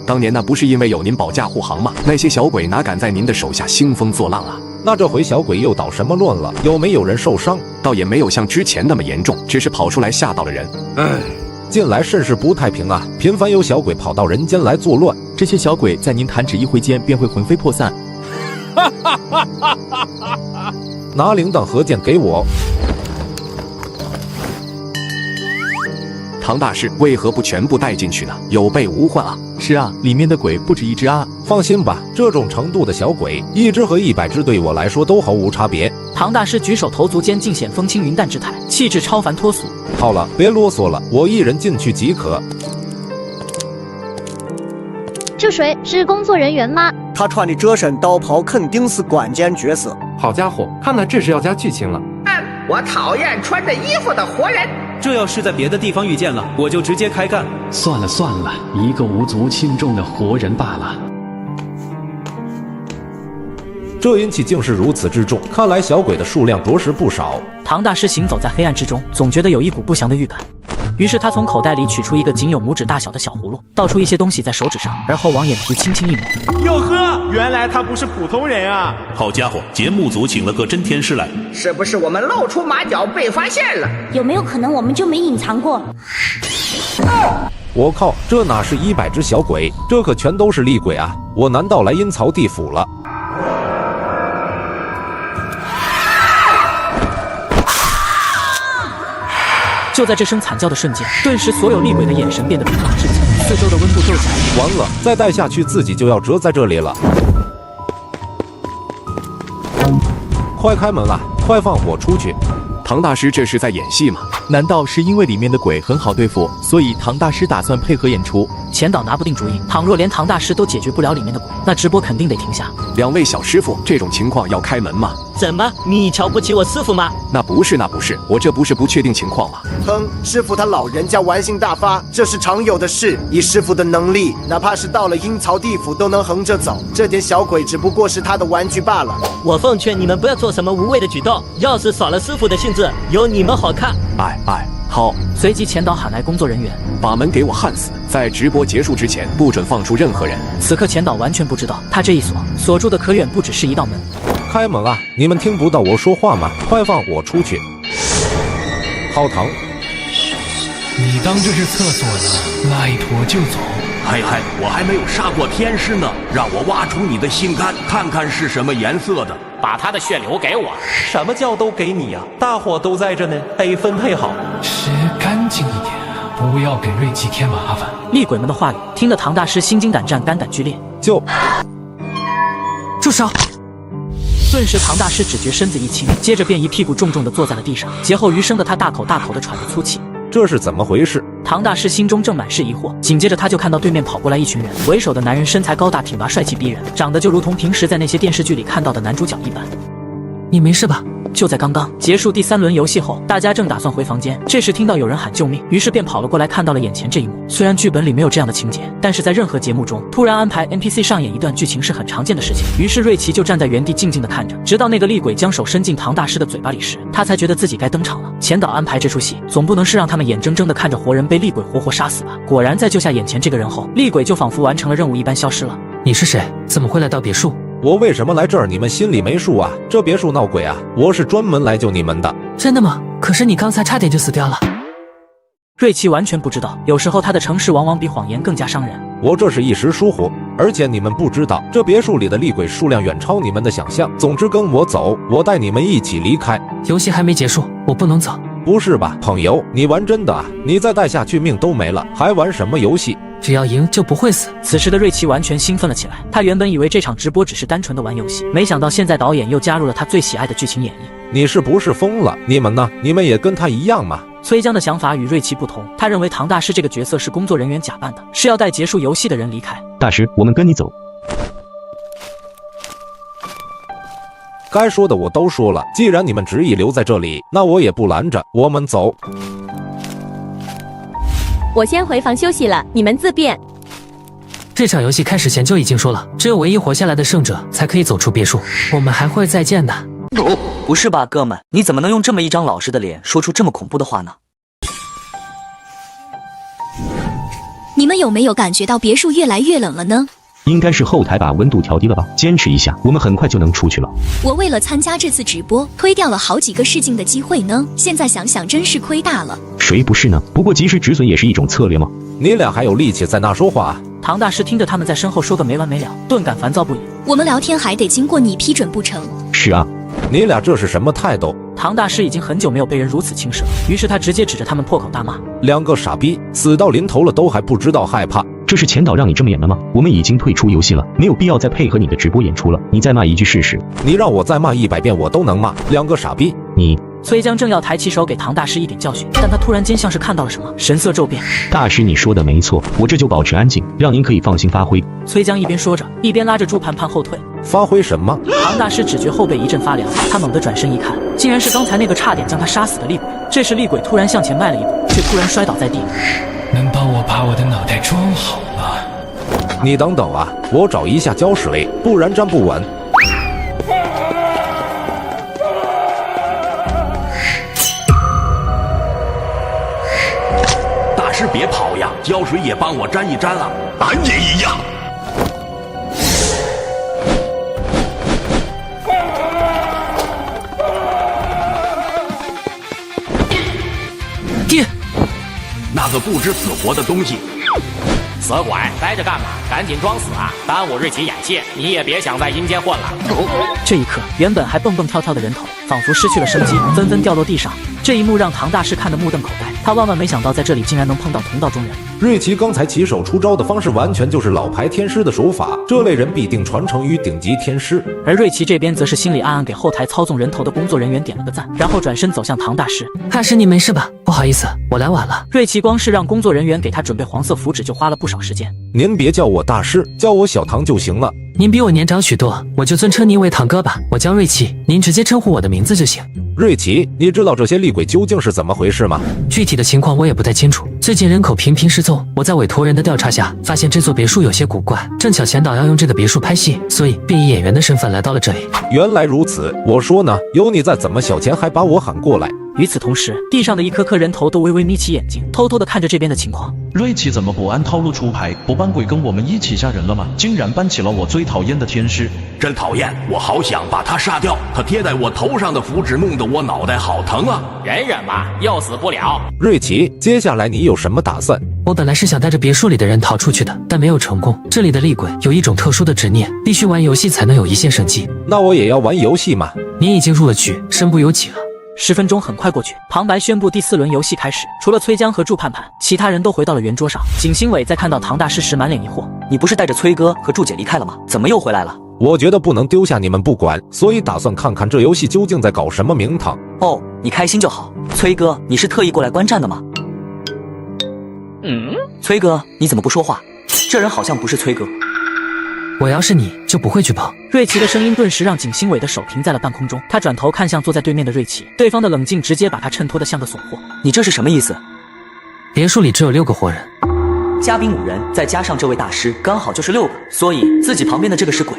Speaker 23: 当年那不是因为有您保驾护航吗？那些小鬼哪敢在您的手下兴风作浪啊？
Speaker 26: 那这回小鬼又捣什么乱了？有没有人受伤？
Speaker 23: 倒也没有像之前那么严重，只是跑出来吓到了人。
Speaker 26: 近来甚是不太平啊，频繁有小鬼跑到人间来作乱。
Speaker 6: 这些小鬼在您弹指一挥间便会魂飞魄散。
Speaker 26: 拿铃铛和剑给我。
Speaker 23: 唐大师为何不全部带进去呢？有备无患啊！
Speaker 6: 是啊，里面的鬼不止1只啊！
Speaker 26: 放心吧，这种程度的小鬼，1只和100只对我来说都毫无差别。
Speaker 1: 唐大师举手投足间尽显风轻云淡之态，气质超凡脱俗。
Speaker 26: 好了，别啰嗦了，我一人进去即可。
Speaker 21: 这谁是工作人员吗？
Speaker 14: 他穿的这身道袍肯定是关键角色。
Speaker 27: 好家伙，看来这是要加剧情了。
Speaker 13: 我讨厌穿着衣服的活人。
Speaker 29: 这要是在别的地方遇见了，我就直接开干。
Speaker 31: 算了算了，一个无足轻重的活人罢了。
Speaker 26: 这阴气竟是如此之重，看来小鬼的数量着实不少。
Speaker 1: 唐大师行走在黑暗之中，总觉得有一股不祥的预感。于是他从口袋里取出一个仅有拇指大小的小葫芦，倒出一些东西在手指上，而后往眼皮轻轻一抹。
Speaker 2: 哟呵，原来他不是普通人啊！
Speaker 3: 好家伙，节目组请了个真天师来，
Speaker 13: 是不是我们露出马脚被发现了？
Speaker 10: 有没有可能我们就没隐藏过？
Speaker 26: 我靠，这哪是100只小鬼，这可全都是厉鬼啊！我难道来阴曹地府了？
Speaker 1: 就在这声惨叫的瞬间，顿时所有厉鬼的眼神变得冰冷至极，四周的温度骤起来。
Speaker 26: 完了，再待下去自己就要折在这里了。快开门啊！快放我出去！
Speaker 23: 唐大师这是在演戏吗？
Speaker 6: 难道是因为里面的鬼很好对付，所以唐大师打算配合演出？
Speaker 1: 钱导拿不定主意，倘若连唐大师都解决不了里面的鬼，那直播肯定得停下。
Speaker 23: 2位小师傅，这种情况要开门吗？
Speaker 4: 怎么，你瞧不起我师傅吗？
Speaker 23: 那不是，我这不是不确定情况吗？
Speaker 14: 哼，师傅他老人家玩性大发，这是常有的事。以师傅的能力，哪怕是到了阴曹地府都能横着走，这点小鬼只不过是他的玩具罢了。
Speaker 4: 我奉劝你们不要做什么无谓的举动，要是扫了师傅的兴致，有你们好看。
Speaker 23: 好。
Speaker 1: 随即钱导喊来工作人员，
Speaker 23: 把门给我焊死，在直播结束之前不准放出任何人。
Speaker 1: 此刻钱导完全不知道，他这一锁住的可远不只是一道门。
Speaker 26: 开门啊！你们听不到我说话吗？快放我出去！好疼！
Speaker 7: 你当这是厕所呢？拉一坨就走。
Speaker 32: 嘿，我还没有杀过天师呢，让我挖出你的心肝，看看是什么颜色的。
Speaker 34: 把他的血流给我。
Speaker 27: 什么叫都给你呀？大伙都在这呢，得分配好。
Speaker 7: 吃干净一点，不要给瑞奇添麻烦。
Speaker 1: 厉鬼们的话语听得唐大师心惊胆战，肝胆俱裂。住手！顿时唐大师只觉身子一轻，接着便一屁股重重地坐在了地上，劫后余生的他大口大口地喘着粗气。
Speaker 26: 这是怎么回事？
Speaker 1: 唐大师心中正满是疑惑，紧接着他就看到对面跑过来一群人，为首的男人身材高大挺拔，帅气逼人，长得就如同平时在那些电视剧里看到的男主角一般。你没事吧？就在刚刚结束第3轮游戏后，大家正打算回房间，这时听到有人喊救命，于是便跑了过来，看到了眼前这一幕。虽然剧本里没有这样的情节，但是在任何节目中突然安排 NPC 上演一段剧情是很常见的事情。于是瑞奇就站在原地静静地看着，直到那个厉鬼将手伸进唐大师的嘴巴里时，他才觉得自己该登场了。钱导安排这出戏，总不能是让他们眼睁睁地看着活人被厉鬼活活杀死吧？果然在救下眼前这个人后，厉鬼就仿佛完成了任务一般消失了。
Speaker 7: 你是谁？怎么会来到别墅？
Speaker 26: 我为什么来这儿？你们心里没数啊？这别墅闹鬼啊！我是专门来救你们的。
Speaker 7: 真的吗？可是你刚才差点就死掉了。
Speaker 1: 瑞奇完全不知道，有时候他的诚实往往比谎言更加伤人。
Speaker 26: 我这是一时疏忽，而且你们不知道，这别墅里的厉鬼数量远超你们的想象。总之跟我走，我带你们一起离开。
Speaker 7: 游戏还没结束，我不能走。
Speaker 26: 不是吧，朋友，你玩真的啊？你再带下去命都没了，还玩什么游戏？
Speaker 7: 只要赢就不会死。
Speaker 1: 此时的瑞奇完全兴奋了起来，他原本以为这场直播只是单纯的玩游戏，没想到现在导演又加入了他最喜爱的剧情演绎。
Speaker 26: 你是不是疯了？你们呢？你们也跟他一样吗？
Speaker 1: 崔江的想法与瑞奇不同，他认为唐大师这个角色是工作人员假扮的，是要带结束游戏的人离开。
Speaker 9: 大师，我们跟你走。
Speaker 26: 该说的我都说了，既然你们执意留在这里，那我也不拦着，我们走。
Speaker 11: 我先回房休息了，你们自便。
Speaker 7: 这场游戏开始前就已经说了，只有唯一活下来的胜者才可以走出别墅，我们还会再见的。
Speaker 5: 不是吧，哥们，你怎么能用这么一张老实的脸说出这么恐怖的话呢？
Speaker 12: 你们有没有感觉到别墅越来越冷了呢？
Speaker 9: 应该是后台把温度调低了吧，坚持一下，我们很快就能出去了。
Speaker 12: 我为了参加这次直播，推掉了好几个试镜的机会呢，现在想想真是亏大了。
Speaker 9: 谁不是呢？不过及时止损也是一种策略吗？
Speaker 26: 你俩还有力气在那说话？
Speaker 1: 唐大师听着他们在身后说个没完没了，顿感烦躁不已。
Speaker 12: 我们聊天还得经过你批准不成？
Speaker 9: 是啊。
Speaker 26: 你俩这是什么态度？
Speaker 1: 唐大师已经很久没有被人如此轻视了，于是他直接指着他们破口大骂：
Speaker 26: 两个傻逼，死到临头了都还不知道害怕。
Speaker 9: 这是钱导让你这么演的吗？我们已经退出游戏了，没有必要再配合你的直播演出了。你再骂一句试试。
Speaker 26: 你让我再骂100遍我都能骂。两个傻逼！
Speaker 9: 你。
Speaker 1: 崔江正要抬起手给唐大师一点教训，但他突然间像是看到了什么，神色骤变。
Speaker 9: 大师，你说的没错，我这就保持安静，让您可以放心发挥。
Speaker 1: 崔江一边说着，一边拉着朱盘盘后退。
Speaker 26: 发挥什么？
Speaker 1: 唐大师只觉后背一阵发凉，他猛地转身一看，竟然是刚才那个差点将他杀死的厉鬼。这时厉鬼突然向前迈了一步，却突然摔倒在地。
Speaker 7: 能帮我把我的脑袋装好吗？
Speaker 26: 你等等啊，我找一下胶水，不然站不稳。
Speaker 32: 是别跑呀，胶水也帮我沾一沾了。俺也一样。
Speaker 1: 爹，
Speaker 32: 那个不知死活的东西。
Speaker 34: 死鬼，待着干嘛？赶紧装死啊！耽误瑞奇演戏，你也别想在阴间混了。
Speaker 1: 这一刻，原本还蹦蹦跳跳的人头，仿佛失去了生机，纷纷掉落地上。这一幕让唐大师看得目瞪口呆，他万万没想到在这里竟然能碰到同道中人。
Speaker 26: 瑞奇刚才起手出招的方式完全就是老牌天师的手法，这类人必定传承于顶级天师。
Speaker 1: 而瑞奇这边则是心里暗暗给后台操纵人头的工作人员点了个赞，然后转身走向唐大师。
Speaker 7: 大师，你没事吧？不好意思，我来晚了。
Speaker 1: 瑞奇光是让工作人员给他准备黄色符纸就花了不少时间。
Speaker 26: 您别叫我大师，叫我小唐就行了。
Speaker 7: 您比我年长许多，我就尊称您为堂哥吧。我叫瑞奇，您直接称呼我的名字就行。
Speaker 26: 瑞奇，你知道这些厉鬼究竟是怎么回事吗？
Speaker 7: 具体的情况我也不太清楚。最近人口频频失踪，我在委托人的调查下，发现这座别墅有些古怪。正巧前导要用这个别墅拍戏，所以便以演员的身份来到了这里。
Speaker 26: 原来如此，我说呢，有你在，怎么小钱还把我喊过来？
Speaker 1: 与此同时，地上的一颗颗人头都微微眯起眼睛，偷偷地看着这边的情况。
Speaker 8: 瑞奇怎么不按套路出牌？不扮鬼跟我们一起吓人了吗？竟然扮起了我最讨厌的天师，
Speaker 32: 真讨厌！我好想把他杀掉，他贴在我头上的符纸弄得我脑袋好疼啊！
Speaker 34: 忍忍吧，又死不了。
Speaker 26: 瑞奇，接下来你有什么打算？
Speaker 7: 我本来是想带着别墅里的人逃出去的，但没有成功。这里的厉鬼有一种特殊的执念，必须玩游戏才能有一线生机。
Speaker 26: 那我也要玩游戏嘛。
Speaker 7: 您已经入了局，身不由己了。
Speaker 1: 10分钟很快过去，旁白宣布第4轮游戏开始。除了崔江和祝盼盼，其他人都回到了圆桌上。景星伟在看到唐大师时满脸疑惑：“
Speaker 5: 你不是带着崔哥和祝姐离开了吗？怎么又回来了？”
Speaker 26: 我觉得不能丢下你们不管，所以打算看看这游戏究竟在搞什么名堂。
Speaker 5: 哦，你开心就好。崔哥，你是特意过来观战的吗？崔哥，你怎么不说话？这人好像不是崔哥。
Speaker 7: 我要是你就不会去碰。
Speaker 1: 瑞奇的声音顿时让景星伟的手停在了半空中，他转头看向坐在对面的瑞奇，对方的冷静直接把他衬托得像个怂货。
Speaker 5: 你这是什么意思？
Speaker 7: 别墅里只有6个活人，
Speaker 5: 嘉宾5人，再加上这位大师，刚好就是6个，所以自己旁边的这个是鬼。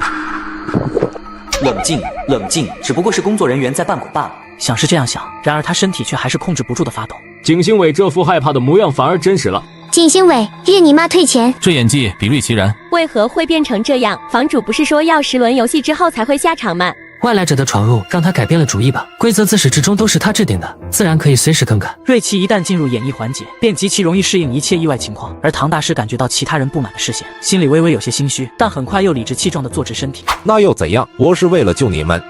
Speaker 5: 冷静，冷静，只不过是工作人员在扮鬼罢了。
Speaker 1: 想是这样想，然而他身体却还是控制不住的发抖。
Speaker 15: 景星伟这副害怕的模样反而真实了。
Speaker 10: 景星伟，日你妈退钱！
Speaker 15: 这演技比瑞奇然。
Speaker 11: 为何会变成这样？房主不是说要10轮游戏之后才会下场吗？
Speaker 7: 外来者的闯入让他改变了主意吧？规则自始至终都是他制定的，自然可以随时更改。
Speaker 1: 瑞奇一旦进入演绎环节，便极其容易适应一切意外情况。而唐大师感觉到其他人不满的视线，心里微微有些心虚，但很快又理直气壮地坐直身体。
Speaker 26: 那又怎样？我是为了救你们。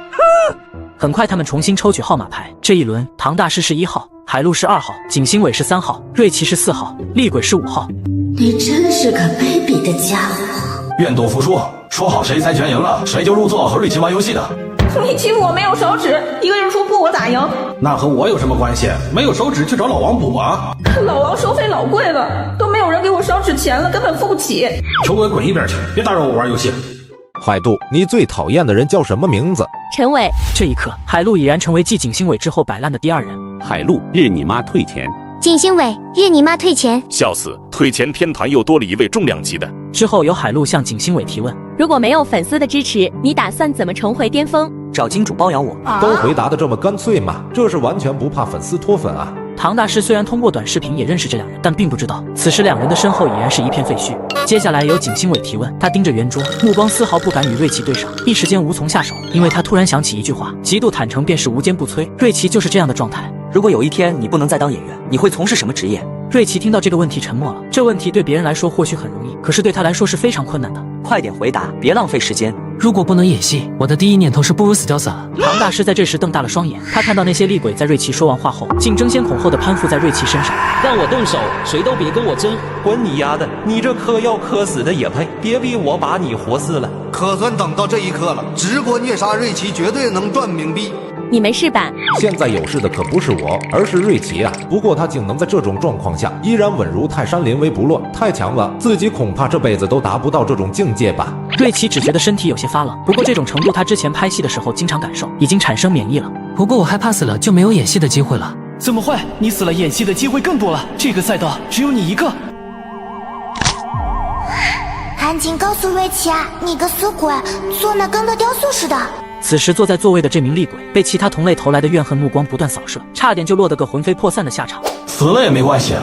Speaker 1: 很快他们重新抽取号码牌，这一轮唐大师是1号，海陆是2号，景星伟是3号，瑞奇是4号，厉鬼是5号。
Speaker 16: 你真是个卑鄙的家伙！
Speaker 17: 愿赌服输，说好谁猜拳赢了，谁就入座和瑞奇玩游戏的。
Speaker 18: 你欺负我没有手指，一个人出铺我咋赢？
Speaker 17: 那和我有什么关系？没有手指去找老王补啊！
Speaker 18: 老王收费老贵了，都没有人给我烧纸钱了，根本付不起。
Speaker 17: 求鬼滚一边去，别打扰我玩游戏。
Speaker 26: 海渡，你最讨厌的人叫什么名字？
Speaker 11: 陈伟。
Speaker 1: 这一刻，海陆已然成为继景星伟之后摆烂的第2人。
Speaker 3: 海陆，日你妈退钱！
Speaker 10: 景星伟，日你妈退钱！
Speaker 3: 笑死，退钱天团又多了一位重量级的。
Speaker 1: 之后由海陆向景星伟提问：
Speaker 11: 如果没有粉丝的支持，你打算怎么重回巅峰？
Speaker 5: 找金主包养我。
Speaker 26: 都回答的这么干脆吗？这是完全不怕粉丝脱粉啊！
Speaker 1: 唐大师虽然通过短视频也认识这2人，但并不知道此时2人的身后已然是一片废墟。接下来由景星伟提问，他盯着圆桌，目光丝毫不敢与瑞奇对上，一时间无从下手，因为他突然想起一句话：极度坦诚便是无坚不摧。瑞奇就是这样的状态。
Speaker 5: 如果有一天你不能再当演员，你会从事什么职业？
Speaker 1: 瑞奇听到这个问题沉默了。这问题对别人来说或许很容易，可是对他来说是非常困难的。
Speaker 5: 快点回答，别浪费时间。
Speaker 7: 如果不能演戏，我的第一念头是不如死掉算了。
Speaker 1: 唐大师在这时瞪大了双眼，他看到那些厉鬼在瑞奇说完话后，竟争先恐后的攀附在瑞奇身上。
Speaker 29: 让我动手，谁都别跟我争！滚你丫的！你这嗑药嗑死的也配？别逼我把你活死了！
Speaker 19: 可算等到这一刻了，直播虐杀瑞奇绝对能赚冥币。
Speaker 11: 你没事吧？
Speaker 26: 现在有事的可不是我，而是瑞奇啊！不过他竟能在这种状况下依然稳如泰山，临危不乱，太强了！自己恐怕这辈子都达不到这种境界吧。
Speaker 1: 瑞奇只觉得身体有些发冷，不过这种程度他之前拍戏的时候经常感受，已经产生免疫了。
Speaker 7: 不过我害怕死了就没有演戏的机会了。
Speaker 20: 怎么会？你死了演戏的机会更多了，这个赛道只有你一个。
Speaker 10: 赶紧告诉瑞奇啊，你个死鬼，做那跟个雕塑似的。
Speaker 1: 此时坐在座位的这名厉鬼被其他同类投来的怨恨目光不断扫射，差点就落得个魂飞魄散的下场。
Speaker 17: 死了也没关系啊。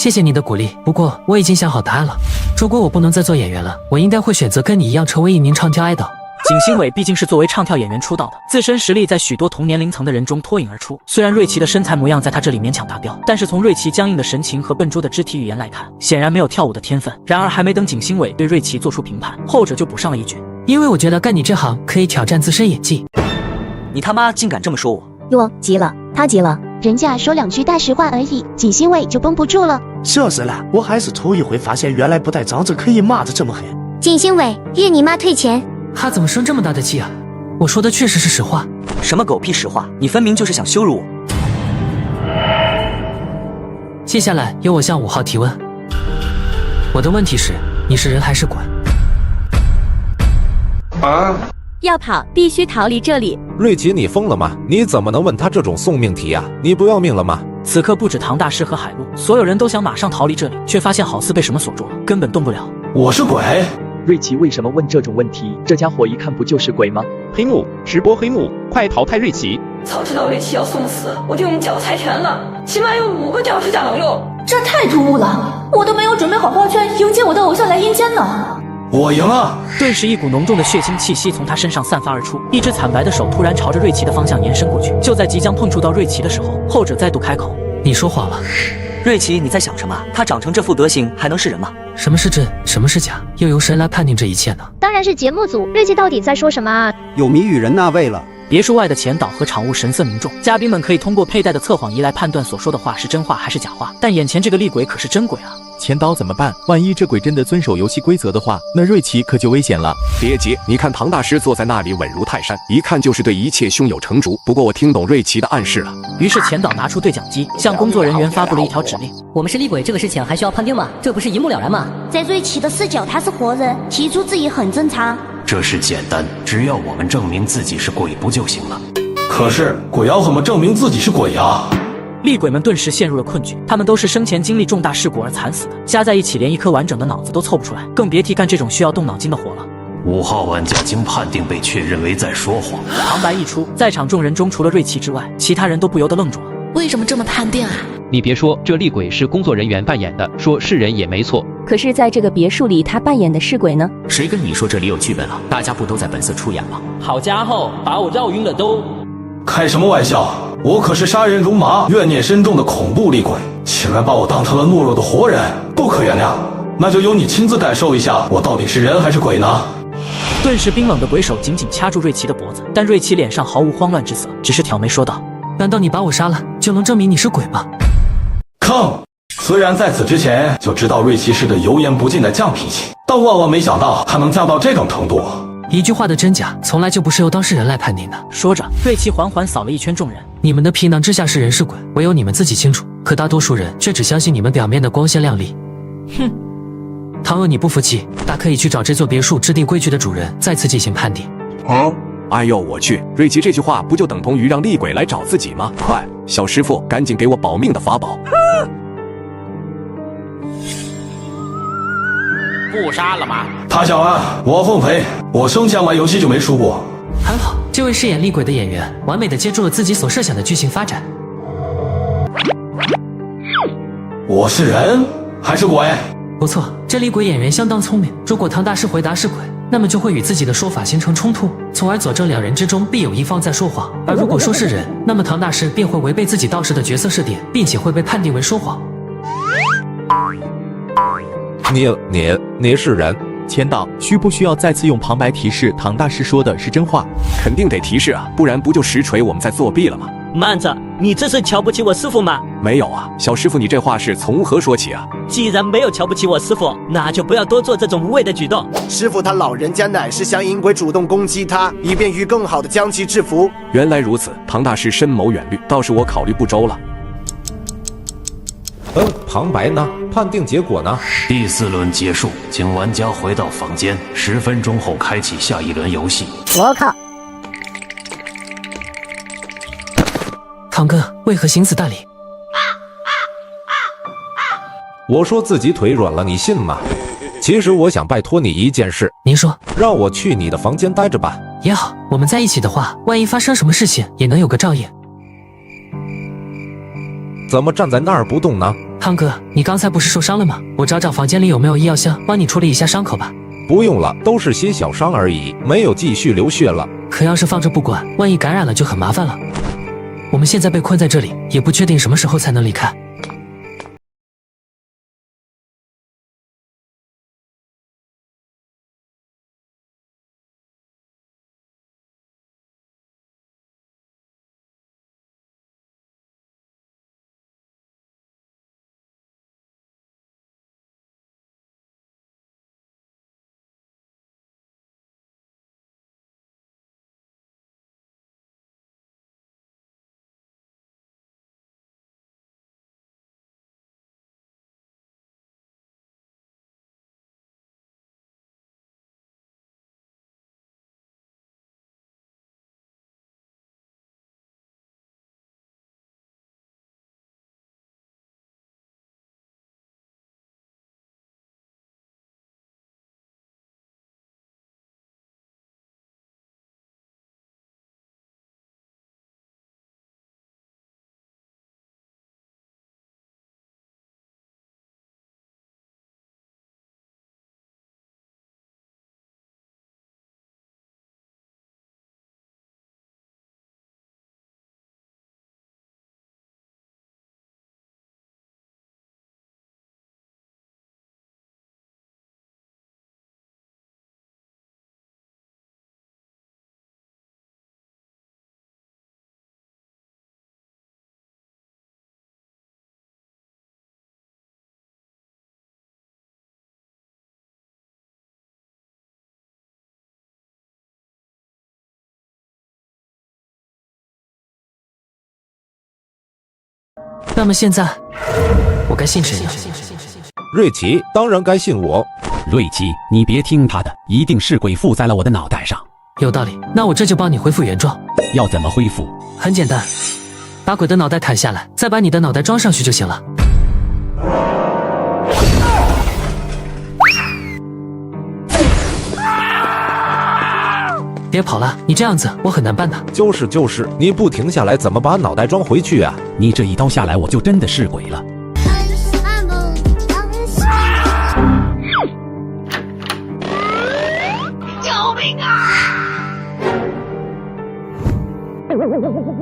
Speaker 7: 谢谢你的鼓励，不过我已经想好答案了。如果我不能再做演员了，我应该会选择跟你一样成为一名唱跳 idol。
Speaker 1: 景星伟毕竟是作为唱跳演员出道的，自身实力在许多同年龄层的人中脱颖而出。虽然瑞奇的身材模样在他这里勉强达标，但是从瑞奇僵硬的神情和笨拙的肢体语言来看，显然没有跳舞的天分。然而还没等景星伟对瑞奇做出评判，后者就补上了一句：
Speaker 7: 因为我觉得干你这行可以挑战自身演技。
Speaker 5: 你他妈竟敢这么说我！
Speaker 2: 哟，急了，他急了，人家说2句大实话而已，景星伟就绷不住了。
Speaker 4: 就是啦，我还是头一回发现，原来不带长子可以骂得这么狠。
Speaker 10: 景星伟，日你妈退钱！
Speaker 7: 他怎么生这么大的气啊？我说的确实是实话。
Speaker 5: 什么狗屁实话？你分明就是想羞辱我。
Speaker 7: 接下来由我向5号提问。我的问题是，你是人还是鬼？
Speaker 11: 要跑必须逃离这里。
Speaker 26: 瑞奇，你疯了吗？你怎么能问他这种送命题啊？你不要命了吗？
Speaker 1: 此刻不止唐大师和海陆，所有人都想马上逃离这里，却发现好似被什么锁住了，根本动不了。
Speaker 17: 我是鬼。
Speaker 6: 瑞奇为什么问这种问题？这家伙一看不就是鬼吗？黑幕，直播黑幕，快淘汰瑞奇！
Speaker 18: 早知道瑞奇要送死，我就用脚踩拳了，起码有5个脚趾甲能用。这太突兀了，我都没有准备好花圈迎接我的偶像来阴间呢。
Speaker 17: 我赢了！
Speaker 1: 顿时一股浓重的血腥气息从他身上散发而出，一只惨白的手突然朝着瑞奇的方向延伸过去。就在即将碰触到瑞奇的时候，后者再度开口：
Speaker 7: 你说谎了。
Speaker 5: 瑞奇，你在想什么？他长成这副德行还能是人吗？
Speaker 7: 什么是真，什么是假？又由谁来判定这一切呢？
Speaker 2: 当然是节目组。瑞奇到底在说什么啊？
Speaker 13: 有谜语人那位了。
Speaker 1: 别墅外的前导和场务神色凝重，嘉宾们可以通过佩戴的测谎仪来判断所说的话是真话还是假话，但眼前这个厉鬼可是真鬼啊！
Speaker 14: 前导怎么办？万一这鬼真的遵守游戏规则的话，那瑞奇可就危险了。
Speaker 3: 别急，你看唐大师坐在那里稳如泰山，一看就是对一切胸有成竹。不过我听懂瑞奇的暗示了。
Speaker 1: 于是前导拿出对讲机，向工作人员发布了一条指令：
Speaker 21: 我们是厉鬼，这个事情还需要判定吗？这不是一目了然吗？
Speaker 10: 在瑞奇的视角，他是活人，提出质疑很正常。
Speaker 22: 这事简单，只要我们证明自己是鬼不就行了？
Speaker 17: 可是鬼要怎么证明自己是鬼呀？
Speaker 1: 厉鬼们顿时陷入了困局，他们都是生前经历重大事故而惨死的，加在一起连一颗完整的脑子都凑不出来，更别提干这种需要动脑筋的活了。
Speaker 22: 5号玩家经判定被确认为在说谎。
Speaker 1: 旁白一出，在场众人中除了瑞奇之外，其他人都不由得愣住了。
Speaker 12: 为什么这么判定啊？
Speaker 6: 你别说，这厉鬼是工作人员扮演的，说是人也没错。
Speaker 11: 可是在这个别墅里，他扮演的是鬼呢？
Speaker 34: 谁跟你说这里有剧本了？大家不都在本色出演吗？
Speaker 23: 好家伙，把我绕晕了都！
Speaker 17: 开什么玩笑！我可是杀人如麻、怨念深重的恐怖厉鬼，竟然把我当成了懦弱的活人，不可原谅。那就由你亲自感受一下，我到底是人还是鬼呢？
Speaker 1: 顿时冰冷的鬼手紧紧掐住瑞奇的脖子，但瑞奇脸上毫无慌乱之色，只是挑眉说道：
Speaker 7: 难道你把我杀了，就能证明你是鬼吗？
Speaker 17: 坑！虽然在此之前就知道瑞奇是个油盐不进的犟脾气，但万万没想到他能犟到这种程度。
Speaker 7: 一句话的真假，从来就不是由当事人来判定的。
Speaker 1: 说着，瑞奇缓缓扫了一圈众人。
Speaker 7: 你们的皮囊之下是人是鬼，唯有你们自己清楚。可大多数人却只相信你们表面的光鲜亮丽。哼！倘若你不服气，大可以去找这座别墅制定规矩的主人，再次进行判定。
Speaker 3: 哎呦我去！瑞奇这句话不就等同于让厉鬼来找自己吗？快，小师傅，赶紧给我保命的法宝！
Speaker 34: 不杀了吗？
Speaker 17: 他想啊，我奉陪。我生前玩游戏就没输过。
Speaker 7: 很好，这位饰演厉鬼的演员完美的接住了自己所设想的剧情发展。
Speaker 17: 我是人还是鬼？
Speaker 7: 不错，这厉鬼演员相当聪明。如果唐大师回答是鬼，那么就会与自己的说法形成冲突，从而佐证2人之中必有一方在说谎。而如果说是人，那么唐大师便会违背自己道士的角色设定，并且会被判定为说谎。
Speaker 26: 你是人？
Speaker 14: 前导需不需要再次用旁白提示唐大师说的是真话？
Speaker 3: 肯定得提示啊，不然不就实锤我们在作弊了吗？
Speaker 24: 慢着，你这是瞧不起我师傅吗？
Speaker 3: 没有啊，小师傅，你这话是从何说起啊？
Speaker 24: 既然没有瞧不起我师傅，那就不要多做这种无谓的举动。
Speaker 4: 师傅他老人家乃是想引鬼主动攻击他，以便于更好的将其制服。
Speaker 3: 原来如此，唐大师深谋远虑，倒是我考虑不周了。
Speaker 26: 旁白呢？判定结果呢？
Speaker 22: 第4轮结束，请玩家回到房间，10分钟后开启下一轮游戏。
Speaker 2: 我靠！
Speaker 7: 堂哥为何行此大礼？
Speaker 26: 我说自己腿软了，你信吗？其实我想拜托你一件事。
Speaker 7: 您说。
Speaker 26: 让我去你的房间待着吧。
Speaker 7: 也好，我们在一起的话，万一发生什么事情，也能有个照应。
Speaker 26: 怎么站在那儿不动呢？
Speaker 7: 汤哥，你刚才不是受伤了吗？我找找房间里有没有医药箱，帮你处理一下伤口吧。
Speaker 26: 不用了，都是些小伤而已，没有继续流血了。
Speaker 7: 可要是放着不管，万一感染了就很麻烦了。我们现在被困在这里，也不确定什么时候才能离开。那么现在，我该信谁呢？
Speaker 26: 瑞奇，当然该信我。
Speaker 8: 瑞奇，你别听他的，一定是鬼附在了我的脑袋上。
Speaker 7: 有道理，那我这就帮你恢复原状。
Speaker 8: 要怎么恢复？
Speaker 7: 很简单，把鬼的脑袋砍下来，再把你的脑袋装上去就行了。别跑了，你这样子我很难办的。
Speaker 26: 就是，你不停下来，怎么把脑袋装回去啊？
Speaker 8: 你这一刀下来，我就真的是鬼了。
Speaker 10: 救命啊！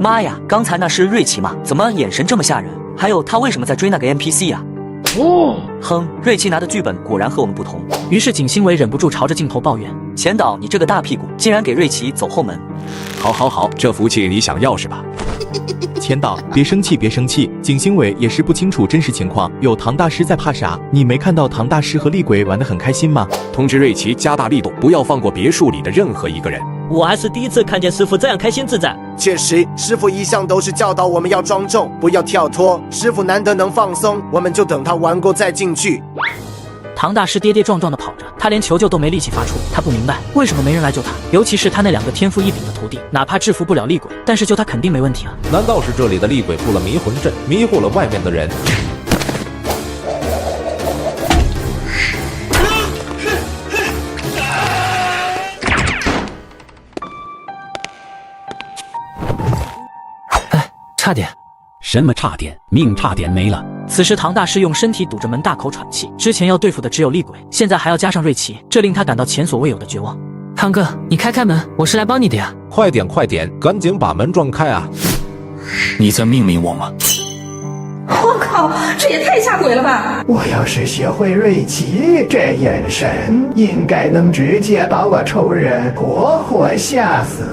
Speaker 5: 妈呀，刚才那是瑞奇吗？怎么眼神这么吓人？还有他为什么在追那个 NPC 呀？哼，瑞奇拿的剧本果然和我们不同。
Speaker 1: 于是景星伟忍不住朝着镜头抱怨：
Speaker 5: 钱导，你这个大屁股，竟然给瑞奇走后门！
Speaker 3: 好，这福气你想要是吧？
Speaker 14: 钱导，别生气，景星伟也是不清楚真实情况，有唐大师在怕啥？你没看到唐大师和厉鬼玩得很开心吗？
Speaker 3: 通知瑞奇加大力度，不要放过别墅里的任何一个人。
Speaker 24: 我还是第一次看见师傅这样开心自在。
Speaker 4: 确实，师傅一向都是教导我们要庄重，不要跳脱。师傅难得能放松，我们就等他玩过再进去。
Speaker 1: 唐大师跌跌撞撞地跑着，他连求救都没力气发出。他不明白为什么没人来救他，尤其是他那两个天赋异禀的徒弟，哪怕制服不了厉鬼，但是救他肯定没问题啊。
Speaker 26: 难道是这里的厉鬼布了迷魂阵，迷惑了外面的人？
Speaker 7: 差点，
Speaker 8: 什么差点？命差点没了。
Speaker 1: 此时唐大师用身体堵着门，大口喘气。之前要对付的只有厉鬼，现在还要加上瑞奇，这令他感到前所未有的绝望。
Speaker 7: 汤哥，你开门，我是来帮你的呀！
Speaker 26: 快点，赶紧把门撞开啊！
Speaker 22: 你在命令我吗？
Speaker 18: 我靠，这也太吓鬼了吧！
Speaker 9: 我要是学会瑞奇这眼神，应该能直接把我仇人活活吓死。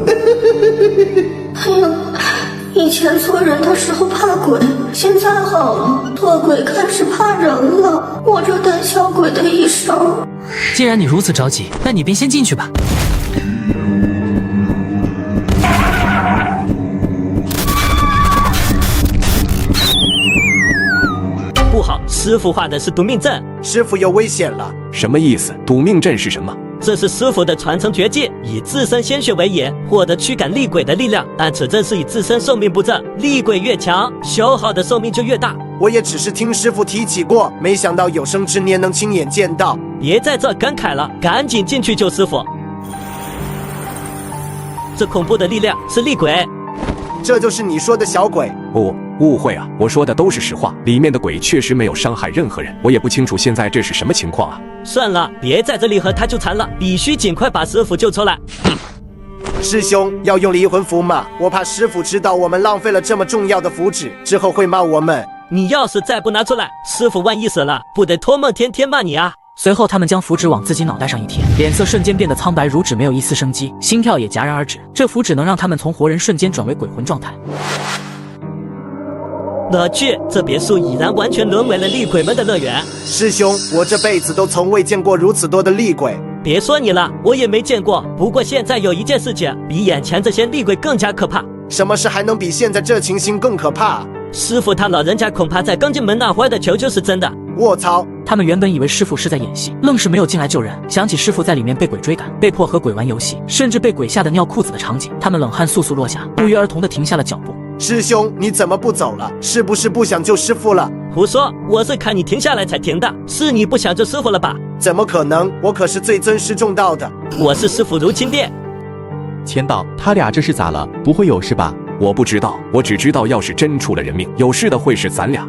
Speaker 18: 哎呀，以前做人的时候怕鬼，现在好了，做鬼开始怕人了。我这胆小鬼的一生。
Speaker 7: 既然你如此着急，那你便先进去吧。
Speaker 24: 不好，师傅画的是夺命阵，
Speaker 4: 师傅有危险了。
Speaker 3: 什么意思？夺命阵是什么？
Speaker 24: 这是师傅的传承绝技，以自身鲜血为引，获得驱赶厉鬼的力量。但此阵是以自身寿命布阵，厉鬼越强，消耗的寿命就越大。
Speaker 4: 我也只是听师傅提起过，没想到有生之年能亲眼见到。
Speaker 24: 别在这感慨了，赶紧进去救师傅。这恐怖的力量是厉鬼，
Speaker 4: 这就是你说的小鬼？
Speaker 3: 不，误会啊，我说的都是实话，里面的鬼确实没有伤害任何人，我也不清楚现在这是什么情况啊。
Speaker 24: 算了，别在这里和他纠缠了，必须尽快把师傅救出来。
Speaker 4: 师兄要用离魂符吗？我怕师傅知道我们浪费了这么重要的符纸，之后会骂我们。
Speaker 24: 你要是再不拿出来，师傅万一死了，不得托梦天天骂你啊！
Speaker 1: 随后他们将符纸往自己脑袋上一贴，脸色瞬间变得苍白如纸，没有一丝生机，心跳也戛然而止。这符纸能让他们从活人瞬间转为鬼魂状态。
Speaker 24: 我去，这别墅已然完全沦为了厉鬼们的乐园。
Speaker 4: 师兄，我这辈子都从未见过如此多的厉鬼。
Speaker 24: 别说你了，我也没见过。不过现在有一件事情比眼前这些厉鬼更加可怕。
Speaker 4: 什么事还能比现在这情形更可怕？
Speaker 24: 师傅他老人家恐怕在刚进门那会儿的求救是真的。
Speaker 4: 卧槽！
Speaker 1: 他们原本以为师傅是在演戏，愣是没有进来救人。想起师傅在里面被鬼追赶，被迫和鬼玩游戏，甚至被鬼吓得尿裤子的场景，他们冷汗簌簌落下，不约而同地停下了脚步。
Speaker 4: 师兄，你怎么不走了？是不是不想救师傅了？
Speaker 24: 胡说，我是看你停下来才停的，是你不想救师傅了吧？
Speaker 4: 怎么可能？我可是最尊师重道的。
Speaker 24: 我是师傅如亲爹。
Speaker 14: 千道，他俩这是咋了？不会有事吧？
Speaker 3: 我不知道，我只知道要是真出了人命，有事的会是咱俩。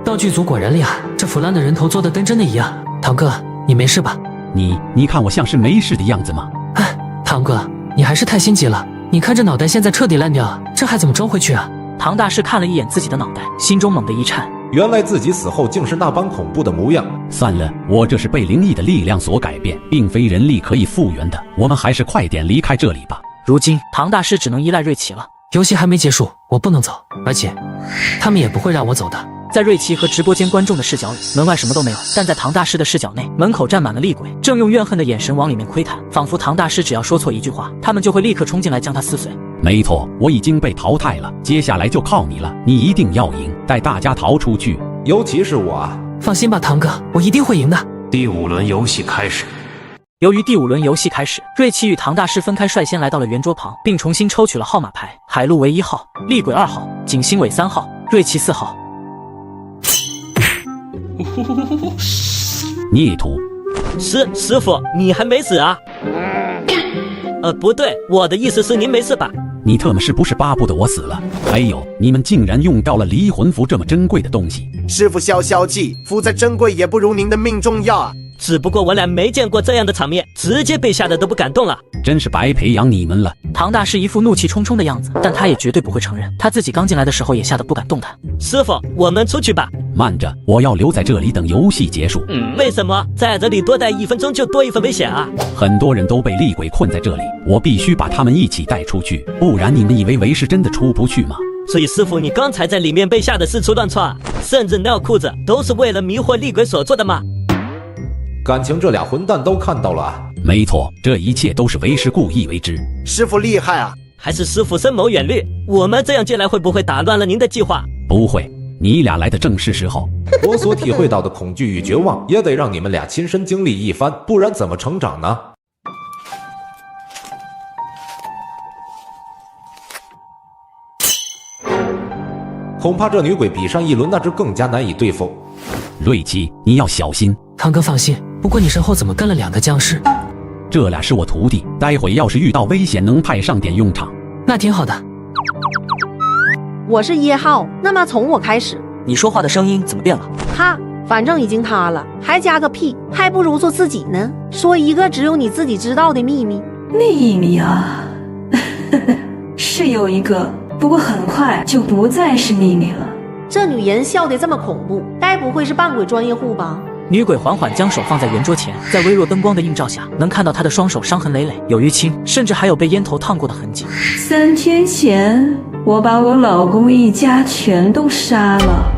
Speaker 7: 道具组果然厉害，这腐烂的人头做的跟真的一样。堂哥，你没事吧？
Speaker 8: 你看我像是没事的样子吗？
Speaker 7: 哎，堂哥，你还是太心急了。你看这脑袋现在彻底烂掉，这还怎么装回去啊？
Speaker 1: 唐大师看了一眼自己的脑袋，心中猛地一颤。
Speaker 26: 原来自己死后竟是那般恐怖的模样。
Speaker 8: 算了，我这是被灵异的力量所改变，并非人力可以复原的。我们还是快点离开这里吧。
Speaker 1: 如今唐大师只能依赖瑞奇了。
Speaker 7: 游戏还没结束，我不能走，而且他们也不会让我走的。
Speaker 1: 在瑞奇和直播间观众的视角里，门外什么都没有，但在唐大师的视角内，门口站满了厉鬼，正用怨恨的眼神往里面窥探，仿佛唐大师只要说错一句话，他们就会立刻冲进来将他撕碎。
Speaker 8: 没错，我已经被淘汰了，接下来就靠你了，你一定要赢，带大家逃出去，
Speaker 26: 尤其是我啊！
Speaker 7: 放心吧，堂哥，我一定会赢的。
Speaker 22: 第5轮游戏开始。
Speaker 1: 由于第5轮游戏开始，瑞奇与唐大师分开，率先来到了圆桌旁，并重新抽取了号码牌。海陆为1号，厉鬼2号，景星伟3号，瑞奇4号。
Speaker 8: 孽徒，
Speaker 24: 师傅，你还没死啊？不对，我的意思是您没事吧？
Speaker 8: 你特么是不是巴不得我死了？还有，你们竟然用掉了离魂符这么珍贵的东西！
Speaker 4: 师傅消消气，符再珍贵也不如您的命重要啊！
Speaker 24: 只不过我俩没见过这样的场面，直接被吓得都不敢动了。
Speaker 8: 真是白培养你们了。
Speaker 1: 唐大师一副怒气冲冲的样子，但他也绝对不会承认，他自己刚进来的时候也吓得不敢动弹。
Speaker 24: 师傅，我们出去吧。
Speaker 8: 慢着，我要留在这里等游戏结束。
Speaker 24: 为什么？在这里多待1分钟就多1分危险啊！
Speaker 8: 很多人都被厉鬼困在这里，我必须把他们一起带出去，不然你们以为是真的出不去吗？
Speaker 24: 所以师傅，你刚才在里面被吓得四处乱窜，甚至尿裤子，都是为了迷惑厉鬼所做的吗？
Speaker 26: 感情这俩混蛋都看到了啊！
Speaker 8: 没错，这一切都是为师故意为之。
Speaker 4: 师傅厉害啊！
Speaker 24: 还是师傅深谋远虑？我们这样进来会不会打乱了您的计划？
Speaker 8: 不会，你俩来的正是时候。
Speaker 26: 我所体会到的恐惧与绝望，也得让你们俩亲身经历一番，不然怎么成长呢？恐怕这女鬼比上一轮那只更加难以对付。
Speaker 8: 瑞奇，你要小心。
Speaker 7: 堂哥放心，不过你身后怎么跟了2个僵尸？
Speaker 8: 这俩是我徒弟，待会要是遇到危险能派上点用场。
Speaker 7: 那挺好的。
Speaker 13: 我是1号，那么从我开始。
Speaker 5: 你说话的声音怎么变了？
Speaker 13: 哈，反正已经塌了，还加个屁，还不如做自己呢。说一个只有你自己知道的秘密。
Speaker 15: 秘密啊，是有一个，不过很快就不再是秘密了。
Speaker 13: 这女人笑得这么恐怖，该不会是扮鬼专业户吧？
Speaker 1: 女鬼缓缓将手放在圆桌前，在微弱灯光的映照下，能看到她的双手伤痕累累，有淤青，甚至还有被烟头烫过的痕迹。
Speaker 15: 3天前，我把我老公一家全都杀了。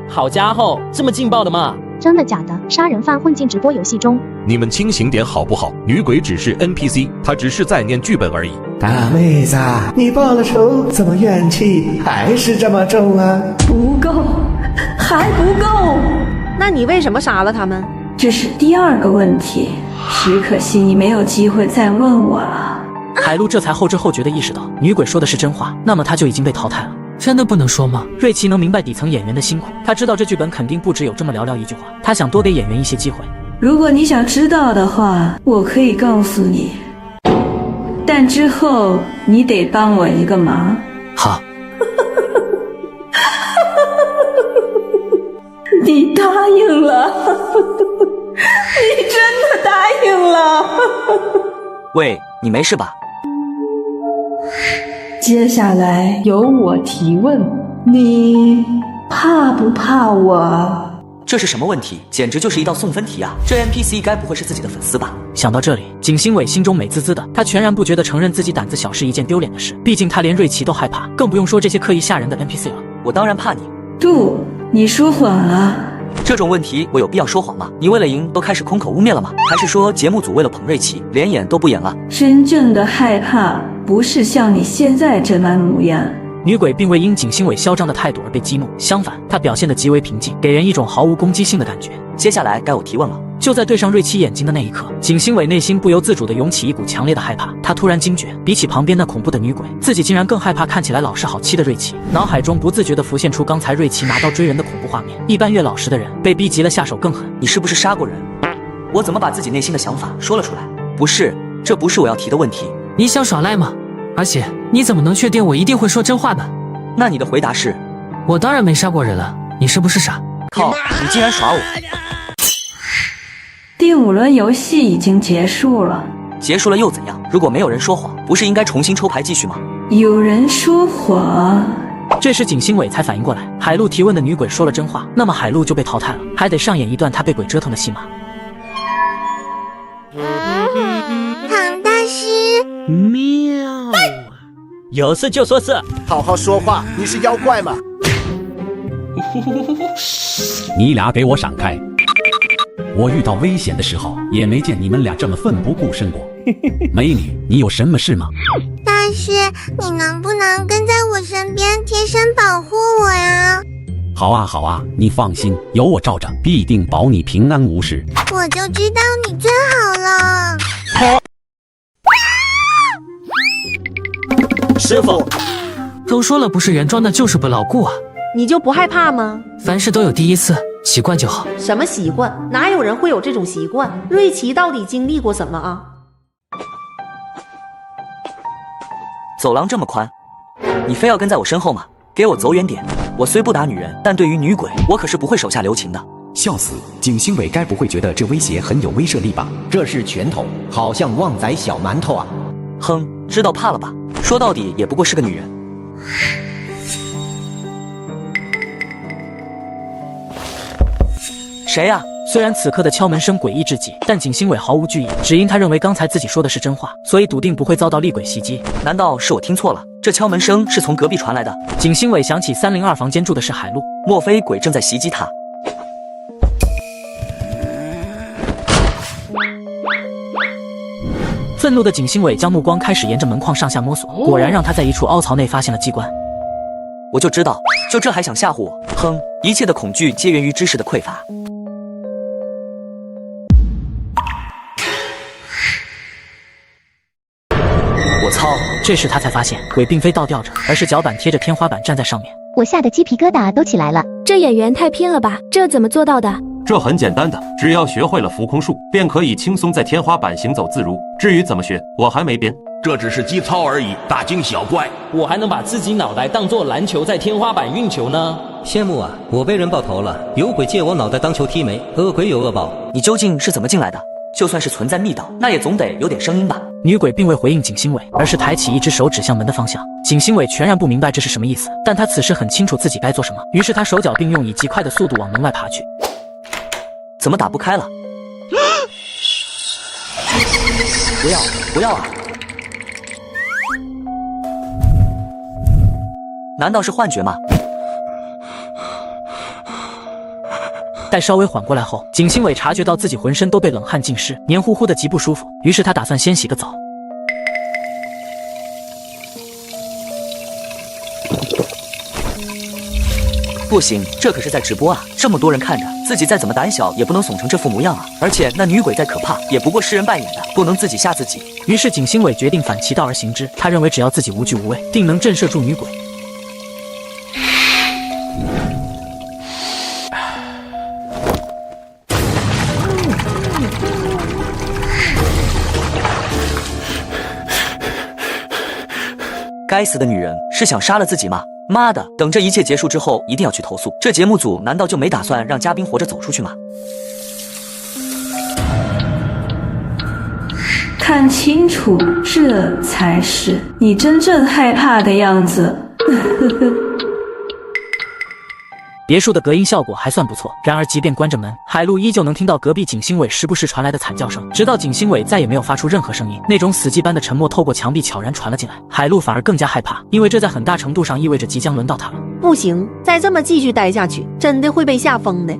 Speaker 23: 好家伙，这么劲爆的吗？
Speaker 2: 真的假的？杀人犯混进直播游戏中？
Speaker 16: 你们清醒点好不好？女鬼只是 NPC， 她只是在念剧本而已。
Speaker 9: 大妹子，你报了仇，怎么怨气还是这么重啊？
Speaker 15: 不够，还不够。
Speaker 13: 那你为什么杀了他们？
Speaker 15: 这是第2个问题，只可惜你没有机会再问我了。
Speaker 1: 海陆这才后知后觉地意识到，女鬼说的是真话，那么他就已经被淘汰了。
Speaker 7: 真的不能说吗？
Speaker 1: 瑞奇能明白底层演员的辛苦，他知道这剧本肯定不只有这么寥寥一句话，他想多给演员一些机会。
Speaker 15: 如果你想知道的话，我可以告诉你，但之后你得帮我一个忙。
Speaker 7: 好，
Speaker 5: 喂，你没事吧？
Speaker 15: 接下来由我提问，你怕不怕我？
Speaker 5: 这是什么问题？简直就是一道送分题啊！这 NPC 该不会是自己的粉丝吧？
Speaker 1: 想到这里，景星伟心中美滋滋的。他全然不觉得承认自己胆子小是一件丢脸的事，毕竟他连瑞奇都害怕，更不用说这些刻意吓人的 NPC 了。
Speaker 5: 我当然怕你。
Speaker 15: 杜，你说谎了。
Speaker 5: 这种问题我有必要说谎吗？你为了赢都开始空口污蔑了吗？还是说节目组为了捧瑞奇，连演都不演了？
Speaker 15: 真正的害怕不是像你现在这般模样。
Speaker 1: 女鬼并未因景星伟嚣张的态度而被激怒，相反，她表现得极为平静，给人一种毫无攻击性的感觉。
Speaker 5: 接下来该我提问了。
Speaker 1: 就在对上瑞奇眼睛的那一刻，景星伟内心不由自主地涌起一股强烈的害怕。他突然惊觉，比起旁边那恐怖的女鬼，自己竟然更害怕看起来老实好欺的瑞奇。脑海中不自觉地浮现出刚才瑞奇拿刀追人的恐怖画面。一般越老实的人，被逼急了下手更狠。
Speaker 5: 你是不是杀过人？我怎么把自己内心的想法说了出来？不是，这不是我要提的问题。
Speaker 7: 你想耍赖吗？而且你怎么能确定我一定会说真话呢？
Speaker 5: 那你的回答是？
Speaker 7: 我当然没杀过人了，你是不是傻？
Speaker 5: 靠，你竟然耍我！
Speaker 15: 第5轮游戏已经结束了。
Speaker 5: 结束了又怎样？如果没有人说谎，不是应该重新抽牌继续吗？
Speaker 15: 有人说谎。
Speaker 1: 这时景星伟才反应过来，海陆提问的女鬼说了真话，那么海陆就被淘汰了，还得上演一段他被鬼折腾的戏码。
Speaker 10: 唐大师，
Speaker 24: 喵！有事就说事，
Speaker 4: 好好说话。你是妖怪吗？
Speaker 8: 你俩给我闪开！我遇到危险的时候，也没见你们俩这么奋不顾身过。美女，你有什么事吗？
Speaker 10: 大师，你能不能跟在我身边，贴身保护我呀？
Speaker 8: 好啊好啊，你放心，有我罩着，必定保你平安无事。
Speaker 10: 我就知道你最好了。
Speaker 4: 师傅，
Speaker 7: 都说了不是原装的，就是不牢固啊。
Speaker 13: 你就不害怕吗？
Speaker 7: 凡事都有第一次，习惯就好。
Speaker 13: 什么习惯？哪有人会有这种习惯？瑞奇到底经历过什么啊？
Speaker 5: 走廊这么宽，你非要跟在我身后吗？给我走远点！我虽不打女人，但对于女鬼，我可是不会手下留情的。
Speaker 6: 笑死！景星伟该不会觉得这威胁很有威慑力吧？
Speaker 11: 这是拳头，好像旺仔小馒头啊！
Speaker 5: 哼，知道怕了吧？说到底也不过是个女人。谁呀？
Speaker 1: 虽然此刻的敲门声诡异至极，但景星伟毫无惧意，只因他认为刚才自己说的是真话，所以笃定不会遭到厉鬼袭击。
Speaker 5: 难道是我听错了？这敲门声是从隔壁传来的。
Speaker 1: 景星伟想起302房间住的是海陆，
Speaker 5: 莫非鬼正在袭击他？
Speaker 1: 愤怒的景星伟将目光开始沿着门框上下摸索，果然让他在一处凹槽内发现了机关。
Speaker 5: 我就知道，就这还想吓唬我？哼，一切的恐惧皆源于知识的匮乏。我操！
Speaker 1: 这时他才发现，鬼并非倒吊着，而是脚板贴着天花板站在上面。
Speaker 2: 我吓得鸡皮疙瘩都起来了。
Speaker 12: 这演员太拼了吧？这怎么做到的？
Speaker 16: 这很简单的，只要学会了浮空术，便可以轻松在天花板行走自如。至于怎么学，我还没编。
Speaker 19: 这只是基操而已，大惊小怪。
Speaker 23: 我还能把自己脑袋当作篮球在天花板运球呢。
Speaker 20: 羡慕啊！我被人爆头了，有鬼借我脑袋当球踢没？恶鬼有恶报。
Speaker 5: 你究竟是怎么进来的？就算是存在密道，那也总得有点声音吧？
Speaker 1: 女鬼并未回应景星伟，而是抬起一只手指向门的方向。景星伟全然不明白这是什么意思，但他此时很清楚自己该做什么，于是他手脚并用，以极快的速度往门外爬去。
Speaker 5: 怎么打不开了？不要，不要啊！难道是幻觉吗？
Speaker 1: 待稍微缓过来后，景星伟察觉到自己浑身都被冷汗浸湿，黏糊糊的极不舒服，于是他打算先洗个澡。
Speaker 5: 不行，这可是在直播啊，这么多人看着，自己再怎么胆小也不能怂成这副模样啊！而且那女鬼再可怕，也不过是人扮演的，不能自己吓自己。
Speaker 1: 于是景星伟决定反其道而行之，他认为只要自己无惧无畏，定能震慑住女鬼。
Speaker 5: 该死的女人，是想杀了自己吗？妈的！等这一切结束之后，一定要去投诉。这节目组难道就没打算让嘉宾活着走出去吗？
Speaker 15: 看清楚，这才是你真正害怕的样子。
Speaker 1: 别墅的隔音效果还算不错，然而即便关着门，海陆依旧能听到隔壁景星伟时不时传来的惨叫声，直到景星伟再也没有发出任何声音，那种死寂般的沉默透过墙壁悄然传了进来。海陆反而更加害怕，因为这在很大程度上意味着即将轮到他了。
Speaker 13: 不行，再这么继续待下去，真的会被吓疯的。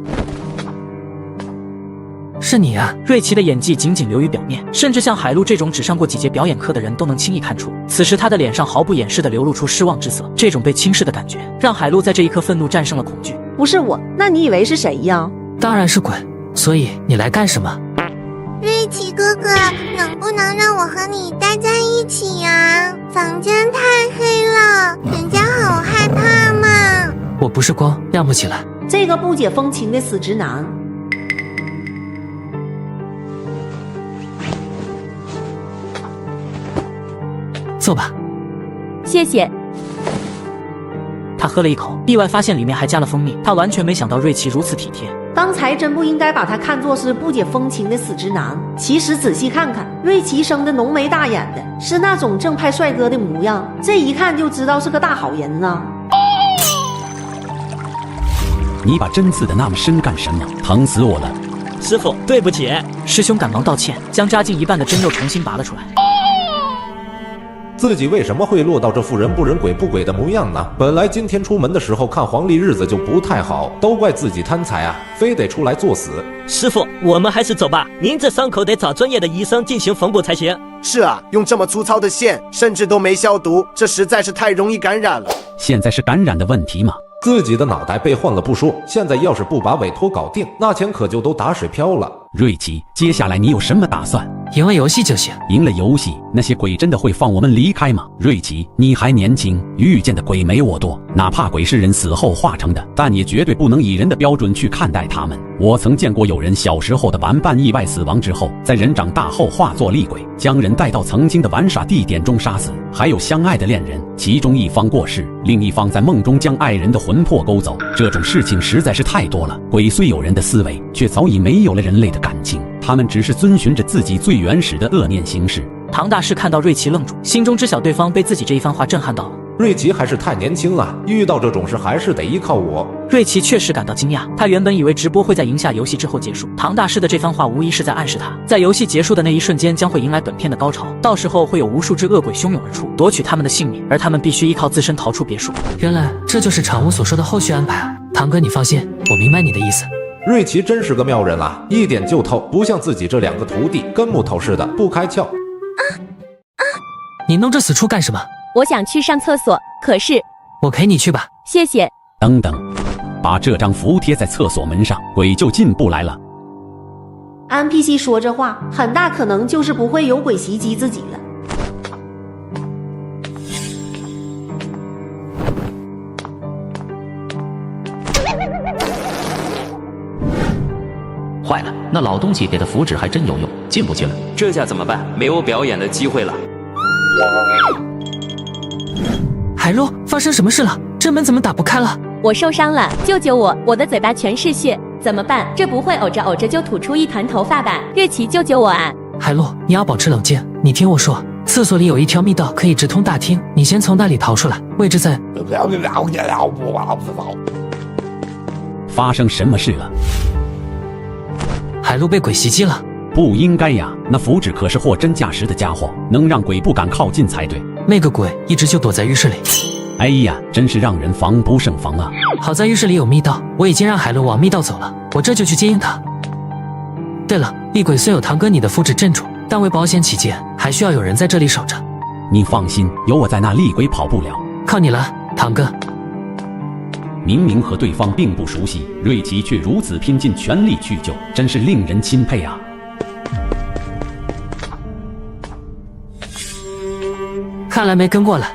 Speaker 7: 是你啊！
Speaker 1: 瑞奇的演技仅仅流于表面，甚至像海陆这种只上过几节表演课的人都能轻易看出，此时他的脸上毫不掩饰地流露出失望之色。这种被轻视的感觉，让海陆在这一刻愤怒战胜了恐惧。
Speaker 13: 不是我，那你以为是谁呀？
Speaker 7: 当然是鬼。所以你来干什么？
Speaker 10: 瑞奇哥哥，能不能让我和你待在一起呀？房间太黑了，人家好害怕嘛。
Speaker 7: 我不是光，亮不起来。
Speaker 13: 这个不解风情的死直男。
Speaker 7: 坐吧。
Speaker 12: 谢谢。
Speaker 1: 他喝了一口，意外发现里面还加了蜂蜜。他完全没想到瑞奇如此体贴。
Speaker 13: 刚才真不应该把他看作是不解风情的死直男。其实仔细看看，瑞奇生的浓眉大眼的，是那种正派帅哥的模样，这一看就知道是个大好人啊。
Speaker 8: 你把针刺得那么深干什么？疼死我了！
Speaker 24: 师傅，对不起。
Speaker 1: 师兄赶忙道歉，将扎进一半的针又重新拔了出来。
Speaker 26: 自己为什么会落到这副人不人鬼不鬼的模样呢？本来今天出门的时候看黄历日子就不太好，都怪自己贪财啊，非得出来作死。
Speaker 24: 师傅，我们还是走吧，您这伤口得找专业的医生进行缝补才行。
Speaker 4: 是啊，用这么粗糙的线，甚至都没消毒，这实在是太容易感染了。
Speaker 8: 现在是感染的问题吗？
Speaker 26: 自己的脑袋被换了不说，现在要是不把委托搞定，那钱可就都打水漂了。
Speaker 8: 瑞奇，接下来你有什么打算？
Speaker 7: 赢了游戏就行。
Speaker 8: 赢了游戏，那些鬼真的会放我们离开吗？瑞奇，你还年轻，遇见的鬼没我多，哪怕鬼是人死后化成的，但也绝对不能以人的标准去看待他们。我曾见过有人小时候的玩伴意外死亡之后，在人长大后化作厉鬼，将人带到曾经的玩耍地点中杀死。还有相爱的恋人，其中一方过世，另一方在梦中将爱人的魂魄勾走，这种事情实在是太多了。鬼虽有人的思维，却早已没有了人类的感情，他们只是遵循着自己最原始的恶念行事。
Speaker 1: 唐大师看到瑞奇愣住，心中知晓对方被自己这一番话震撼到了。
Speaker 26: 瑞奇还是太年轻了，遇到这种事还是得依靠我。
Speaker 1: 瑞奇确实感到惊讶，他原本以为直播会在赢下游戏之后结束，唐大师的这番话无疑是在暗示他，在游戏结束的那一瞬间将会迎来本片的高潮，到时候会有无数只恶鬼汹涌而出，夺取他们的性命，而他们必须依靠自身逃出别墅。
Speaker 7: 原来这就是场务所说的后续安排啊！唐哥，你放心，我明白你的意思。
Speaker 26: 瑞奇真是个妙人啊，一点就透，不像自己这两个徒弟跟木头似的不开窍。
Speaker 7: 你弄这死处干什么？
Speaker 12: 我想去上厕所，可是
Speaker 7: 我陪你去吧。
Speaker 12: 谢谢。
Speaker 8: 等等，把这张符贴在厕所门上，鬼就进不来了。
Speaker 13: NPC 说这话，很大可能就是不会有鬼袭击自己了。
Speaker 3: 坏了，那老东西给的符纸还真有用，进不去了。
Speaker 5: 这下怎么办？没有表演的机会了。
Speaker 7: 海陆，发生什么事了？这门怎么打不开了？
Speaker 12: 我受伤了，救救我！我的嘴巴全是血，怎么办？这不会呕着呕着就吐出一团头发吧？瑞奇，救救我啊！
Speaker 7: 海陆，你要保持冷静。你听我说，厕所里有一条密道可以直通大厅，你先从那里逃出来，位置在……
Speaker 8: 发生什么事了？
Speaker 7: 海陆被鬼袭击了。
Speaker 8: 不应该呀，那符纸可是货真价实的家伙，能让鬼不敢靠近才对。
Speaker 7: 那个鬼一直就躲在浴室里。
Speaker 8: 哎呀，真是让人防不胜防啊！
Speaker 7: 好在浴室里有密道，我已经让海陆往密道走了，我这就去接应他。对了，厉鬼虽有堂哥你的符纸镇住，但为保险起见，还需要有人在这里守着。
Speaker 8: 你放心，有我在，那厉鬼跑不了。
Speaker 7: 靠你了，堂哥。
Speaker 8: 明明和对方并不熟悉，瑞奇却如此拼尽全力去救，真是令人钦佩啊！
Speaker 7: 看来没跟过来。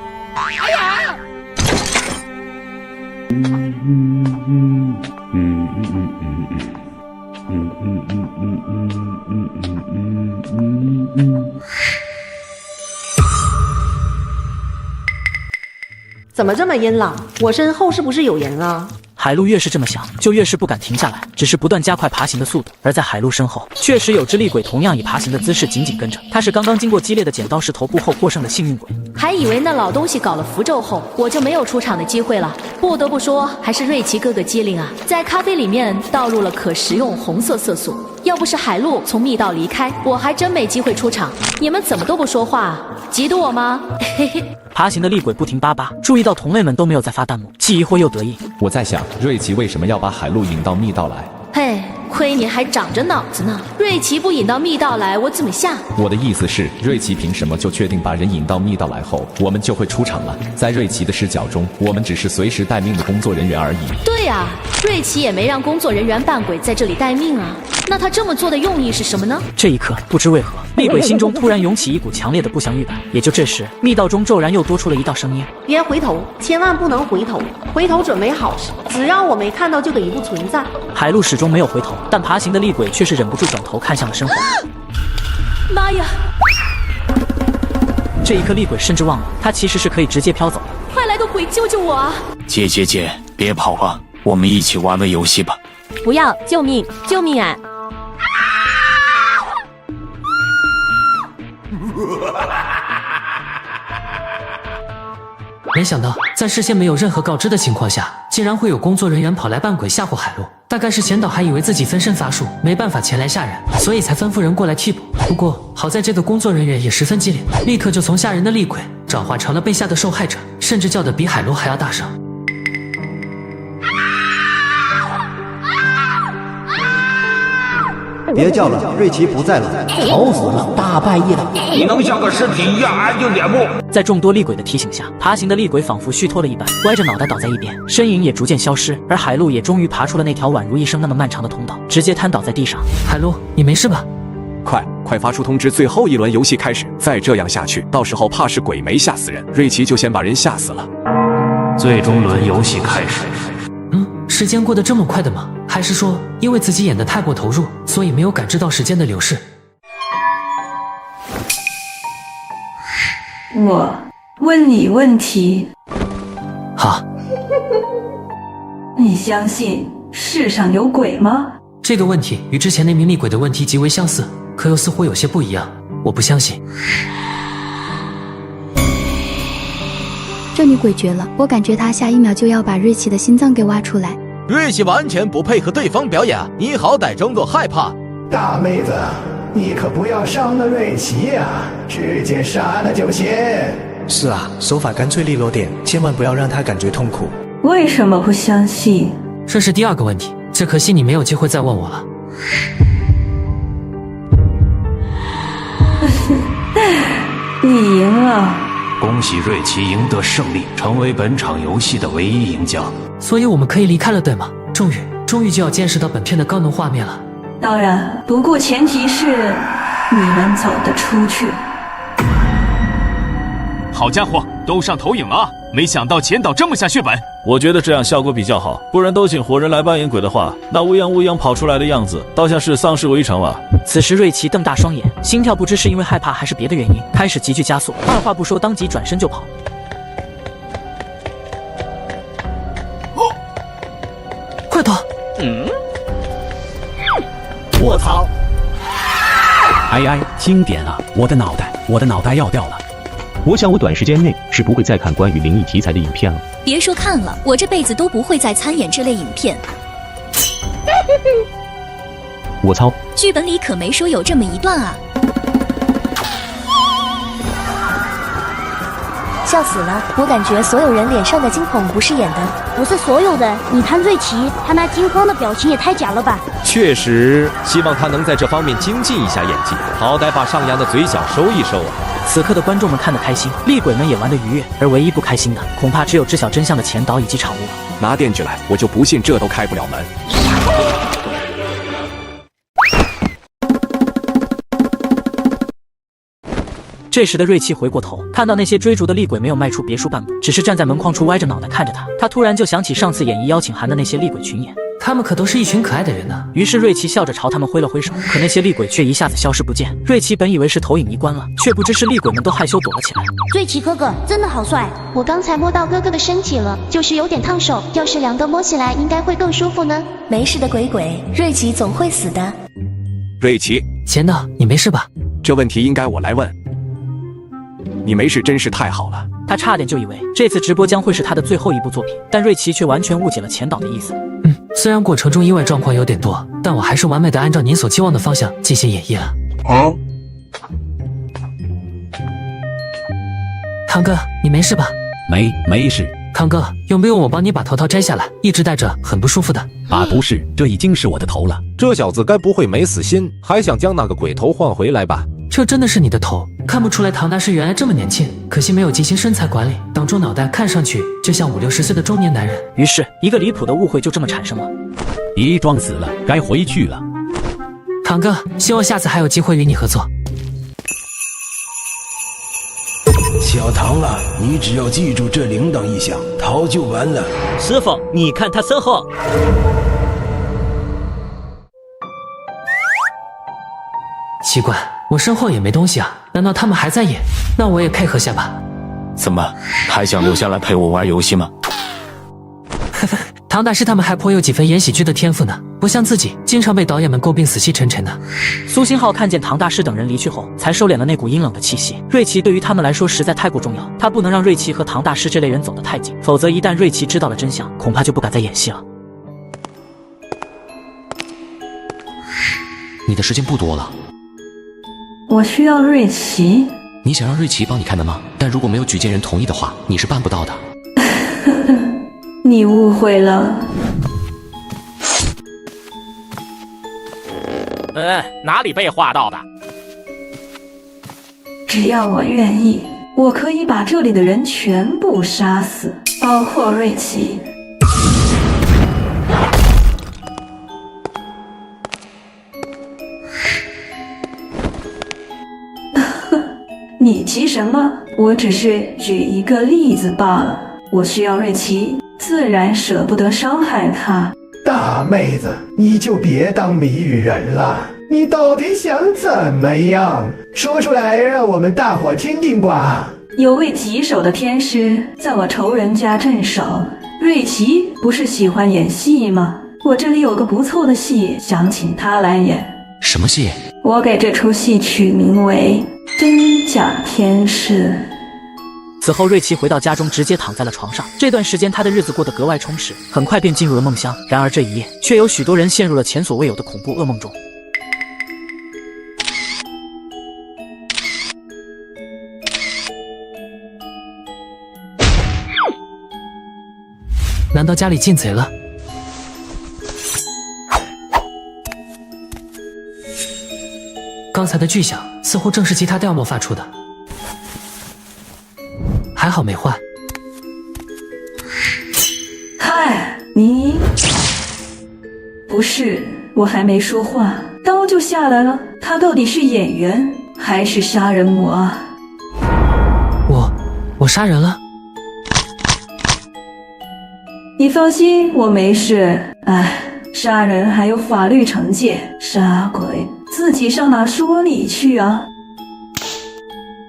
Speaker 13: 怎么这么阴朗？我身后是不是有人啊？
Speaker 1: 海陆越是这么想，就越是不敢停下来，只是不断加快爬行的速度。而在海陆身后，确实有只厉鬼同样以爬行的姿势紧紧跟着。他是刚刚经过激烈的剪刀石头布后获胜的幸运鬼。
Speaker 12: 还以为那老东西搞了符咒后，我就没有出场的机会了。不得不说，还是瑞奇哥哥机灵啊，在咖啡里面倒入了可食用红色色素。要不是海陆从密道离开，我还真没机会出场。你们怎么都不说话？嫉妒我吗？嘿嘿。
Speaker 1: 爬行的厉鬼不停叭叭，注意到同类们都没有在发弹幕，既疑惑又得意。
Speaker 6: 我在想，瑞奇为什么要把海陆引到密道来？
Speaker 12: 嘿，亏你还长着脑子呢！瑞奇不引到密道来，我怎么下？
Speaker 6: 我的意思是，瑞奇凭什么就确定把人引到密道来后，我们就会出场了？在瑞奇的视角中，我们只是随时待命的工作人员而已。
Speaker 12: 对啊，瑞奇也没让工作人员扮鬼在这里待命啊。那他这么做的用意是什么呢？
Speaker 1: 这一刻，不知为何，厉鬼心中突然涌起一股强烈的不祥预感。也就这时，密道中骤然又多出了一道声音：
Speaker 13: 别回头，千万不能回头，回头准没好事。只要我没看到这个一不存在。
Speaker 1: 海陆始终没有回头，但爬行的厉鬼却是忍不住转头看向了身后。
Speaker 12: 妈呀！
Speaker 1: 这一刻，厉鬼甚至忘了，他其实是可以直接飘走的。
Speaker 12: 快来个鬼救救我啊！
Speaker 14: 姐，别跑啊，我们一起玩个游戏吧。
Speaker 12: 不要！救命！救命啊！
Speaker 7: 没想到在事先没有任何告知的情况下，竟然会有工作人员跑来扮鬼吓唬海陆。大概是贤导还以为自己分身乏术，没办法前来吓人，所以才吩咐人过来替补。不过好在这个工作人员也十分机灵，立刻就从吓人的厉鬼转化成了被吓的受害者，甚至叫得比海陆还要大声。
Speaker 11: 别叫了，瑞奇不在了，吵死了！大半夜的，
Speaker 19: 你能像个尸体一样安静点不？
Speaker 1: 在众多厉鬼的提醒下，爬行的厉鬼仿佛虚脱了一般，歪着脑袋倒在一边，身影也逐渐消失。而海陆也终于爬出了那条宛如一生那么漫长的通道，直接瘫倒在地上。
Speaker 7: 海陆，你没事吧？
Speaker 17: 快发出通知，最后一轮游戏开始！再这样下去，到时候怕是鬼没吓死人，瑞奇就先把人吓死了。
Speaker 3: 最终轮游戏开始。
Speaker 7: 时间过得这么快的吗？还是说因为自己演得太过投入，所以没有感知到时间的流逝？
Speaker 15: 我问你问题。
Speaker 7: 好。
Speaker 15: 你相信世上有鬼吗？
Speaker 7: 这个问题与之前那名厉鬼的问题极为相似，可又似乎有些不一样。我不相信。
Speaker 18: 这女鬼绝了，我感觉她下一秒就要把瑞奇的心脏给挖出来。
Speaker 21: 瑞奇完全不配合对方表演，你好歹装作害怕。
Speaker 9: 大妹子，你可不要伤了瑞奇呀，直接杀了就行。
Speaker 22: 是啊，手法干脆利落点，千万不要让他感觉痛苦。
Speaker 15: 为什么不相信？
Speaker 7: 这是第二个问题，只可惜你没有机会再问我了。
Speaker 15: 你赢了。
Speaker 3: 恭喜瑞奇赢得胜利，成为本场游戏的唯一赢家。
Speaker 7: 所以我们可以离开了，对吗？终于就要见识到本片的高能画面了。
Speaker 15: 当然，不过前提是你们走得出去。
Speaker 25: 好家伙，都上投影了啊！没想到前导这么下血本。
Speaker 27: 我觉得这样效果比较好，不然都请活人来扮演鬼的话，那乌泱跑出来的样子，倒像是丧尸围城啊。
Speaker 1: 此时瑞奇瞪大双眼，心跳不知是因为害怕还是别的原因，开始急剧加速，二话不说，当即转身就跑。
Speaker 7: 快逃！
Speaker 4: 我操！
Speaker 8: 哎，经典啊！我的脑袋要掉了。
Speaker 28: 我想我短时间内是不会再看关于灵异题材的影片了。
Speaker 29: 别说看了，我这辈子都不会再参演这类影片。
Speaker 28: 我操！
Speaker 29: 剧本里可没说有这么一段啊！
Speaker 2: 笑死了，我感觉所有人脸上的惊恐不是演的。
Speaker 30: 不是所有的，你看瑞奇，他那惊慌的表情也太假了吧。
Speaker 31: 确实，希望他能在这方面精进一下演技，好歹把上扬的嘴角收一收啊。
Speaker 1: 此刻的观众们看得开心，厉鬼们也玩得愉悦，而唯一不开心的，恐怕只有知晓真相的前导以及场务了。
Speaker 17: 拿电锯来，我就不信这都开不了门。
Speaker 1: 这时的瑞奇回过头，看到那些追逐的厉鬼没有迈出别墅半步，只是站在门框处歪着脑袋看着他。他突然就想起上次演绎邀请函的那些厉鬼群演，
Speaker 7: 他们可都是一群可爱的人呢。
Speaker 1: 于是瑞奇笑着朝他们挥了挥手，可那些厉鬼却一下子消失不见。瑞奇本以为是投影仪关了，却不知是厉鬼们都害羞躲了起来。
Speaker 30: 瑞奇哥哥真的好帅，
Speaker 2: 我刚才摸到哥哥的身体了，就是有点烫手，要是凉的摸起来应该会更舒服呢。
Speaker 29: 没事的，鬼鬼，瑞奇总会死的。
Speaker 17: 瑞奇，
Speaker 7: 钱呢？你没事吧？
Speaker 17: 这问题应该我来问。你没事真是太好了。
Speaker 1: 他差点就以为这次直播将会是他的最后一部作品，但瑞奇却完全误解了前导的意思。
Speaker 7: 虽然过程中意外状况有点多，但我还是完美的按照您所期望的方向进行演绎了。康哥，你没事吧？
Speaker 8: 没事。
Speaker 7: 康哥，用不用我帮你把头套摘下来？一直戴着很不舒服的。
Speaker 8: 啊，不是，这已经是我的头了。
Speaker 31: 这小子该不会没死心，还想将那个鬼头换回来吧？
Speaker 7: 这真的是你的头？看不出来唐大师原来这么年轻，可惜没有进行身材管理，挡住脑袋，看上去就像50、60岁的中年男人。
Speaker 1: 于是，一个离谱的误会就这么产生了。
Speaker 8: 咦，装死了，该回去了。
Speaker 7: 唐哥，希望下次还有机会与你合作。
Speaker 5: 小唐啊，你只要记住这铃铛一响，逃就完了。
Speaker 6: 师傅，你看他身后。
Speaker 7: 奇怪，我身后也没东西啊，难道他们还在演？那我也配合下吧。
Speaker 3: 怎么，还想留下来陪我玩游戏吗？
Speaker 7: 唐大师他们还颇有几分演喜剧的天赋呢，不像自己经常被导演们诟病死气沉沉的。
Speaker 1: 苏星浩看见唐大师等人离去后，才收敛了那股阴冷的气息。瑞奇对于他们来说实在太过重要，他不能让瑞奇和唐大师这类人走得太近，否则一旦瑞奇知道了真相，恐怕就不敢再演戏了。
Speaker 10: 你的时间不多了。
Speaker 15: 我需要瑞奇。
Speaker 10: 你想让瑞奇帮你开门吗？但如果没有举荐人同意的话，你是办不到的。
Speaker 15: 你误会了。
Speaker 6: 哪里被画到的？
Speaker 15: 只要我愿意，我可以把这里的人全部杀死，包括瑞奇。你急什么？我只是举一个例子罢了。我需要瑞奇，自然舍不得伤害他。
Speaker 9: 大妹子，你就别当谜语人了，你到底想怎么样？说出来让我们大伙听听吧。
Speaker 15: 有位棘手的天师在我仇人家镇守，瑞奇不是喜欢演戏吗？我这里有个不错的戏，想请他来演。
Speaker 10: 什么戏？
Speaker 15: 我给这出戏取名为《真假天师》。
Speaker 1: 此后，瑞奇回到家中，直接躺在了床上。这段时间，他的日子过得格外充实，很快便进入了梦乡。然而这一夜，却有许多人陷入了前所未有的恐怖噩梦中。
Speaker 7: 难道家里进贼了？刚才的巨响似乎正是其他调末发出的。还好没换。
Speaker 15: 嗨，你不是，我还没说话，刀就下来了。他到底是演员还是杀人魔啊？
Speaker 7: 我杀人了？
Speaker 15: 你放心，我没事。哎，杀人还有法律惩戒，杀鬼自己上哪说理去啊？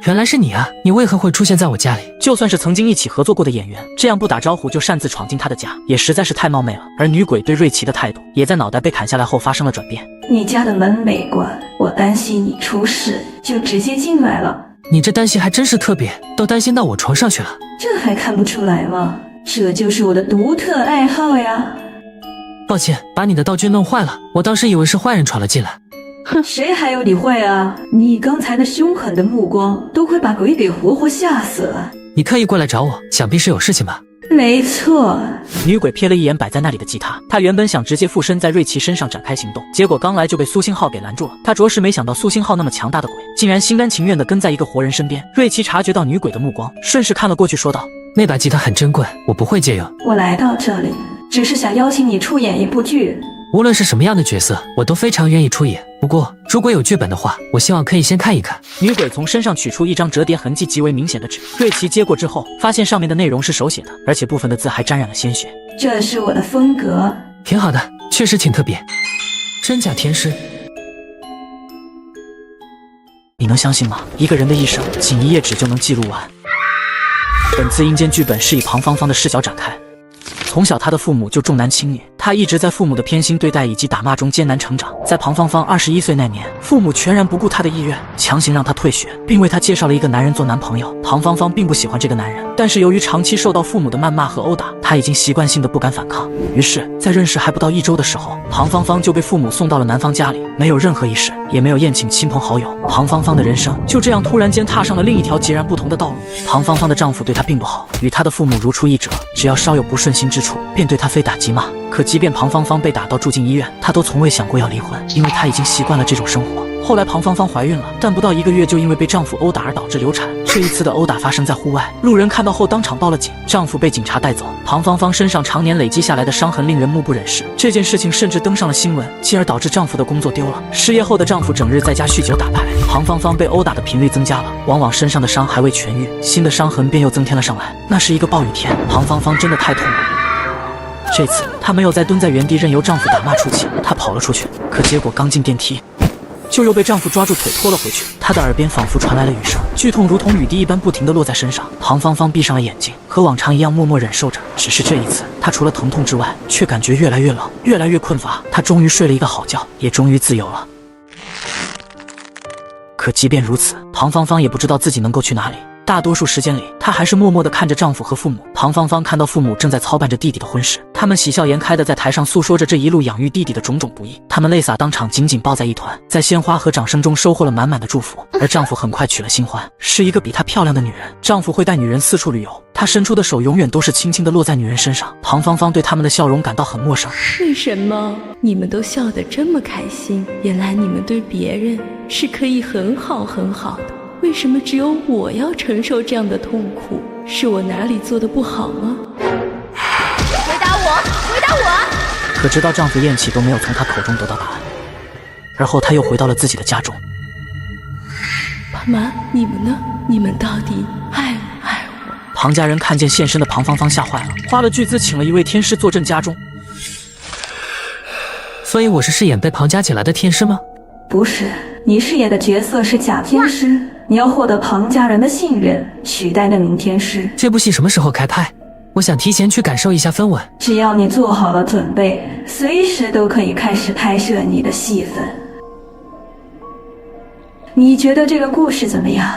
Speaker 7: 原来是你啊！你为何会出现在我家里？
Speaker 1: 就算是曾经一起合作过的演员，这样不打招呼就擅自闯进他的家，也实在是太冒昧了。而女鬼对瑞奇的态度，也在脑袋被砍下来后发生了转变。
Speaker 15: 你家的门没关，我担心你出事，就直接进来了。
Speaker 7: 你这担心还真是特别，都担心到我床上去了。
Speaker 15: 这还看不出来吗？这就是我的独特爱好呀。
Speaker 7: 抱歉，把你的道具弄坏了，我当时以为是坏人闯了进来。
Speaker 15: 哼，谁还有你坏啊？你刚才的凶狠的目光都快把鬼给活活吓死了。
Speaker 7: 你刻意过来找我，想必是有事情吧？
Speaker 15: 没错。
Speaker 1: 女鬼瞥了一眼摆在那里的吉他，她原本想直接附身在瑞奇身上展开行动，结果刚来就被苏星浩给拦住了。她着实没想到苏星浩那么强大的鬼，竟然心甘情愿地跟在一个活人身边。瑞奇察觉到女鬼的目光，顺势看了过去，说道：“
Speaker 7: 那把吉他很珍贵，我不会借用。
Speaker 15: 我来到这里，只是想邀请你出演一部剧。
Speaker 7: 无论是什么样的角色，我都非常愿意出演。不过，如果有剧本的话，我希望可以先看一看。”
Speaker 1: 女鬼从身上取出一张折叠痕迹极为明显的纸，瑞奇接过之后，发现上面的内容是手写的，而且部分的字还沾染了鲜血。
Speaker 15: 这是我的风格。
Speaker 7: 挺好的，确实挺特别。真假天师，
Speaker 1: 你能相信吗？一个人的一生，仅1页纸就能记录完。本次阴间剧本是以庞芳芳的视角展开。从小，他的父母就重男轻女，他一直在父母的偏心对待以及打骂中艰难成长。在庞芳芳21岁那年，父母全然不顾他的意愿，强行让他退学，并为他介绍了一个男人做男朋友。庞芳芳并不喜欢这个男人，但是由于长期受到父母的谩骂和殴打，他已经习惯性的不敢反抗。于是，在认识还不到1周的时候，庞芳芳就被父母送到了男方家里，没有任何仪式，也没有宴请亲朋好友。庞芳芳的人生就这样突然间踏上了另一条截然不同的道路。庞芳芳的丈夫对她并不好，与她的父母如出一辙，只要稍有不顺心之处，便对她非打即骂。可即便庞芳芳被打到住进医院，她都从未想过要离婚，因为她已经习惯了这种生活。后来庞芳芳怀孕了，但不到1个月就因为被丈夫殴打而导致流产。这一次的殴打发生在户外，路人看到后当场报了警，丈夫被警察带走。庞芳芳身上常年累积下来的伤痕令人目不忍视，这件事情甚至登上了新闻，进而导致丈夫的工作丢了。失业后的丈夫整日在家酗酒打牌，庞芳芳被殴打的频率增加了，往往身上的伤还未痊愈，新的伤痕便又增添了上来。那是一个暴雨天，庞芳芳真的太痛了。这次她没有再蹲在原地任由丈夫打骂出气，她跑了出去，可结果刚进电梯就又被丈夫抓住腿拖了回去。她的耳边仿佛传来了雨声，剧痛如同雨滴一般不停地落在身上。庞芳芳闭上了眼睛，和往常一样默默忍受着。只是这一次，她除了疼痛之外，却感觉越来越冷，越来越困乏。她终于睡了一个好觉，也终于自由了。可即便如此，庞芳芳也不知道自己能够去哪里。大多数时间里，她还是默默地看着丈夫和父母。庞芳芳看到父母正在操办着弟弟的婚事，他们喜笑颜开地在台上诉说着这一路养育弟弟的种种不易，他们泪洒当场，紧紧抱在一团，在鲜花和掌声中收获了满满的祝福。而丈夫很快娶了新欢，是一个比她漂亮的女人。丈夫会带女人四处旅游，他伸出的手永远都是轻轻地落在女人身上。庞芳芳对他们的笑容感到很陌生。
Speaker 11: 为什么你们都笑得这么开心？原来你们对别人是可以很好很好的。为什么只有我要承受这样的痛苦？是我哪里做的不好吗？回答我，回答我！
Speaker 1: 可直到丈夫咽气都没有从她口中得到答案。而后她又回到了自己的家中。
Speaker 11: 爸妈，你们呢？你们到底爱不爱我？
Speaker 1: 庞家人看见现身的庞芳芳吓坏了，花了巨资请了一位天师坐镇家中。
Speaker 7: 所以我是饰演被庞家请来的天师吗？
Speaker 15: 不是，你饰演的角色是假天师，你要获得庞家人的信任，取代那名天师。
Speaker 7: 这部戏什么时候开拍？我想提前去感受一下氛围。
Speaker 15: 只要你做好了准备，随时都可以开始拍摄你的戏份。你觉得这个故事怎么样？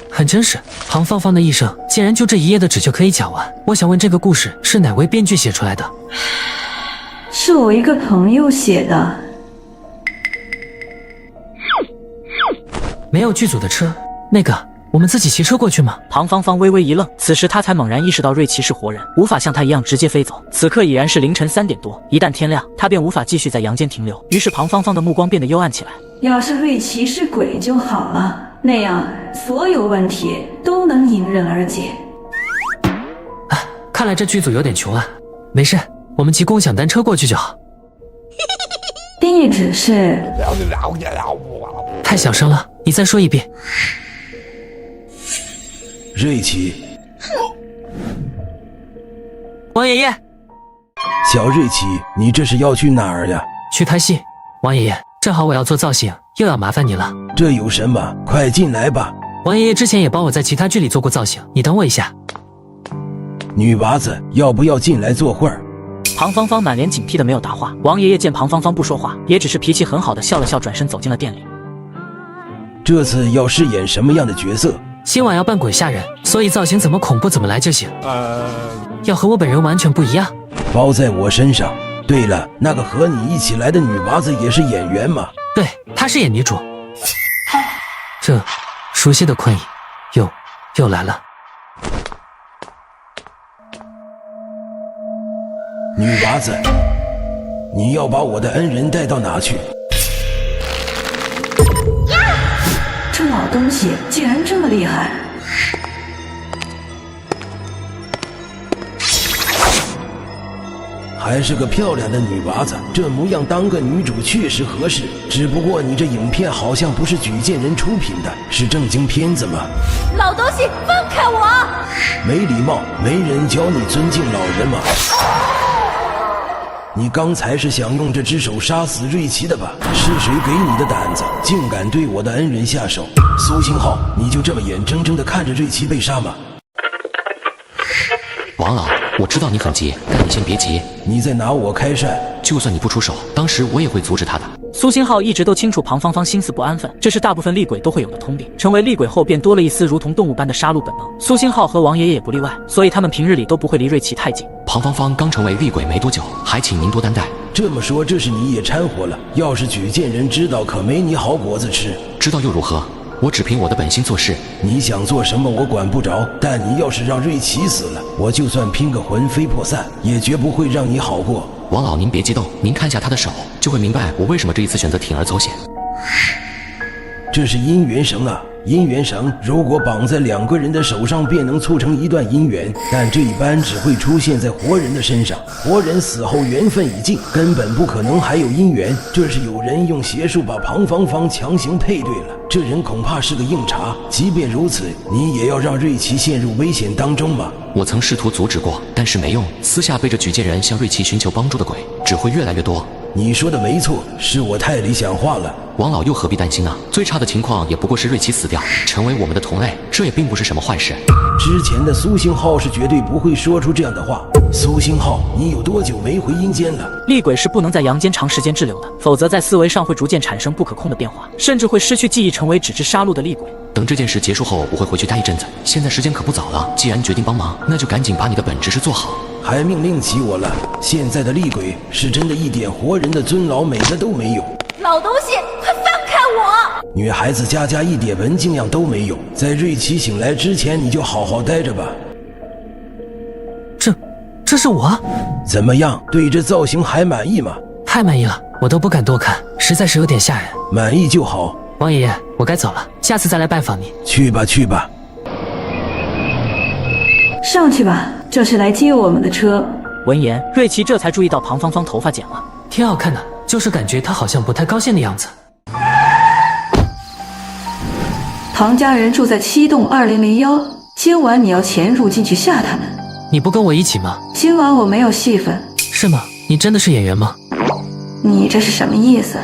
Speaker 7: 很真实，庞芳芳的一生竟然就这1页的纸就可以讲完。我想问，这个故事是哪位编剧写出来的？
Speaker 15: 是我一个朋友写的。
Speaker 7: 没有剧组的车，那个我们自己骑车过去吗？
Speaker 1: 庞芳芳微微一愣，此时她才猛然意识到瑞奇是活人，无法像她一样直接飞走。此刻已然是凌晨3点多，一旦天亮，她便无法继续在阳间停留。于是庞芳芳的目光变得幽暗起来。
Speaker 15: 要是瑞奇是鬼就好了，那样所有问题都能迎刃而解。
Speaker 7: 看来这剧组有点穷啊。没事，我们骑共享单车过去就好。
Speaker 15: 地址是……
Speaker 7: 太小声了，你再说一遍。
Speaker 5: 瑞奇，
Speaker 7: 王爷爷，
Speaker 5: 小瑞奇，你这是要去哪儿呀？
Speaker 7: 去拍戏。王爷爷，正好我要做造型，又要麻烦你了。
Speaker 5: 这有什么？快进来吧。
Speaker 7: 王爷爷之前也帮我在其他剧里做过造型，你等我一下。
Speaker 5: 女娃子，要不要进来坐会儿？
Speaker 1: 庞芳芳满脸警惕的没有答话。王爷爷见庞芳芳不说话，也只是脾气很好的笑了笑，转身走进了店里。
Speaker 5: 这次要饰演什么样的角色？
Speaker 7: 今晚要扮鬼吓人，所以造型怎么恐怖怎么来就行。要和我本人完全不一样。
Speaker 5: 包在我身上。对了，那个和你一起来的女娃子也是演员吗？
Speaker 7: 对，她是演女主。这熟悉的困意又来了。
Speaker 5: 女娃子，你要把我的恩人带到哪去？
Speaker 15: 这老东西竟然这么厉害！
Speaker 5: 还是个漂亮的女娃子，这模样当个女主确实合适。只不过你这影片好像不是举荐人出品的，是正经片子吗？
Speaker 11: 老东西，放开我！
Speaker 5: 没礼貌，没人教你尊敬老人吗？你刚才是想用这只手杀死瑞奇的吧？是谁给你的胆子，竟敢对我的恩人下手？苏星浩，你就这么眼睁睁地看着瑞奇被杀吗？
Speaker 10: 王老，我知道你很急，但你先别急。
Speaker 5: 你在拿我开涮？
Speaker 10: 就算你不出手，当时我也会阻止他的。
Speaker 1: 苏星浩一直都清楚庞芳芳心思不安分，这是大部分厉鬼都会有的通病。成为厉鬼后，便多了一丝如同动物般的杀戮本能。苏星浩和王爷爷也不例外，所以他们平日里都不会离瑞奇太近。
Speaker 10: 庞芳芳刚成为厉鬼没多久，还请您多担待。
Speaker 5: 这么说，这是你也掺和了？要是举荐人知道，可没你好果子吃。
Speaker 10: 知道又如何？我只凭我的本心做事。
Speaker 5: 你想做什么我管不着，但你要是让瑞奇死了，我就算拼个魂飞魄散，也绝不会让你好过。
Speaker 10: 王老，您别激动，您看下他的手，就会明白我为什么这一次选择铤而走险。
Speaker 5: 这是姻缘绳啊！姻缘绳如果绑在2个人的手上，便能促成一段姻缘，但这一般只会出现在活人的身上。活人死后缘分已尽，根本不可能还有姻缘。这是有人用邪术把庞芳芳强行配对了，这人恐怕是个硬茬。即便如此，你也要让瑞奇陷入危险当中吗？
Speaker 10: 我曾试图阻止过，但是没用。私下背着举荐人向瑞奇寻求帮助的鬼只会越来越多。
Speaker 5: 你说的没错，是我太理想化了。
Speaker 10: 王老又何必担心呢？最差的情况也不过是瑞奇死掉，成为我们的同类，这也并不是什么坏事。
Speaker 5: 之前的苏星浩是绝对不会说出这样的话。苏星浩，你有多久没回阴间了？
Speaker 1: 厉鬼是不能在阳间长时间滞留的，否则在思维上会逐渐产生不可控的变化，甚至会失去记忆，成为只知杀戮的厉鬼。
Speaker 10: 等这件事结束后，我会回去待一阵子。现在时间可不早了，既然决定帮忙，那就赶紧把你的本职事做好。
Speaker 5: 还命令起我了！现在的厉鬼是真的一点活人的尊老美德都没有。
Speaker 12: 老东西，快放开我！
Speaker 5: 女孩子家一点文静样都没有。在瑞奇醒来之前，你就好好待着吧。
Speaker 7: 这是我？
Speaker 5: 怎么样？对这造型还满意吗？
Speaker 7: 太满意了，我都不敢多看，实在是有点吓人。
Speaker 5: 满意就好。
Speaker 7: 王爷爷，我该走了，下次再来拜访你。
Speaker 5: 去吧去吧。
Speaker 15: 上去吧，这是来接我们的车。
Speaker 1: 闻言，瑞奇这才注意到庞芳芳头发剪了，
Speaker 7: 挺好看的，就是感觉她好像不太高兴的样子。
Speaker 15: 唐家人住在7栋2001，今晚你要潜入进去吓他们。
Speaker 7: 你不跟我一起吗？
Speaker 15: 今晚我没有戏份。
Speaker 7: 是吗？你真的是演员吗？
Speaker 15: 你这是什么意思？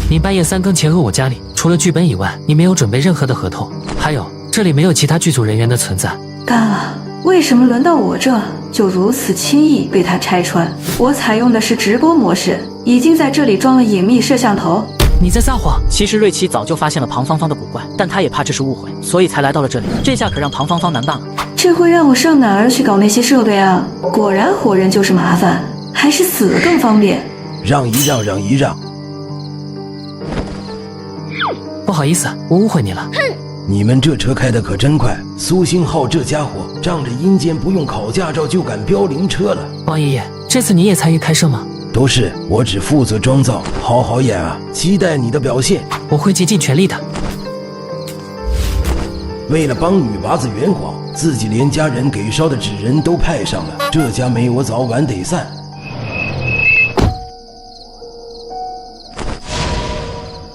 Speaker 7: 你半夜3更潜入我家里，除了剧本以外，你没有准备任何的合同，还有这里没有其他剧组人员的存在。
Speaker 15: 干了。为什么轮到我这就如此轻易被他拆穿？我采用的是直播模式，已经在这里装了隐秘摄像头。
Speaker 7: 你在撒谎！
Speaker 1: 其实瑞奇早就发现了庞芳芳的古怪，但他也怕这是误会，所以才来到了这里。这下可让庞芳芳难办了。
Speaker 15: 这会让我上哪儿去搞那些设备啊？果然活人就是麻烦，还是死了更方便。
Speaker 5: 让一让，让一让。
Speaker 7: 不好意思，我误会你了。
Speaker 5: 你们这车开得可真快，苏星浩这家伙仗着阴间不用考驾照就敢飙灵车了。
Speaker 7: 王爷爷，这次你也参与开设吗？
Speaker 5: 都是，我只负责装造，好好演啊！期待你的表现，
Speaker 7: 我会竭尽全力的。
Speaker 5: 为了帮女娃子圆谎，自己连家人给烧的纸人都派上了，这家没我早晚得散。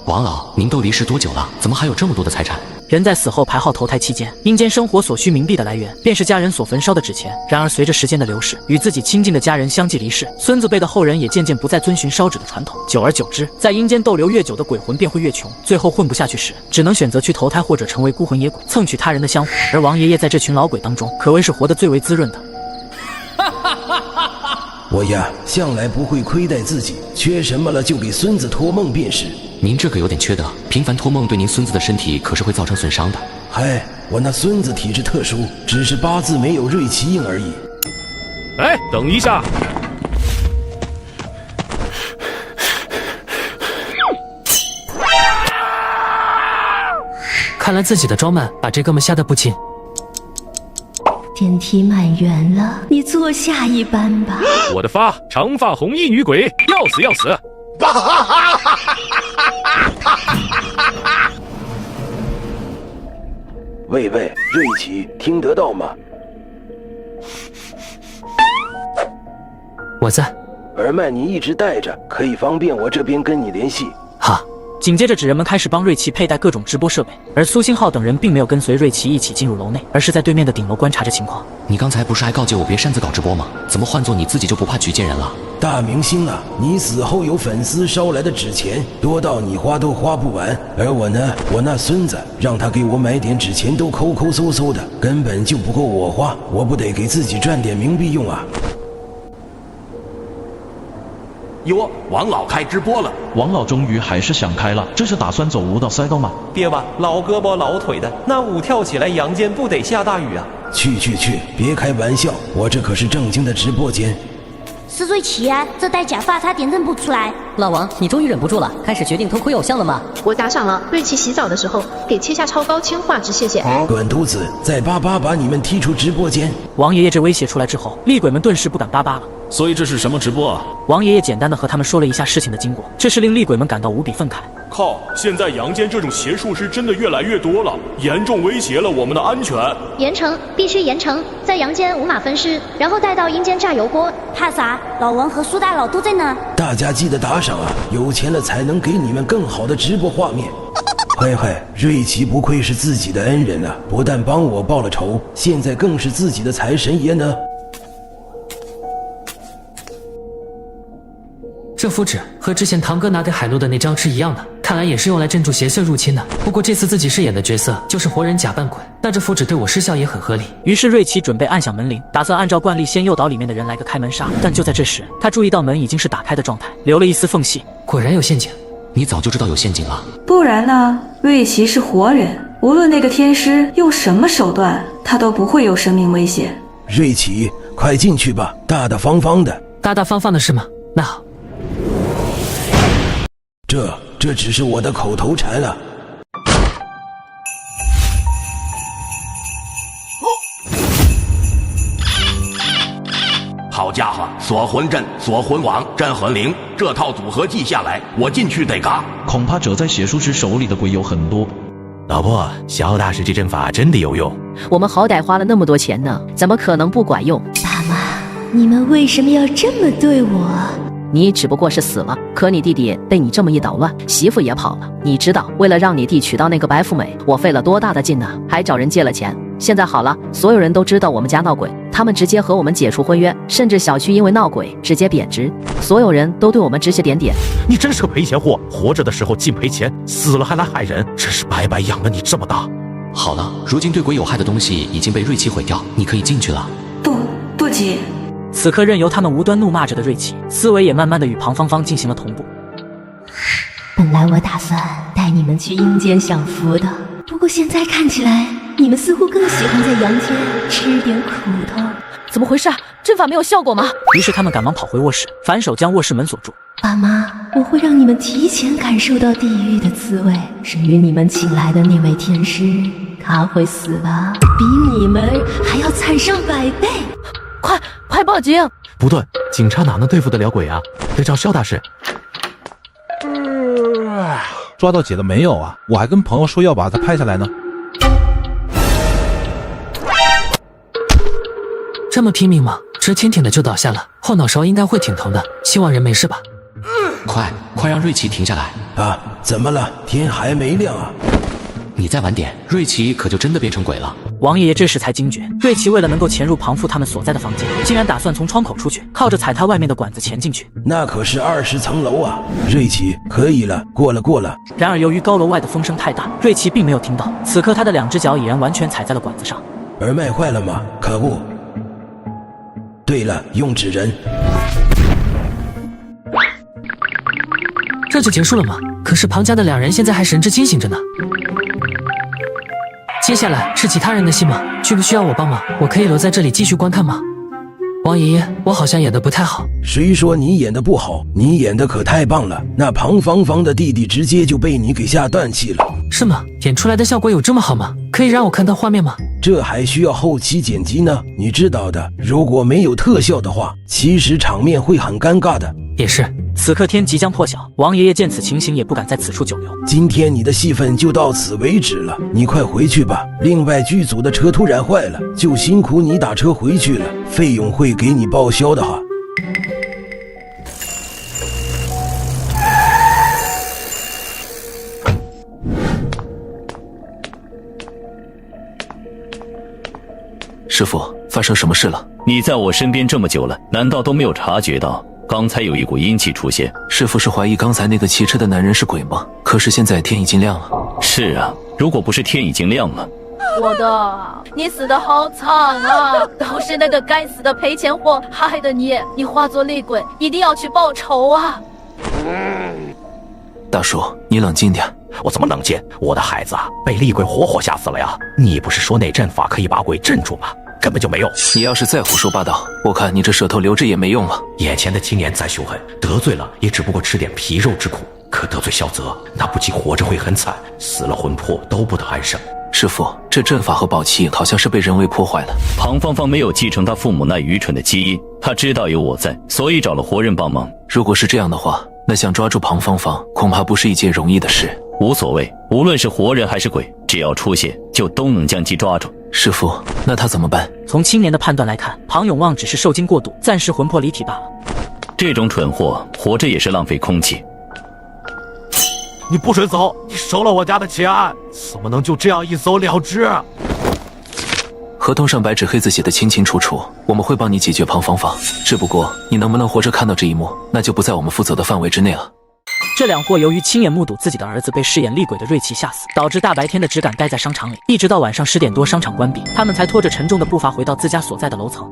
Speaker 10: 王老，您都离世多久了？怎么还有这么多的财产？
Speaker 1: 人在死后排号投胎期间，阴间生活所需冥币的来源，便是家人所焚烧的纸钱。然而随着时间的流逝，与自己亲近的家人相继离世，孙子辈的后人也渐渐不再遵循烧纸的传统。久而久之，在阴间逗留越久的鬼魂便会越穷，最后混不下去时，只能选择去投胎或者成为孤魂野鬼，蹭取他人的香火。而王爷爷在这群老鬼当中，可谓是活得最为滋润的。
Speaker 5: 我呀，向来不会亏待自己，缺什么了就给孙子托梦便是。
Speaker 10: 您这个有点缺德，频繁托梦对您孙子的身体可是会造成损伤的。
Speaker 5: 嗨，我那孙子体质特殊，只是八字没有瑞奇硬而已。
Speaker 25: 哎，等一下！
Speaker 7: 看来自己的装扮把这哥们吓得不轻。
Speaker 11: 电梯满员了，你坐下一班吧。
Speaker 25: 我的发，长发红衣女鬼，要死要死！
Speaker 5: 喂，瑞奇，听得到吗？
Speaker 7: 我在。
Speaker 5: 耳麦你一直带着，可以方便我这边跟你联系。
Speaker 7: 好。
Speaker 1: 紧接着，纸人们开始帮瑞奇佩戴各种直播设备，而苏星浩等人并没有跟随瑞奇一起进入楼内，而是在对面的顶楼观察着情况。
Speaker 10: 你刚才不是还告诫我别擅自搞直播吗？怎么换做你自己就不怕举荐人了？
Speaker 5: 大明星啊，你死后有粉丝捎来的纸钱多到你花都花不完，而我呢，我那孙子让他给我买点纸钱都抠抠搜搜的，根本就不够我花，我不得给自己赚点冥币用啊。
Speaker 3: 哟，王老开直播了！
Speaker 13: 王老终于还是想开了，这是打算走舞蹈赛道吗？
Speaker 31: 别吧，老胳膊老腿的，那舞跳起来阳间不得下大雨啊！
Speaker 5: 去，别开玩笑，我这可是正经的直播间。
Speaker 30: 是瑞奇啊，这戴假发他点认不出来。
Speaker 14: 老王，你终于忍不住了，开始决定偷窥偶像了吗？
Speaker 16: 我打赏了，瑞奇洗澡的时候给切下超高清画质，谢谢。
Speaker 5: 滚犊子，再巴巴把你们踢出直播间！
Speaker 1: 王爷爷这威胁出来之后，厉鬼们顿时不敢巴巴了。
Speaker 27: 所以这是什么直播啊？
Speaker 1: 王爷爷简单的和他们说了一下事情的经过，这是令厉鬼们感到无比愤慨。
Speaker 18: 靠！现在阳间这种邪术师真的越来越多了，严重威胁了我们的安全。
Speaker 2: 严惩，必须严惩，在阳间五马分尸，然后带到阴间炸油锅。
Speaker 30: 怕啥？老王和苏大佬都在呢。
Speaker 5: 大家记得打赏啊，有钱了才能给你们更好的直播画面。嗨，瑞奇不愧是自己的恩人啊，不但帮我报了仇，现在更是自己的财神爷呢。
Speaker 7: 这符纸和之前堂哥拿给海陆的那张是一样的，看来也是用来镇住邪祟入侵的。不过这次自己饰演的角色就是活人假扮鬼，那这符纸对我失效也很合理。
Speaker 1: 于是瑞奇准备按响门铃，打算按照惯例先诱导里面的人来个开门杀。但就在这时，他注意到门已经是打开的状态，留了一丝缝隙。
Speaker 7: 果然有陷阱。
Speaker 10: 你早就知道有陷阱了？
Speaker 15: 不然呢？瑞奇是活人，无论那个天师用什么手段，他都不会有生命危险。
Speaker 5: 瑞奇，快进去吧，大大方方的。
Speaker 7: 大大方方的是吗？那好。
Speaker 5: 这只是我的口头禅啊。
Speaker 3: 好家伙，锁魂阵、锁魂网、镇魂铃，这套组合技下来，我进去得嘎。
Speaker 13: 恐怕折在邪术师手里的鬼有很多。
Speaker 19: 老婆，萧大师这阵法真的有用。
Speaker 20: 我们好歹花了那么多钱呢，怎么可能不管用？
Speaker 11: 爸妈，你们为什么要这么对我？
Speaker 20: 你只不过是死了，可你弟弟被你这么一捣乱，媳妇也跑了。你知道为了让你弟娶到那个白富美，我费了多大的劲呢？还找人借了钱。现在好了，所有人都知道我们家闹鬼，他们直接和我们解除婚约，甚至小区因为闹鬼直接贬值，所有人都对我们指指点点。
Speaker 19: 你真是个赔钱货，活着的时候净赔钱，死了还来害人，真是白白养了你这么大。
Speaker 10: 好了，如今对鬼有害的东西已经被瑞奇毁掉，你可以进去了。
Speaker 15: 不急。
Speaker 1: 此刻任由他们无端怒骂着的瑞奇，思维也慢慢的与庞芳芳进行了同步。
Speaker 11: 本来我打算带你们去阴间享福的，不过现在看起来，你们似乎更喜欢在阳间吃点苦头。
Speaker 20: 怎么回事？阵法没有效果吗？
Speaker 1: 于是他们赶忙跑回卧室，反手将卧室门锁住。
Speaker 11: 爸妈，我会让你们提前感受到地狱的滋味。至于你们请来的那位天师，他会死的比你们还要惨上100倍。
Speaker 20: 快报警！
Speaker 19: 不对，警察哪能对付得了鬼啊？得找萧大师。
Speaker 27: 抓到姐了没有啊？我还跟朋友说要把他拍下来呢。
Speaker 7: 这么拼命吗？直挺挺的就倒下了，后脑勺应该会挺疼的，希望人没事吧。
Speaker 10: 快让瑞奇停下来
Speaker 5: 啊！怎么了？天还没亮啊！
Speaker 10: 你再晚点，瑞奇可就真的变成鬼了。
Speaker 1: 王爷爷这时才惊觉，瑞奇为了能够潜入庞父他们所在的房间，竟然打算从窗口出去，靠着踩踏外面的管子潜进去。
Speaker 5: 那可是20层楼啊！瑞奇，可以了，过了。
Speaker 1: 然而由于高楼外的风声太大，瑞奇并没有听到。此刻他的2只脚已然完全踩在了管子上。
Speaker 5: 耳麦坏了吗？可恶！对了，用纸人。
Speaker 7: 这就结束了吗？可是庞家的2人现在还神志清醒着呢。接下来是其他人的戏吗？需不需要我帮忙？我可以留在这里继续观看吗？王爷爷，我好像演得不太好。
Speaker 5: 谁说你演得不好？你演得可太棒了！那庞芳芳的弟弟直接就被你给吓断气了。
Speaker 7: 是吗？演出来的效果有这么好吗？可以让我看到画面吗？
Speaker 5: 这还需要后期剪辑呢，你知道的。如果没有特效的话，其实场面会很尴尬的。
Speaker 7: 也是。
Speaker 1: 此刻天即将破晓，王爷爷见此情形也不敢在此处久留。
Speaker 5: 今天你的戏份就到此为止了，你快回去吧。另外剧组的车突然坏了，就辛苦你打车回去了，费用会给你报销的哈。
Speaker 21: 师傅，发生什么事了？你在我身边这么久了，难道都没有察觉到
Speaker 4: 刚才有一股阴气出现。
Speaker 6: 师父是怀疑刚才那个骑车的男人是鬼吗？可是现在天已经亮了。
Speaker 4: 是啊，如果不是天已经亮了。
Speaker 12: 我的，你死得好惨啊！都是那个该死的赔钱货害的你，你化作厉鬼，一定要去报仇啊！
Speaker 6: 大叔，你冷静点。
Speaker 19: 我怎么冷静？我的孩子啊，被厉鬼活活吓死了呀！你不是说那阵法可以把鬼镇住吗？根本就没用。
Speaker 6: 你要是再胡说八道，我看你这舌头留着也没用了。
Speaker 19: 眼前的青年再凶狠，得罪了也只不过吃点皮肉之苦，可得罪萧泽，那不仅活着会很惨，死了魂魄都不得安生。
Speaker 6: 师父，这阵法和宝器好像是被人为破坏了。
Speaker 4: 庞芳芳没有继承他父母那愚蠢的基因，他知道有我在，所以找了活人帮忙。
Speaker 6: 如果是这样的话，那想抓住庞芳芳恐怕不是一件容易的事。
Speaker 4: 无所谓，无论是活人还是鬼，只要出现就都能将其抓住。
Speaker 6: 师父，那他怎么办？
Speaker 1: 从青年的判断来看，庞永旺只是受惊过度，暂时魂魄离体罢了。
Speaker 4: 这种蠢货活着也是浪费空气。
Speaker 19: 你不准走！你收了我家的钱，怎么能就这样一走了之？
Speaker 6: 合同上白纸黑字写得清清楚楚，我们会帮你解决庞芳芳。只不过你能不能活着看到这一幕，那就不在我们负责的范围之内了。
Speaker 1: 这两货由于亲眼目睹自己的儿子被饰演厉鬼的瑞奇吓死，导致大白天的只敢待在商场里，一直到晚上10点多商场关闭，他们才拖着沉重的步伐回到自家所在的楼层。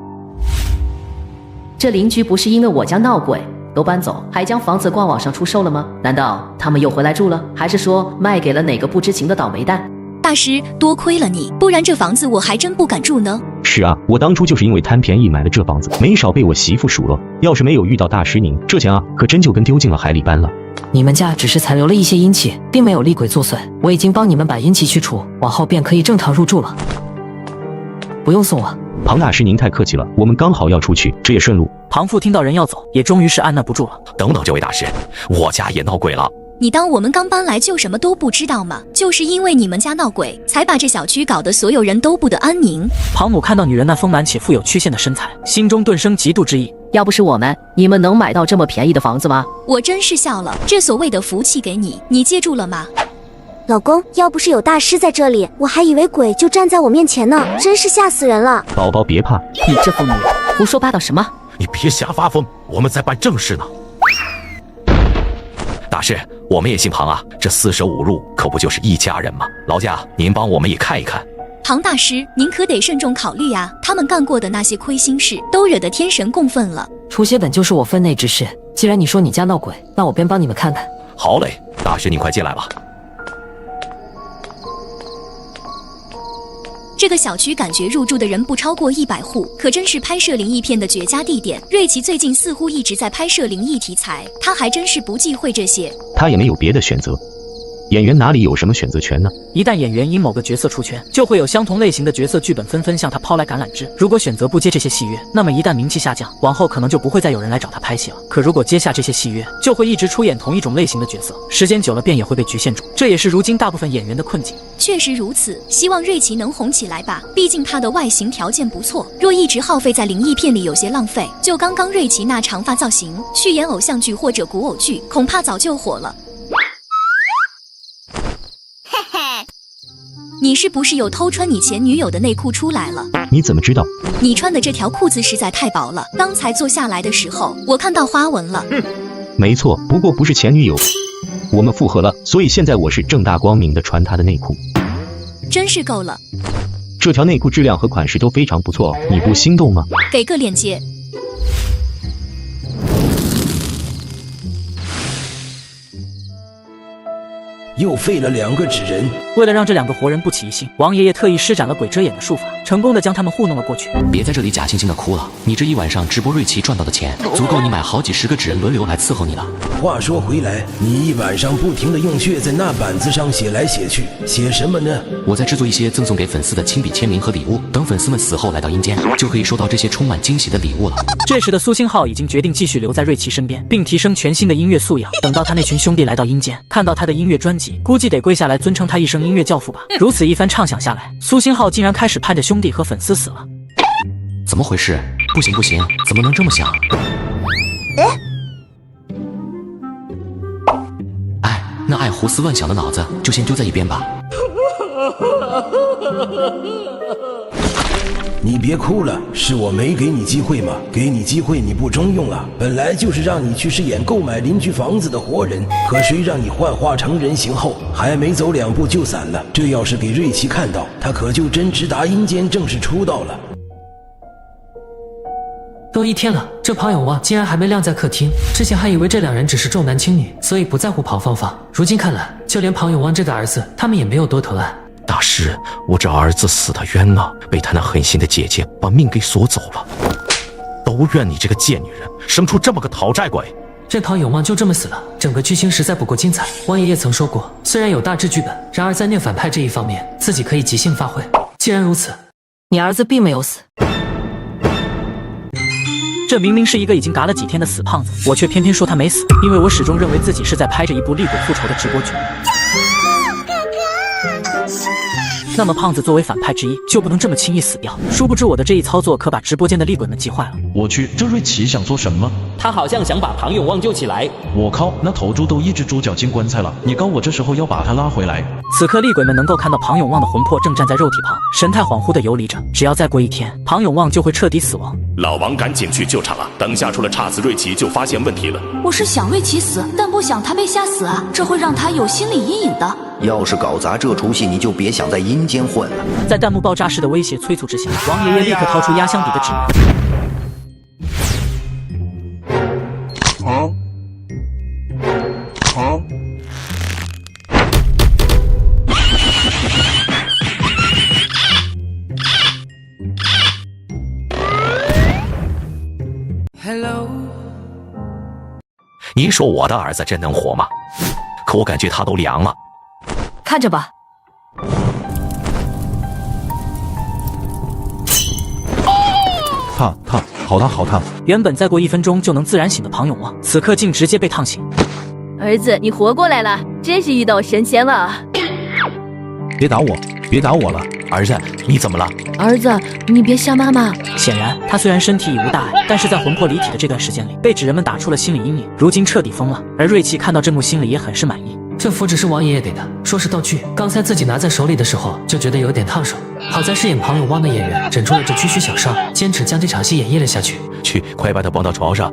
Speaker 20: 这邻居不是因为我家闹鬼都搬走，还将房子挂网上出售了吗？难道他们又回来住了？还是说卖给了哪个不知情的倒霉蛋？
Speaker 8: 大师，多亏了你，不然这房子我还真不敢住呢。
Speaker 17: 是啊，我当初就是因为贪便宜买了这房子，没少被我媳妇数落。要是没有遇到大师您，这钱啊，可真就跟丢进了海里般了。
Speaker 7: 你们家只是残留了一些阴气，并没有厉鬼作祟。我已经帮你们把阴气去除，往后便可以正常入住了。不用送我。
Speaker 17: 庞大师您太客气了，我们刚好要出去，这也顺路。
Speaker 1: 庞父听到人要走，也终于是按捺不住了。
Speaker 19: 等等，这位大师，我家也闹鬼了。
Speaker 8: 你当我们刚搬来就什么都不知道吗？就是因为你们家闹鬼，才把这小区搞得所有人都不得安宁。
Speaker 1: 庞母看到女人那丰满且富有曲线的身材，心中顿生嫉妒之意。
Speaker 20: 要不是我们，你们能买到这么便宜的房子吗？
Speaker 8: 我真是笑了，这所谓的福气给你，你接住了吗？
Speaker 30: 老公，要不是有大师在这里，我还以为鬼就站在我面前呢，真是吓死人了。
Speaker 17: 宝宝别怕，
Speaker 20: 你这妇女胡说八道什么？
Speaker 19: 你别瞎发疯，我们在办正事呢。大师，我们也姓庞啊，这四舍五入可不就是一家人吗？劳驾，您帮我们也看一看。
Speaker 8: 庞大师，您可得慎重考虑啊！他们干过的那些亏心事，都惹得天神共愤了。
Speaker 7: 出血本就是我分内之事，既然你说你家闹鬼，那我便帮你们看看。
Speaker 19: 好嘞，大师您快进来吧。
Speaker 8: 这个小区感觉入住的人不超过100户，可真是拍摄灵异片的绝佳地点。瑞奇最近似乎一直在拍摄灵异题材，他还真是不忌讳这些。
Speaker 17: 他也没有别的选择。演员哪里有什么选择权呢？
Speaker 1: 一旦演员因某个角色出圈，就会有相同类型的角色剧本纷纷向他抛来橄榄枝。如果选择不接这些戏约，那么一旦名气下降，往后可能就不会再有人来找他拍戏了。可如果接下这些戏约，就会一直出演同一种类型的角色，时间久了便也会被局限住。这也是如今大部分演员的困境。
Speaker 8: 确实如此，希望瑞奇能红起来吧，毕竟他的外形条件不错。若一直耗费在灵异片里有些浪费，就刚刚瑞奇那长发造型，去演偶像剧或者古偶剧，恐怕早就火了。你是不是有偷穿你前女友的内裤出来了？
Speaker 17: 你怎么知道？
Speaker 8: 你穿的这条裤子实在太薄了，刚才坐下来的时候，我看到花纹了。
Speaker 17: 没错，不过不是前女友，我们复合了，所以现在我是正大光明的穿她的内裤。
Speaker 8: 真是够了，
Speaker 17: 这条内裤质量和款式都非常不错，你不心动吗？
Speaker 8: 给个链接。
Speaker 5: 又废了2个纸人。
Speaker 1: 为了让这2个活人不起疑心，王爷爷特意施展了鬼遮眼的术法，成功的将他们糊弄了过去。
Speaker 10: 别在这里假惺惺的哭了，你这一晚上直播瑞奇赚到的钱，足够你买好几10个纸人轮流来伺候你了。
Speaker 5: 话说回来，你一晚上不停的用血在那板子上写来写去，写什么呢？
Speaker 10: 我在制作一些赠送给粉丝的亲笔签名和礼物，等粉丝们死后来到阴间，就可以收到这些充满惊喜的礼物了。
Speaker 1: 这时的苏星浩已经决定继续留在瑞奇身边，并提升全新的音乐素养。等到他那群兄弟来到阴间，看到他的音乐专辑，估计得跪下来尊称他一声音乐教父吧。如此一番畅想下来，苏星浩竟然开始盼着兄弟和粉丝死了。
Speaker 10: 怎么回事？不行不行，怎么能这么想？哎，那爱胡思乱想的脑子就先丢在一边吧。
Speaker 5: 你别别哭了，是我没给你机会吗？给你机会你不中用啊！本来就是让你去饰演购买邻居房子的活人，可谁让你幻化成人形后，还没走2步就散了。这要是给瑞奇看到，他可就真直达阴间正式出道了。
Speaker 7: 都1天了，这庞永旺竟然还没晾在客厅。之前还以为这2人只是重男轻女，所以不在乎庞芳芳。如今看来，就连庞永旺这个儿子，他们也没有多疼爱。
Speaker 19: 大师，我这儿子死得冤啊，被他那狠心的姐姐把命给锁走了。都怨你这个贱女人，生出这么个讨债鬼。
Speaker 7: 这庞永旺就这么死了，整个剧情实在不够精彩。王爷爷曾说过，虽然有大致剧本，然而在虐反派这一方面，自己可以即兴发挥。既然如此，
Speaker 20: 你儿子并没有死。
Speaker 1: 这明明是一个已经嘎了几天的死胖子，我却偏偏说他没死，因为我始终认为自己是在拍着一部厉鬼复仇的直播剧。那么胖子作为反派之一，就不能这么轻易死掉。殊不知我的这一操作可把直播间的厉鬼们急坏了。
Speaker 13: 我去，这瑞奇想做什么？
Speaker 9: 他好像想把庞永旺救起来。
Speaker 13: 我靠，那头猪都一只猪脚进棺材了，你告我这时候要把他拉回来。
Speaker 1: 此刻厉鬼们能够看到庞永旺的魂魄正站在肉体旁，神态恍惚地游离着。只要再过1天，庞永旺就会彻底死亡。
Speaker 18: 老王赶紧去救场啊！等下出了岔子，瑞奇就发现问题了。
Speaker 14: 我是想瑞奇死，但不想他被吓死啊，这会让他有心理阴影的。
Speaker 21: 要是搞砸这出戏，你就别想在阴间混了。
Speaker 1: 在弹幕爆炸式的威胁催促之下，王爷爷立刻掏出压箱底的纸
Speaker 21: 人。
Speaker 19: Hello， 你说我的儿子真能活吗？可我感觉他都凉了。
Speaker 20: 看着吧。
Speaker 13: 烫，好烫好烫！
Speaker 1: 原本再过1分钟就能自然醒的庞永旺，此刻竟直接被烫醒。
Speaker 22: 儿子，你活过来了，真是遇到神仙了。
Speaker 13: 别打我，别打我了！
Speaker 19: 儿子，你怎么了？
Speaker 20: 儿子，你别吓妈妈。
Speaker 1: 显然，他虽然身体已无大碍，但是在魂魄离体的这段时间里，被纸人们打出了心理阴影，如今彻底疯了。而瑞奇看到这幕，心里也很是满意。
Speaker 7: 这符纸是王爷爷给的，说是道具。刚才自己拿在手里的时候，就觉得有点烫手。好在饰演庞永旺的演员忍住了这区区小伤，坚持将这场戏演绎了下去。
Speaker 19: 去，快把他绑到床上。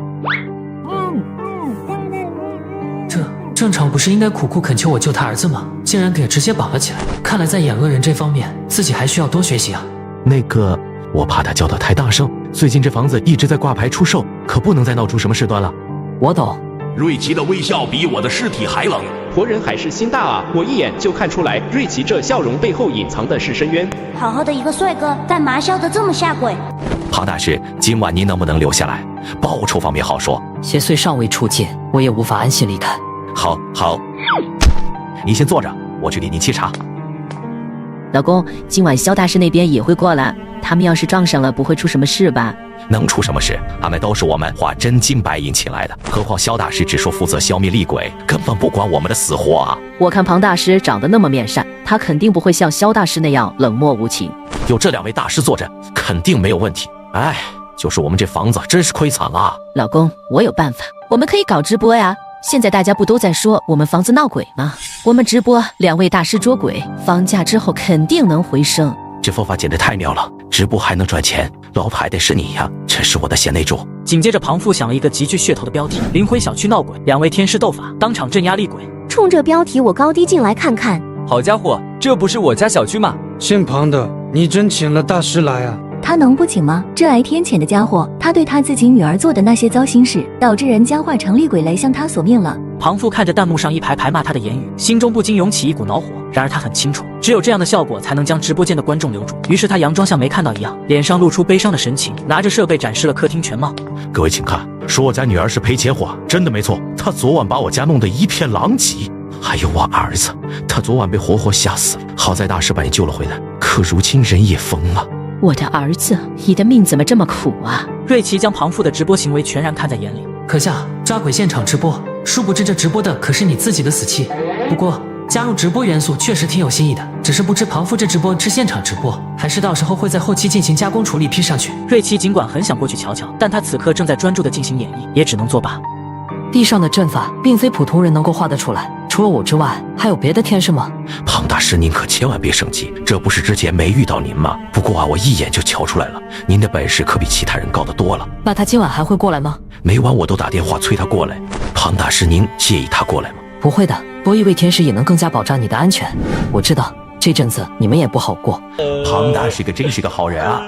Speaker 7: 这正常不是应该苦苦恳求我救他儿子吗？竟然给直接绑了起来。看来在演恶人这方面，自己还需要多学习啊。
Speaker 19: 那个，我怕他叫得太大声。最近这房子一直在挂牌出售，可不能再闹出什么事端了。
Speaker 20: 我懂。
Speaker 3: 瑞奇的微笑比我的尸体还冷。
Speaker 23: 活人还是心大啊！我一眼就看出来，瑞奇这笑容背后隐藏的是深渊。
Speaker 2: 好好的一个帅哥，干嘛笑得这么吓鬼？
Speaker 19: 庞大师，今晚您能不能留下来？报酬方面好说。
Speaker 20: 邪祟尚未出现，我也无法安心离开。
Speaker 19: 好，你先坐着，我去给您沏茶。
Speaker 20: 老公，今晚肖大师那边也会过来，他们要是撞上了，不会出什么事吧？
Speaker 19: 能出什么事？他们都是我们花真金白银请来的，何况萧大师只说负责消灭厉鬼，根本不管我们的死活啊！
Speaker 20: 我看庞大师长得那么面善，他肯定不会像萧大师那样冷漠无情。
Speaker 19: 有这2位大师坐镇，肯定没有问题。哎，就是我们这房子真是亏惨了。
Speaker 20: 老公，我有办法，我们可以搞直播呀！现在大家不都在说我们房子闹鬼吗？我们直播2位大师捉鬼，房价之后肯定能回升。
Speaker 19: 这方法简直太妙了，直播还能赚钱，老婆还得是你呀，真是我的贤内助。
Speaker 1: 紧接着庞父想了一个极具噱头的标题：灵辉小区闹鬼，2位天师斗法，当场镇压厉鬼。
Speaker 30: 冲这标题，我高低进来看看。
Speaker 24: 好家伙，这不是我家小区吗？
Speaker 25: 姓庞的，你真请了大师来啊？
Speaker 26: 他能不请吗？这爱天谴的家伙，他对他自己女儿做的那些糟心事，导致人家化成厉鬼来向他索命了。
Speaker 1: 庞父看着弹幕上一排排骂他的言语，心中不禁涌起一股恼火。然而他很清楚，只有这样的效果才能将直播间的观众留住。于是他佯装像没看到一样，脸上露出悲伤的神情，拿着设备展示了客厅全貌。
Speaker 19: 各位请看，说我家女儿是赔钱货，真的没错。她昨晚把我家弄得一片狼藉。还有我儿子，他昨晚被活活吓死了，好在大师把你救了回来，可如今人也疯了。
Speaker 20: 我的儿子，你的命怎么这么苦啊？
Speaker 1: 瑞奇将庞父的直播行为全然看在眼里。
Speaker 7: 可下抓鬼现场直播，殊不知这直播的可是你自己的死期。不过加入直播元素确实挺有新意的，只是不知庞父这直播是现场直播，还是到时候会在后期进行加工处理 P 上去。
Speaker 1: 瑞奇尽管很想过去瞧瞧，但他此刻正在专注地进行演绎，也只能作罢。
Speaker 20: 地上的阵法并非普通人能够画得出来，
Speaker 7: 除了我之外，还有别的天使吗？
Speaker 19: 庞大师，您可千万别生气，这不是之前没遇到您吗？不过啊，我一眼就瞧出来了，您的本事可比其他人高得多了。
Speaker 7: 那他今晚还会过来吗？
Speaker 19: 每晚我都打电话催他过来。庞大师，您介意他过来吗？
Speaker 7: 不会的，多一位天使也能更加保障你的安全。我知道这阵子你们也不好过。
Speaker 19: 庞大师真是个好人啊。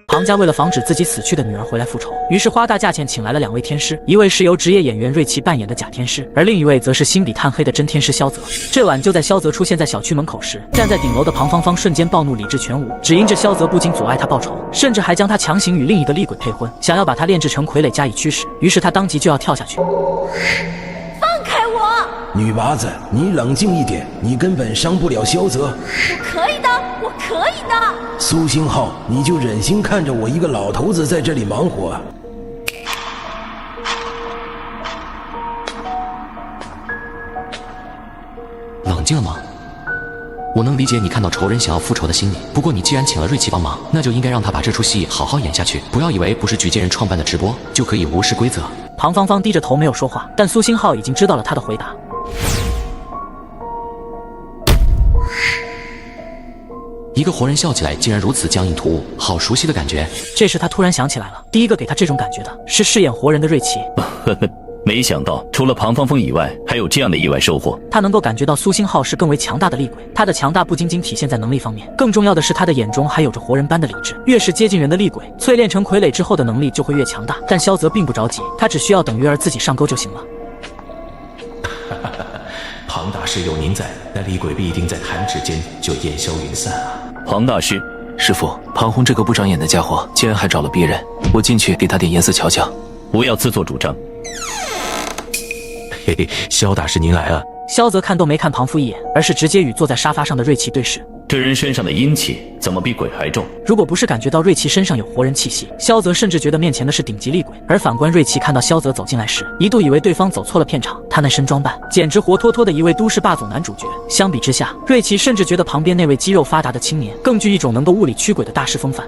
Speaker 1: 庞家为了防止自己死去的女儿回来复仇，于是花大价钱请来了2位天师，一位是由职业演员瑞奇扮演的假天师，而另一位则是心底炭黑的真天师萧泽。这晚就在萧泽出现在小区门口时，站在顶楼的庞芳芳瞬间暴怒，理智全无，只因着萧泽不仅阻碍他报仇，甚至还将他强行与另一个厉鬼配婚，想要把他炼制成傀儡加以驱使。于是他当即就要跳下去。
Speaker 14: 放开我！
Speaker 5: 女娃子，你冷静一点，你根本伤不了萧泽。
Speaker 14: 我可以的，我可以的。
Speaker 5: 苏星浩，你就忍心看着我一个老头子在这里忙活啊？
Speaker 10: 冷静了吗？我能理解你看到仇人想要复仇的心理，不过你既然请了瑞奇帮忙，那就应该让他把这出戏好好演下去，不要以为不是举荐人创办的直播就可以无视规则。
Speaker 1: 庞芳芳低着头没有说话，但苏星浩已经知道了他的回答。
Speaker 10: 一个活人笑起来竟然如此僵硬突兀，好熟悉的感觉。
Speaker 1: 这时他突然想起来了，第一个给他这种感觉的是饰演活人的瑞奇。
Speaker 4: 没想到除了庞芳芳以外，还有这样的意外收获。
Speaker 1: 他能够感觉到苏星浩是更为强大的厉鬼，他的强大不仅仅体现在能力方面，更重要的是他的眼中还有着活人般的理智。越是接近人的厉鬼，淬炼成傀儡之后的能力就会越强大。但萧泽并不着急，他只需要等月儿自己上钩就行了。
Speaker 19: 庞大师有您在，那厉鬼必定在弹指间就烟消云散啊。
Speaker 4: 庞大师，
Speaker 6: 师父，庞红这个不长眼的家伙竟然还找了别人，我进去给他点颜色瞧瞧。
Speaker 4: 不要自作主张。
Speaker 19: 嘿嘿，萧大师您来了。
Speaker 1: 萧泽看都没看庞父一眼，而是直接与坐在沙发上的瑞奇对视。
Speaker 4: 这人身上的阴气怎么比鬼还重？
Speaker 1: 如果不是感觉到瑞奇身上有活人气息，萧泽甚至觉得面前的是顶级厉鬼。而反观瑞奇看到萧泽走进来时，一度以为对方走错了片场，他那身装扮简直活脱脱的一位都市霸总男主角。相比之下，瑞奇甚至觉得旁边那位肌肉发达的青年更具一种能够物理驱鬼的大师风范。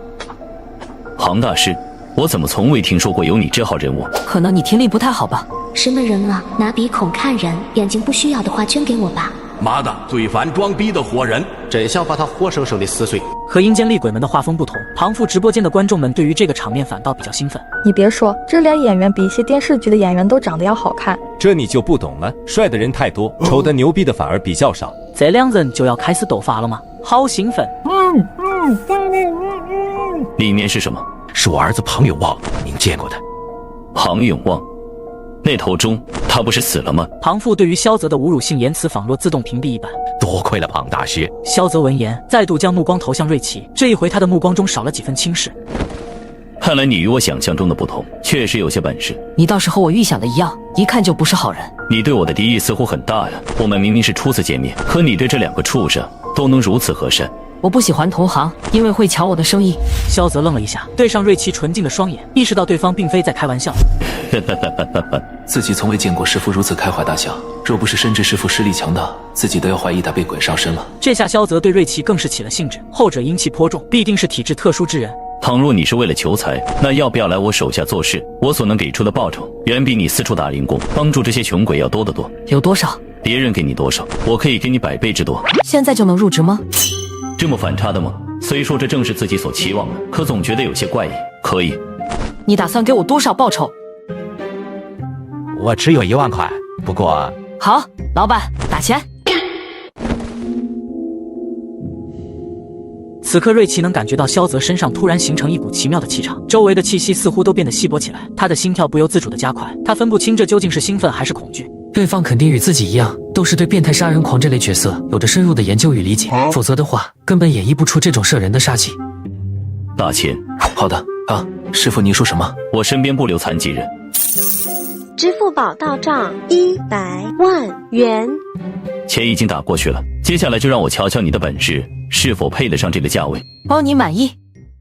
Speaker 4: 庞大师，我怎么从未听说过有你这号人物？
Speaker 7: 可能你听力不太好吧。
Speaker 30: 什么人啊，拿鼻孔看人，眼睛不需要的话捐给我吧。
Speaker 3: 妈的，最烦装逼的活人，
Speaker 21: 真想把他活生生的撕碎。
Speaker 1: 和阴间厉鬼们的画风不同，庞父直播间的观众们对于这个场面反倒比较兴奋。
Speaker 11: 你别说，这俩演员比一些电视剧的演员都长得要好看。
Speaker 12: 这你就不懂了，帅的人太多，丑的牛逼的反而比较少。
Speaker 1: 这两人就要开始斗法了吗？好兴奋！
Speaker 4: 里面是什么？
Speaker 19: 是我儿子庞永旺，您见过的。
Speaker 4: 庞永旺，那头钟他不是死了吗？
Speaker 1: 庞父对于萧泽的侮辱性言辞仿若自动屏蔽一般。
Speaker 19: 多亏了庞大师。
Speaker 1: 萧泽闻言，再度将目光投向瑞奇，这一回他的目光中少了几分轻视。
Speaker 4: 看来你与我想象中的不同，确实有些本事。
Speaker 7: 你倒是和我预想的一样，一看就不是好人。
Speaker 4: 你对我的敌意似乎很大呀。我们明明是初次见面，可你对这两个畜生都能如此和善。
Speaker 7: 我不喜欢同行，因为会抢我的生意。
Speaker 1: 萧泽愣了一下，对上瑞奇纯净的双眼，意识到对方并非在开玩笑。
Speaker 6: 自己从未见过师父如此开怀大笑，若不是深知师父实力强大，自己都要怀疑他被鬼上身了。
Speaker 1: 这下萧泽对瑞奇更是起了兴致，后者阴气颇重，必定是体质特殊之人。
Speaker 4: 倘若你是为了求财，那要不要来我手下做事？我所能给出的报酬，远比你四处打零工帮助这些穷鬼要多得多。
Speaker 7: 有多少？
Speaker 4: 别人给你多少，我可以给你100倍之多。
Speaker 7: 现在就能入职吗？
Speaker 4: 这么反差的吗？虽说这正是自己所期望的，可总觉得有些怪异。可以。
Speaker 7: 你打算给我多少报酬？
Speaker 19: 我只有1万块，不过……
Speaker 7: 好，老板，打钱。
Speaker 1: 此刻瑞奇能感觉到萧泽身上突然形成一股奇妙的气场，周围的气息似乎都变得稀薄起来，他的心跳不由自主地加快，他分不清这究竟是兴奋还是恐惧。
Speaker 7: 对方肯定与自己一样，都是对变态杀人狂这类角色有着深入的研究与理解，否则的话根本演绎不出这种摄人的杀气。
Speaker 4: 大钱。
Speaker 6: 好的啊，师父您说什么？
Speaker 4: 我身边不留残疾人。
Speaker 15: 支付宝到账100万元。
Speaker 4: 钱已经打过去了，接下来就让我瞧瞧你的本事是否配得上这个价位。
Speaker 7: 包你满意。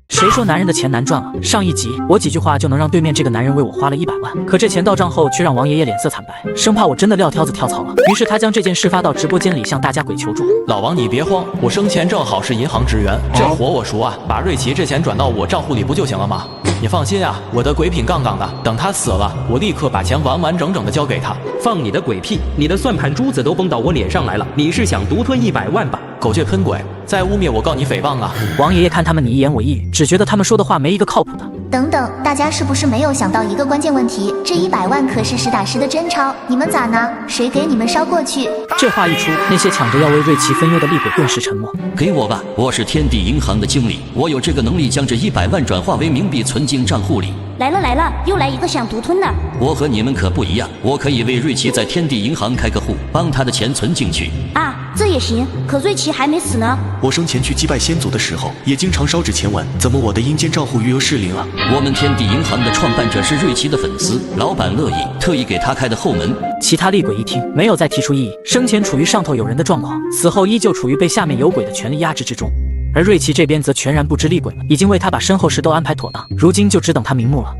Speaker 1: 谁说男人的钱难赚了？上一集我几句话就能让对面这个男人为我花了100万，可这钱到账后却让王爷爷脸色惨白，生怕我真的撂挑子跳槽了。于是他将这件事发到直播间里，向大家鬼求助。
Speaker 10: 老王你别慌，我生前正好是银行职员，这活我熟啊，把瑞奇这钱转到我账户里不就行了吗？
Speaker 8: 你放心啊，我的鬼品杠杠的，等他死了，我立刻把钱完完整整的交给他。
Speaker 23: 放你的鬼屁！你的算盘珠子都崩到我脸上来了，你是想独吞100万吧？
Speaker 8: 狗血喷鬼，再污蔑我告你诽谤啊！
Speaker 1: 王爷爷看他们你一言我一语，只觉得他们说的话没一个靠谱的。
Speaker 2: 等等，大家是不是没有想到一个关键问题？这100万可是实打实的真钞，你们咋呢？谁给你们捎过去？
Speaker 1: 这话一出，那些抢着要为瑞奇分忧的厉鬼顿时沉默。
Speaker 9: 给我吧，我是天地银行的经理，我有这个能力将这100万转化为冥币存进账户里。
Speaker 2: 来了，又来一个想独吞的。
Speaker 9: 我和你们可不一样，我可以为瑞奇在天地银行开个户，帮他的钱存进去。
Speaker 2: 啊，这也行。可瑞奇还没死呢。
Speaker 13: 我生前去祭拜先祖的时候，也经常烧纸钱文，怎么我的阴间账户余额失灵了？
Speaker 9: 我们天地银行的创办者是瑞奇的粉丝，老板乐意，特意给他开的后门。
Speaker 1: 其他厉鬼一听，没有再提出异议，生前处于上头有人的状况，死后依旧处于被下面有鬼的权力压制之中。而瑞奇这边则全然不知厉鬼了，已经为他把身后事都安排妥当，如今就只等他瞑目了。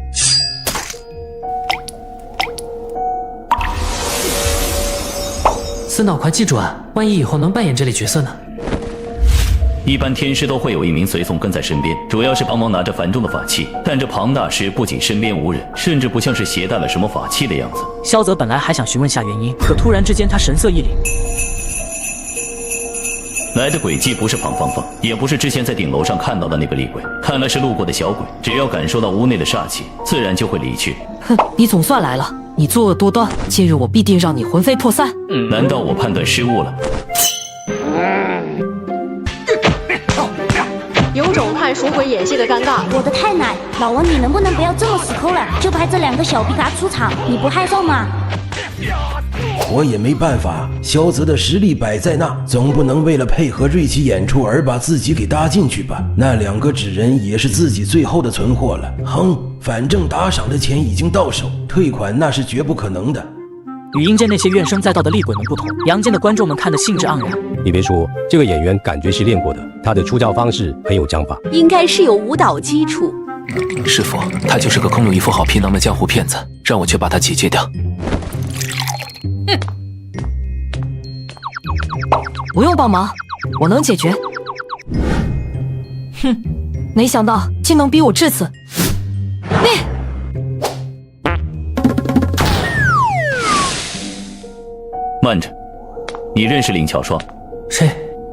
Speaker 7: 司脑快记住啊，万一以后能扮演这类角色呢？
Speaker 4: 一般天师都会有一名随从跟在身边，主要是帮忙拿着繁重的法器。但这庞大师不仅身边无人，甚至不像是携带了什么法器的样子。
Speaker 1: 萧泽本来还想询问下原因，可突然之间他神色一凛。
Speaker 4: 来的轨迹不是庞芳芳，也不是之前在顶楼上看到的那个厉鬼，看来是路过的小鬼。只要感受到屋内的煞气，自然就会离去。
Speaker 16: 哼，你总算来了，你作恶多端，今日我必定让你魂飞魄散。
Speaker 4: 难道我判断失误了？
Speaker 17: 有种看赎回演戏的尴尬。
Speaker 2: 我的太奶，老王你能不能不要这么死抠了，就派这2个小逼嘎出场，你不害臊吗？
Speaker 5: 我也没办法，萧泽的实力摆在那，总不能为了配合瑞奇演出而把自己给搭进去吧？那2个纸人也是自己最后的存货了。哼，反正打赏的钱已经到手，退款那是绝不可能的。
Speaker 1: 与阴间那些怨声载道的厉鬼们不同，阳间的观众们看得兴致盎然。
Speaker 12: 你别说，这个演员感觉是练过的，他的出招方式很有章法，
Speaker 18: 应该是有舞蹈基础。
Speaker 6: 师傅，他就是个空有一副好皮囊的江湖骗子，让我去把他结界掉。
Speaker 16: 不用帮忙，我能解决。哼，没想到竟能逼我至此。
Speaker 4: 慢着，你认识林巧霜？
Speaker 7: 谁？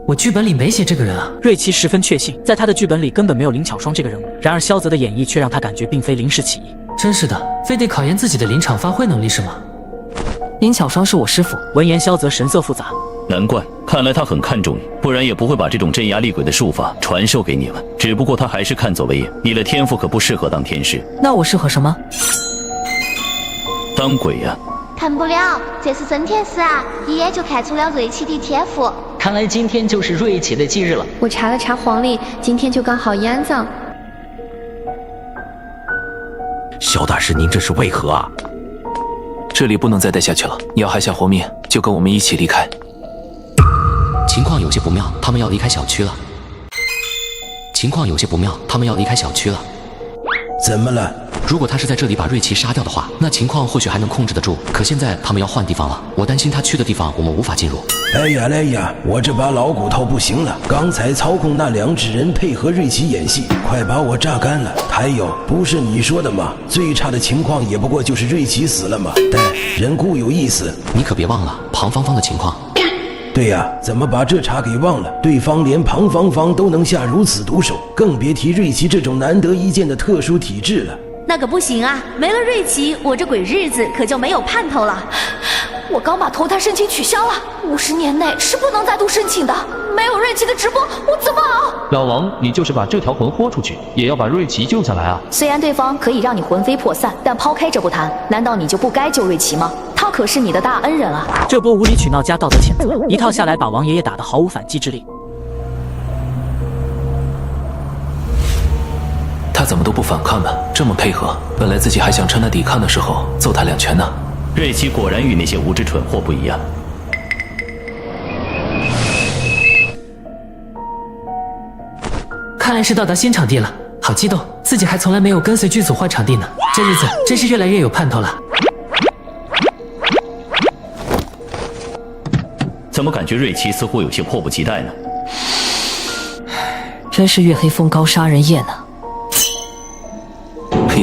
Speaker 7: 我剧本里没写这个人啊。
Speaker 1: 瑞奇十分确信，在他的剧本里根本没有林巧霜这个人物。然而萧泽的演绎却让他感觉并非临时起意。
Speaker 7: 真是的，非得考验自己的临场发挥能力是吗？
Speaker 16: 林巧霜是我师傅。
Speaker 1: 闻言，萧泽神色复杂。
Speaker 4: 难怪，看来他很看重你，不然也不会把这种镇压厉鬼的术法传授给你了。只不过他还是看走了眼，你的天赋可不适合当天师。
Speaker 16: 那我适合什么？
Speaker 4: 当鬼呀！
Speaker 2: 看不了，这是真天使啊！一眼就看出了瑞奇的天赋。
Speaker 22: 看来今天就是瑞奇的忌日了。
Speaker 27: 我查了查黄历，今天就刚好验证。
Speaker 19: 萧大师，您这是为何啊？
Speaker 6: 这里不能再待下去了，你要还想活命，就跟我们一起离开。
Speaker 10: 情况有些不妙，他们要离开小区了。情况有些不妙，他们要离开小区了。
Speaker 5: 怎么了？
Speaker 10: 如果他是在这里把瑞奇杀掉的话，那情况或许还能控制得住。可现在他们要换地方了，我担心他去的地方我们无法进入。
Speaker 5: 哎呀，我这把老骨头不行了，刚才操控那2纸人配合瑞奇演戏，快把我榨干了。还有，不是你说的吗？最差的情况也不过就是瑞奇死了嘛。但人固有一死，
Speaker 10: 你可别忘了庞芳芳的情况。
Speaker 5: 对呀，怎么把这茬给忘了？对方连庞芳芳都能下如此毒手，更别提瑞奇这种难得一见的特殊体质了。
Speaker 14: 那可不行啊，没了瑞奇，我这鬼日子可就没有盼头了。
Speaker 16: 我刚把投胎申请取消了，50年内是不能再度申请的。没有瑞奇的直播，我怎么熬？
Speaker 23: 老王，你就是把这条魂豁出去，也要把瑞奇救下来啊！
Speaker 20: 虽然对方可以让你魂飞魄散，但抛开这不谈，难道你就不该救瑞奇吗？他可是你的大恩人啊！
Speaker 1: 这波无理取闹加道德谴责，一套下来把王爷爷打得毫无反击之力。
Speaker 6: 他怎么都不反抗呢？这么配合，本来自己还想趁他抵抗的时候揍他2拳呢。
Speaker 4: 瑞奇果然与那些无知蠢货不一样。
Speaker 7: 看来是到达新场地了，好激动，自己还从来没有跟随剧组换场地呢，这日子真是越来越有盼头了。
Speaker 4: 怎么感觉瑞奇似乎有些迫不及待呢？
Speaker 16: 真是月黑风高杀人夜呢。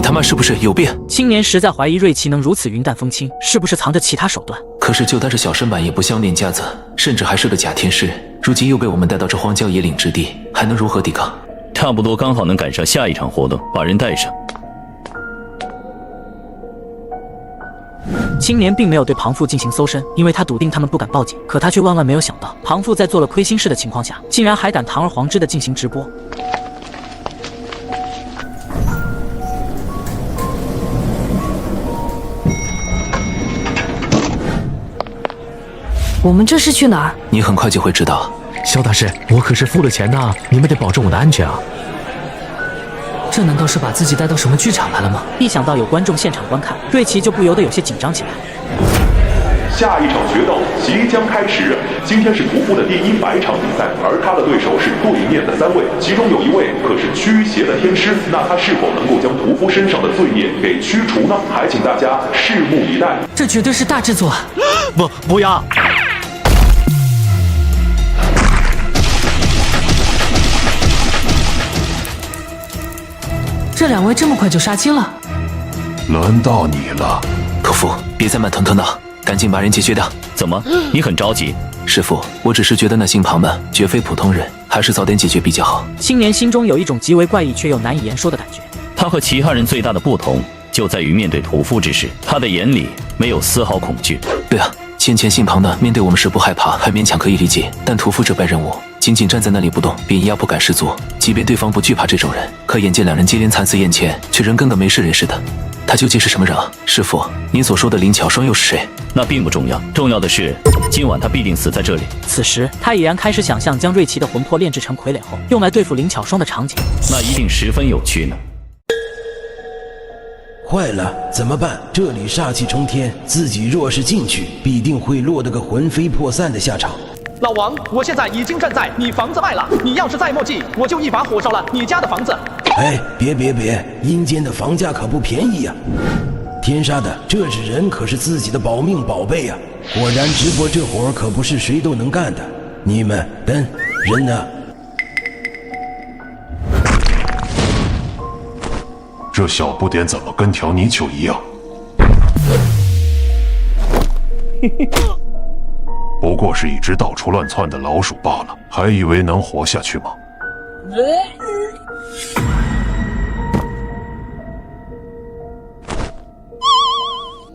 Speaker 6: 他妈是不是有病？
Speaker 1: 青年实在怀疑瑞奇能如此云淡风轻，是不是藏着其他手段？
Speaker 6: 可是就带着小身板也不像练家子，甚至还是个假天师，如今又被我们带到这荒郊野岭之地，还能如何抵抗？
Speaker 4: 差不多刚好能赶上下一场活动，把人带上。
Speaker 1: 青年并没有对庞父进行搜身，因为他笃定他们不敢报警。可他却万万没有想到，庞父在做了亏心事的情况下，竟然还敢堂而皇之的进行直播。
Speaker 3: 我们这是去哪儿？
Speaker 6: 你很快就会知道。
Speaker 19: 肖大师，我可是付了钱的，你们得保证我的安全啊！
Speaker 7: 这难道是把自己带到什么剧场来了吗？
Speaker 1: 一想到有观众现场观看，瑞奇就不由得有些紧张起来。
Speaker 11: 下一场决斗即将开始，今天是屠夫的第100场比赛，而他的对手是对面的3位，其中有1位可是驱邪的天师，那他是否能够将屠夫身上的罪孽给驱除呢？还请大家拭目以待。
Speaker 7: 这绝对是大制作啊！
Speaker 19: 不要！
Speaker 7: 这2位这么快就杀青了？
Speaker 11: 轮到你了，
Speaker 6: 屠夫，别再慢腾腾的，赶紧把人解决掉。
Speaker 4: 怎么，你很着急？
Speaker 6: 师傅，我只是觉得那姓庞的绝非普通人，还是早点解决比较好。
Speaker 1: 青年心中有一种极为怪异却又难以言说的感觉。
Speaker 4: 他和其他人最大的不同，就在于面对屠夫之时，他的眼里没有丝毫恐惧。
Speaker 6: 对啊，先前姓庞的面对我们时不害怕，还勉强可以理解，但屠夫这般人物，仅仅站在那里不动，便压迫感十足。即便对方不惧怕这种人，可眼见2人接连惨死眼前，却仍跟个没事人似的。他究竟是什么人啊？师傅，您所说的灵巧双又是谁？
Speaker 4: 那并不重要，重要的是今晚他必定死在这里。
Speaker 1: 此时他已然开始想象将瑞奇的魂魄炼制成傀儡后，用来对付灵巧双的场景，
Speaker 4: 那一定十分有趣呢。
Speaker 5: 坏了，怎么办？这里煞气冲天，自己若是进去，必定会落得个魂飞魄散的下场。
Speaker 23: 老王，我现在已经站在你房子外了，你要是再墨迹，我就一把火烧了你家的房子。
Speaker 5: 哎，别，阴间的房价可不便宜呀！天杀的，这纸人可是自己的保命宝贝呀！果然直播这活儿可不是谁都能干的。你们等人呢？
Speaker 11: 这小不点怎么跟条泥鳅一样？不过是一只到处乱窜的老鼠罢了，还以为能活下去吗？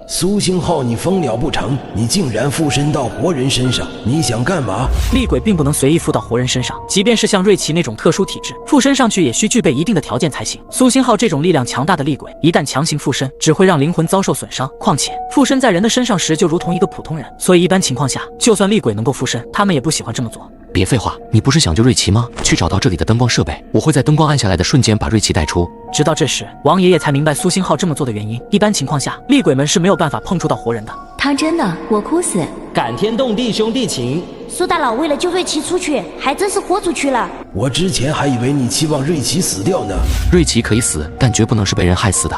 Speaker 5: 苏星浩，你疯了不成？你竟然附身到活人身上，你想干嘛？
Speaker 1: 厉鬼并不能随意附到活人身上，即便是像瑞奇那种特殊体质，附身上去也需具备一定的条件才行。苏星浩这种力量强大的厉鬼，一旦强行附身，只会让灵魂遭受损伤。况且附身在人的身上时，就如同一个普通人，所以一般情况下，就算厉鬼能够附身，他们也不喜欢这么做。
Speaker 10: 别废话，你不是想救瑞奇吗？去找到这里的灯光设备，我会在灯光暗下来的瞬间把瑞奇带出。
Speaker 1: 直到这时，王爷爷才明白苏星浩这么做的原因。一般情况下，厉鬼们是没有办法碰触到活人的。
Speaker 2: 当真的，我哭死！
Speaker 22: 感天动地，兄弟情。
Speaker 15: 苏大佬为了救瑞奇出去，还真是豁出去了。
Speaker 5: 我之前还以为你期望瑞奇死掉呢。
Speaker 10: 瑞奇可以死，但绝不能是被人害死的。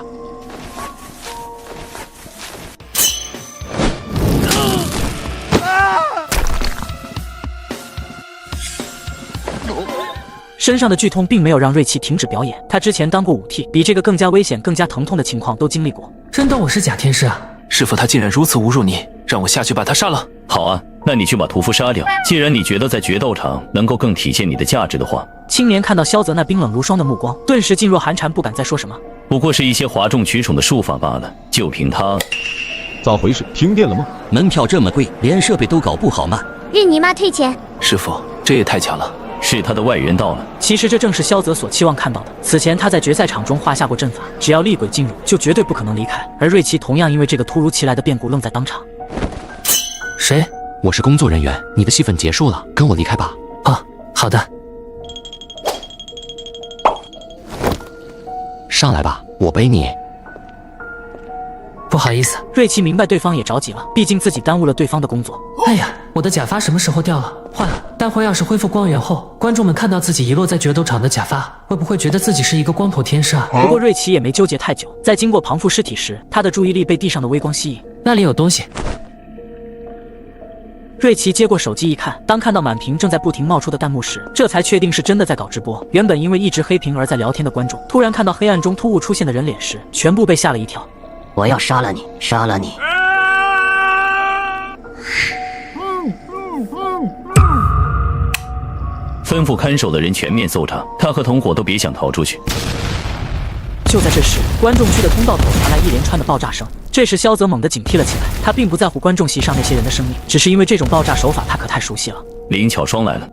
Speaker 1: 身上的剧痛并没有让瑞奇停止表演，他之前当过武替，比这个更加危险、更加疼痛的情况都经历过。
Speaker 7: 真当我是假天使啊？
Speaker 6: 师傅，他竟然如此侮辱你，让我下去把他杀了。
Speaker 4: 好啊，那你去把屠夫杀掉。既然你觉得在决斗场能够更体现你的价值的话。
Speaker 1: 青年看到萧泽那冰冷如霜的目光，顿时噤若寒蝉，不敢再说什么。
Speaker 4: 不过是一些哗众取宠的术法罢了，就凭他。
Speaker 23: 咋回事？停电了吗？
Speaker 9: 门票这么贵，连设备都搞不好吗？
Speaker 15: 日你妈退钱！
Speaker 6: 师傅，这也太强了。
Speaker 4: 是他的外援到了。
Speaker 1: 其实这正是萧泽所期望看到的。此前他在决赛场中画下过阵法，只要厉鬼进入，就绝对不可能离开。而瑞奇同样因为这个突如其来的变故愣在当场。
Speaker 10: 谁？我是工作人员，你的戏份结束了，跟我离开吧。
Speaker 7: 哦，好的。
Speaker 10: 上来吧，我背你。
Speaker 7: 不好意思，
Speaker 1: 瑞奇明白对方也着急了，毕竟自己耽误了对方的工作。
Speaker 7: 哎呀，我的假发什么时候掉了？坏了，待会要是恢复光源后，观众们看到自己遗落在决斗场的假发，会不会觉得自己是一个光头天使啊？
Speaker 1: 不过瑞奇也没纠结太久，在经过庞父尸体时，他的注意力被地上的微光吸引。
Speaker 7: 那里有东西。
Speaker 1: 瑞奇接过手机一看，当看到满屏正在不停冒出的弹幕时，这才确定是真的在搞直播。原本因为一直黑屏而在聊天的观众，突然看到黑暗中突兀出现的人脸时，全部被吓了一跳。
Speaker 3: 我要杀了你，杀了你！
Speaker 4: 吩咐看守的人全面搜查，他和同伙都别想逃出去。
Speaker 1: 就在这时，观众区的通道口传来一连串的爆炸声。这时，萧泽猛地警惕了起来。他并不在乎观众席上那些人的生命，只是因为这种爆炸手法他可太熟悉了。
Speaker 4: 林巧双来了。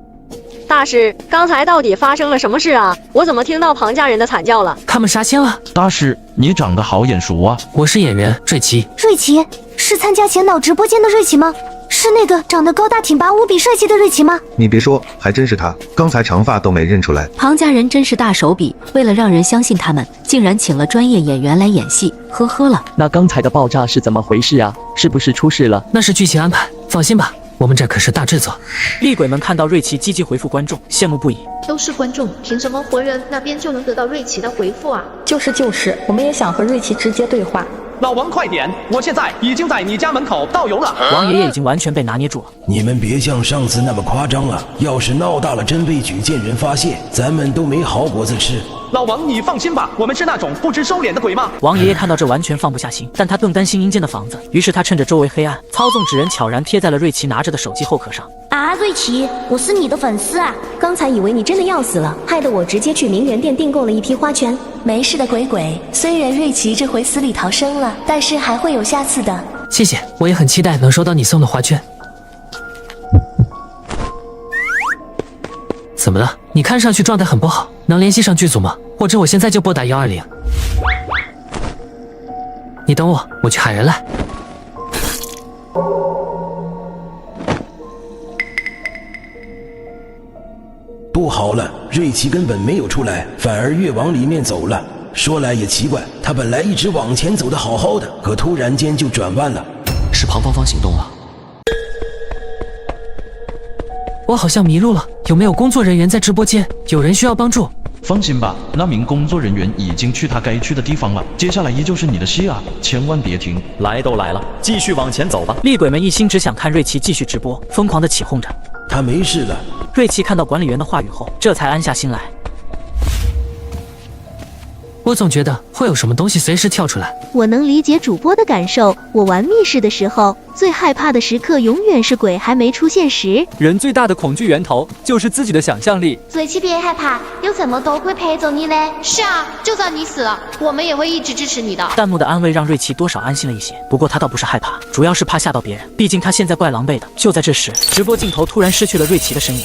Speaker 17: 大师，刚才到底发生了什么事啊？我怎么听到庞家人的惨叫了？
Speaker 7: 他们杀青了。
Speaker 8: 大师，你长得好眼熟啊！
Speaker 7: 我是演员瑞奇。
Speaker 15: 瑞奇是参加前脑直播间的瑞奇吗？是那个长得高大挺拔无比帅气的瑞奇吗？
Speaker 13: 你别说，还真是他。刚才长发都没认出来。
Speaker 20: 庞家人真是大手笔，为了让人相信他们，竟然请了专业演员来演戏，呵呵了。
Speaker 21: 那刚才的爆炸是怎么回事啊？是不是出事了？
Speaker 7: 那是剧情安排，放心吧，我们这可是大制作。
Speaker 1: 厉鬼们看到瑞奇积极回复观众，羡慕不已。
Speaker 24: 都是观众，凭什么活人那边就能得到瑞奇的回复啊？
Speaker 25: 就是，我们也想和瑞奇直接对话。
Speaker 23: 老王快点，我现在已经在你家门口倒油了。
Speaker 1: 王爷爷已经完全被拿捏住了。
Speaker 5: 你们别像上次那么夸张啊！要是闹大了真被举荐人发现，咱们都没好果子吃。
Speaker 23: 老王你放心吧，我们是那种不知收敛的鬼吗？
Speaker 1: 王爷爷看到这完全放不下心，但他更担心阴间的房子，于是他趁着周围黑暗，操纵纸人悄然贴在了瑞奇拿着的手机后壳上。
Speaker 15: 啊，瑞奇，我是你的粉丝啊！
Speaker 25: 刚才以为你真的要死了，害得我直接去名媛店订购了一批花圈。
Speaker 24: 没事的，鬼鬼。虽然瑞奇这回死里逃生了，但是还会有下次的。
Speaker 7: 谢谢，我也很期待能收到你送的花圈。怎么了？你看上去状态很不好，能联系上剧组吗？或者我现在就拨打120。你等我，我去喊人来。
Speaker 5: 不好了，瑞奇根本没有出来，反而越往里面走了。说来也奇怪，他本来一直往前走的好好的，可突然间就转弯了。
Speaker 10: 是庞芳芳行动了。
Speaker 7: 我好像迷路了，有没有工作人员在直播间？有人需要帮助。
Speaker 8: 放心吧，那名工作人员已经去他该去的地方了。接下来依旧是你的戏啊，千万别停。
Speaker 22: 来都来了，继续往前走吧。
Speaker 1: 厉鬼们一心只想看瑞奇继续直播，疯狂地起哄着。
Speaker 5: 他没事了。
Speaker 1: 瑞奇看到管理员的话语后，这才安下心来。
Speaker 7: 我总觉得会有什么东西随时跳出来。
Speaker 15: 我能理解主播的感受。我玩密室的时候，最害怕的时刻永远是鬼还没出现时。
Speaker 26: 人最大的恐惧源头就是自己的想象力。
Speaker 2: 瑞奇别害怕，有这么多鬼陪着你嘞。
Speaker 24: 是啊，就算你死了，我们也会一直支持你的。
Speaker 1: 弹幕的安慰让瑞奇多少安心了一些，不过他倒不是害怕，主要是怕吓到别人，毕竟他现在怪狼狈的。就在这时，直播镜头突然失去了瑞奇的身影。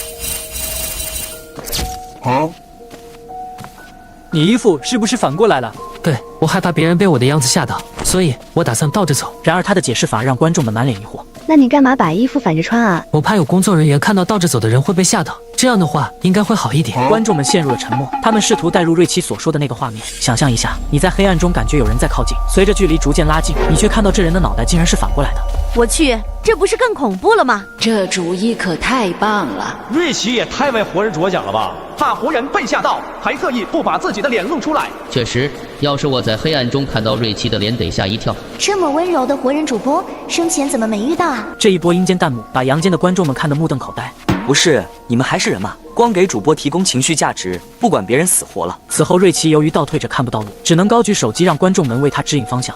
Speaker 26: 你衣服是不是反过来了？
Speaker 7: 对，我害怕别人被我的样子吓到，所以我打算倒着走。
Speaker 1: 然而他的解释法让观众们满脸疑惑。
Speaker 25: 那你干嘛把衣服反着穿啊？
Speaker 7: 我怕有工作人员看到倒着走的人会被吓到，这样的话应该会好一点。
Speaker 1: 观众们陷入了沉默，他们试图带入瑞奇所说的那个画面。想象一下，你在黑暗中感觉有人在靠近，随着距离逐渐拉近，你却看到这人的脑袋竟然是反过来的。
Speaker 15: 我去，这不是更恐怖了吗？
Speaker 28: 这主意可太棒了！
Speaker 23: 瑞奇也太为活人着想了吧？怕活人被吓到，还特意不把自己的脸露出来。
Speaker 29: 确实，要是我在黑暗中看到瑞奇的脸，得吓一跳。
Speaker 2: 这么温柔的活人主播，生前怎么没遇到啊？
Speaker 1: 这一波阴间弹幕把阳间的观众们看得目瞪口呆。
Speaker 30: 不是，你们还是人吗？光给主播提供情绪价值，不管别人死活了。
Speaker 1: 此后，瑞奇由于倒退着看不到路，只能高举手机让观众们为他指引方向。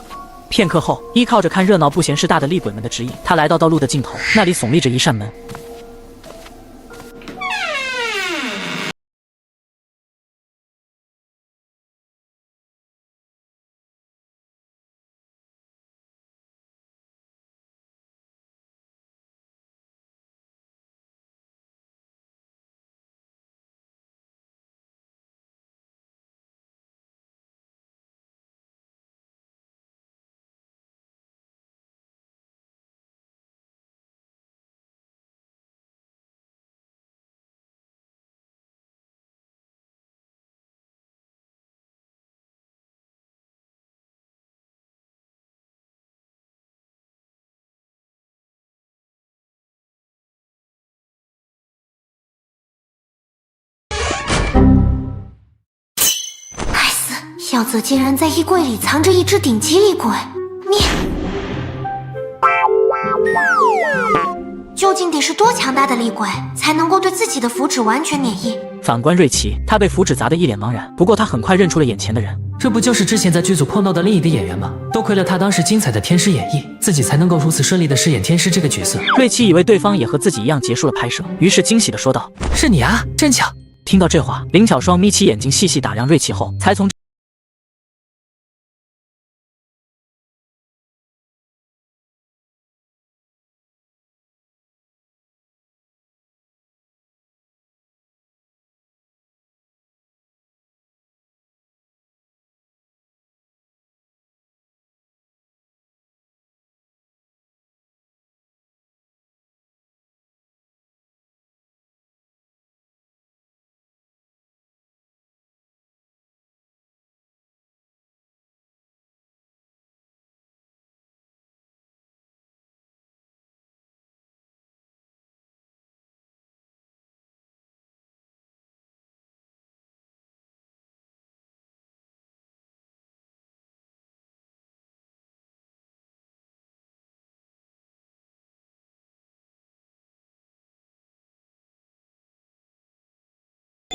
Speaker 1: 片刻后，依靠着看热闹不嫌事大的厉鬼们的指引，他来到道路的尽头，那里耸立着一扇门。
Speaker 2: 小泽竟然在衣柜里藏着一只顶级厉鬼，你究竟得是多强大的厉鬼，才能够对自己的符纸完全免疫？
Speaker 1: 反观瑞奇，他被符纸砸得一脸茫然，不过他很快认出了眼前的人。
Speaker 7: 这不就是之前在剧组碰到的另一个演员吗？多亏了他当时精彩的天师演绎，自己才能够如此顺利的饰演天师这个角色。
Speaker 1: 瑞奇以为对方也和自己一样结束了拍摄，于是惊喜地说道：“
Speaker 7: 是你啊，真巧。”
Speaker 1: 听到这话，林巧双眯起眼睛细细打量瑞奇后，才从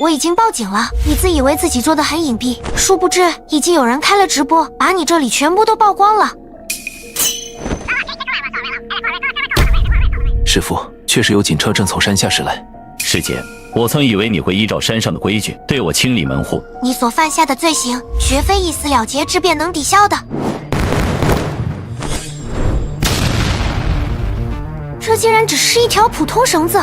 Speaker 2: 我已经报警了，你自以为自己做的很隐蔽，殊不知已经有人开了直播，把你这里全部都曝光了。
Speaker 3: 师父，确实有警车正从山下驶来。
Speaker 4: 师姐，我曾以为你会依照山上的规矩，对我清理门户。
Speaker 2: 你所犯下的罪行，绝非一死了结之便能抵消的。这竟然只是一条普通绳子。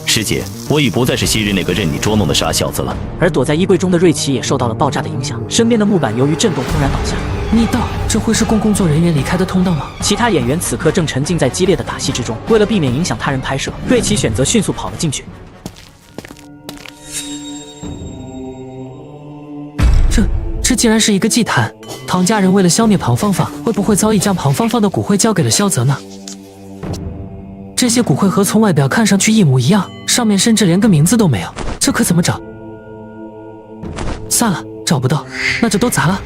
Speaker 4: 师姐，我已不再是昔日那个任你捉弄的傻小子了。
Speaker 1: 而躲在衣柜中的瑞奇也受到了爆炸的影响，身边的木板由于震动轰然倒下。
Speaker 7: 逆道，这会是供工作人员离开的通道吗？
Speaker 1: 其他演员此刻正沉浸在激烈的打戏之中，为了避免影响他人拍摄，瑞奇选择迅速跑了进去。
Speaker 7: 这竟然是一个祭坛！唐家人为了消灭庞芳芳，会不会早已将庞芳芳的骨灰交给了萧泽呢？这些骨灰盒从外表看上去一模一样，上面甚至连个名字都没有，这可怎么找？算了，找不到，那就都砸了。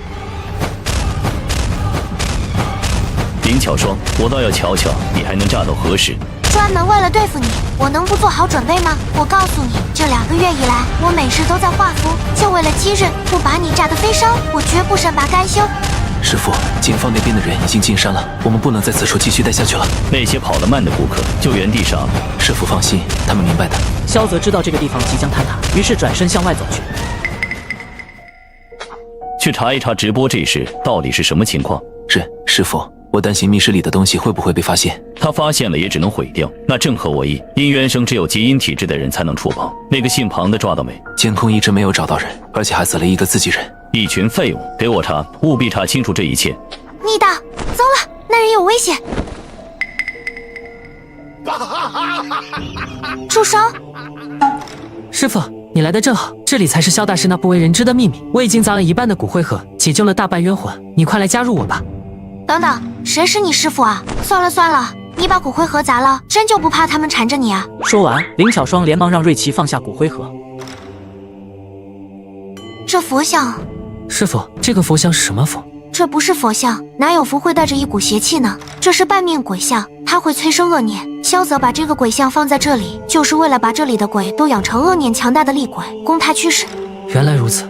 Speaker 4: 林巧双，我倒要瞧瞧你还能炸到何时。
Speaker 2: 专门为了对付你，我能不做好准备吗？我告诉你，这2个月以来，我每日都在画符，就为了今日不把你炸得飞烧，我绝不善罢甘休。
Speaker 3: 师父，警方那边的人已经进山了，我们不能在此处继续待下去了。
Speaker 4: 那些跑得慢的顾客就原地杀了。
Speaker 3: 师父放心，他们明白的。
Speaker 1: 萧泽知道这个地方即将坍塌，于是转身向外走去。
Speaker 4: 去查一查直播这事到底是什么情况。
Speaker 3: 是，师父，我担心密室里的东西会不会被发现。
Speaker 4: 他发现了也只能毁掉，那正合我意。因原生只有基因体质的人才能触碰。那个姓庞的抓到没？
Speaker 3: 监控一直没有找到人，而且还死了一个自己人。
Speaker 4: 一群废物，给我查，务必查清楚这一切。
Speaker 2: 逆道，糟了，那人有危险！住手！
Speaker 7: 师父，你来的正好，这里才是萧大师那不为人知的秘密。我已经砸了一半的骨灰盒，解救了大半冤魂，你快来加入我吧。
Speaker 2: 等等，谁是你师父啊？算了算了，你把骨灰盒砸了，真就不怕他们缠着你啊？
Speaker 1: 说完，林巧双连忙让瑞奇放下骨灰盒。
Speaker 2: 这佛像，
Speaker 7: 师父，这个佛像是什么佛？
Speaker 2: 这不是佛像，哪有符会带着一股邪气呢？这是半面鬼像，它会催生恶念。萧泽把这个鬼像放在这里，就是为了把这里的鬼都养成恶念强大的厉鬼，供他驱使。
Speaker 7: 原来如此。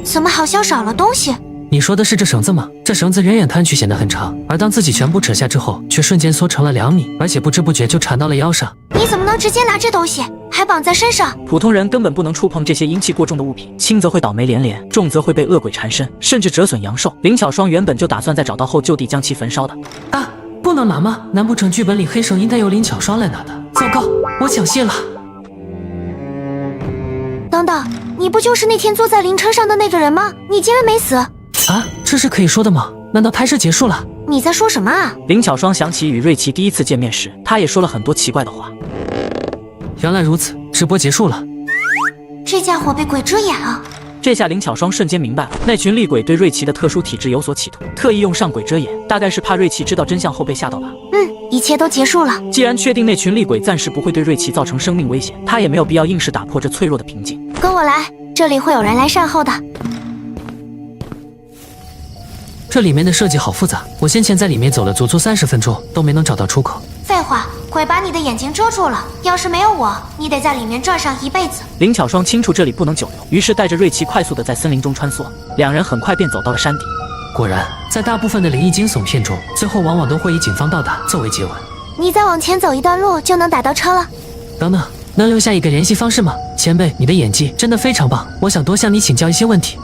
Speaker 2: 怎么好像少了东西？
Speaker 7: 你说的是这绳子吗？这绳子远远看去显得很长，而当自己全部扯下之后，却瞬间缩成了2米，而且不知不觉就缠到了腰上。
Speaker 2: 你怎么能直接拿这东西，还绑在身上？
Speaker 1: 普通人根本不能触碰这些阴气过重的物品，轻则会倒霉连连，重则会被恶鬼缠身，甚至折损阳寿。林巧双原本就打算在找到后就地将其焚烧的。
Speaker 7: 啊，不能拿吗？难不成剧本里黑绳应该由林巧双来拿的？糟糕，我抢戏了。
Speaker 2: 等等，你不就是那天坐在灵车上的那个人吗？你竟然没死！
Speaker 7: 啊，这是可以说的吗？难道拍摄结束了？
Speaker 2: 你在说什么啊？
Speaker 1: 林巧双想起与瑞奇第一次见面时，他也说了很多奇怪的话。
Speaker 7: 原来如此，直播结束了。
Speaker 2: 这家伙被鬼遮眼了。
Speaker 1: 这下林巧双瞬间明白了，那群厉鬼对瑞奇的特殊体质有所企图，特意用上鬼遮眼，大概是怕瑞奇知道真相后被吓到吧。
Speaker 2: 一切都结束了。
Speaker 1: 既然确定那群厉鬼暂时不会对瑞奇造成生命危险，他也没有必要硬是打破这脆弱的平静。
Speaker 2: 跟我来，这里会有人来善后的。
Speaker 7: 这里面的设计好复杂，我先前在里面走了足足30分钟，都没能找到出口。
Speaker 2: 废话，鬼把你的眼睛遮住了，要是没有我，你得在里面转上一辈子。
Speaker 1: 林巧双清楚这里不能久留，于是带着瑞奇快速的在森林中穿梭，两人很快便走到了山顶。
Speaker 7: 果然，在大部分的灵异惊悚片中，最后往往都会以警方到达作为结尾。
Speaker 2: 你再往前走一段路就能打到车了。
Speaker 7: 等等，能留下一个联系方式吗？前辈，你的演技真的非常棒，我想多向你请教一些问题。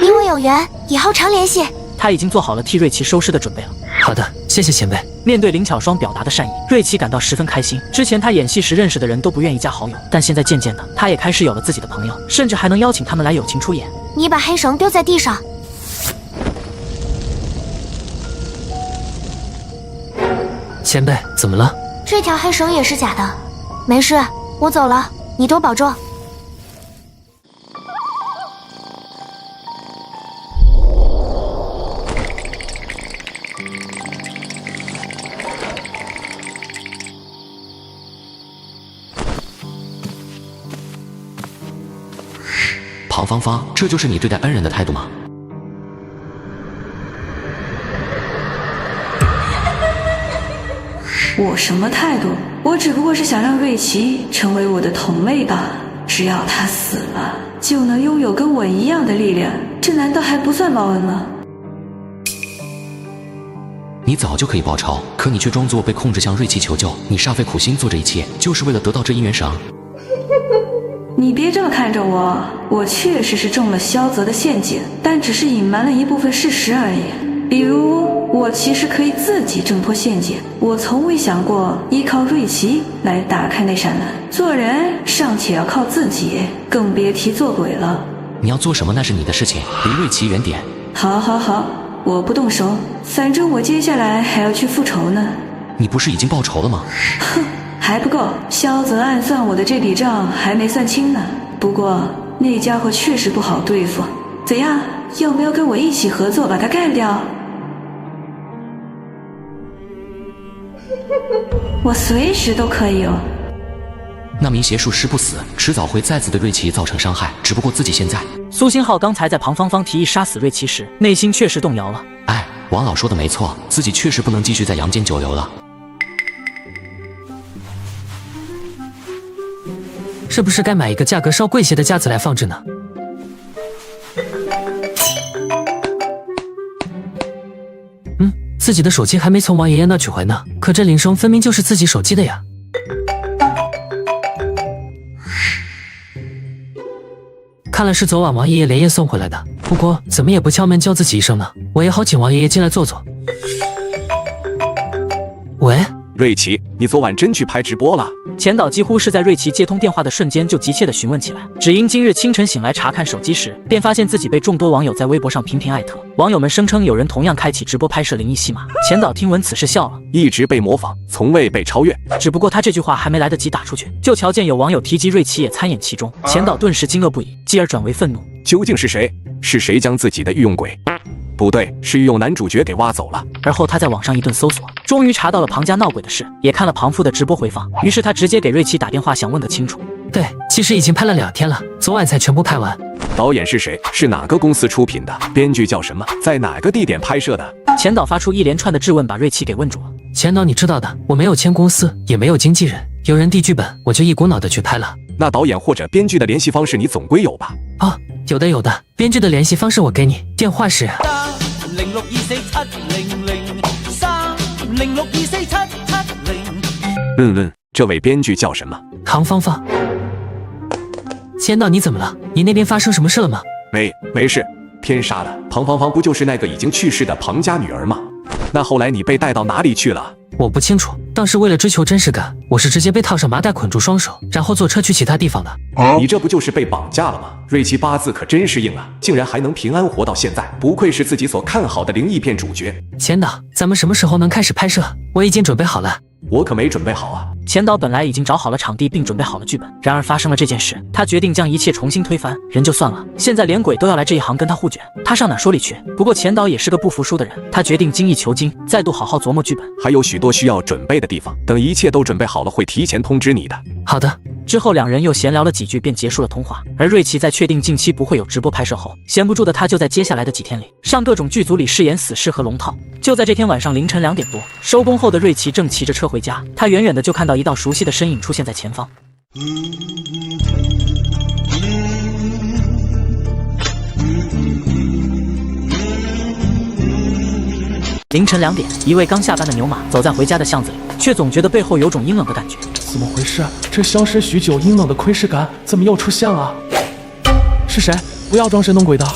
Speaker 2: 你我有缘，以后常联系。
Speaker 1: 他已经做好了替瑞奇收尸的准备了。
Speaker 7: 好的，谢谢前辈。
Speaker 1: 面对林巧双表达的善意，瑞奇感到十分开心。之前他演戏时认识的人都不愿意加好友，但现在渐渐的，他也开始有了自己的朋友，甚至还能邀请他们来友情出演。
Speaker 2: 你把黑绳丢在地上。
Speaker 7: 前辈，怎么了？
Speaker 2: 这条黑绳也是假的。没事，我走了，你多保重。
Speaker 10: 庞芳芳，这就是你对待恩人的态度吗？
Speaker 6: 我什么态度？我只不过是想让瑞奇成为我的同类罢了。只要他死了，就能拥有跟我一样的力量，这难道还不算报恩吗？
Speaker 10: 你早就可以报仇，可你却装作被控制向瑞奇求救，你煞费苦心做这一切，就是为了得到这姻缘绳。
Speaker 6: 你别这么看着我，我确实是中了萧泽的陷阱，但只是隐瞒了一部分事实而已。比如，我其实可以自己挣脱陷阱，我从未想过依靠瑞奇来打开那扇门。做人尚且要靠自己，更别提做鬼了。
Speaker 10: 你要做什么那是你的事情，离瑞奇远点。
Speaker 6: 好，我不动手，反正我接下来还要去复仇呢。
Speaker 10: 你不是已经报仇了吗？
Speaker 6: 哼，还不够，萧泽暗算我的这笔账还没算清呢。不过那家伙确实不好对付，怎样，要不要跟我一起合作把他干掉？我随时都可以哦。
Speaker 10: 那名邪术师不死，迟早会再次对瑞奇造成伤害，只不过自己现在……
Speaker 1: 苏星浩刚才在庞芳芳提议杀死瑞奇时，内心确实动摇了。
Speaker 10: 哎，王老说的没错，自己确实不能继续在阳间久留了。
Speaker 7: 是不是该买一个价格稍贵些的架子来放置呢？自己的手机还没从王爷爷那取回呢，可这铃声分明就是自己手机的呀。看来是昨晚王爷爷连夜送回来的，不过怎么也不敲门叫自己一声呢？我也好请王爷爷进来坐坐。喂，
Speaker 9: 瑞奇，你昨晚真去拍直播了？
Speaker 1: 钱导几乎是在瑞奇接通电话的瞬间就急切地询问起来，只因今日清晨醒来查看手机时，便发现自己被众多网友在微博上频频艾特。网友们声称有人同样开启直播拍摄灵异戏码。钱导听闻此事笑了，
Speaker 9: 一直被模仿，从未被超越。
Speaker 1: 只不过他这句话还没来得及打出去，就瞧见有网友提及瑞奇也参演其中，钱导顿时惊愕不已，继而转为愤怒。
Speaker 9: 究竟是谁？是谁将自己的御用鬼？不对，是御用男主角给挖走了。
Speaker 1: 而后他在网上一顿搜索，终于查到了庞家闹鬼的事，也看了庞父的直播回放。于是他直接给瑞奇打电话，想问个清楚。
Speaker 7: 对，其实已经拍了2天了，昨晚才全部拍完。
Speaker 9: 导演是谁？是哪个公司出品的？编剧叫什么？在哪个地点拍摄的？
Speaker 1: 钱导发出一连串的质问，把瑞奇给问住了。
Speaker 7: 钱导，你知道的，我没有签公司，也没有经纪人，有人递剧本，我就一股脑的去拍了。
Speaker 9: 那导演或者编剧的联系方式你总归有吧？
Speaker 7: 哦，有的，编剧的联系方式我给你，电话是
Speaker 9: 问，这位编剧叫什么？
Speaker 7: 庞芳芳。钱导，你怎么了？你那边发生什么事了吗？
Speaker 9: 没事。偏杀的庞芳芳不就是那个已经去世的庞家女儿吗？那后来你被带到哪里去了？
Speaker 7: 我不清楚，当时为了追求真实感，我是直接被套上麻袋捆住双手，然后坐车去其他地方的。
Speaker 9: 你这不就是被绑架了吗？瑞奇八字可真是硬啊，竟然还能平安活到现在，不愧是自己所看好的灵异片主角。
Speaker 7: 钱导，咱们什么时候能开始拍摄？我已经准备好了。
Speaker 9: 我可没准备好啊。
Speaker 1: 钱导本来已经找好了场地并准备好了剧本，然而发生了这件事，他决定将一切重新推翻。人就算了，现在连鬼都要来这一行跟他互卷，他上哪说理去？不过钱导也是个不服输的人，他决定精益求精，再度好好琢磨剧本。
Speaker 9: 还有许多需要准备的地方，等一切都准备好了会提前通知你的。
Speaker 7: 好的。
Speaker 1: 之后两人又闲聊了几句，便结束了通话。而瑞奇在确定近期不会有直播拍摄后，闲不住的他就在接下来的几天里上各种剧组里饰演死侍和龙套。就在这天晚上凌晨2点多，收工后的瑞奇正骑着车回家，他远远的就看到一道熟悉的身影出现在前方。凌晨2点，一位刚下班的牛马走在回家的巷子里，却总觉得背后有种阴冷的感觉。
Speaker 11: 怎么回事？这消失许久阴冷的窥视感怎么又出现了？是谁？不要装神弄鬼的！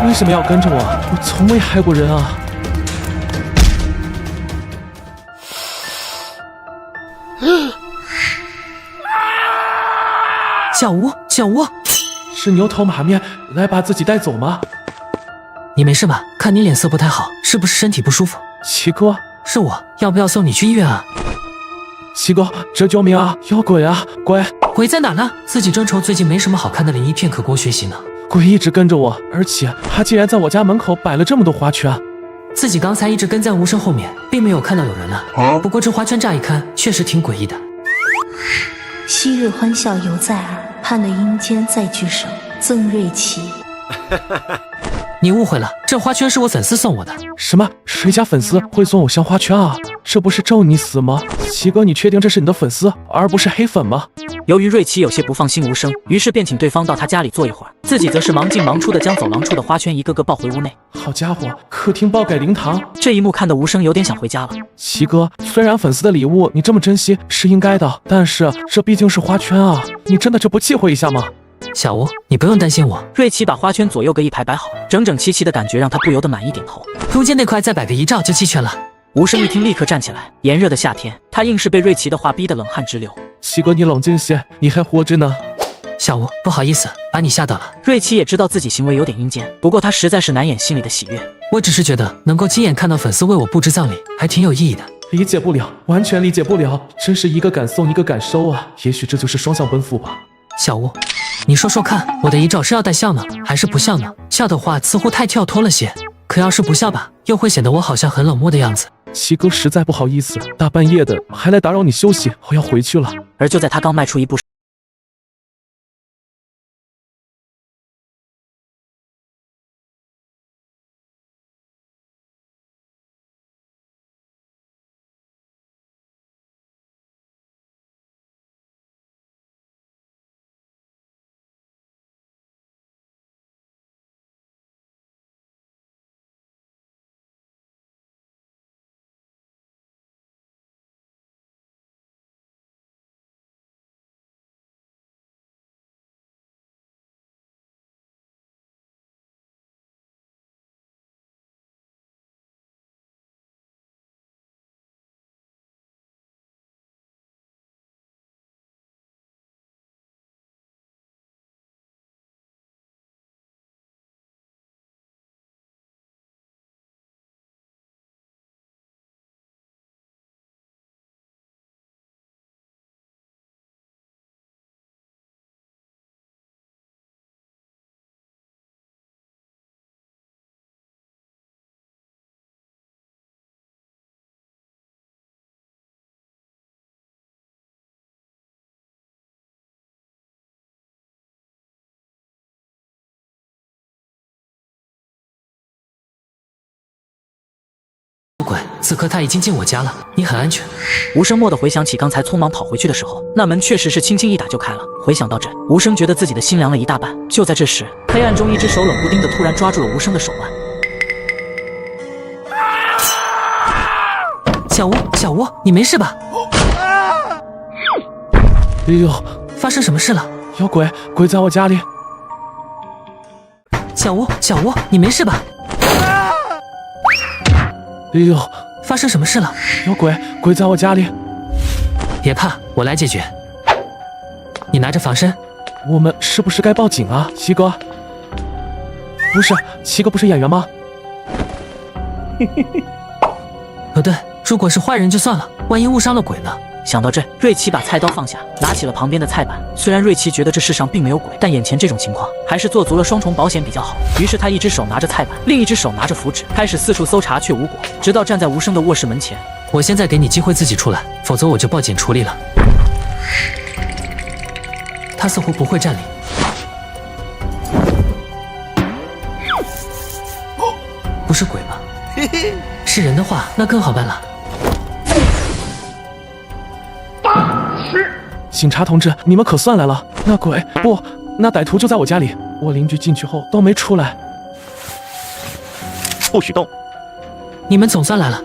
Speaker 11: 为什么要跟着我？我从未害过人啊！
Speaker 7: 小吴，小吴，
Speaker 11: 是牛头马面来把自己带走吗？
Speaker 7: 你没事吧？看你脸色不太好，是不是身体不舒服？
Speaker 11: 七哥，
Speaker 7: 是我，要不要送你去医院啊？
Speaker 11: 七哥，这救命啊！有鬼啊！鬼！
Speaker 7: 鬼在哪呢？自己正愁最近没什么好看的灵异片可供学习呢。
Speaker 11: 鬼一直跟着我，而且他竟然在我家门口摆了这么多花圈。
Speaker 7: 自己刚才一直跟在无声后面，并没有看到有人呢。不过这花圈乍一看确实挺诡异的。
Speaker 24: 昔日欢笑犹在耳，盼得阴间再聚首，赠瑞奇。
Speaker 7: 你误会了，这花圈是我粉丝送我的。
Speaker 11: 什么？谁家粉丝会送偶像花圈啊？这不是咒你死吗？七哥，你确定这是你的粉丝，而不是黑粉吗？
Speaker 1: 由于瑞奇有些不放心无声，于是便请对方到他家里坐一会儿，自己则是忙进忙出的将走廊处的花圈一个个抱回屋内。
Speaker 11: 好家伙，客厅爆改灵堂！
Speaker 1: 这一幕看得无声有点想回家了。
Speaker 11: 七哥，虽然粉丝的礼物你这么珍惜是应该的，但是这毕竟是花圈啊，你真的这不忌讳一下吗？
Speaker 7: 小吴，你不用担心我。
Speaker 1: 瑞奇把花圈左右各一排摆好，整整齐齐的感觉让他不由得满意点头。
Speaker 7: 中间那块再摆个遗照就齐全了。
Speaker 1: 无声一听立刻站起来，炎热的夏天，他硬是被瑞奇的话逼得冷汗直流。
Speaker 11: 七哥，你冷静些，你还活着呢。
Speaker 7: 小吴，不好意思，把你吓到了。
Speaker 1: 瑞奇也知道自己行为有点阴间，不过他实在是难掩心里的喜悦。
Speaker 7: 我只是觉得能够亲眼看到粉丝为我布置葬礼，还挺有意义的。
Speaker 11: 理解不了，完全理解不了，真是一个敢送一个敢收啊！也许这就是双向奔赴吧。
Speaker 7: 小吴，你说说看，我的遗照是要带笑呢，还是不笑呢？笑的话似乎太跳脱了些，可要是不笑吧，又会显得我好像很冷漠的样子。
Speaker 11: 七哥实在不好意思，大半夜的还来打扰你休息，我要回去了。
Speaker 1: 而就在他刚迈出一步，
Speaker 7: 鬼，此刻他已经进我家了，你很安全。
Speaker 1: 无声蓦地回想起刚才匆忙跑回去的时候，那门确实是轻轻一打就开了。回想到这，无声觉得自己的心凉了一大半。就在这时，黑暗中一只手冷不丁的突然抓住了无声的手腕。
Speaker 7: 小吴，小吴，你没事吧？
Speaker 11: 哎呦，
Speaker 7: 发生什么事了？
Speaker 11: 有鬼，鬼在我家里。
Speaker 7: 小吴，小吴，你没事吧？
Speaker 11: 哎呦，
Speaker 7: 发生什么事了？
Speaker 11: 有鬼，鬼在我家里。
Speaker 7: 别怕，我来解决。你拿着防身。
Speaker 11: 我们是不是该报警啊，七哥？不是，七哥不是演员吗？
Speaker 7: 不对，如果是坏人就算了，万一误伤了鬼呢？
Speaker 1: 想到这，瑞奇把菜刀放下，拿起了旁边的菜板。虽然瑞奇觉得这世上并没有鬼，但眼前这种情况，还是做足了双重保险比较好。于是他一只手拿着菜板，另一只手拿着符纸，开始四处搜查，却无果。直到站在无声的卧室门前，
Speaker 7: 我现在给你机会自己出来，否则我就报警处理了。他似乎不会站立。不是鬼吗？是人的话，那更好办了。
Speaker 11: 警察同志，你们可算来了。那鬼不，那歹徒就在我家里。我邻居进去后都没出来。
Speaker 12: 不许动！
Speaker 7: 你们总算来了。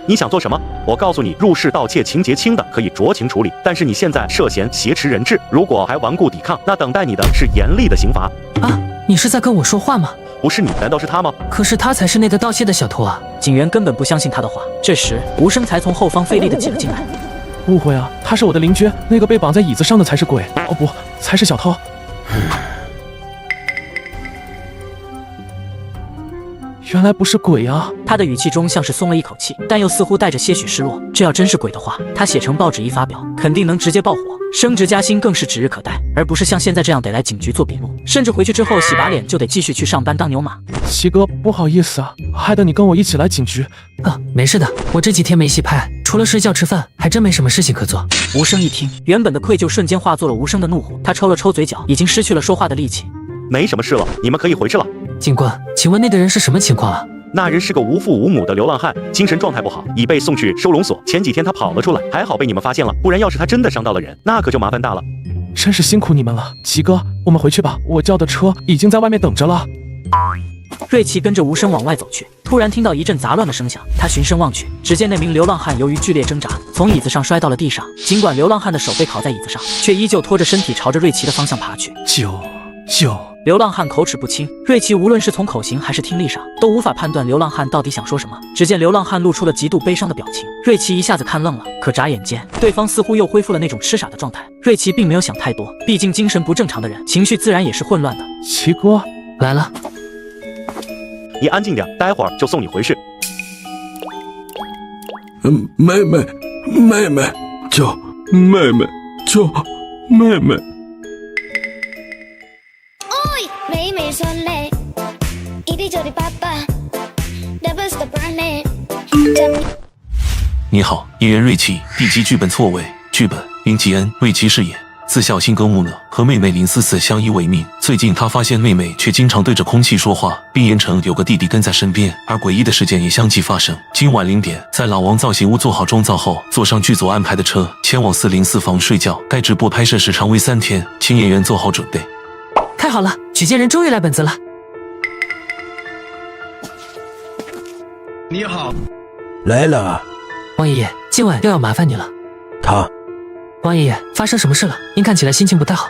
Speaker 12: 你想做什么？我告诉你，入室盗窃情节轻的可以酌情处理，但是你现在涉嫌挟持人质，如果还顽固抵抗，那等待你的是严厉的刑罚。
Speaker 7: 啊，你是在跟我说话吗？
Speaker 12: 不是你，难道是他吗？
Speaker 7: 可是他才是那个盗窃的小偷啊！
Speaker 1: 警员根本不相信他的话。这时，无声才从后方费力地挤了进来。
Speaker 11: 误会啊，他是我的邻居，那个被绑在椅子上的才是鬼，哦不，才是小偷。原来不是鬼啊！
Speaker 1: 他的语气中像是松了一口气，但又似乎带着些许失落。这要真是鬼的话，他写成报纸一发表，肯定能直接爆火，升职加薪更是指日可待，而不是像现在这样得来警局做笔录，甚至回去之后洗把脸就得继续去上班当牛马。
Speaker 11: 七哥，不好意思啊，害得你跟我一起来警局。
Speaker 7: 啊，没事的，我这几天没戏拍，除了睡觉吃饭，还真没什么事情可做。
Speaker 1: 无声一听，原本的愧疚瞬间化作了无声的怒火，他抽了抽嘴角，已经失去了说话的力气。
Speaker 12: 没什么事了，你们可以回去了。
Speaker 7: 警官，请问那个人是什么情况啊？
Speaker 12: 那人是个无父无母的流浪汉，精神状态不好，已被送去收容所。前几天他跑了出来，还好被你们发现了，不然要是他真的伤到了人，那可就麻烦大了。
Speaker 11: 真是辛苦你们了，齐哥，我们回去吧，我叫的车已经在外面等着了。
Speaker 1: 瑞奇跟着无声往外走去，突然听到一阵杂乱的声响，他循声望去，只见那名流浪汉由于剧烈挣扎，从椅子上摔到了地上。尽管流浪汉的手被铐在椅子上，却依旧拖着身体朝着瑞奇的方向爬去。流浪汉口齿不清，瑞奇无论是从口型还是听力上，都无法判断流浪汉到底想说什么。只见流浪汉露出了极度悲伤的表情，瑞奇一下子看愣了。可眨眼间，对方似乎又恢复了那种痴傻的状态。瑞奇并没有想太多，毕竟精神不正常的人，情绪自然也是混乱的。
Speaker 11: 齐哥，
Speaker 7: 来了。
Speaker 12: 你安静点，待会儿就送你回去。
Speaker 5: 妹妹，救妹妹，救妹妹。
Speaker 3: 你好，演员瑞奇，地级剧本错位，剧本林吉恩，瑞奇饰演。自小性格木讷，和妹妹林思思相依为命。最近他发现妹妹却经常对着空气说话，并言称有个弟弟跟在身边，而诡异的事件也相继发生。今晚0点，在老王造型屋做好妆造后，坐上剧组安排的车，前往404房睡觉。该直播拍摄时长为3天，请演员做好准备。
Speaker 7: 太好了，举荐人终于来本子了。
Speaker 5: 你好，来了。
Speaker 7: 王爷爷，今晚又要麻烦你了。王爷爷，发生什么事了？您看起来心情不太好。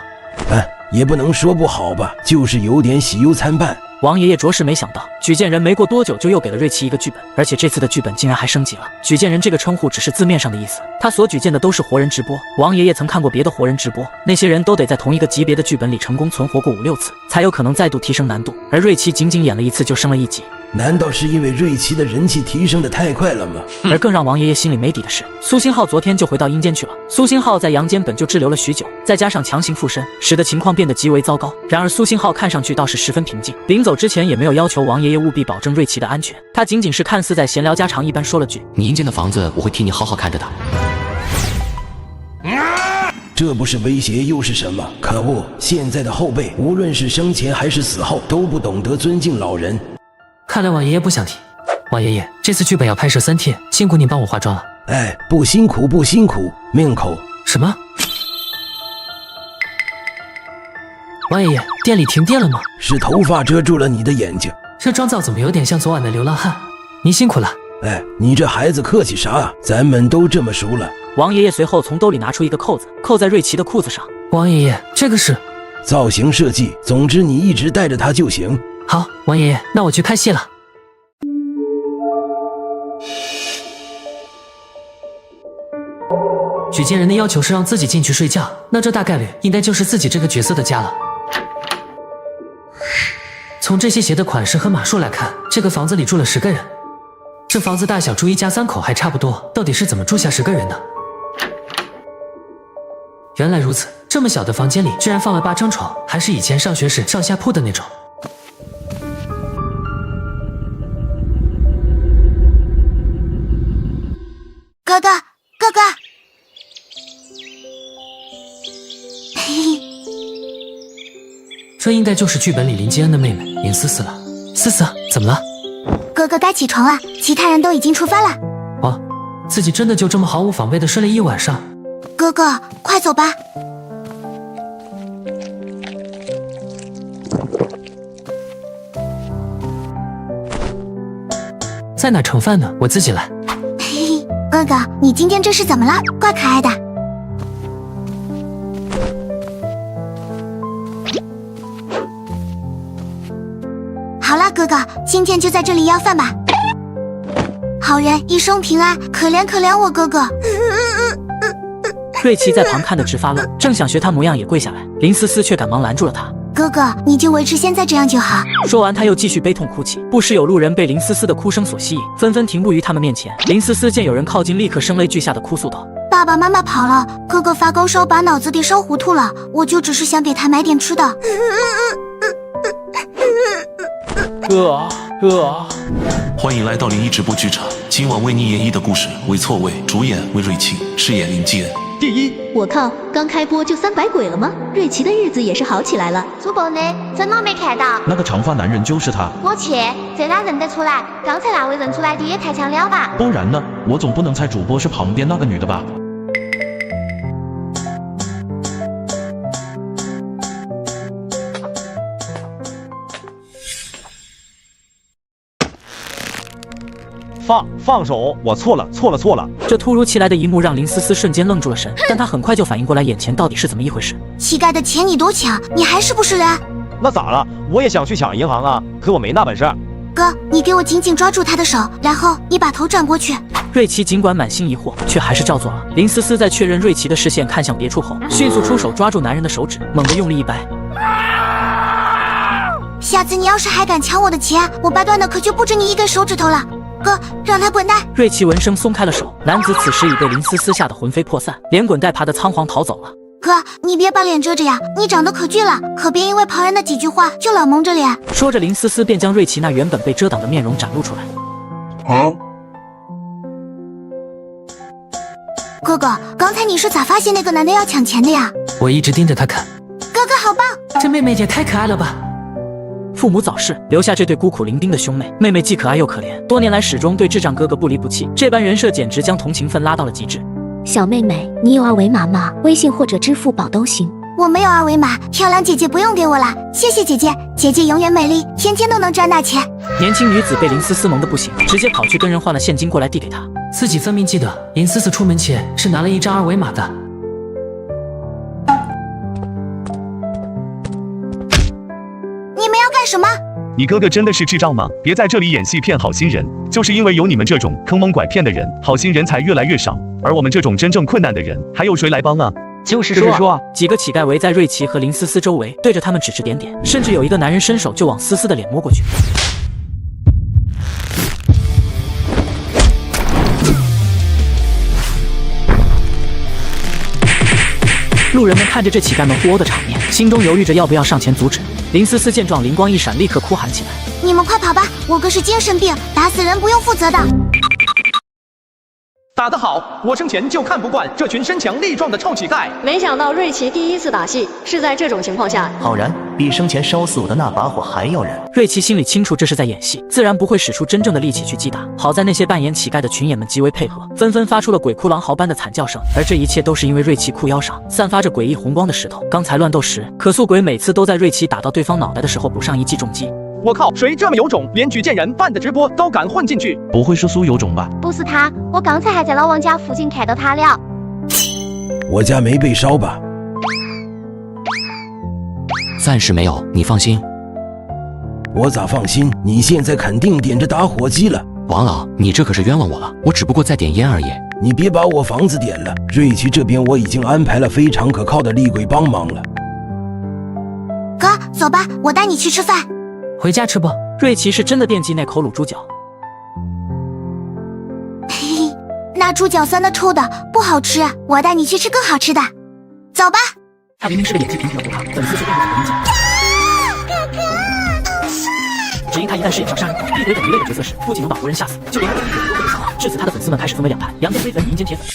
Speaker 5: 也不能说不好吧，就是有点喜忧参半。
Speaker 1: 王爷爷着实没想到，举荐人没过多久就又给了瑞奇一个剧本，而且这次的剧本竟然还升级了。举荐人这个称呼只是字面上的意思，他所举荐的都是活人直播。王爷爷曾看过别的活人直播，那些人都得在同一个级别的剧本里成功存活过5、6次，才有可能再度提升难度，而瑞奇仅仅演了1次就升了1级。
Speaker 5: 难道是因为瑞奇的人气提升的太快了吗？
Speaker 1: 而更让王爷爷心里没底的是，苏星浩昨天就回到阴间去了。苏星浩在阳间本就滞留了许久，再加上强行附身，使得情况变得极为糟糕。然而苏星浩看上去倒是十分平静，临走之前也没有要求王爷爷务必保证瑞奇的安全，他仅仅是看似在闲聊家常一般说了句：“
Speaker 10: 你阴间的房子我会替你好好看着的。”
Speaker 5: 这不是威胁又是什么？可恶！现在的后辈，无论是生前还是死后，都不懂得尊敬老人。
Speaker 7: 看来王爷爷不想提。王爷爷，这次剧本要拍摄3天，辛苦您帮我化妆了。
Speaker 5: 不辛苦不辛苦，命口。
Speaker 7: 什么？王爷爷，店里停电了吗？
Speaker 5: 是头发遮住了你的眼睛。
Speaker 7: 这妆造怎么有点像昨晚的流浪汉？您辛苦了。
Speaker 5: 你这孩子客气啥啊？咱们都这么熟了。
Speaker 1: 王爷爷随后从兜里拿出一个扣子，扣在瑞奇的裤子上。
Speaker 7: 王爷爷，这个是
Speaker 5: 造型设计，总之你一直带着它就行。
Speaker 7: 好，王爷爷，那我去拍戏了。举荐人的要求是让自己进去睡觉，那这大概率应该就是自己这个角色的家了。从这些鞋的款式和码数来看，这个房子里住了10个人。这房子大小住1家3口还差不多，到底是怎么住下10个人的？原来如此，这么小的房间里居然放了8张床，还是以前上学时上下铺的那种。
Speaker 2: 哥哥，哥哥，嘿嘿，
Speaker 7: 这应该就是剧本里林基恩的妹妹林思思了。思思，怎么了？
Speaker 2: 哥哥该起床了，其他人都已经出发了。
Speaker 7: 哦，自己真的就这么毫无防备的睡了一晚上？
Speaker 2: 哥哥，快走吧。
Speaker 7: 在哪盛饭呢？我自己来。
Speaker 2: 嘿嘿，哥哥，你今天这是怎么了？怪可爱的。好啦，哥哥，今天就在这里要饭吧。好人一生平安，可怜可怜我哥哥。
Speaker 1: 瑞奇在旁看得直发愣，正想学他模样也跪下来，林思思却赶忙拦住了他。
Speaker 2: 哥哥，你就维持现在这样就好。
Speaker 1: 说完，他又继续悲痛哭泣。不时有路人被林思思的哭声所吸引，纷纷停步于他们面前。林思思见有人靠近，立刻声泪俱下的哭诉道：“
Speaker 2: 爸爸妈妈跑了，哥哥发高烧，把脑子给烧糊涂了。我就只是想给他买点吃的。”
Speaker 3: 欢迎来到灵异直播剧场，今晚为你演绎的故事为错位，主演为瑞奇，饰演林基恩。
Speaker 23: 第一，
Speaker 15: 我靠，刚开播就300鬼了吗？瑞奇的日子也是好起来了。
Speaker 2: 主播呢？真的没看到。
Speaker 8: 那个长发男人就是他。
Speaker 2: 我去，这哪认得出来？刚才那位认出来的也太强了吧？
Speaker 8: 不然呢？我总不能猜主播是旁边那个女的吧？
Speaker 12: 放手！我错了。
Speaker 1: 这突如其来的一幕让林思思瞬间愣住了神，但她很快就反应过来眼前到底是怎么一回事。
Speaker 2: 乞丐的钱你都抢，你还是不是人？
Speaker 12: 那咋了？我也想去抢银行啊，可我没那本事。
Speaker 2: 哥，你给我紧紧抓住他的手，然后你把头转过去。
Speaker 1: 瑞奇尽管满心疑惑，却还是照做了。林思思在确认瑞奇的视线看向别处后，迅速出手抓住男人的手指，猛地用力一掰。
Speaker 2: 下次你要是还敢抢我的钱，我掰断的可就不止你一根手指头了。哥，让他滚蛋！
Speaker 1: 瑞奇闻声松开了手，男子此时已被林思思吓得魂飞魄散，连滚带爬的仓皇逃走了。
Speaker 2: 哥，你别把脸遮着呀，你长得可俊了，可别因为旁人的几句话就老蒙着脸。
Speaker 1: 说着，林思思便将瑞奇那原本被遮挡的面容展露出来。
Speaker 2: 哥哥，刚才你是咋发现那个男的要抢钱的呀？
Speaker 7: 我一直盯着他看。
Speaker 2: 哥哥好棒！
Speaker 7: 这妹妹也太可爱了吧！
Speaker 1: 父母早逝，留下这对孤苦伶仃的兄妹。妹妹既可爱又可怜，多年来始终对智障哥哥不离不弃，这般人设简直将同情分拉到了极致。
Speaker 25: 小妹妹，你有2维码吗？微信或者支付宝都行。
Speaker 2: 我没有2维码，漂亮姐姐不用给我了，谢谢姐姐，姐姐永远美丽，天天都能赚大钱。
Speaker 1: 年轻女子被林思思萌得不行，直接跑去跟人换了现金过来递给她。
Speaker 7: 自己分明记得林思思出门前是拿了一张2维码的。
Speaker 2: 你们要干什么？
Speaker 13: 你哥哥真的是智障吗？别在这里演戏骗好心人，就是因为有你们这种坑蒙拐骗的人，好心人才越来越少，而我们这种真正困难的人，还有谁来帮啊？
Speaker 1: 就是说，几个乞丐围在瑞奇和林思思周围，对着他们指指点点，甚至有一个男人伸手就往思思的脸摸过去。路人们看着这乞丐们互殴的场面，心中犹豫着要不要上前阻止。林思思见状，灵光一闪，立刻哭喊起来：“
Speaker 2: 你们快跑吧！我哥是精神病，打死人不用负责的。”
Speaker 23: 打得好！我生前就看不惯这群身强力壮的臭乞丐。
Speaker 14: 没想到瑞奇第一次打戏是在这种情况下，
Speaker 16: 好燃，比生前烧死我的那把火还要燃。
Speaker 1: 瑞奇心里清楚这是在演戏，自然不会使出真正的力气去击打。好在那些扮演乞丐的群演们极为配合，纷纷发出了鬼哭狼嚎般的惨叫声。而这一切都是因为瑞奇裤腰上散发着诡异红光的石头。刚才乱斗时，可塑鬼每次都在瑞奇打到对方脑袋的时候补上一记重击。
Speaker 23: 我靠，谁这么有种，连举荐人办的直播都敢混进去？
Speaker 8: 不会是苏有种吧？
Speaker 2: 不是他，我刚才还在老王家附近看到他了。
Speaker 5: 我家没被烧吧？
Speaker 10: 暂时没有，你放心。
Speaker 5: 我咋放心？你现在肯定点着打火机了。
Speaker 10: 王老，你这可是冤枉我了，我只不过在点烟而已。
Speaker 5: 你别把我房子点了，瑞奇这边我已经安排了非常可靠的厉鬼帮忙了。
Speaker 2: 哥，走吧，我带你去吃饭。
Speaker 7: 回家吃吧。
Speaker 1: 瑞奇是真的惦记那口卤猪脚。
Speaker 2: 嘿嘿，那猪脚酸的臭的，不好吃，我带你去吃更好吃的。走吧。
Speaker 1: 他明明是个演技平平的胡咖，粉丝却并不怎么理解。只因他一旦饰演上杀人狂、逼鬼等一类的角色时，不仅能把活人吓死，就连恶人都会被吓到。至此，他的粉丝们开始分为两派：阳间黑粉、阴间铁粉。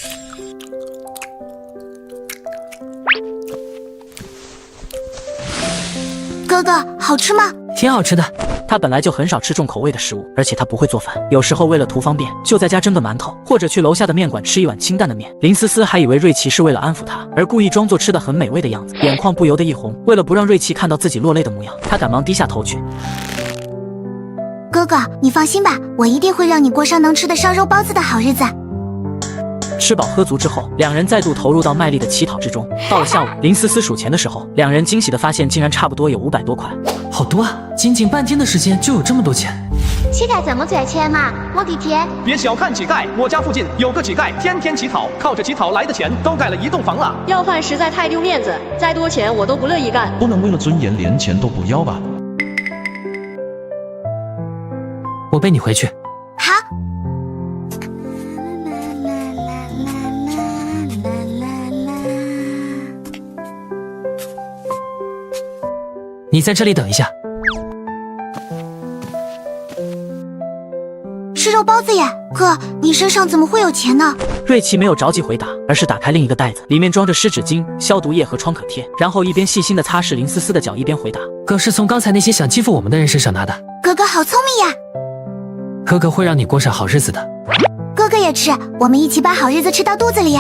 Speaker 2: 哥哥，好吃吗？
Speaker 1: 挺好吃的。他本来就很少吃重口味的食物，而且他不会做饭，有时候为了图方便，就在家蒸个馒头，或者去楼下的面馆吃一碗清淡的面。林思思还以为瑞奇是为了安抚她，而故意装作吃得很美味的样子，眼眶不由得一红。为了不让瑞奇看到自己落泪的模样，他赶忙低下头去。
Speaker 2: 哥哥，你放心吧，我一定会让你过上能吃的烧肉包子的好日子。
Speaker 1: 吃饱喝足之后，两人再度投入到卖力的乞讨之中。到了下午，林思思数钱的时候，两人惊喜地发现竟然差不多有500多块，
Speaker 7: 好多啊！仅仅半天的时间就有这么多钱。
Speaker 2: 乞丐怎么赚钱嘛？我的天！
Speaker 23: 别小看乞丐，我家附近有个乞丐，天天乞讨，靠着乞讨来的钱都盖了一栋房了。
Speaker 14: 要饭实在太丢面子，再多钱我都不乐意干。
Speaker 8: 不能为了尊严连钱都不要吧？
Speaker 7: 我背你回去。
Speaker 2: 好。
Speaker 7: 你在这里等一下。
Speaker 2: 是肉包子耶，哥，你身上怎么会有钱呢？
Speaker 1: 瑞奇没有着急回答，而是打开另一个袋子，里面装着湿纸巾、消毒液和创可贴，然后一边细心地擦拭林思思的脚，一边回答：
Speaker 7: 哥是从刚才那些想欺负我们的人身上拿的。
Speaker 2: 哥哥好聪明呀！
Speaker 7: 哥哥会让你过上好日子的。
Speaker 2: 哥哥也吃，我们一起把好日子吃到肚子里。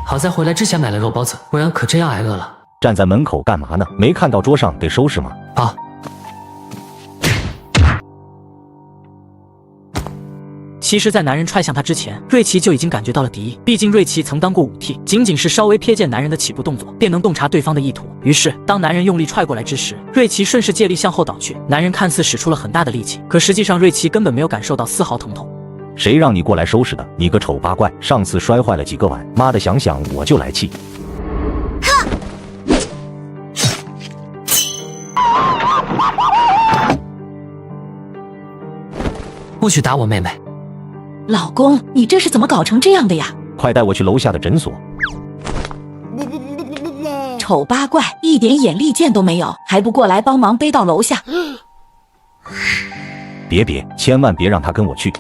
Speaker 7: 好在回来之前买了肉包子，不然可真要挨饿了。
Speaker 17: 站在门口干嘛呢？没看到桌上得收拾吗？
Speaker 7: 好。
Speaker 1: 其实，在男人踹向他之前，瑞奇就已经感觉到了敌意。毕竟瑞奇曾当过武替，仅仅是稍微瞥见男人的起步动作，便能洞察对方的意图。于是，当男人用力踹过来之时，瑞奇顺势借力向后倒去。男人看似使出了很大的力气，可实际上瑞奇根本没有感受到丝毫疼痛。
Speaker 17: 谁让你过来收拾的？你个丑八怪！上次摔坏了几个碗，妈的，想想我就来气。
Speaker 7: 不许打我妹妹！
Speaker 18: 老公，你这是怎么搞成这样的呀？
Speaker 17: 快带我去楼下的诊所。
Speaker 18: 丑八怪，一点眼力见都没有，还不过来帮忙背到楼下？
Speaker 17: 别，千万别让他跟我去。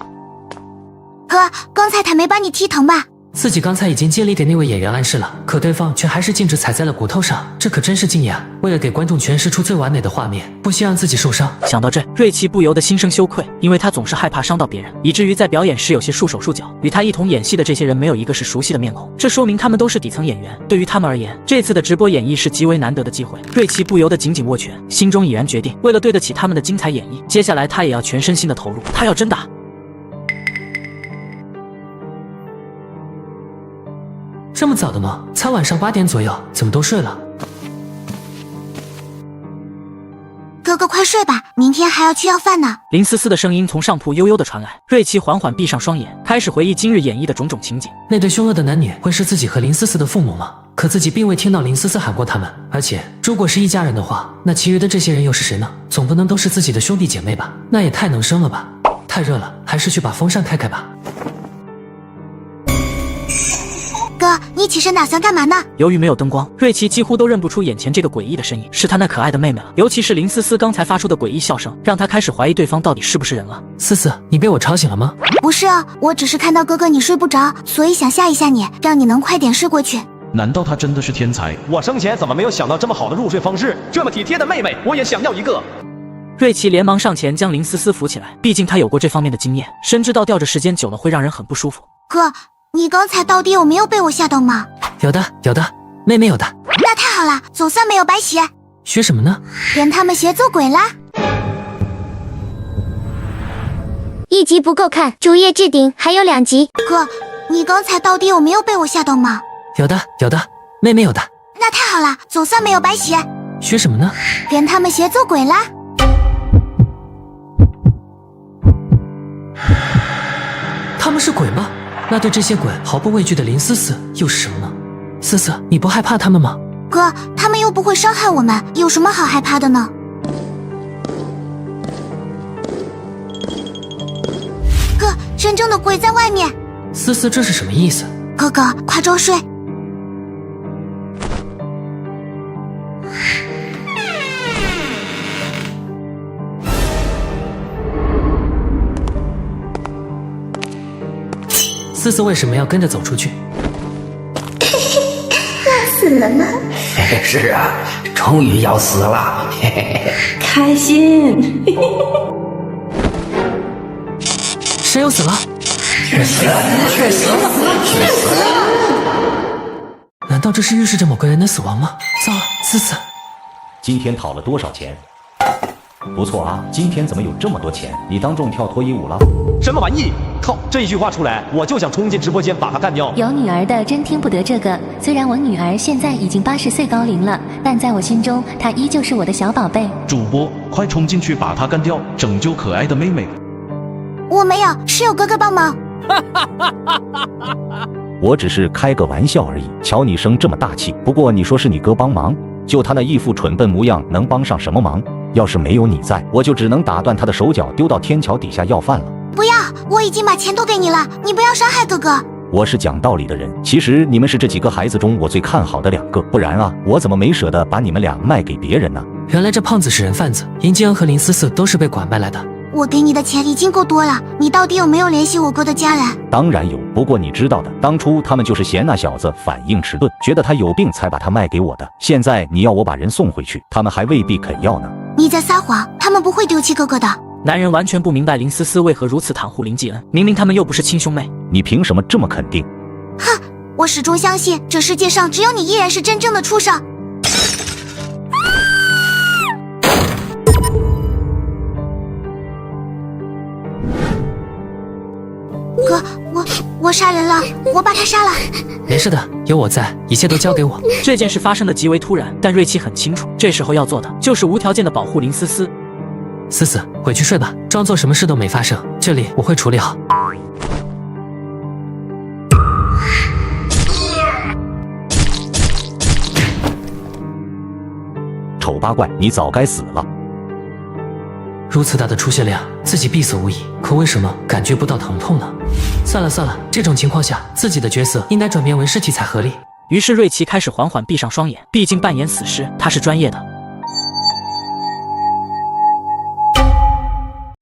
Speaker 2: 哥，刚才他没把你踢疼吧？
Speaker 7: 自己刚才已经尽力给那位演员暗示了，可对方却还是径直踩在了骨头上，这可真是敬业啊！为了给观众诠释出最完美的画面，不惜让自己受伤。
Speaker 1: 想到这，瑞奇不由得心生羞愧，因为他总是害怕伤到别人，以至于在表演时有些束手束脚。与他一同演戏的这些人没有一个是熟悉的面孔，这说明他们都是底层演员。对于他们而言，这次的直播演绎是极为难得的机会。瑞奇不由得紧紧握拳，心中已然决定，为了对得起他们的精彩演绎，接下来他也要全身心的投入，他要真打。
Speaker 7: 这么早的吗？才晚上8点左右，怎么都睡了？
Speaker 2: 哥哥快睡吧，明天还要去要饭呢。
Speaker 1: 林思思的声音从上铺悠悠的传来，瑞奇缓缓闭上双眼，开始回忆今日演绎的种种情景。
Speaker 7: 那对凶恶的男女会是自己和林思思的父母吗？可自己并未听到林思思喊过他们，而且如果是一家人的话，那其余的这些人又是谁呢？总不能都是自己的兄弟姐妹吧？那也太能生了吧！太热了，还是去把风扇开开吧。
Speaker 2: 哥，你起身打算干嘛呢？
Speaker 1: 由于没有灯光，瑞奇几乎都认不出眼前这个诡异的身影是他那可爱的妹妹了。尤其是林思思刚才发出的诡异笑声，让他开始怀疑对方到底是不是人了。
Speaker 7: 思思，你被我吵醒了吗？
Speaker 2: 不是啊，我只是看到哥哥你睡不着，所以想吓一吓你，让你能快点睡过去。
Speaker 8: 难道他真的是天才？
Speaker 23: 我生前怎么没有想到这么好的入睡方式？这么体贴的妹妹，我也想要一个。
Speaker 1: 瑞奇连忙上前将林思思扶起来，毕竟他有过这方面的经验，深知道吊着时间久了会让人很不舒服。
Speaker 2: 哥，你刚才到底有没有被我吓到吗？
Speaker 7: 有的，妹妹有的。
Speaker 2: 那太好了，总算没有白学。
Speaker 7: 学什么呢？
Speaker 2: 跟他们学做鬼啦。
Speaker 19: 一集不够看，主页置顶还有2集。
Speaker 2: 哥，你刚才到底有没有被我吓到吗？
Speaker 7: 有的，妹妹有的。
Speaker 2: 那太好了，总算没有白学。
Speaker 7: 学什么呢？
Speaker 2: 跟他们学做鬼啦。
Speaker 7: 他们是鬼吗？那对这些鬼毫不畏惧的林思思又是什么呢？思思，你不害怕他们吗？
Speaker 2: 哥，他们又不会伤害我们，有什么好害怕的呢？哥，真正的鬼在外面。
Speaker 7: 思思，这是什么意思？
Speaker 2: 哥哥，快装睡。
Speaker 7: 思思为什么要跟着走出去？
Speaker 19: 要死了吗？
Speaker 4: 是啊，终于要死了，
Speaker 18: 开心。
Speaker 7: 谁又死了？
Speaker 4: 却死了！
Speaker 7: 难道这是预示着某个人的死亡吗？糟了，思思，
Speaker 17: 今天讨了多少钱？不错啊，今天怎么有这么多钱？你当众跳脱衣舞了？
Speaker 23: 什么玩意？靠！这一句话出来，我就想冲进直播间把他干掉。
Speaker 24: 有女儿的真听不得这个。虽然我女儿现在已经80岁高龄了，但在我心中，她依旧是我的小宝贝。
Speaker 8: 主播，快冲进去把他干掉，拯救可爱的妹妹。
Speaker 2: 我没有，是有哥哥帮忙。
Speaker 17: 我只是开个玩笑而已。瞧你生这么大气，不过你说是你哥帮忙，就他那一副蠢笨模样，能帮上什么忙？要是没有你在，我就只能打断他的手脚，丢到天桥底下要饭了。
Speaker 2: 不要，我已经把钱都给你了，你不要伤害哥哥。
Speaker 17: 我是讲道理的人，其实你们是这几个孩子中我最看好的2个，不然啊，我怎么没舍得把你们俩卖给别人呢？
Speaker 7: 原来这胖子是人贩子，银吉恩和林思思都是被拐卖来的。
Speaker 2: 我给你的钱已经够多了，你到底有没有联系我哥的家人？
Speaker 17: 当然有，不过你知道的，当初他们就是嫌那小子反应迟钝，觉得他有病才把他卖给我的。现在你要我把人送回去，他们还未必肯要呢。
Speaker 2: 你在撒谎，他们不会丢弃哥哥的。
Speaker 1: 男人完全不明白林思思为何如此袒护林继恩，明明他们又不是亲兄妹。
Speaker 17: 你凭什么这么肯定？
Speaker 2: 哼，我始终相信这世界上只有你依然是真正的畜生。哥，我杀人了，我把他杀了。
Speaker 7: 没事的，有我在，一切都交给我。
Speaker 1: 这件事发生的极为突然，但瑞奇很清楚，这时候要做的就是无条件的保护林思思。
Speaker 7: 思思，回去睡吧，装作什么事都没发生，这里我会处理好。
Speaker 17: 丑八怪，你早该死了！
Speaker 7: 如此大的出血量，自己必死无疑，可为什么感觉不到疼痛呢？算了算了，这种情况下，自己的角色应该转变为尸体才合理。
Speaker 1: 于是瑞奇开始缓缓闭上双眼，毕竟扮演死尸，他是专业的。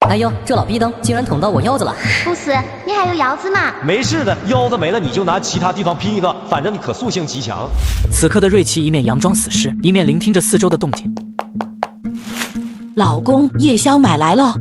Speaker 6: 哎呦，这老逼灯竟然捅到我腰子了！
Speaker 19: 不死，你还有腰子吗？
Speaker 23: 没事的，腰子没了你就拿其他地方拼一个，反正你可塑性极强。
Speaker 1: 此刻的瑞奇一面佯装死尸，一面聆听着四周的动静。
Speaker 18: 老公，夜宵买来了。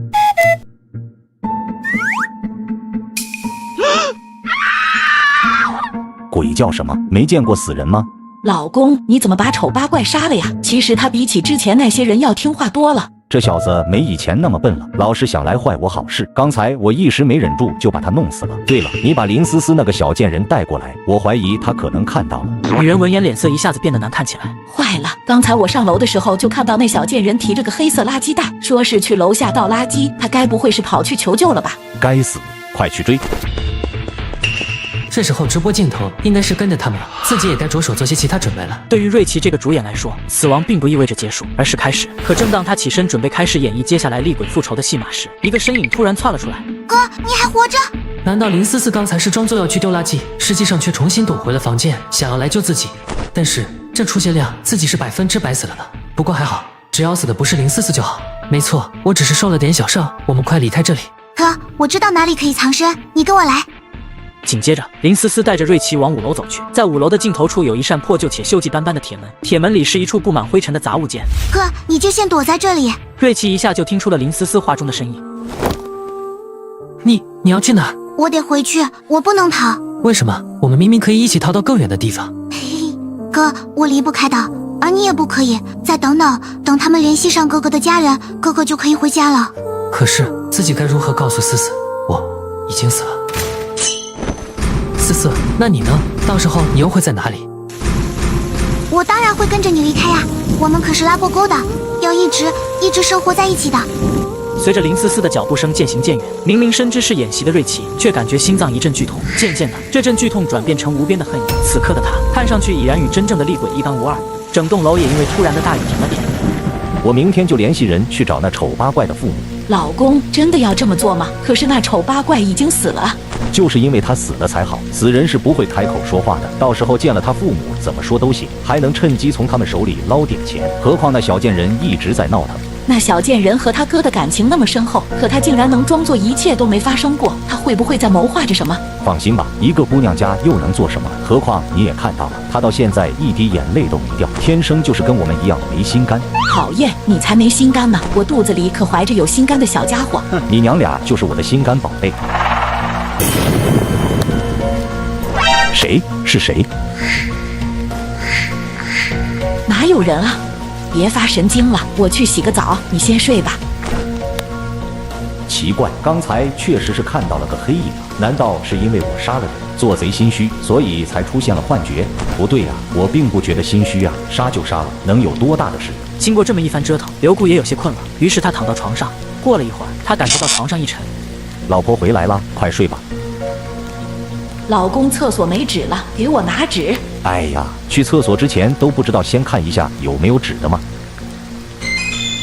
Speaker 17: 鬼叫什么？没见过死人吗？
Speaker 18: 老公，你怎么把丑八怪杀了呀？其实他比起之前那些人要听话多了。
Speaker 17: 这小子没以前那么笨了，老是想来坏我好事。刚才我一时没忍住，就把他弄死了。对了，你把林思思那个小贱人带过来，我怀疑他可能看到了。
Speaker 1: 女人闻言脸色一下子变得难看起来。
Speaker 18: 坏了，刚才我上楼的时候就看到那小贱人提着个黑色垃圾袋，说是去楼下倒垃圾，他该不会是跑去求救了吧？
Speaker 17: 该死，快去追！
Speaker 7: 这时候直播镜头应该是跟着他们了，自己也该着手做些其他准备了。
Speaker 1: 对于瑞奇这个主演来说，死亡并不意味着结束，而是开始。可正当他起身准备开始演绎接下来厉鬼复仇的戏码时，一个身影突然窜了出来。
Speaker 2: 哥，你还活着？
Speaker 7: 难道林思思刚才是装作要去丢垃圾，实际上却重新躲回了房间，想要来救自己？但是这出血量，自己是100%死了的。不过还好，只要死的不是林思思就好。没错，我只是受了点小伤，我们快离开这里。
Speaker 2: 哥，我知道哪里可以藏身，你跟我来。
Speaker 1: 紧接着，林思思带着瑞奇往5楼走去。在5楼的尽头处有一扇破旧且锈迹斑斑的铁门，铁门里是一处布满灰尘的杂物间。
Speaker 2: 哥，你就先躲在这里。
Speaker 1: 瑞奇一下就听出了林思思话中的深意。
Speaker 7: 你要去哪？
Speaker 2: 我得回去，我不能逃。
Speaker 7: 为什么？我们明明可以一起逃到更远的地方。
Speaker 2: 哥，我离不开的，而你也不可以。再等等，等他们联系上哥哥的家人，哥哥就可以回家了。
Speaker 7: 可是自己该如何告诉思思，我已经死了？思思，那你呢？到时候你又会在哪里？
Speaker 2: 我当然会跟着你离开呀，我们可是拉过钩的，要一直生活在一起的。
Speaker 1: 随着林思思的脚步声渐行渐远，明明深知是演习的瑞奇，却感觉心脏一阵剧痛。渐渐的，这阵剧痛转变成无边的恨意。此刻的他，看上去已然与真正的厉鬼一般无二。整栋楼也因为突然的大雨停了电。
Speaker 17: 我明天就联系人去找那丑八怪的父母。
Speaker 18: 老公，真的要这么做吗？可是那丑八怪已经死了。
Speaker 17: 就是因为他死了才好，死人是不会开口说话的，到时候见了他父母怎么说都行，还能趁机从他们手里捞点钱。何况那小贱人一直在闹腾。
Speaker 18: 那小贱人和他哥的感情那么深厚，可他竟然能装作一切都没发生过，他会不会在谋划着什么？
Speaker 17: 放心吧，一个姑娘家又能做什么？何况你也看到了，她到现在一滴眼泪都没掉，天生就是跟我们一样没心肝。
Speaker 18: 讨厌，你才没心肝呢！我肚子里可怀着有心肝的小家伙。
Speaker 17: 你娘俩就是我的心肝宝贝。谁？是谁？
Speaker 18: 哪有人啊？别发神经了，我去洗个澡，你先睡吧。
Speaker 17: 奇怪，刚才确实是看到了个黑影啊，难道是因为我杀了人，做贼心虚，所以才出现了幻觉？不对呀，我并不觉得心虚啊，杀就杀了，能有多大的事？
Speaker 1: 经过这么一番折腾，刘顾也有些困了，于是他躺到床上。过了一会儿，他感觉到床上一沉。
Speaker 17: 老婆回来了，快睡吧。
Speaker 18: 老公，厕所没纸了，给我拿纸。
Speaker 17: 哎呀，去厕所之前都不知道先看一下有没有纸的吗？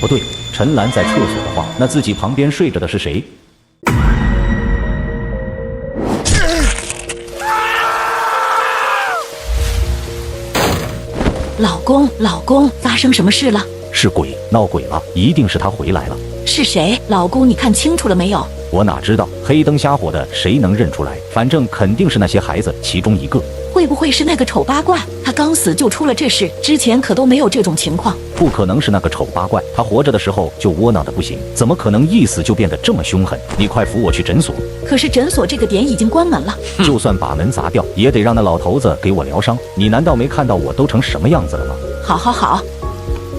Speaker 17: 不对，陈兰在厕所的话，那自己旁边睡着的是谁？
Speaker 18: 老公，发生什么事了？
Speaker 17: 是鬼，闹鬼了，一定是他回来了。
Speaker 18: 是谁？老公，你看清楚了没有？
Speaker 17: 我哪知道，黑灯瞎火的，谁能认出来？反正肯定是那些孩子其中一个。
Speaker 18: 会不会是那个丑八怪？他刚死就出了这事，之前可都没有这种情况。
Speaker 17: 不可能是那个丑八怪，他活着的时候就窝囊的不行，怎么可能一死就变得这么凶狠？你快扶我去诊所。
Speaker 18: 可是诊所这个点已经关门了。
Speaker 17: 就算把门砸掉，也得让那老头子给我疗伤。你难道没看到我都成什么样子了吗？
Speaker 18: 好。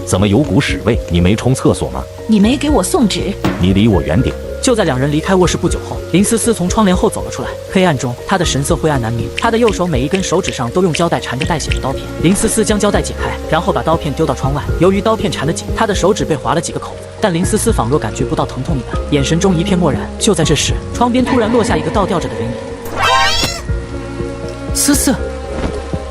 Speaker 17: 怎么有股屎味？你没冲厕所吗？
Speaker 18: 你没给我送纸。
Speaker 17: 你离我远点。
Speaker 1: 就在两人离开卧室不久后，林思思从窗帘后走了出来。黑暗中，她的神色晦暗难明。她的右手每一根手指上都用胶带缠着带血的刀片。林思思将胶带解开，然后把刀片丢到窗外。由于刀片缠得紧，她的手指被划了几个口子。但林思思仿若感觉不到疼痛一般，眼神中一片漠然。就在这时，窗边突然落下一个倒吊着的人影。思思，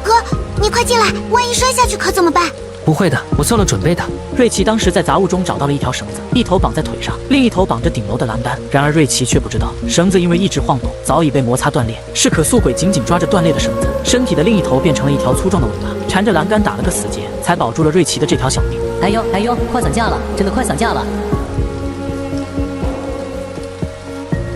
Speaker 2: 哥，你快进来，万一摔下去可怎么办？
Speaker 7: 不会的，我做了准备的。
Speaker 1: 瑞奇当时在杂物中找到了一条绳子，一头绑在腿上，另一头绑着顶楼的栏杆。然而瑞奇却不知道，绳子因为一直晃动，早已被摩擦断裂。是可素鬼紧紧抓着断裂的绳子，身体的另一头变成了一条粗壮的尾巴，缠着栏杆打了个死结，才保住了瑞奇的这条小命。
Speaker 6: 哎呦，快散架了，真的快散架了！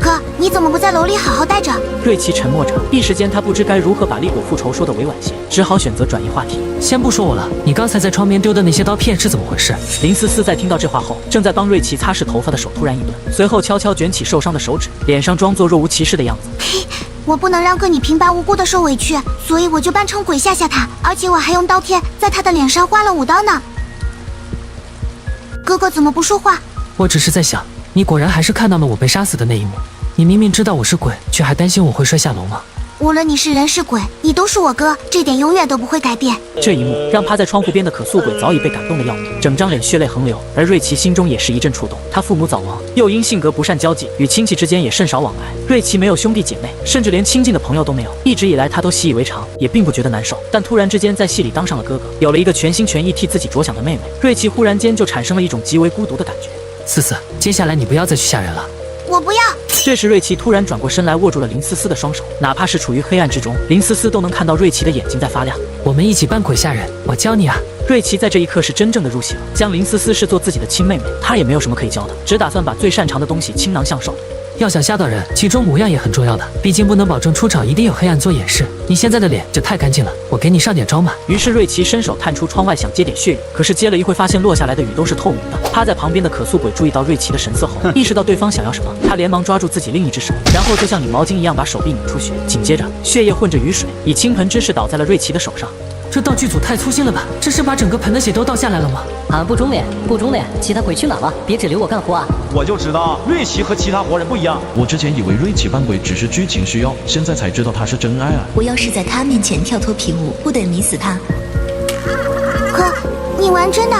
Speaker 2: 哥，你怎么不在楼里好好待着？
Speaker 1: 瑞奇沉默着，一时间他不知该如何把厉鬼复仇说得委婉些，只好选择转移话题。
Speaker 7: 先不说我了，你刚才在窗边丢的那些刀片是怎么回事？
Speaker 1: 林思思在听到这话后，正在帮瑞奇擦拭头发的手突然一顿，随后悄悄卷起受伤的手指，脸上装作若无其事的样子。
Speaker 2: 嘿，我不能让哥你平白无故的受委屈，所以我就扮成鬼吓吓他，而且我还用刀片在他的脸上划了5刀呢。哥哥怎么不说话？
Speaker 7: 我只是在想，你果然还是看到了我被杀死的那一幕。你明明知道我是鬼，却还担心我会摔下楼吗？
Speaker 2: 无论你是人是鬼，你都是我哥，这点永远都不会改变。
Speaker 1: 这一幕让趴在窗户边的可素鬼早已被感动得要命，整张脸血泪横流。而瑞奇心中也是一阵触动，他父母早亡，又因性格不善交际，与亲戚之间也甚少往来。瑞奇没有兄弟姐妹，甚至连亲近的朋友都没有，一直以来他都习以为常，也并不觉得难受。但突然之间在戏里当上了哥哥，有了一个全心全意替自己着想的妹妹，瑞奇忽然间就产生了一种极为孤独的感觉。
Speaker 7: 思思，接下来你不要再去吓人了。
Speaker 2: 我不要。
Speaker 1: 这时瑞奇突然转过身来，握住了林思思的双手，哪怕是处于黑暗之中，林思思都能看到瑞奇的眼睛在发亮。
Speaker 7: 我们一起扮鬼吓人，我教你啊！
Speaker 1: 瑞奇在这一刻是真正的入戏了，将林思思视作自己的亲妹妹，他也没有什么可以教的，只打算把最擅长的东西倾囊相授。
Speaker 7: 要想吓到人，其中模样也很重要的，毕竟不能保证出场一定有黑暗做掩饰。你现在的脸就太干净了，我给你上点妆吧。
Speaker 1: 于是瑞奇伸手探出窗外想接点血雨，可是接了一会发现落下来的雨都是透明的。趴在旁边的可素鬼注意到瑞奇的神色后，意识到对方想要什么，他连忙抓住自己另一只手，然后就像拧毛巾一样把手臂拧出血，紧接着血液混着雨水，以倾盆之势倒在了瑞奇的手上。
Speaker 7: 这道具组太粗心了吧？这是把整个盆的血都倒下来了吗？
Speaker 6: 不中脸，其他鬼去哪了？别只留我干活啊！
Speaker 23: 我就知道瑞奇和其他活人不一样。
Speaker 8: 我之前以为瑞奇扮鬼只是剧情需要，现在才知道他是真爱啊！
Speaker 9: 我要是在他面前跳脱皮舞，不得迷死他。
Speaker 2: 可你玩真的？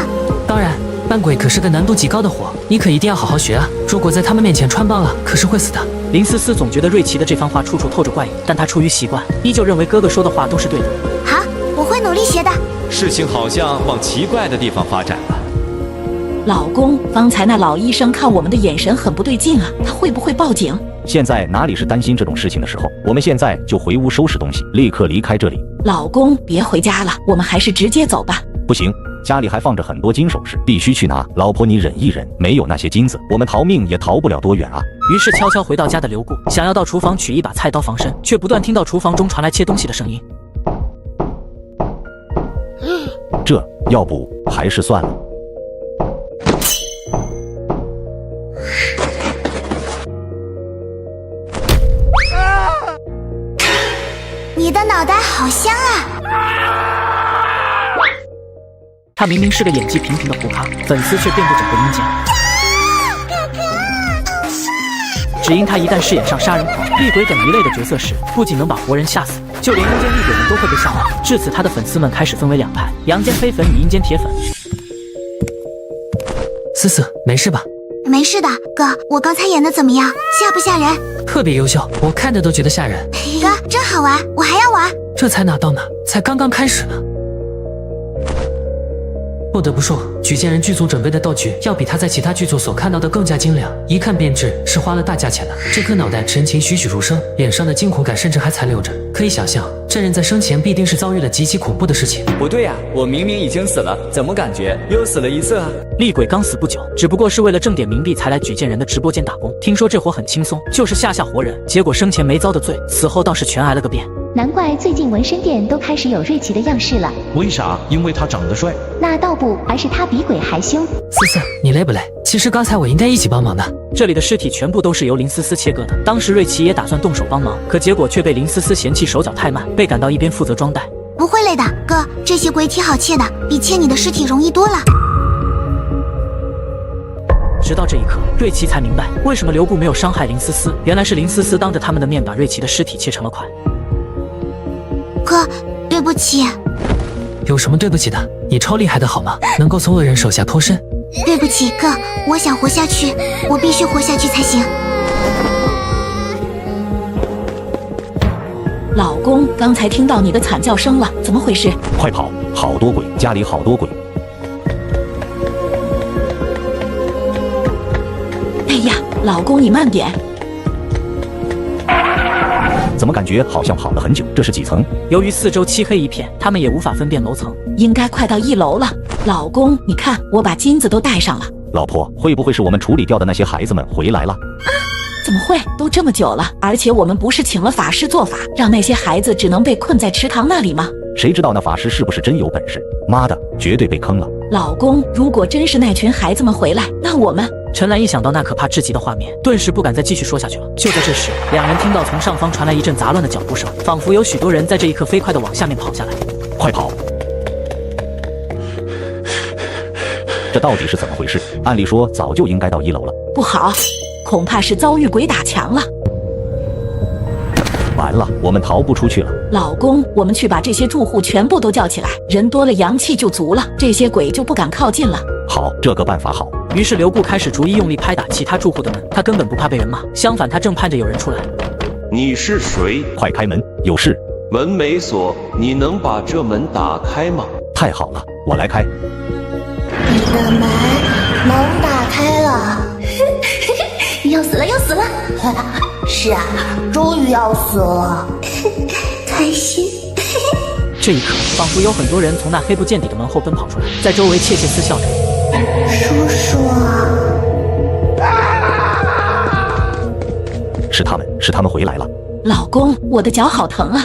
Speaker 7: 当然，扮鬼可是个难度极高的活，你可一定要好好学啊！如果在他们面前穿帮了，可是会死的。
Speaker 1: 林思思总觉得瑞奇的这番话处处透着怪异，但她出于习惯，依旧认为哥哥说的话都是对的。
Speaker 2: 好，我会努力学的。
Speaker 10: 事情好像往奇怪的地方发展了。
Speaker 18: 老公，刚才那老医生看我们的眼神很不对劲啊，他会不会报警？
Speaker 17: 现在哪里是担心这种事情的时候，我们现在就回屋收拾东西，立刻离开这里。
Speaker 18: 老公，别回家了，我们还是直接走吧。
Speaker 17: 不行，家里还放着很多金首饰，必须去拿。老婆，你忍一忍，没有那些金子，我们逃命也逃不了多远啊。
Speaker 1: 于是悄悄回到家的刘固，想要到厨房取一把菜刀防身，却不断听到厨房中传来切东西的声音。
Speaker 17: 这要不还是算了。
Speaker 2: 你的脑袋好香啊！
Speaker 1: 他明明是个演技平平的胡咖，粉丝却遍布整个阴间。只因他一旦饰演上杀人狂、厉鬼等一类的角色时，不仅能把活人吓死，就连阴间厉鬼们都会被吓到。至此，他的粉丝们开始分为两派：阳间黑粉与阴间铁粉。
Speaker 7: 思思，没事吧？
Speaker 2: 没事的，哥，我刚才演的怎么样？吓不吓人？
Speaker 7: 特别优秀，我看着都觉得吓人。
Speaker 2: 哥，真好玩，我还要玩。
Speaker 7: 这才哪到哪，才刚刚开始呢。不得不说，举荐人剧组准备的道具要比他在其他剧组所看到的更加精良，一看便知是花了大价钱的。这颗脑袋神情栩栩如生，脸上的惊恐感甚至还残留着。可以想象，这人在生前必定是遭遇了极其恐怖的事情。
Speaker 3: 不对呀，我明明已经死了，怎么感觉又死了一次啊？
Speaker 1: 厉鬼刚死不久，只不过是为了挣点冥币才来举荐人的直播间打工。听说这活很轻松，就是吓吓活人，结果生前没遭的罪，死后倒是全挨了个遍。
Speaker 24: 难怪最近纹身店都开始有瑞奇的样式了。
Speaker 8: 为啥？因为他长得帅。
Speaker 24: 那倒不，而是他比鬼还凶。
Speaker 7: 思思，你累不累？其实刚才我应该一起帮忙的。
Speaker 1: 这里的尸体全部都是由林思思切割的。当时瑞奇也打算动手帮忙，可结果却被林思思嫌弃手脚太慢，被赶到一边负责装袋。
Speaker 2: 不会累的，哥，这些鬼体好切的，比切你的尸体容易多了。
Speaker 1: 直到这一刻，瑞奇才明白为什么刘固没有伤害林思思，原来是林思思当着他们的面把瑞奇的尸体切成了块。
Speaker 2: 哥，对不起。
Speaker 7: 有什么对不起的？你超厉害的好吗？能够从恶人手下脱身。
Speaker 2: 对不起，哥，我想活下去，我必须活下去才行。
Speaker 18: 老公，刚才听到你的惨叫声了，怎么回事？
Speaker 17: 快跑！好多鬼，家里好多鬼。
Speaker 18: 哎呀，老公你慢点。
Speaker 17: 怎么感觉好像跑了很久？这是几层？
Speaker 1: 由于四周漆黑一片，他们也无法分辨楼层。
Speaker 18: 应该快到1楼了。老公，你看，我把金子都带上了。
Speaker 17: 老婆，会不会是我们处理掉的那些孩子们回来了？
Speaker 18: 怎么会？都这么久了，而且我们不是请了法师做法，让那些孩子只能被困在池塘那里吗？
Speaker 17: 谁知道那法师是不是真有本事？妈的，绝对被坑了。
Speaker 18: 老公，如果真是那群孩子们回来，那我们……
Speaker 1: 陈兰一想到那可怕至极的画面，顿时不敢再继续说下去了。就在这时，两人听到从上方传来一阵杂乱的脚步声，仿佛有许多人在这一刻飞快地往下面跑下来。
Speaker 17: 快跑！这到底是怎么回事？按理说早就应该到1楼了。
Speaker 18: 不好，恐怕是遭遇鬼打墙了。
Speaker 17: 完了，我们逃不出去了。
Speaker 18: 老公，我们去把这些住户全部都叫起来，人多了阳气就足了，这些鬼就不敢靠近了。
Speaker 17: 好，这个办法好。
Speaker 1: 于是刘固开始逐一用力拍打其他住户的门，他根本不怕被人骂，相反他正盼着有人出来。
Speaker 11: 你是谁？
Speaker 17: 快开门，有事。
Speaker 11: 门没锁，你能把这门打开吗？
Speaker 17: 太好了，我来开。
Speaker 2: 你的门能打开了。
Speaker 19: 要死了，要死了！
Speaker 2: 是啊，终于要死了，
Speaker 19: 开心。
Speaker 1: 这一刻，仿佛有很多人从那黑不见底的门后奔跑出来，在周围窃窃私笑着。
Speaker 2: 叔叔啊！
Speaker 17: 是他们回来了。
Speaker 18: 老公，我的脚好疼啊！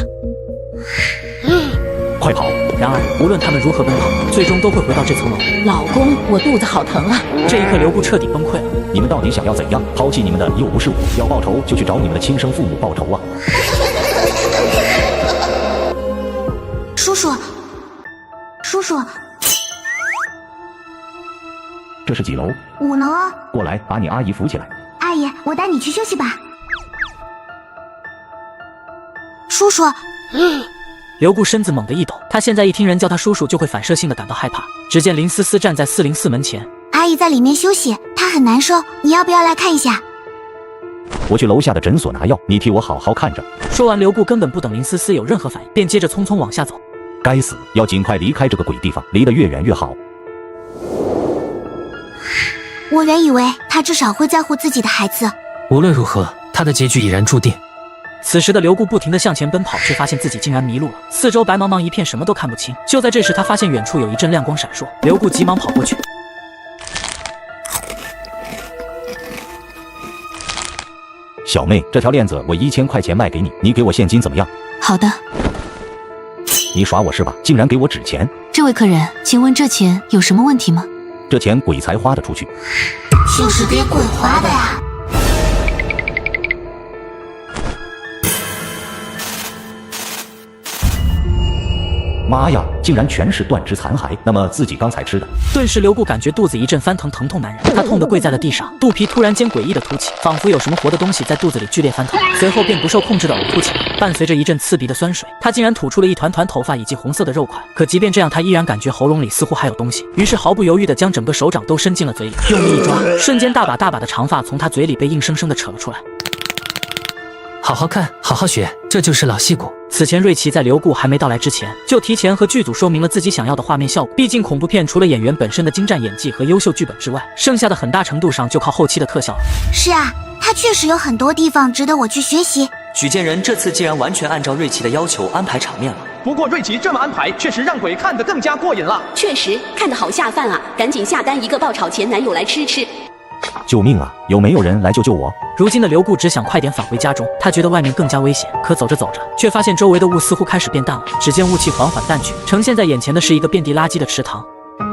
Speaker 17: 快跑！
Speaker 1: 然而，无论他们如何奔跑，最终都会回到这层楼。
Speaker 18: 老公，我肚子好疼啊！
Speaker 1: 这一刻，刘固彻底崩溃了。
Speaker 17: 你们到底想要怎样？抛弃你们的又不是我，要报仇就去找你们的亲生父母报仇啊！
Speaker 2: 叔叔，叔叔，
Speaker 17: 这是几楼
Speaker 2: ？5楼哦。
Speaker 17: 过来，把你阿姨扶起来。
Speaker 2: 阿姨，我带你去休息吧。叔叔。
Speaker 1: 刘固身子猛地一抖，他现在一听人叫他叔叔，就会反射性的感到害怕。只见林思思站在404门前，
Speaker 2: 阿姨在里面休息，她很难受，你要不要来看一下？
Speaker 17: 我去楼下的诊所拿药，你替我好好看着。
Speaker 1: 说完，刘固根本不等林思思有任何反应，便接着匆匆往下走。
Speaker 17: 该死，要尽快离开这个鬼地方，离得越远越好。
Speaker 2: 我原以为他至少会在乎自己的孩子。
Speaker 7: 无论如何，他的结局已然注定。
Speaker 1: 此时的刘固不停地向前奔跑，却发现自己竟然迷路了，四周白茫茫一片，什么都看不清。就在这时，他发现远处有一阵亮光闪烁，刘固急忙跑过去。
Speaker 17: 小妹，这条链子我1000块钱卖给你，你给我现金怎么样？
Speaker 18: 好的。
Speaker 17: 你耍我是吧？竟然给我纸钱！
Speaker 18: 这位客人，请问这钱有什么问题吗？
Speaker 17: 这钱鬼才花得出去。
Speaker 2: 就是给鬼花的呀。
Speaker 17: 妈呀，竟然全是断肢残骸！那么自己刚才吃的……
Speaker 1: 顿时刘固感觉肚子一阵翻腾，疼痛难忍，他痛得跪在了地上，肚皮突然间诡异的凸起，仿佛有什么活的东西在肚子里剧烈翻腾，随后便不受控制的呕吐起来，伴随着一阵刺鼻的酸水，他竟然吐出了一团团头发以及红色的肉块。可即便这样，他依然感觉喉咙里似乎还有东西，于是毫不犹豫的将整个手掌都伸进了嘴里，用力一抓，瞬间大把大把的长发从他嘴里被硬生生的扯了出来。
Speaker 7: 好好看，好好学，这就是老戏骨。
Speaker 1: 此前瑞奇在刘固还没到来之前，就提前和剧组说明了自己想要的画面效果。毕竟恐怖片除了演员本身的精湛演技和优秀剧本之外，剩下的很大程度上就靠后期的特效了。
Speaker 2: 是啊，他确实有很多地方值得我去学习。
Speaker 3: 举荐人这次竟然完全按照瑞奇的要求安排场面了。
Speaker 23: 不过瑞奇这么安排，确实让鬼看得更加过瘾了。
Speaker 18: 确实看得好下饭啊！赶紧下单一个爆炒前男友来吃吃。
Speaker 17: 救命啊！有没有人来救救我？
Speaker 1: 如今的刘固只想快点返回家中，他觉得外面更加危险。可走着走着，却发现周围的雾似乎开始变淡了。只见雾气缓缓淡去，呈现在眼前的是一个遍地垃圾的池塘。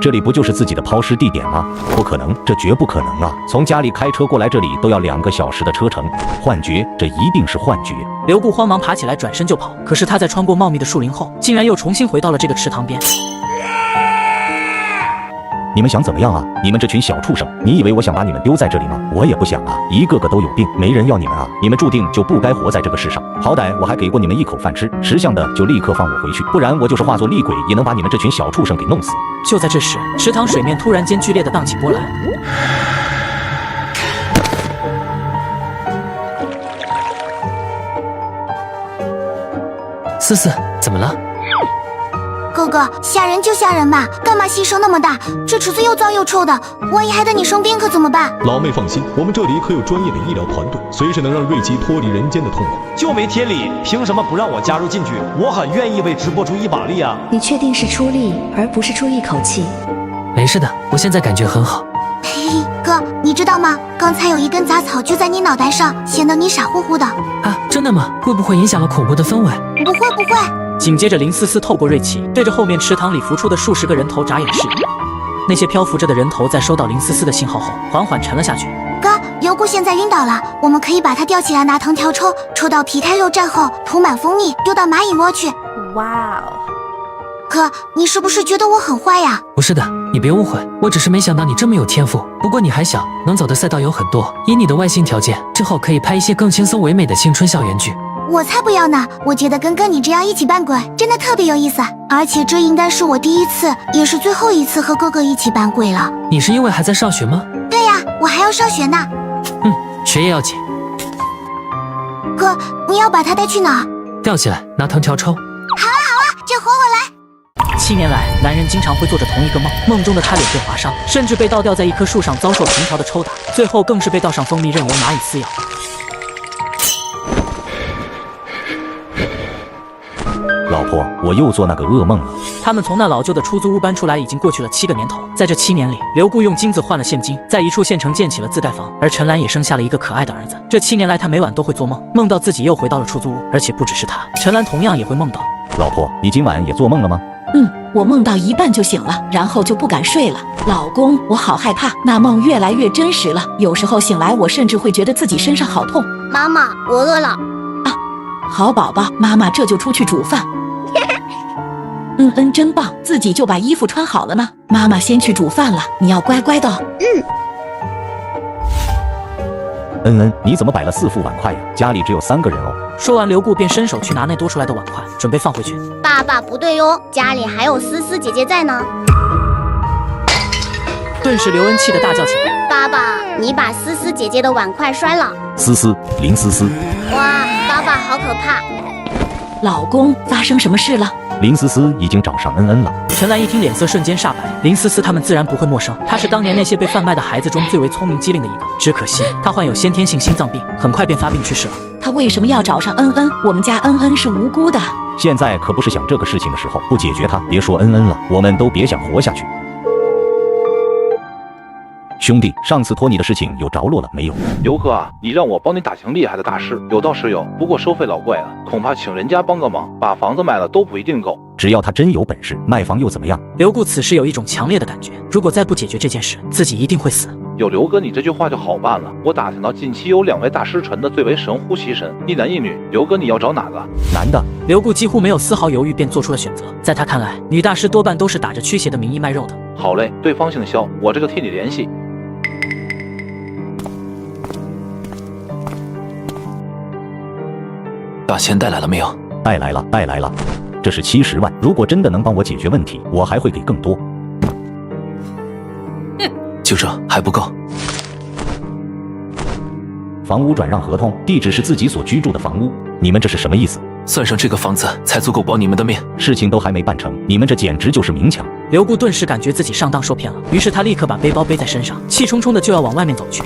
Speaker 17: 这里不就是自己的抛尸地点吗？不可能，这绝不可能啊！从家里开车过来这里都要2个小时的车程，幻觉，这一定是幻觉。
Speaker 1: 刘固慌忙爬起来，转身就跑。可是他在穿过茂密的树林后，竟然又重新回到了这个池塘边。
Speaker 17: 你们想怎么样啊？你们这群小畜生！你以为我想把你们丢在这里吗？我也不想啊！一个个都有病，没人要你们啊！你们注定就不该活在这个世上。好歹我还给过你们一口饭吃，识相的就立刻放我回去，不然我就是化作厉鬼也能把你们这群小畜生给弄死。
Speaker 1: 就在这时，池塘水面突然间剧烈的荡起波澜。
Speaker 7: 思思，怎么了？
Speaker 2: 哥哥，吓人就吓人吧，干嘛牺牲那么大？这池子又脏又臭的，万一害得你生病可怎么办？
Speaker 12: 老妹放心，我们这里可有专业的医疗团队，随时能让瑞奇脱离人间的痛苦。
Speaker 23: 就没天理，凭什么不让我加入进去？我很愿意为直播出一把力啊！
Speaker 24: 你确定是出力，而不是出一口气？
Speaker 7: 没事的，我现在感觉很好。
Speaker 2: 嘿嘿，哥，你知道吗？刚才有一根杂草就在你脑袋上，显得你傻乎乎的。
Speaker 7: 啊，真的吗？会不会影响了恐怖的氛围？
Speaker 2: 不会不会。
Speaker 1: 紧接着，林思思透过瑞奇，对着后面池塘里浮出的数十个人头眨眼示意。那些漂浮着的人头在收到林思思的信号后，缓缓沉了下去。
Speaker 2: 哥，刘固现在晕倒了，我们可以把他吊起来，拿藤条抽，抽到皮开肉绽后，涂满蜂蜜，丢到蚂蚁窝去。哇哦！哥，你是不是觉得我很坏呀？
Speaker 7: 不是的，你别误会，我只是没想到你这么有天赋。不过你还小，能走的赛道有很多。以你的外形条件，之后可以拍一些更轻松唯美的青春校园剧。
Speaker 2: 我才不要呢！我觉得跟哥你这样一起扮鬼真的特别有意思，而且这应该是我第一次，也是最后一次和哥哥一起扮鬼了。
Speaker 7: 你是因为还在上学吗？
Speaker 2: 对呀，我还要上学呢。
Speaker 7: 学业要紧。
Speaker 2: 哥，你要把他带去哪儿？
Speaker 7: 吊起来，拿藤条抽。
Speaker 2: 好啊好啊，这活我来。
Speaker 1: 7年来，男人经常会做着同一个梦，梦中的他脸被划伤，甚至被倒吊在一棵树上遭受藤条的抽打，最后更是被倒上蜂蜜任由蚂蚁撕咬。
Speaker 17: 老婆，我又做那个噩梦了。
Speaker 1: 他们从那老旧的出租屋搬出来已经过去了7个年头，在这7年里，刘固用金子换了现金，在一处县城建起了自盖房，而陈兰也生下了一个可爱的儿子。这7年来，他每晚都会做梦，梦到自己又回到了出租屋，而且不只是他，陈兰同样也会梦到。
Speaker 17: 老婆，你今晚也做梦了吗？
Speaker 18: 我梦到一半就醒了，然后就不敢睡了。老公，我好害怕，那梦越来越真实了。有时候醒来，我甚至会觉得自己身上好痛。
Speaker 19: 妈妈，我饿了。
Speaker 18: 好宝宝，妈妈这就出去煮饭。真棒，自己就把衣服穿好了呢。妈妈先去煮饭了，你要乖乖的。
Speaker 17: 你怎么摆了4副碗筷呀？家里只有3个人哦。
Speaker 1: 说完，刘固便伸手去拿那多出来的碗筷，准备放回去。
Speaker 19: 爸爸不对哟，家里还有思思姐姐在呢。
Speaker 1: 顿时刘恩气得大叫起来：“
Speaker 19: 爸爸，你把思思姐姐的碗筷摔了！”
Speaker 17: 林思思。
Speaker 19: 哇，爸爸好可怕！
Speaker 18: 老公，发生什么事了？
Speaker 17: 林思思已经找上恩恩了。
Speaker 1: 陈兰一听，脸色瞬间煞白。林思思他们自然不会陌生，她是当年那些被贩卖的孩子中最为聪明机灵的一个。只可惜她患有先天性心脏病，很快便发病去世了。
Speaker 18: 他为什么要找上恩恩？我们家恩恩是无辜的。
Speaker 17: 现在可不是想这个事情的时候，不解决他，别说恩恩了，我们都别想活下去。兄弟，上次托你的事情有着落了没有？
Speaker 15: 刘哥啊，你让我帮你打听厉害的大师，有倒是有，不过收费老贵了，恐怕请人家帮个忙，把房子卖了都不一定够。
Speaker 17: 只要他真有本事，卖房又怎么样？
Speaker 1: 刘固此时有一种强烈的感觉，如果再不解决这件事，自己一定会死。
Speaker 15: 有刘哥你这句话就好办了，我打听到近期有2位大师传的最为神乎其神，一男一女，刘哥你要找哪个？
Speaker 17: 男的。
Speaker 1: 刘固几乎没有丝毫犹豫便做出了选择，在他看来，女大师多半都是打着驱邪的名义卖肉的。
Speaker 15: 好嘞，对方姓肖，我这个替你联系。
Speaker 10: 把钱带来了没有？
Speaker 17: 带来了，带来了。这是70万，如果真的能帮我解决问题，我还会给更多。
Speaker 10: 就这还不够。
Speaker 17: 房屋转让合同，地址是自己所居住的房屋，你们这是什么意思？
Speaker 10: 算上这个房子才足够保你们的命。
Speaker 17: 事情都还没办成，你们这简直就是明抢。
Speaker 1: 刘固顿时感觉自己上当受骗了，于是他立刻把背包背在身上，气冲冲的就要往外面走去。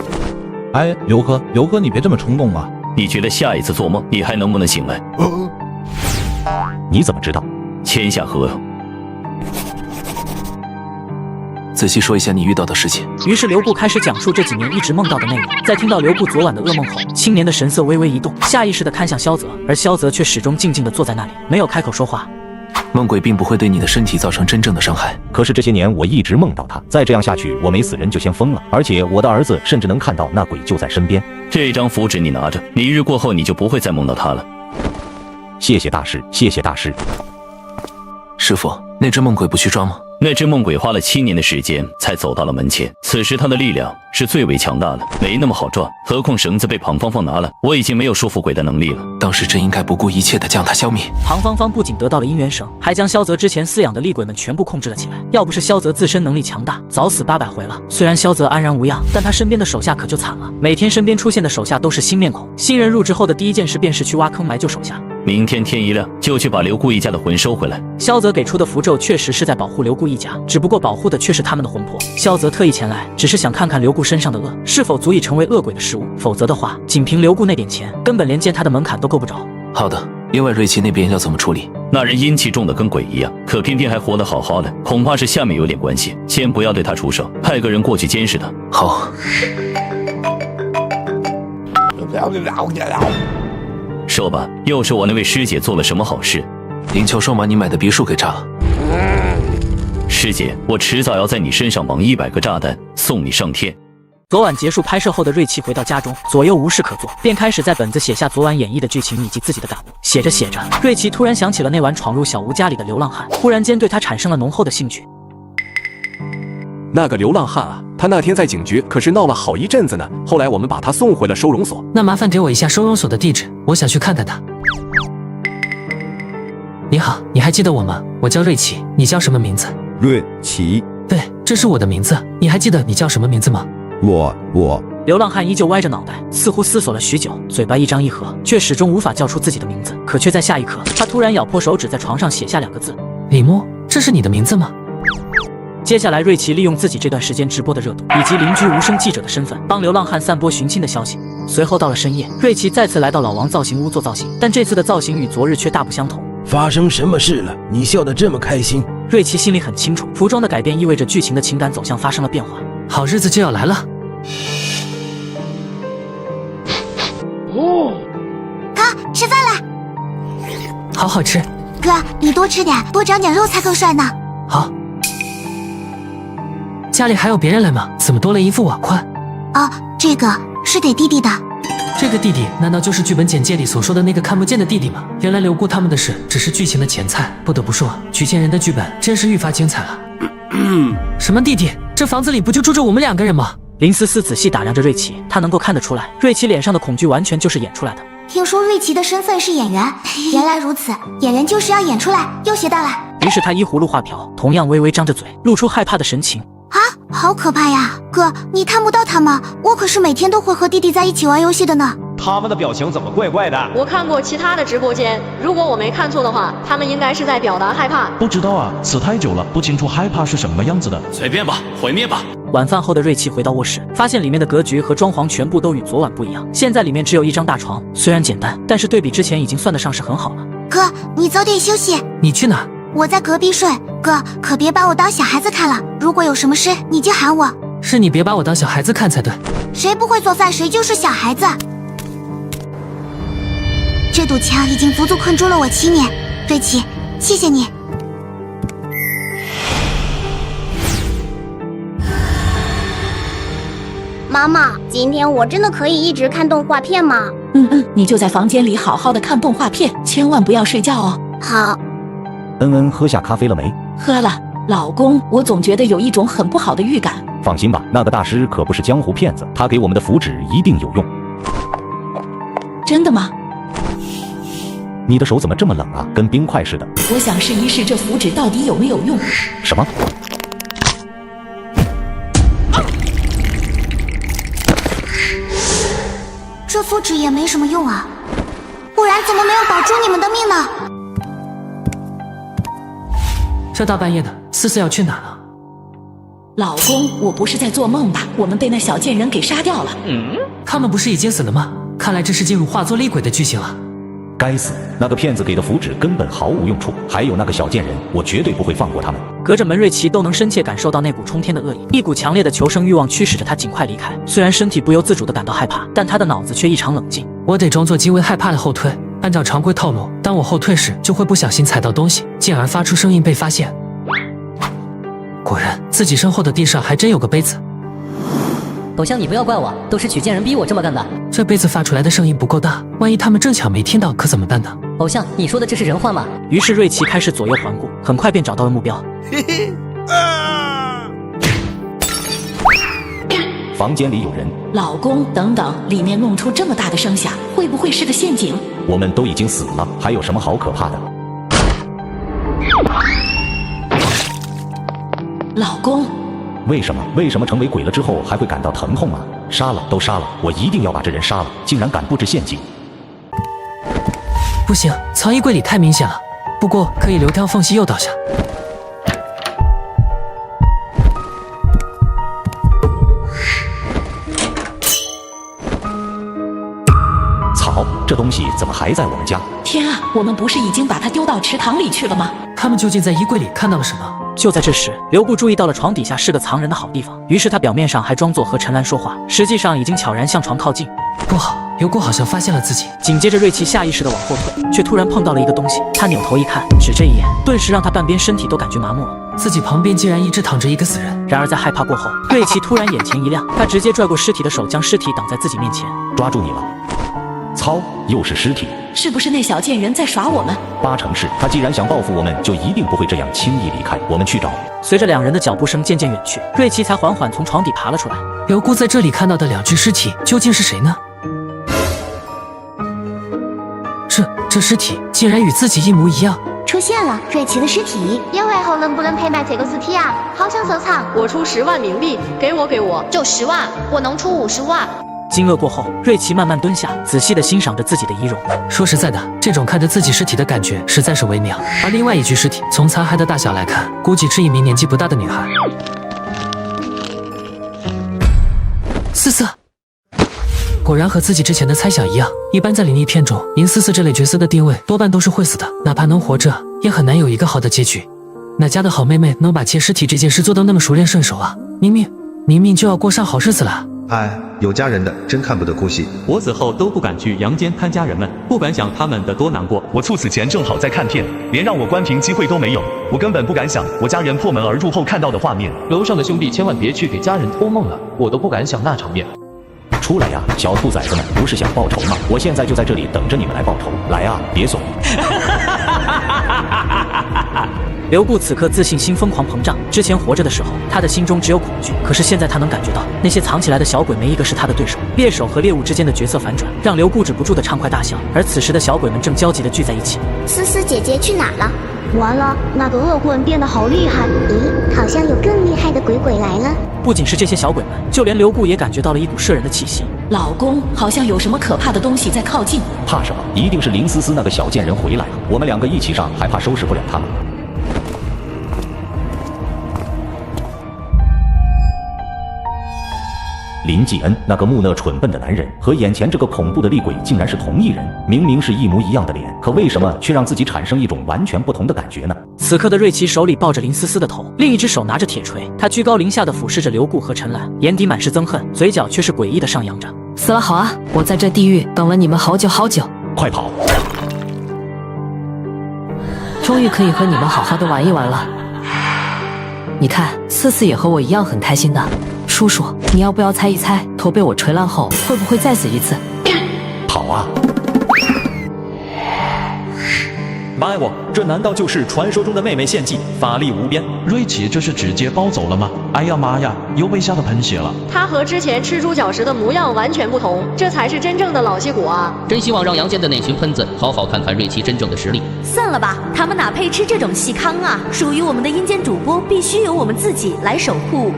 Speaker 20: 哎，刘哥，你别这么冲动嘛！
Speaker 21: 你觉得下一次做梦你还能不能醒来？
Speaker 17: 你怎么知道？
Speaker 21: 签下合同。
Speaker 10: 仔细说一下你遇到的事情。
Speaker 1: 于是刘固开始讲述这几年一直梦到的内容。在听到刘固昨晚的噩梦后，青年的神色微微一动，下意识地看向萧泽，而萧泽却始终静静地坐在那里，没有开口说话。
Speaker 10: 梦鬼并不会对你的身体造成真正的伤害，
Speaker 17: 可是这些年我一直梦到他，再这样下去，我没死人就先疯了，而且我的儿子甚至能看到那鬼就在身边。
Speaker 21: 这张符纸你拿着，1日过后你就不会再梦到他了。
Speaker 17: 谢谢大师，谢谢大师。
Speaker 10: 师傅，那只梦鬼不去抓吗？
Speaker 21: 那只梦鬼花了7年的时间才走到了门前，此时他的力量是最为强大的，没那么好抓。何况绳子被庞芳芳拿了，我已经没有说服鬼的能力了。
Speaker 10: 当时真应该不顾一切的将他消灭。
Speaker 1: 庞芳芳不仅得到了姻缘绳，还将萧泽之前饲养的厉鬼们全部控制了起来。要不是萧泽自身能力强大，早死800回了。虽然萧泽安然无恙，但他身边的手下可就惨了。每天身边出现的手下都是新面孔，新人入职后的第一件事便是去挖坑埋救手下。
Speaker 21: 明天天一亮就去把刘固一家的魂收回来。
Speaker 1: 萧泽给出的符咒确实是在保护刘固一家，只不过保护的却是他们的魂魄。萧泽特意前来，只是想看看刘固身上的恶是否足以成为恶鬼的食物，否则的话，仅凭刘固那点钱，根本连见他的门槛都够不着。
Speaker 10: 好的，另外瑞奇那边要怎么处理？
Speaker 21: 那人阴气重的跟鬼一样，可偏偏还活得好好的，恐怕是下面有点关系。先不要对他出手，派个人过去监视他。
Speaker 10: 好。
Speaker 21: 说吧，又是我那位师姐做了什么好事？
Speaker 10: 林秋说把你买的别墅给炸了。
Speaker 21: 师姐，我迟早要在你身上绑100个炸弹，送你上天。
Speaker 1: 昨晚结束拍摄后的瑞奇回到家中，左右无事可做，便开始在本子写下昨晚演绎的剧情以及自己的感悟。写着写着，瑞奇突然想起了那晚闯入小吴家里的流浪汉，忽然间对他产生了浓厚的兴趣。
Speaker 22: 那个流浪汉啊，他那天在警局可是闹了好一阵子呢，后来我们把他送回了收容所。
Speaker 7: 那麻烦给我一下收容所的地址，我想去看看他。你好，你还记得我吗？我叫瑞奇，你叫什么名字？
Speaker 25: 瑞奇。
Speaker 7: 对，这是我的名字。你还记得你叫什么名字吗？
Speaker 25: 我。
Speaker 1: 流浪汉依旧歪着脑袋，似乎思索了许久，嘴巴一张一合，却始终无法叫出自己的名字。可却在下一刻，他突然咬破手指，在床上写下2个字：
Speaker 7: 李默。这是你的名字吗？
Speaker 1: 接下来，瑞奇利用自己这段时间直播的热度，以及邻居无声记者的身份，帮流浪汉散播寻亲的消息。随后到了深夜，瑞奇再次来到老王造型屋做造型，但这次的造型与昨日却大不相同。
Speaker 5: 发生什么事了？你笑得这么开心？
Speaker 1: 瑞奇心里很清楚，服装的改变意味着剧情的情感走向发生了变化。
Speaker 7: 好日子就要来了。
Speaker 2: 哥，吃饭了。
Speaker 7: 好好吃。
Speaker 2: 哥，你多吃点，多长点肉才更帅呢。
Speaker 7: 好。家里还有别人来吗？怎么多了一副碗筷？
Speaker 2: 哦，这个是给弟弟的。
Speaker 7: 这个弟弟难道就是剧本简介里所说的那个看不见的弟弟吗？原来刘固他们的事只是剧情的前菜。不得不说，举荐人的剧本真是愈发精彩了。什么弟弟？这房子里不就住着我们2个人吗？
Speaker 1: 林思思仔细打量着瑞奇，她能够看得出来，瑞奇脸上的恐惧完全就是演出来的。
Speaker 2: 听说瑞奇的身份是演员，原来如此，演员就是要演出来，又学到了。
Speaker 1: 于是他依葫芦画瓢，同样微微张着嘴，露出害怕的神情。
Speaker 2: 啊，好可怕呀！哥，你看不到他吗？我可是每天都会和弟弟在一起玩游戏的呢。
Speaker 23: 他们的表情怎么怪怪的？
Speaker 4: 我看过其他的直播间，如果我没看错的话，他们应该是在表达害怕。
Speaker 8: 不知道啊，死太久了，不清楚害怕是什么样子的。
Speaker 21: 随便吧，毁灭吧。
Speaker 1: 晚饭后的瑞奇回到卧室，发现里面的格局和装潢全部都与昨晚不一样。现在里面只有一张大床，虽然简单，但是对比之前已经算得上是很好了。
Speaker 2: 哥，你早点休息。
Speaker 7: 你去哪？
Speaker 2: 我在隔壁睡。哥，可别把我当小孩子看了，如果有什么事你就喊我。
Speaker 7: 是你别把我当小孩子看才对。
Speaker 2: 谁不会做饭，谁就是小孩子。这堵墙已经足足困住了我7年，瑞奇，谢谢你。
Speaker 19: 妈妈，今天我真的可以一直看动画片吗？
Speaker 18: 你就在房间里好好的看动画片，千万不要睡觉哦。
Speaker 19: 好。
Speaker 17: 恩恩，喝下咖啡了没？
Speaker 18: 喝了。老公，我总觉得有一种很不好的预感。
Speaker 17: 放心吧，那个大师可不是江湖骗子，他给我们的符纸一定有用。
Speaker 18: 真的吗？
Speaker 17: 你的手怎么这么冷啊，跟冰块似的。
Speaker 18: 我想试一试这符纸到底有没有用。
Speaker 17: 什么？
Speaker 2: 这符纸也没什么用啊，不然怎么没有保住你们的命呢？
Speaker 7: 这大半夜的，思思要去哪呢？
Speaker 18: 老公，我不是在做梦吧？我们被那小贱人给杀掉了。
Speaker 7: 他们不是已经死了吗？看来这是进入化作厉鬼的剧情了。
Speaker 17: 该死，那个骗子给的符纸根本毫无用处，还有那个小贱人，我绝对不会放过他们。
Speaker 1: 隔着门，瑞奇都能深切感受到那股冲天的恶意，一股强烈的求生欲望驱使着他尽快离开。虽然身体不由自主地感到害怕，但他的脑子却异常冷静。
Speaker 7: 我得装作极为害怕的后退，按照常规套路，当我后退时，就会不小心踩到东西，进而发出声音被发现。果然，自己身后的地上还真有个杯子。
Speaker 6: 偶像，你不要怪我，都是曲贱人逼我这么干的。
Speaker 7: 这杯子发出来的声音不够大，万一他们正巧没听到，可怎么办呢？
Speaker 6: 偶像，你说的这是人话吗？
Speaker 1: 于是瑞奇开始左右环顾，很快便找到了目标。
Speaker 17: 房间里有人。
Speaker 18: 老公，等等，里面弄出这么大的声响，会不会是个陷阱？
Speaker 17: 我们都已经死了，还有什么好可怕的？
Speaker 18: 老公，
Speaker 17: 为什么成为鬼了之后还会感到疼痛啊？杀了都杀了，我一定要把这人杀了！竟然敢布置陷阱！
Speaker 7: 不行，藏衣柜里太明显了。不过可以留条缝隙诱导下。
Speaker 17: 草，这东西怎么还在我们家？
Speaker 18: 天啊，我们不是已经把它丢到池塘里去了吗？
Speaker 7: 他们究竟在衣柜里看到了什么？
Speaker 1: 就在这时，刘布注意到了床底下是个藏人的好地方，于是他表面上还装作和陈兰说话，实际上已经悄然向床靠近。
Speaker 7: 不好，刘固好像发现了自己。
Speaker 1: 紧接着，瑞奇下意识地往后退，却突然碰到了一个东西。他扭头一看，只这一眼，顿时让他半边身体都感觉麻木了。
Speaker 7: 自己旁边竟然一直躺着一个死人。
Speaker 1: 然而在害怕过后，瑞奇突然眼前一亮，他直接拽过尸体的手，将尸体挡在自己面前。
Speaker 17: 抓住你了！操，又是尸体！
Speaker 18: 是不是那小贱人在耍我们
Speaker 17: ？8成是，他既然想报复我们，就一定不会这样轻易离开。我们去找。
Speaker 1: 随着两人的脚步声渐渐远去，瑞奇才缓缓从床底爬了出来。
Speaker 7: 刘固在这里看到的2具尸体究竟是谁呢？这尸体竟然与自己一模一样。
Speaker 19: 出现了，瑞奇的尸体。烟尾猴能不能陪买这个尸体啊？好想收藏。
Speaker 4: 我出10万冥币，给我，
Speaker 19: 就10万，我能出50万。
Speaker 1: 惊愕过后，瑞奇慢慢蹲下，仔细地欣赏着自己的仪容。
Speaker 7: 说实在的，这种看着自己尸体的感觉实在是微妙。而另外一具尸体，从残骸的大小来看，估计是一名年纪不大的女孩。思思，果然和自己之前的猜想一样。一般在灵异片中，银思思这类角色的定位多半都是会死的，哪怕能活着，也很难有一个好的结局。哪家的好妹妹能把切尸体这件事做到那么熟练顺手啊？明明就要过上好日子了。
Speaker 13: 哎，有家人的真看不得哭戏。
Speaker 14: 我死后都不敢去阳间看家人们，不敢想他们的多难过。
Speaker 8: 我猝死前正好在看片，连让我关屏机会都没有，我根本不敢想我家人破门而入后看到的画面。
Speaker 16: 楼上的兄弟千万别去给家人托梦了，我都不敢想那场面。
Speaker 17: 出来呀，小兔崽子们，不是想报仇吗？我现在就在这里等着你们来报仇。来啊，别怂！
Speaker 1: 刘固此刻自信心疯狂膨胀。之前活着的时候，他的心中只有恐惧，可是现在他能感觉到，那些藏起来的小鬼没一个是他的对手。猎手和猎物之间的角色反转，让刘固止不住的畅快大笑。而此时的小鬼们正焦急地聚在一起。
Speaker 19: 思思姐姐去哪了？完了，那个恶棍变得好厉害。咦，好像有更厉害的鬼来了。
Speaker 1: 不仅是这些小鬼们，就连刘固也感觉到了一股摄人的气息。
Speaker 18: 老公，好像有什么可怕的东西在靠近。
Speaker 17: 怕什么？一定是林思思那个小贱人回来了。我们两个一起上，还怕收拾不了他们？林继恩那个木讷蠢笨的男人和眼前这个恐怖的厉鬼竟然是同一人，明明是一模一样的脸，可为什么却让自己产生一种完全不同的感觉呢？
Speaker 1: 此刻的瑞奇手里抱着林思思的头，另一只手拿着铁锤，他居高临下的俯视着刘固和陈兰，眼底满是憎恨，嘴角却是诡异的上扬着。
Speaker 3: 死了好啊，我在这地狱等了你们好久好久，
Speaker 17: 快跑！
Speaker 3: 终于可以和你们好好的玩一玩了。你看，思思也和我一样很开心的。叔叔，你要不要猜一猜，头被我锤烂后会不会再死一次？
Speaker 17: 跑啊！
Speaker 9: 妈呀，这难道就是传说中的妹妹献祭，法力无边？
Speaker 16: 瑞奇这是直接包走了吗？哎呀妈呀，又被吓得喷血了。
Speaker 4: 他和之前吃猪脚时的模样完全不同，这才是真正的老戏骨啊！
Speaker 6: 真希望让阳间的那群喷子好好看看瑞奇真正的实力。
Speaker 11: 算了吧，他们哪配吃这种细糠啊！属于我们的阴间主播，必须由我们自己来守护。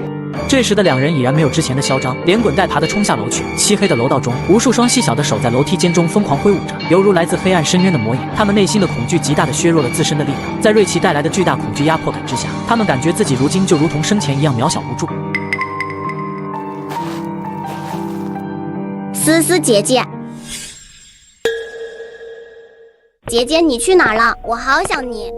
Speaker 1: 这时的两人已然没有之前的嚣张，连滚带爬的冲下楼去。漆黑的楼道中，无数双细小的手在楼梯间中疯狂挥舞着，犹如来自黑暗深渊的魔影。他们内心的恐惧极大的削弱了自身的力量，在瑞奇带来的巨大恐惧压迫感之下，他们感觉自己如今就如同生前一样渺小无助。
Speaker 19: 思思姐姐，姐姐你去哪儿了？我好想你。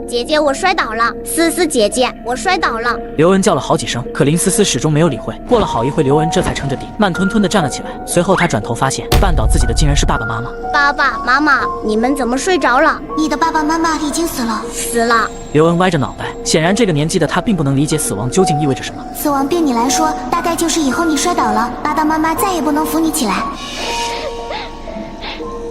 Speaker 19: 姐姐，我摔倒了。思思姐姐，我摔倒了。
Speaker 1: 刘恩叫了好几声，可林思思始终没有理会。过了好一会，刘恩这才撑着地，慢吞吞地站了起来。随后他转头发现，绊倒自己的竟然是爸爸妈妈。
Speaker 19: 爸爸妈妈，你们怎么睡着了？
Speaker 2: 你的爸爸妈妈已经死了。
Speaker 19: 死了。
Speaker 1: 刘恩歪着脑袋，显然这个年纪的他并不能理解死亡究竟意味着什么。
Speaker 2: 死亡对你来说，大概就是以后你摔倒了，爸爸妈妈再也不能扶你起来。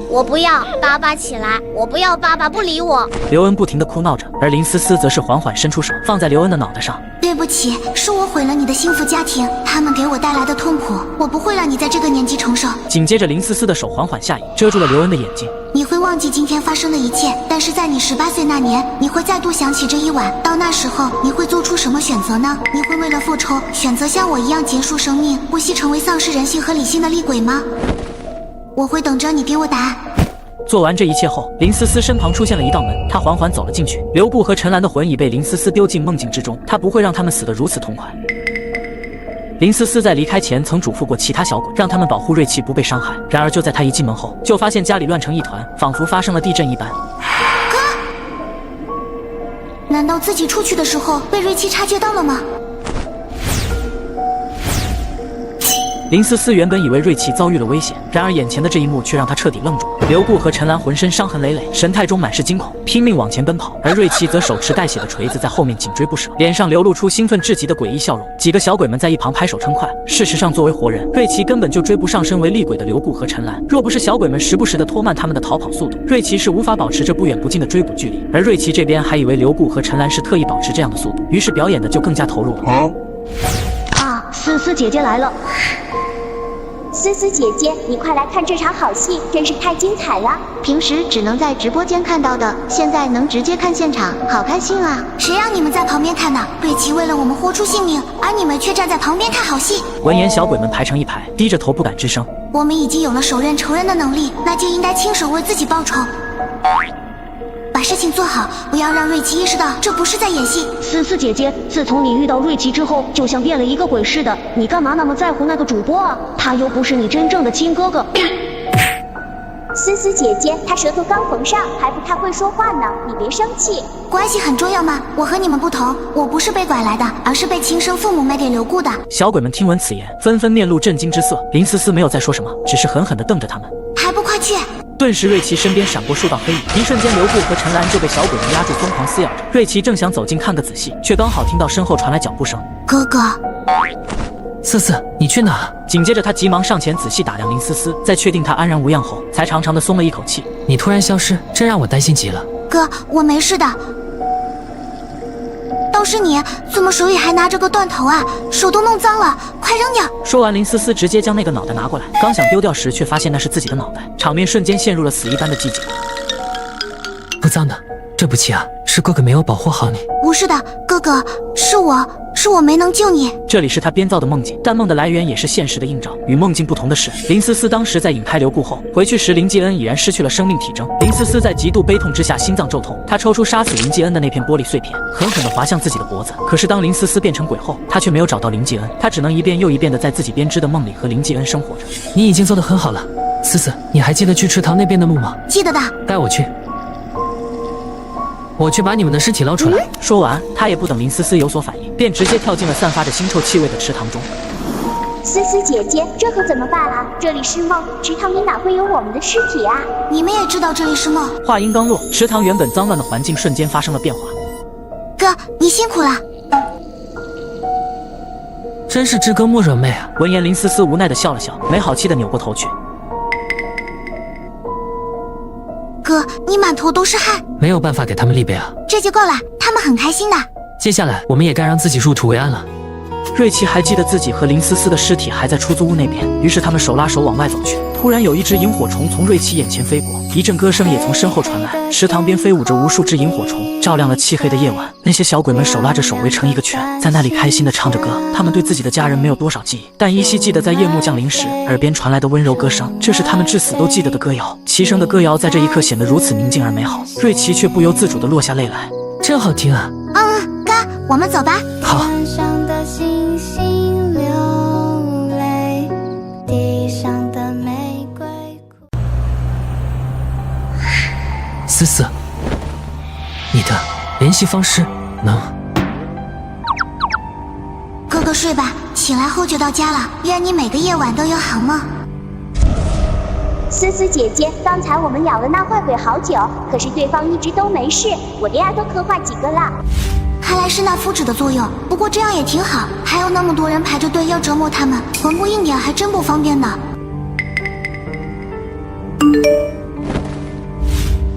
Speaker 19: 我不要爸爸起来，我不要爸爸不理我。
Speaker 1: 刘恩不停地哭闹着，而林思思则是缓缓伸出手，放在刘恩的脑袋上。
Speaker 2: 对不起，是我毁了你的幸福家庭，他们给我带来的痛苦，我不会让你在这个年纪承受。
Speaker 1: 紧接着，林思思的手缓缓下移，遮住了刘恩的眼睛。
Speaker 2: 你会忘记今天发生的一切，但是在你18岁那年，你会再度想起这一晚。到那时候，你会做出什么选择呢？你会为了复仇，选择像我一样结束生命，不惜成为丧失人性和理性的厉鬼吗？我会等着你给我答案。
Speaker 1: 做完这一切后，林思思身旁出现了一道门，她缓缓走了进去。刘固和陈兰的魂已被林思思丢进梦境之中，她不会让他们死得如此痛快。林思思在离开前曾嘱咐过其他小鬼，让他们保护瑞奇不被伤害。然而就在她一进门后，就发现家里乱成一团，仿佛发生了地震一般。
Speaker 2: 哥，难道自己出去的时候被瑞奇察觉到了吗？
Speaker 1: 林思思原本以为瑞奇遭遇了危险，然而眼前的这一幕却让她彻底愣住了。刘固和陈兰浑身伤痕累累，神态中满是惊恐，拼命往前奔跑，而瑞奇则手持带血的锤子在后面紧追不舍，脸上流露出兴奋至极的诡异笑容。几个小鬼们在一旁拍手称快。事实上，作为活人，瑞奇根本就追不上身为厉鬼的刘固和陈兰。若不是小鬼们时不时的拖慢他们的逃跑速度，瑞奇是无法保持着不远不近的追捕距离。而瑞奇这边还以为刘固和陈兰是特意保持这样的速度，于是表演的就更加投入了。
Speaker 19: 啊，思思姐姐来了。思思姐姐，你快来看这场好戏，真是太精彩了！平时只能在直播间看到的，现在能直接看现场，好开心啊！
Speaker 2: 谁让你们在旁边看的？瑞奇为了我们豁出性命，而你们却站在旁边看好戏。
Speaker 1: 闻言，小鬼们排成一排，低着头不敢吱声。
Speaker 2: 我们已经有了手刃仇人的能力，那就应该亲手为自己报仇。把事情做好，不要让瑞奇意识到这不是在演戏。
Speaker 19: 思思姐姐，自从你遇到瑞奇之后，就像变了一个鬼似的，你干嘛那么在乎那个主播啊？他又不是你真正的亲哥哥。思思姐姐，他舌头刚缝上，还不太会说话呢，你别生气。
Speaker 2: 关系很重要吗？我和你们不同，我不是被拐来的，而是被亲生父母卖给刘固的。
Speaker 1: 小鬼们听闻此言，纷纷面露震惊之色。林思思没有再说什么，只是狠狠地瞪着他们。
Speaker 2: 还不快去！
Speaker 1: 顿时，瑞奇身边闪过数道黑影，一瞬间，刘固和陈兰就被小鬼们压住，疯狂撕咬着。瑞奇正想走近看个仔细，却刚好听到身后传来脚步声。
Speaker 2: 哥哥，
Speaker 7: 思思，你去哪？
Speaker 1: 紧接着，他急忙上前仔细打量林思思，在确定她安然无恙后，才长长的松了一口气。
Speaker 7: 你突然消失，真让我担心极了。
Speaker 2: 哥，我没事的。都要是你，怎么手里还拿着个断头啊？手都弄脏了，快扔掉！
Speaker 1: 说完，林思思直接将那个脑袋拿过来，刚想丢掉时，却发现那是自己的脑袋，场面瞬间陷入了死一般的寂静。
Speaker 7: 不脏的，对不起啊，是哥哥没有保护好你。
Speaker 2: 不是的，哥哥，是我没能救你。
Speaker 1: 这里是他编造的梦境，但梦的来源也是现实的映照。与梦境不同的是，林思思当时在引开刘固后，回去时林继恩已然失去了生命体征。林思思在极度悲痛之下心脏骤痛，她抽出杀死林继恩的那片玻璃碎片，狠狠地划向自己的脖子。可是当林思思变成鬼后，她却没有找到林继恩，她只能一遍又一遍地在自己编织的梦里和林继恩生活着。
Speaker 7: 你已经做得很好了，思思，你还记得去池塘那边的路吗？
Speaker 2: 记得的。
Speaker 7: 带我去。我去把你们的尸体捞出来。
Speaker 1: 说完，他也不等林思思有所反应，便直接跳进了散发着腥臭气味的池塘中。
Speaker 19: 思思姐姐，这可怎么办啊？这里是梦，池塘里哪会有我们的尸体啊？
Speaker 2: 你们也知道这里是梦。
Speaker 1: 话音刚落，池塘原本脏乱的环境瞬间发生了变化。
Speaker 2: 哥，你辛苦了。
Speaker 7: 真是知哥莫惹妹啊！
Speaker 1: 闻言，林思思无奈地笑了笑，没好气地扭过头去。
Speaker 2: 哥，你满头都是汗，
Speaker 7: 没有办法给他们立碑啊。
Speaker 2: 这就够了，他们很开心的。
Speaker 7: 接下来，我们也该让自己入土为安了。
Speaker 1: 瑞奇还记得自己和林思思的尸体还在出租屋那边，于是他们手拉手往外走去。突然有一只萤火虫从瑞奇眼前飞过，一阵歌声也从身后传来，池塘边飞舞着无数只萤火虫，照亮了漆黑的夜晚。那些小鬼们手拉着手围成一个圈，在那里开心地唱着歌。他们对自己的家人没有多少记忆，但依稀记得在夜幕降临时耳边传来的温柔歌声，这是他们至死都记得的歌谣。齐声的歌谣在这一刻显得如此宁静而美好，瑞奇却不由自主地落下泪来。
Speaker 7: 真好听啊！
Speaker 2: 哥，我们走吧。
Speaker 7: 好。思思，你的联系方式能？
Speaker 2: 哥哥睡吧，起来后就到家了。愿你每个夜晚都有好梦。
Speaker 19: 思思姐姐，刚才我们养了那坏鬼好久，可是对方一直都没事，我的牙都磕坏几个了。
Speaker 2: 看来是那肤质的作用，不过这样也挺好，还有那么多人排着队要折磨他们，魂不硬点还真不方便呢。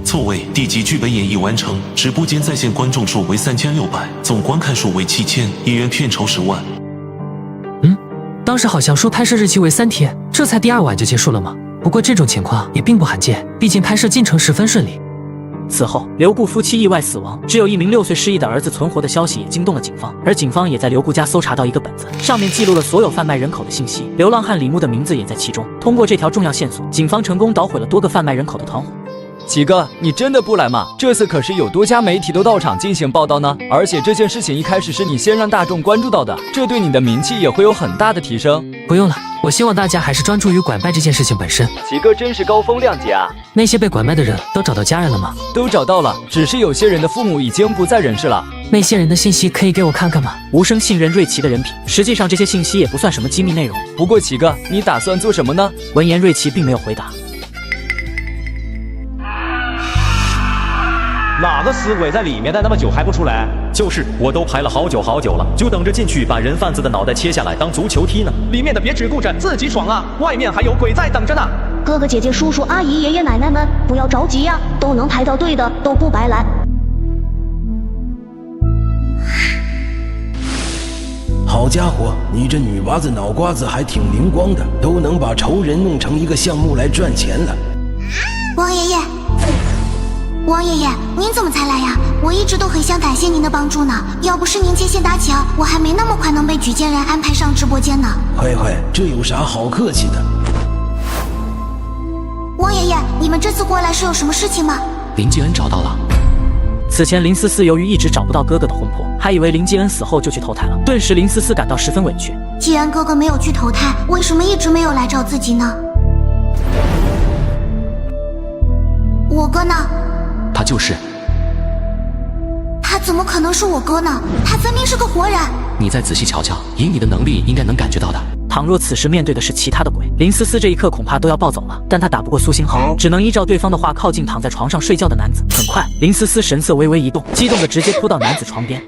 Speaker 10: 错位，地级剧本演绎完成，直播间在线观众数为3600，总观看数为7000，演员片酬10万。
Speaker 7: 当时好像说拍摄日期为3天，这才第2晚就结束了吗？不过这种情况也并不罕见，毕竟拍摄进程十分顺利。
Speaker 1: 此后，刘固夫妻意外死亡，只有一名6岁失忆的儿子存活的消息也惊动了警方，而警方也在刘固家搜查到一个本子，上面记录了所有贩卖人口的信息，流浪汉李牧的名字也在其中。通过这条重要线索，警方成功捣毁了多个贩卖人口的团伙。
Speaker 12: 齐哥，你真的不来吗？这次可是有多家媒体都到场进行报道呢，而且这件事情一开始是你先让大众关注到的，这对你的名气也会有很大的提升。
Speaker 7: 不用了，我希望大家还是专注于拐卖这件事情本身。
Speaker 12: 齐哥真是高风亮节啊！
Speaker 7: 那些被拐卖的人都找到家人了吗？
Speaker 12: 都找到了，只是有些人的父母已经不在人世了。
Speaker 7: 那些人的信息可以给我看看吗？
Speaker 1: 无声信任瑞奇的人品，实际上这些信息也不算什么机密内容。
Speaker 12: 不过齐哥，你打算做什么呢？
Speaker 1: 闻言，瑞奇并没有回答。
Speaker 23: 哪个死鬼在里面待那么久还不出来？
Speaker 9: 就是，我都排了好久好久了，就等着进去把人贩子的脑袋切下来当足球踢呢。
Speaker 23: 里面的别只顾着自己爽啊，外面还有鬼在等着呢。
Speaker 19: 哥哥姐姐叔叔阿姨爷爷奶奶们不要着急呀，都能排到队的都不白来。
Speaker 5: 好家伙，你这女娃子脑瓜子还挺灵光的，都能把仇人弄成一个项目来赚钱了。
Speaker 2: 王爷爷，您怎么才来呀？我一直都很想感谢您的帮助呢，要不是您牵线搭桥，我还没那么快能被举荐人安排上直播间呢。
Speaker 5: 慧慧，这有啥好客气的？
Speaker 2: 王爷爷，你们这次过来是有什么事情吗？
Speaker 16: 林继恩找到了。
Speaker 1: 此前林思思由于一直找不到哥哥的魂魄，还以为林继恩死后就去投胎了，顿时林思思感到十分委屈。
Speaker 2: 既然哥哥没有去投胎，为什么一直没有来找自己呢？我哥呢？
Speaker 16: 他就是。
Speaker 2: 他怎么可能是我哥呢？他分明是个活人。
Speaker 16: 你再仔细瞧瞧，以你的能力应该能感觉到的。
Speaker 1: 倘若此时面对的是其他的鬼，林思思这一刻恐怕都要暴走了。但他打不过苏星浩，只能依照对方的话靠近躺在床上睡觉的男子。很快，林思思神色微微一动，激动的直接扑到男子床边。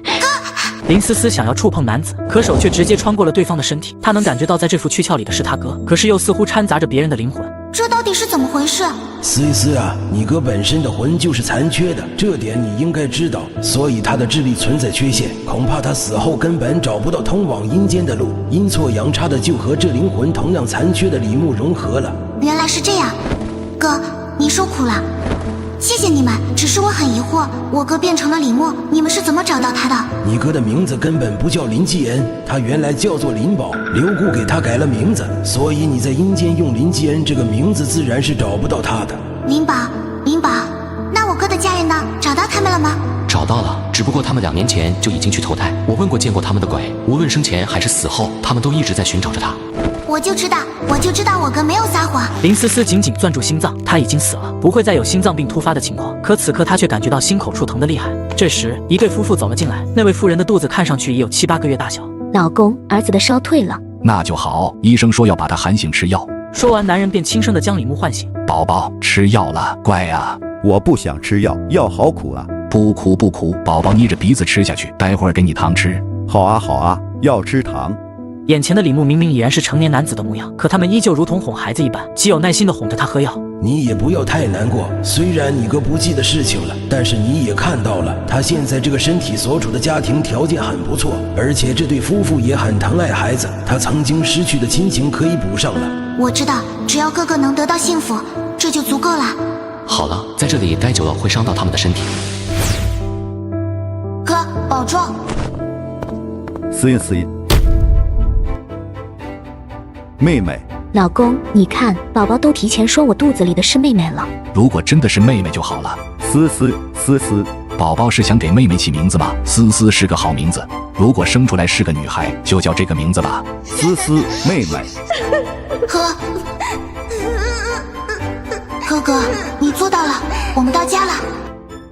Speaker 1: 林思思想要触碰男子，可手却直接穿过了对方的身体。她能感觉到在这副躯壳里的是他哥，可是又似乎掺杂着别人的灵魂。
Speaker 2: 这到到底是怎么回事？
Speaker 5: 思思啊，你哥本身的魂就是残缺的，这点你应该知道，所以他的智力存在缺陷，恐怕他死后根本找不到通往阴间的路，阴错阳差的就和这灵魂同样残缺的李牧融合了。
Speaker 2: 原来是这样，哥，你受苦了。谢谢你们，只是我很疑惑，我哥变成了李牧，你们是怎么找到他的？
Speaker 5: 你哥的名字根本不叫林继恩，他原来叫做林宝，刘固给他改了名字，所以你在阴间用林继恩这个名字，自然是找不到他的。
Speaker 2: 林宝，那我哥的家人呢？找到他们了吗？
Speaker 16: 找到了，只不过他们2年前就已经去投胎。我问过见过他们的鬼，无论生前还是死后，他们都一直在寻找着他。
Speaker 2: 我就知道我哥没有撒谎。
Speaker 1: 林思思紧紧攥住心脏，他已经死了，不会再有心脏病突发的情况。可此刻他却感觉到心口处疼得厉害。这时，一对夫妇走了进来，那位妇人的肚子看上去也有7、8个月大小。
Speaker 19: 老公，儿子的烧退了。
Speaker 15: 那就好，医生说要把他喊醒吃药。
Speaker 1: 说完，男人便轻声地将李牧唤醒。
Speaker 15: 宝宝，吃药了，乖啊。
Speaker 20: 我不想吃药，药好苦啊。
Speaker 15: 不苦不苦，宝宝捏着鼻子吃下去，待会儿给你糖吃。
Speaker 20: 好啊，要吃糖。
Speaker 1: 眼前的李牧明明已然是成年男子的模样，可他们依旧如同哄孩子一般，极有耐心地哄着他喝药。
Speaker 5: 你也不要太难过，虽然你哥不记得事情了，但是你也看到了，他现在这个身体所处的家庭条件很不错，而且这对夫妇也很疼爱孩子，他曾经失去的亲情可以补上了。
Speaker 2: 我知道，只要哥哥能得到幸福，这就足够了。
Speaker 16: 好了，在这里待久了会伤到他们的身体。
Speaker 2: 哥，保重。
Speaker 20: 思音，妹妹。
Speaker 19: 老公，你看，宝宝都提前说我肚子里的是妹妹了。
Speaker 15: 如果真的是妹妹就好了。
Speaker 20: 思思，
Speaker 15: 宝宝是想给妹妹起名字吗？思思是个好名字，如果生出来是个女孩，就叫这个名字吧。
Speaker 20: 思思妹妹。
Speaker 2: 哥哥，你做到了，我们到家了。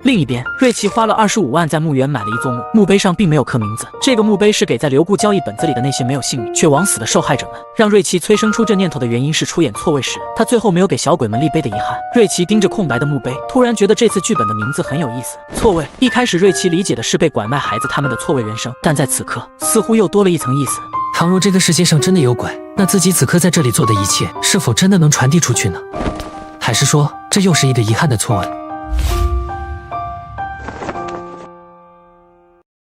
Speaker 1: 另一边，瑞奇花了25万在墓园买了一座墓，墓碑上并没有刻名字。这个墓碑是给在留顾交易本子里的那些没有幸运却枉死的受害者们。让瑞奇催生出这念头的原因是出演错位时，他最后没有给小鬼们立碑的遗憾。瑞奇盯着空白的墓碑，突然觉得这次剧本的名字很有意思。错位，一开始瑞奇理解的是被拐卖孩子他们的错位人生，但在此刻似乎又多了一层意思。
Speaker 7: 倘若这个世界上真的有鬼，那自己此刻在这里做的一切，是否真的能传递出去呢？还是说，这又是一个遗憾的错位？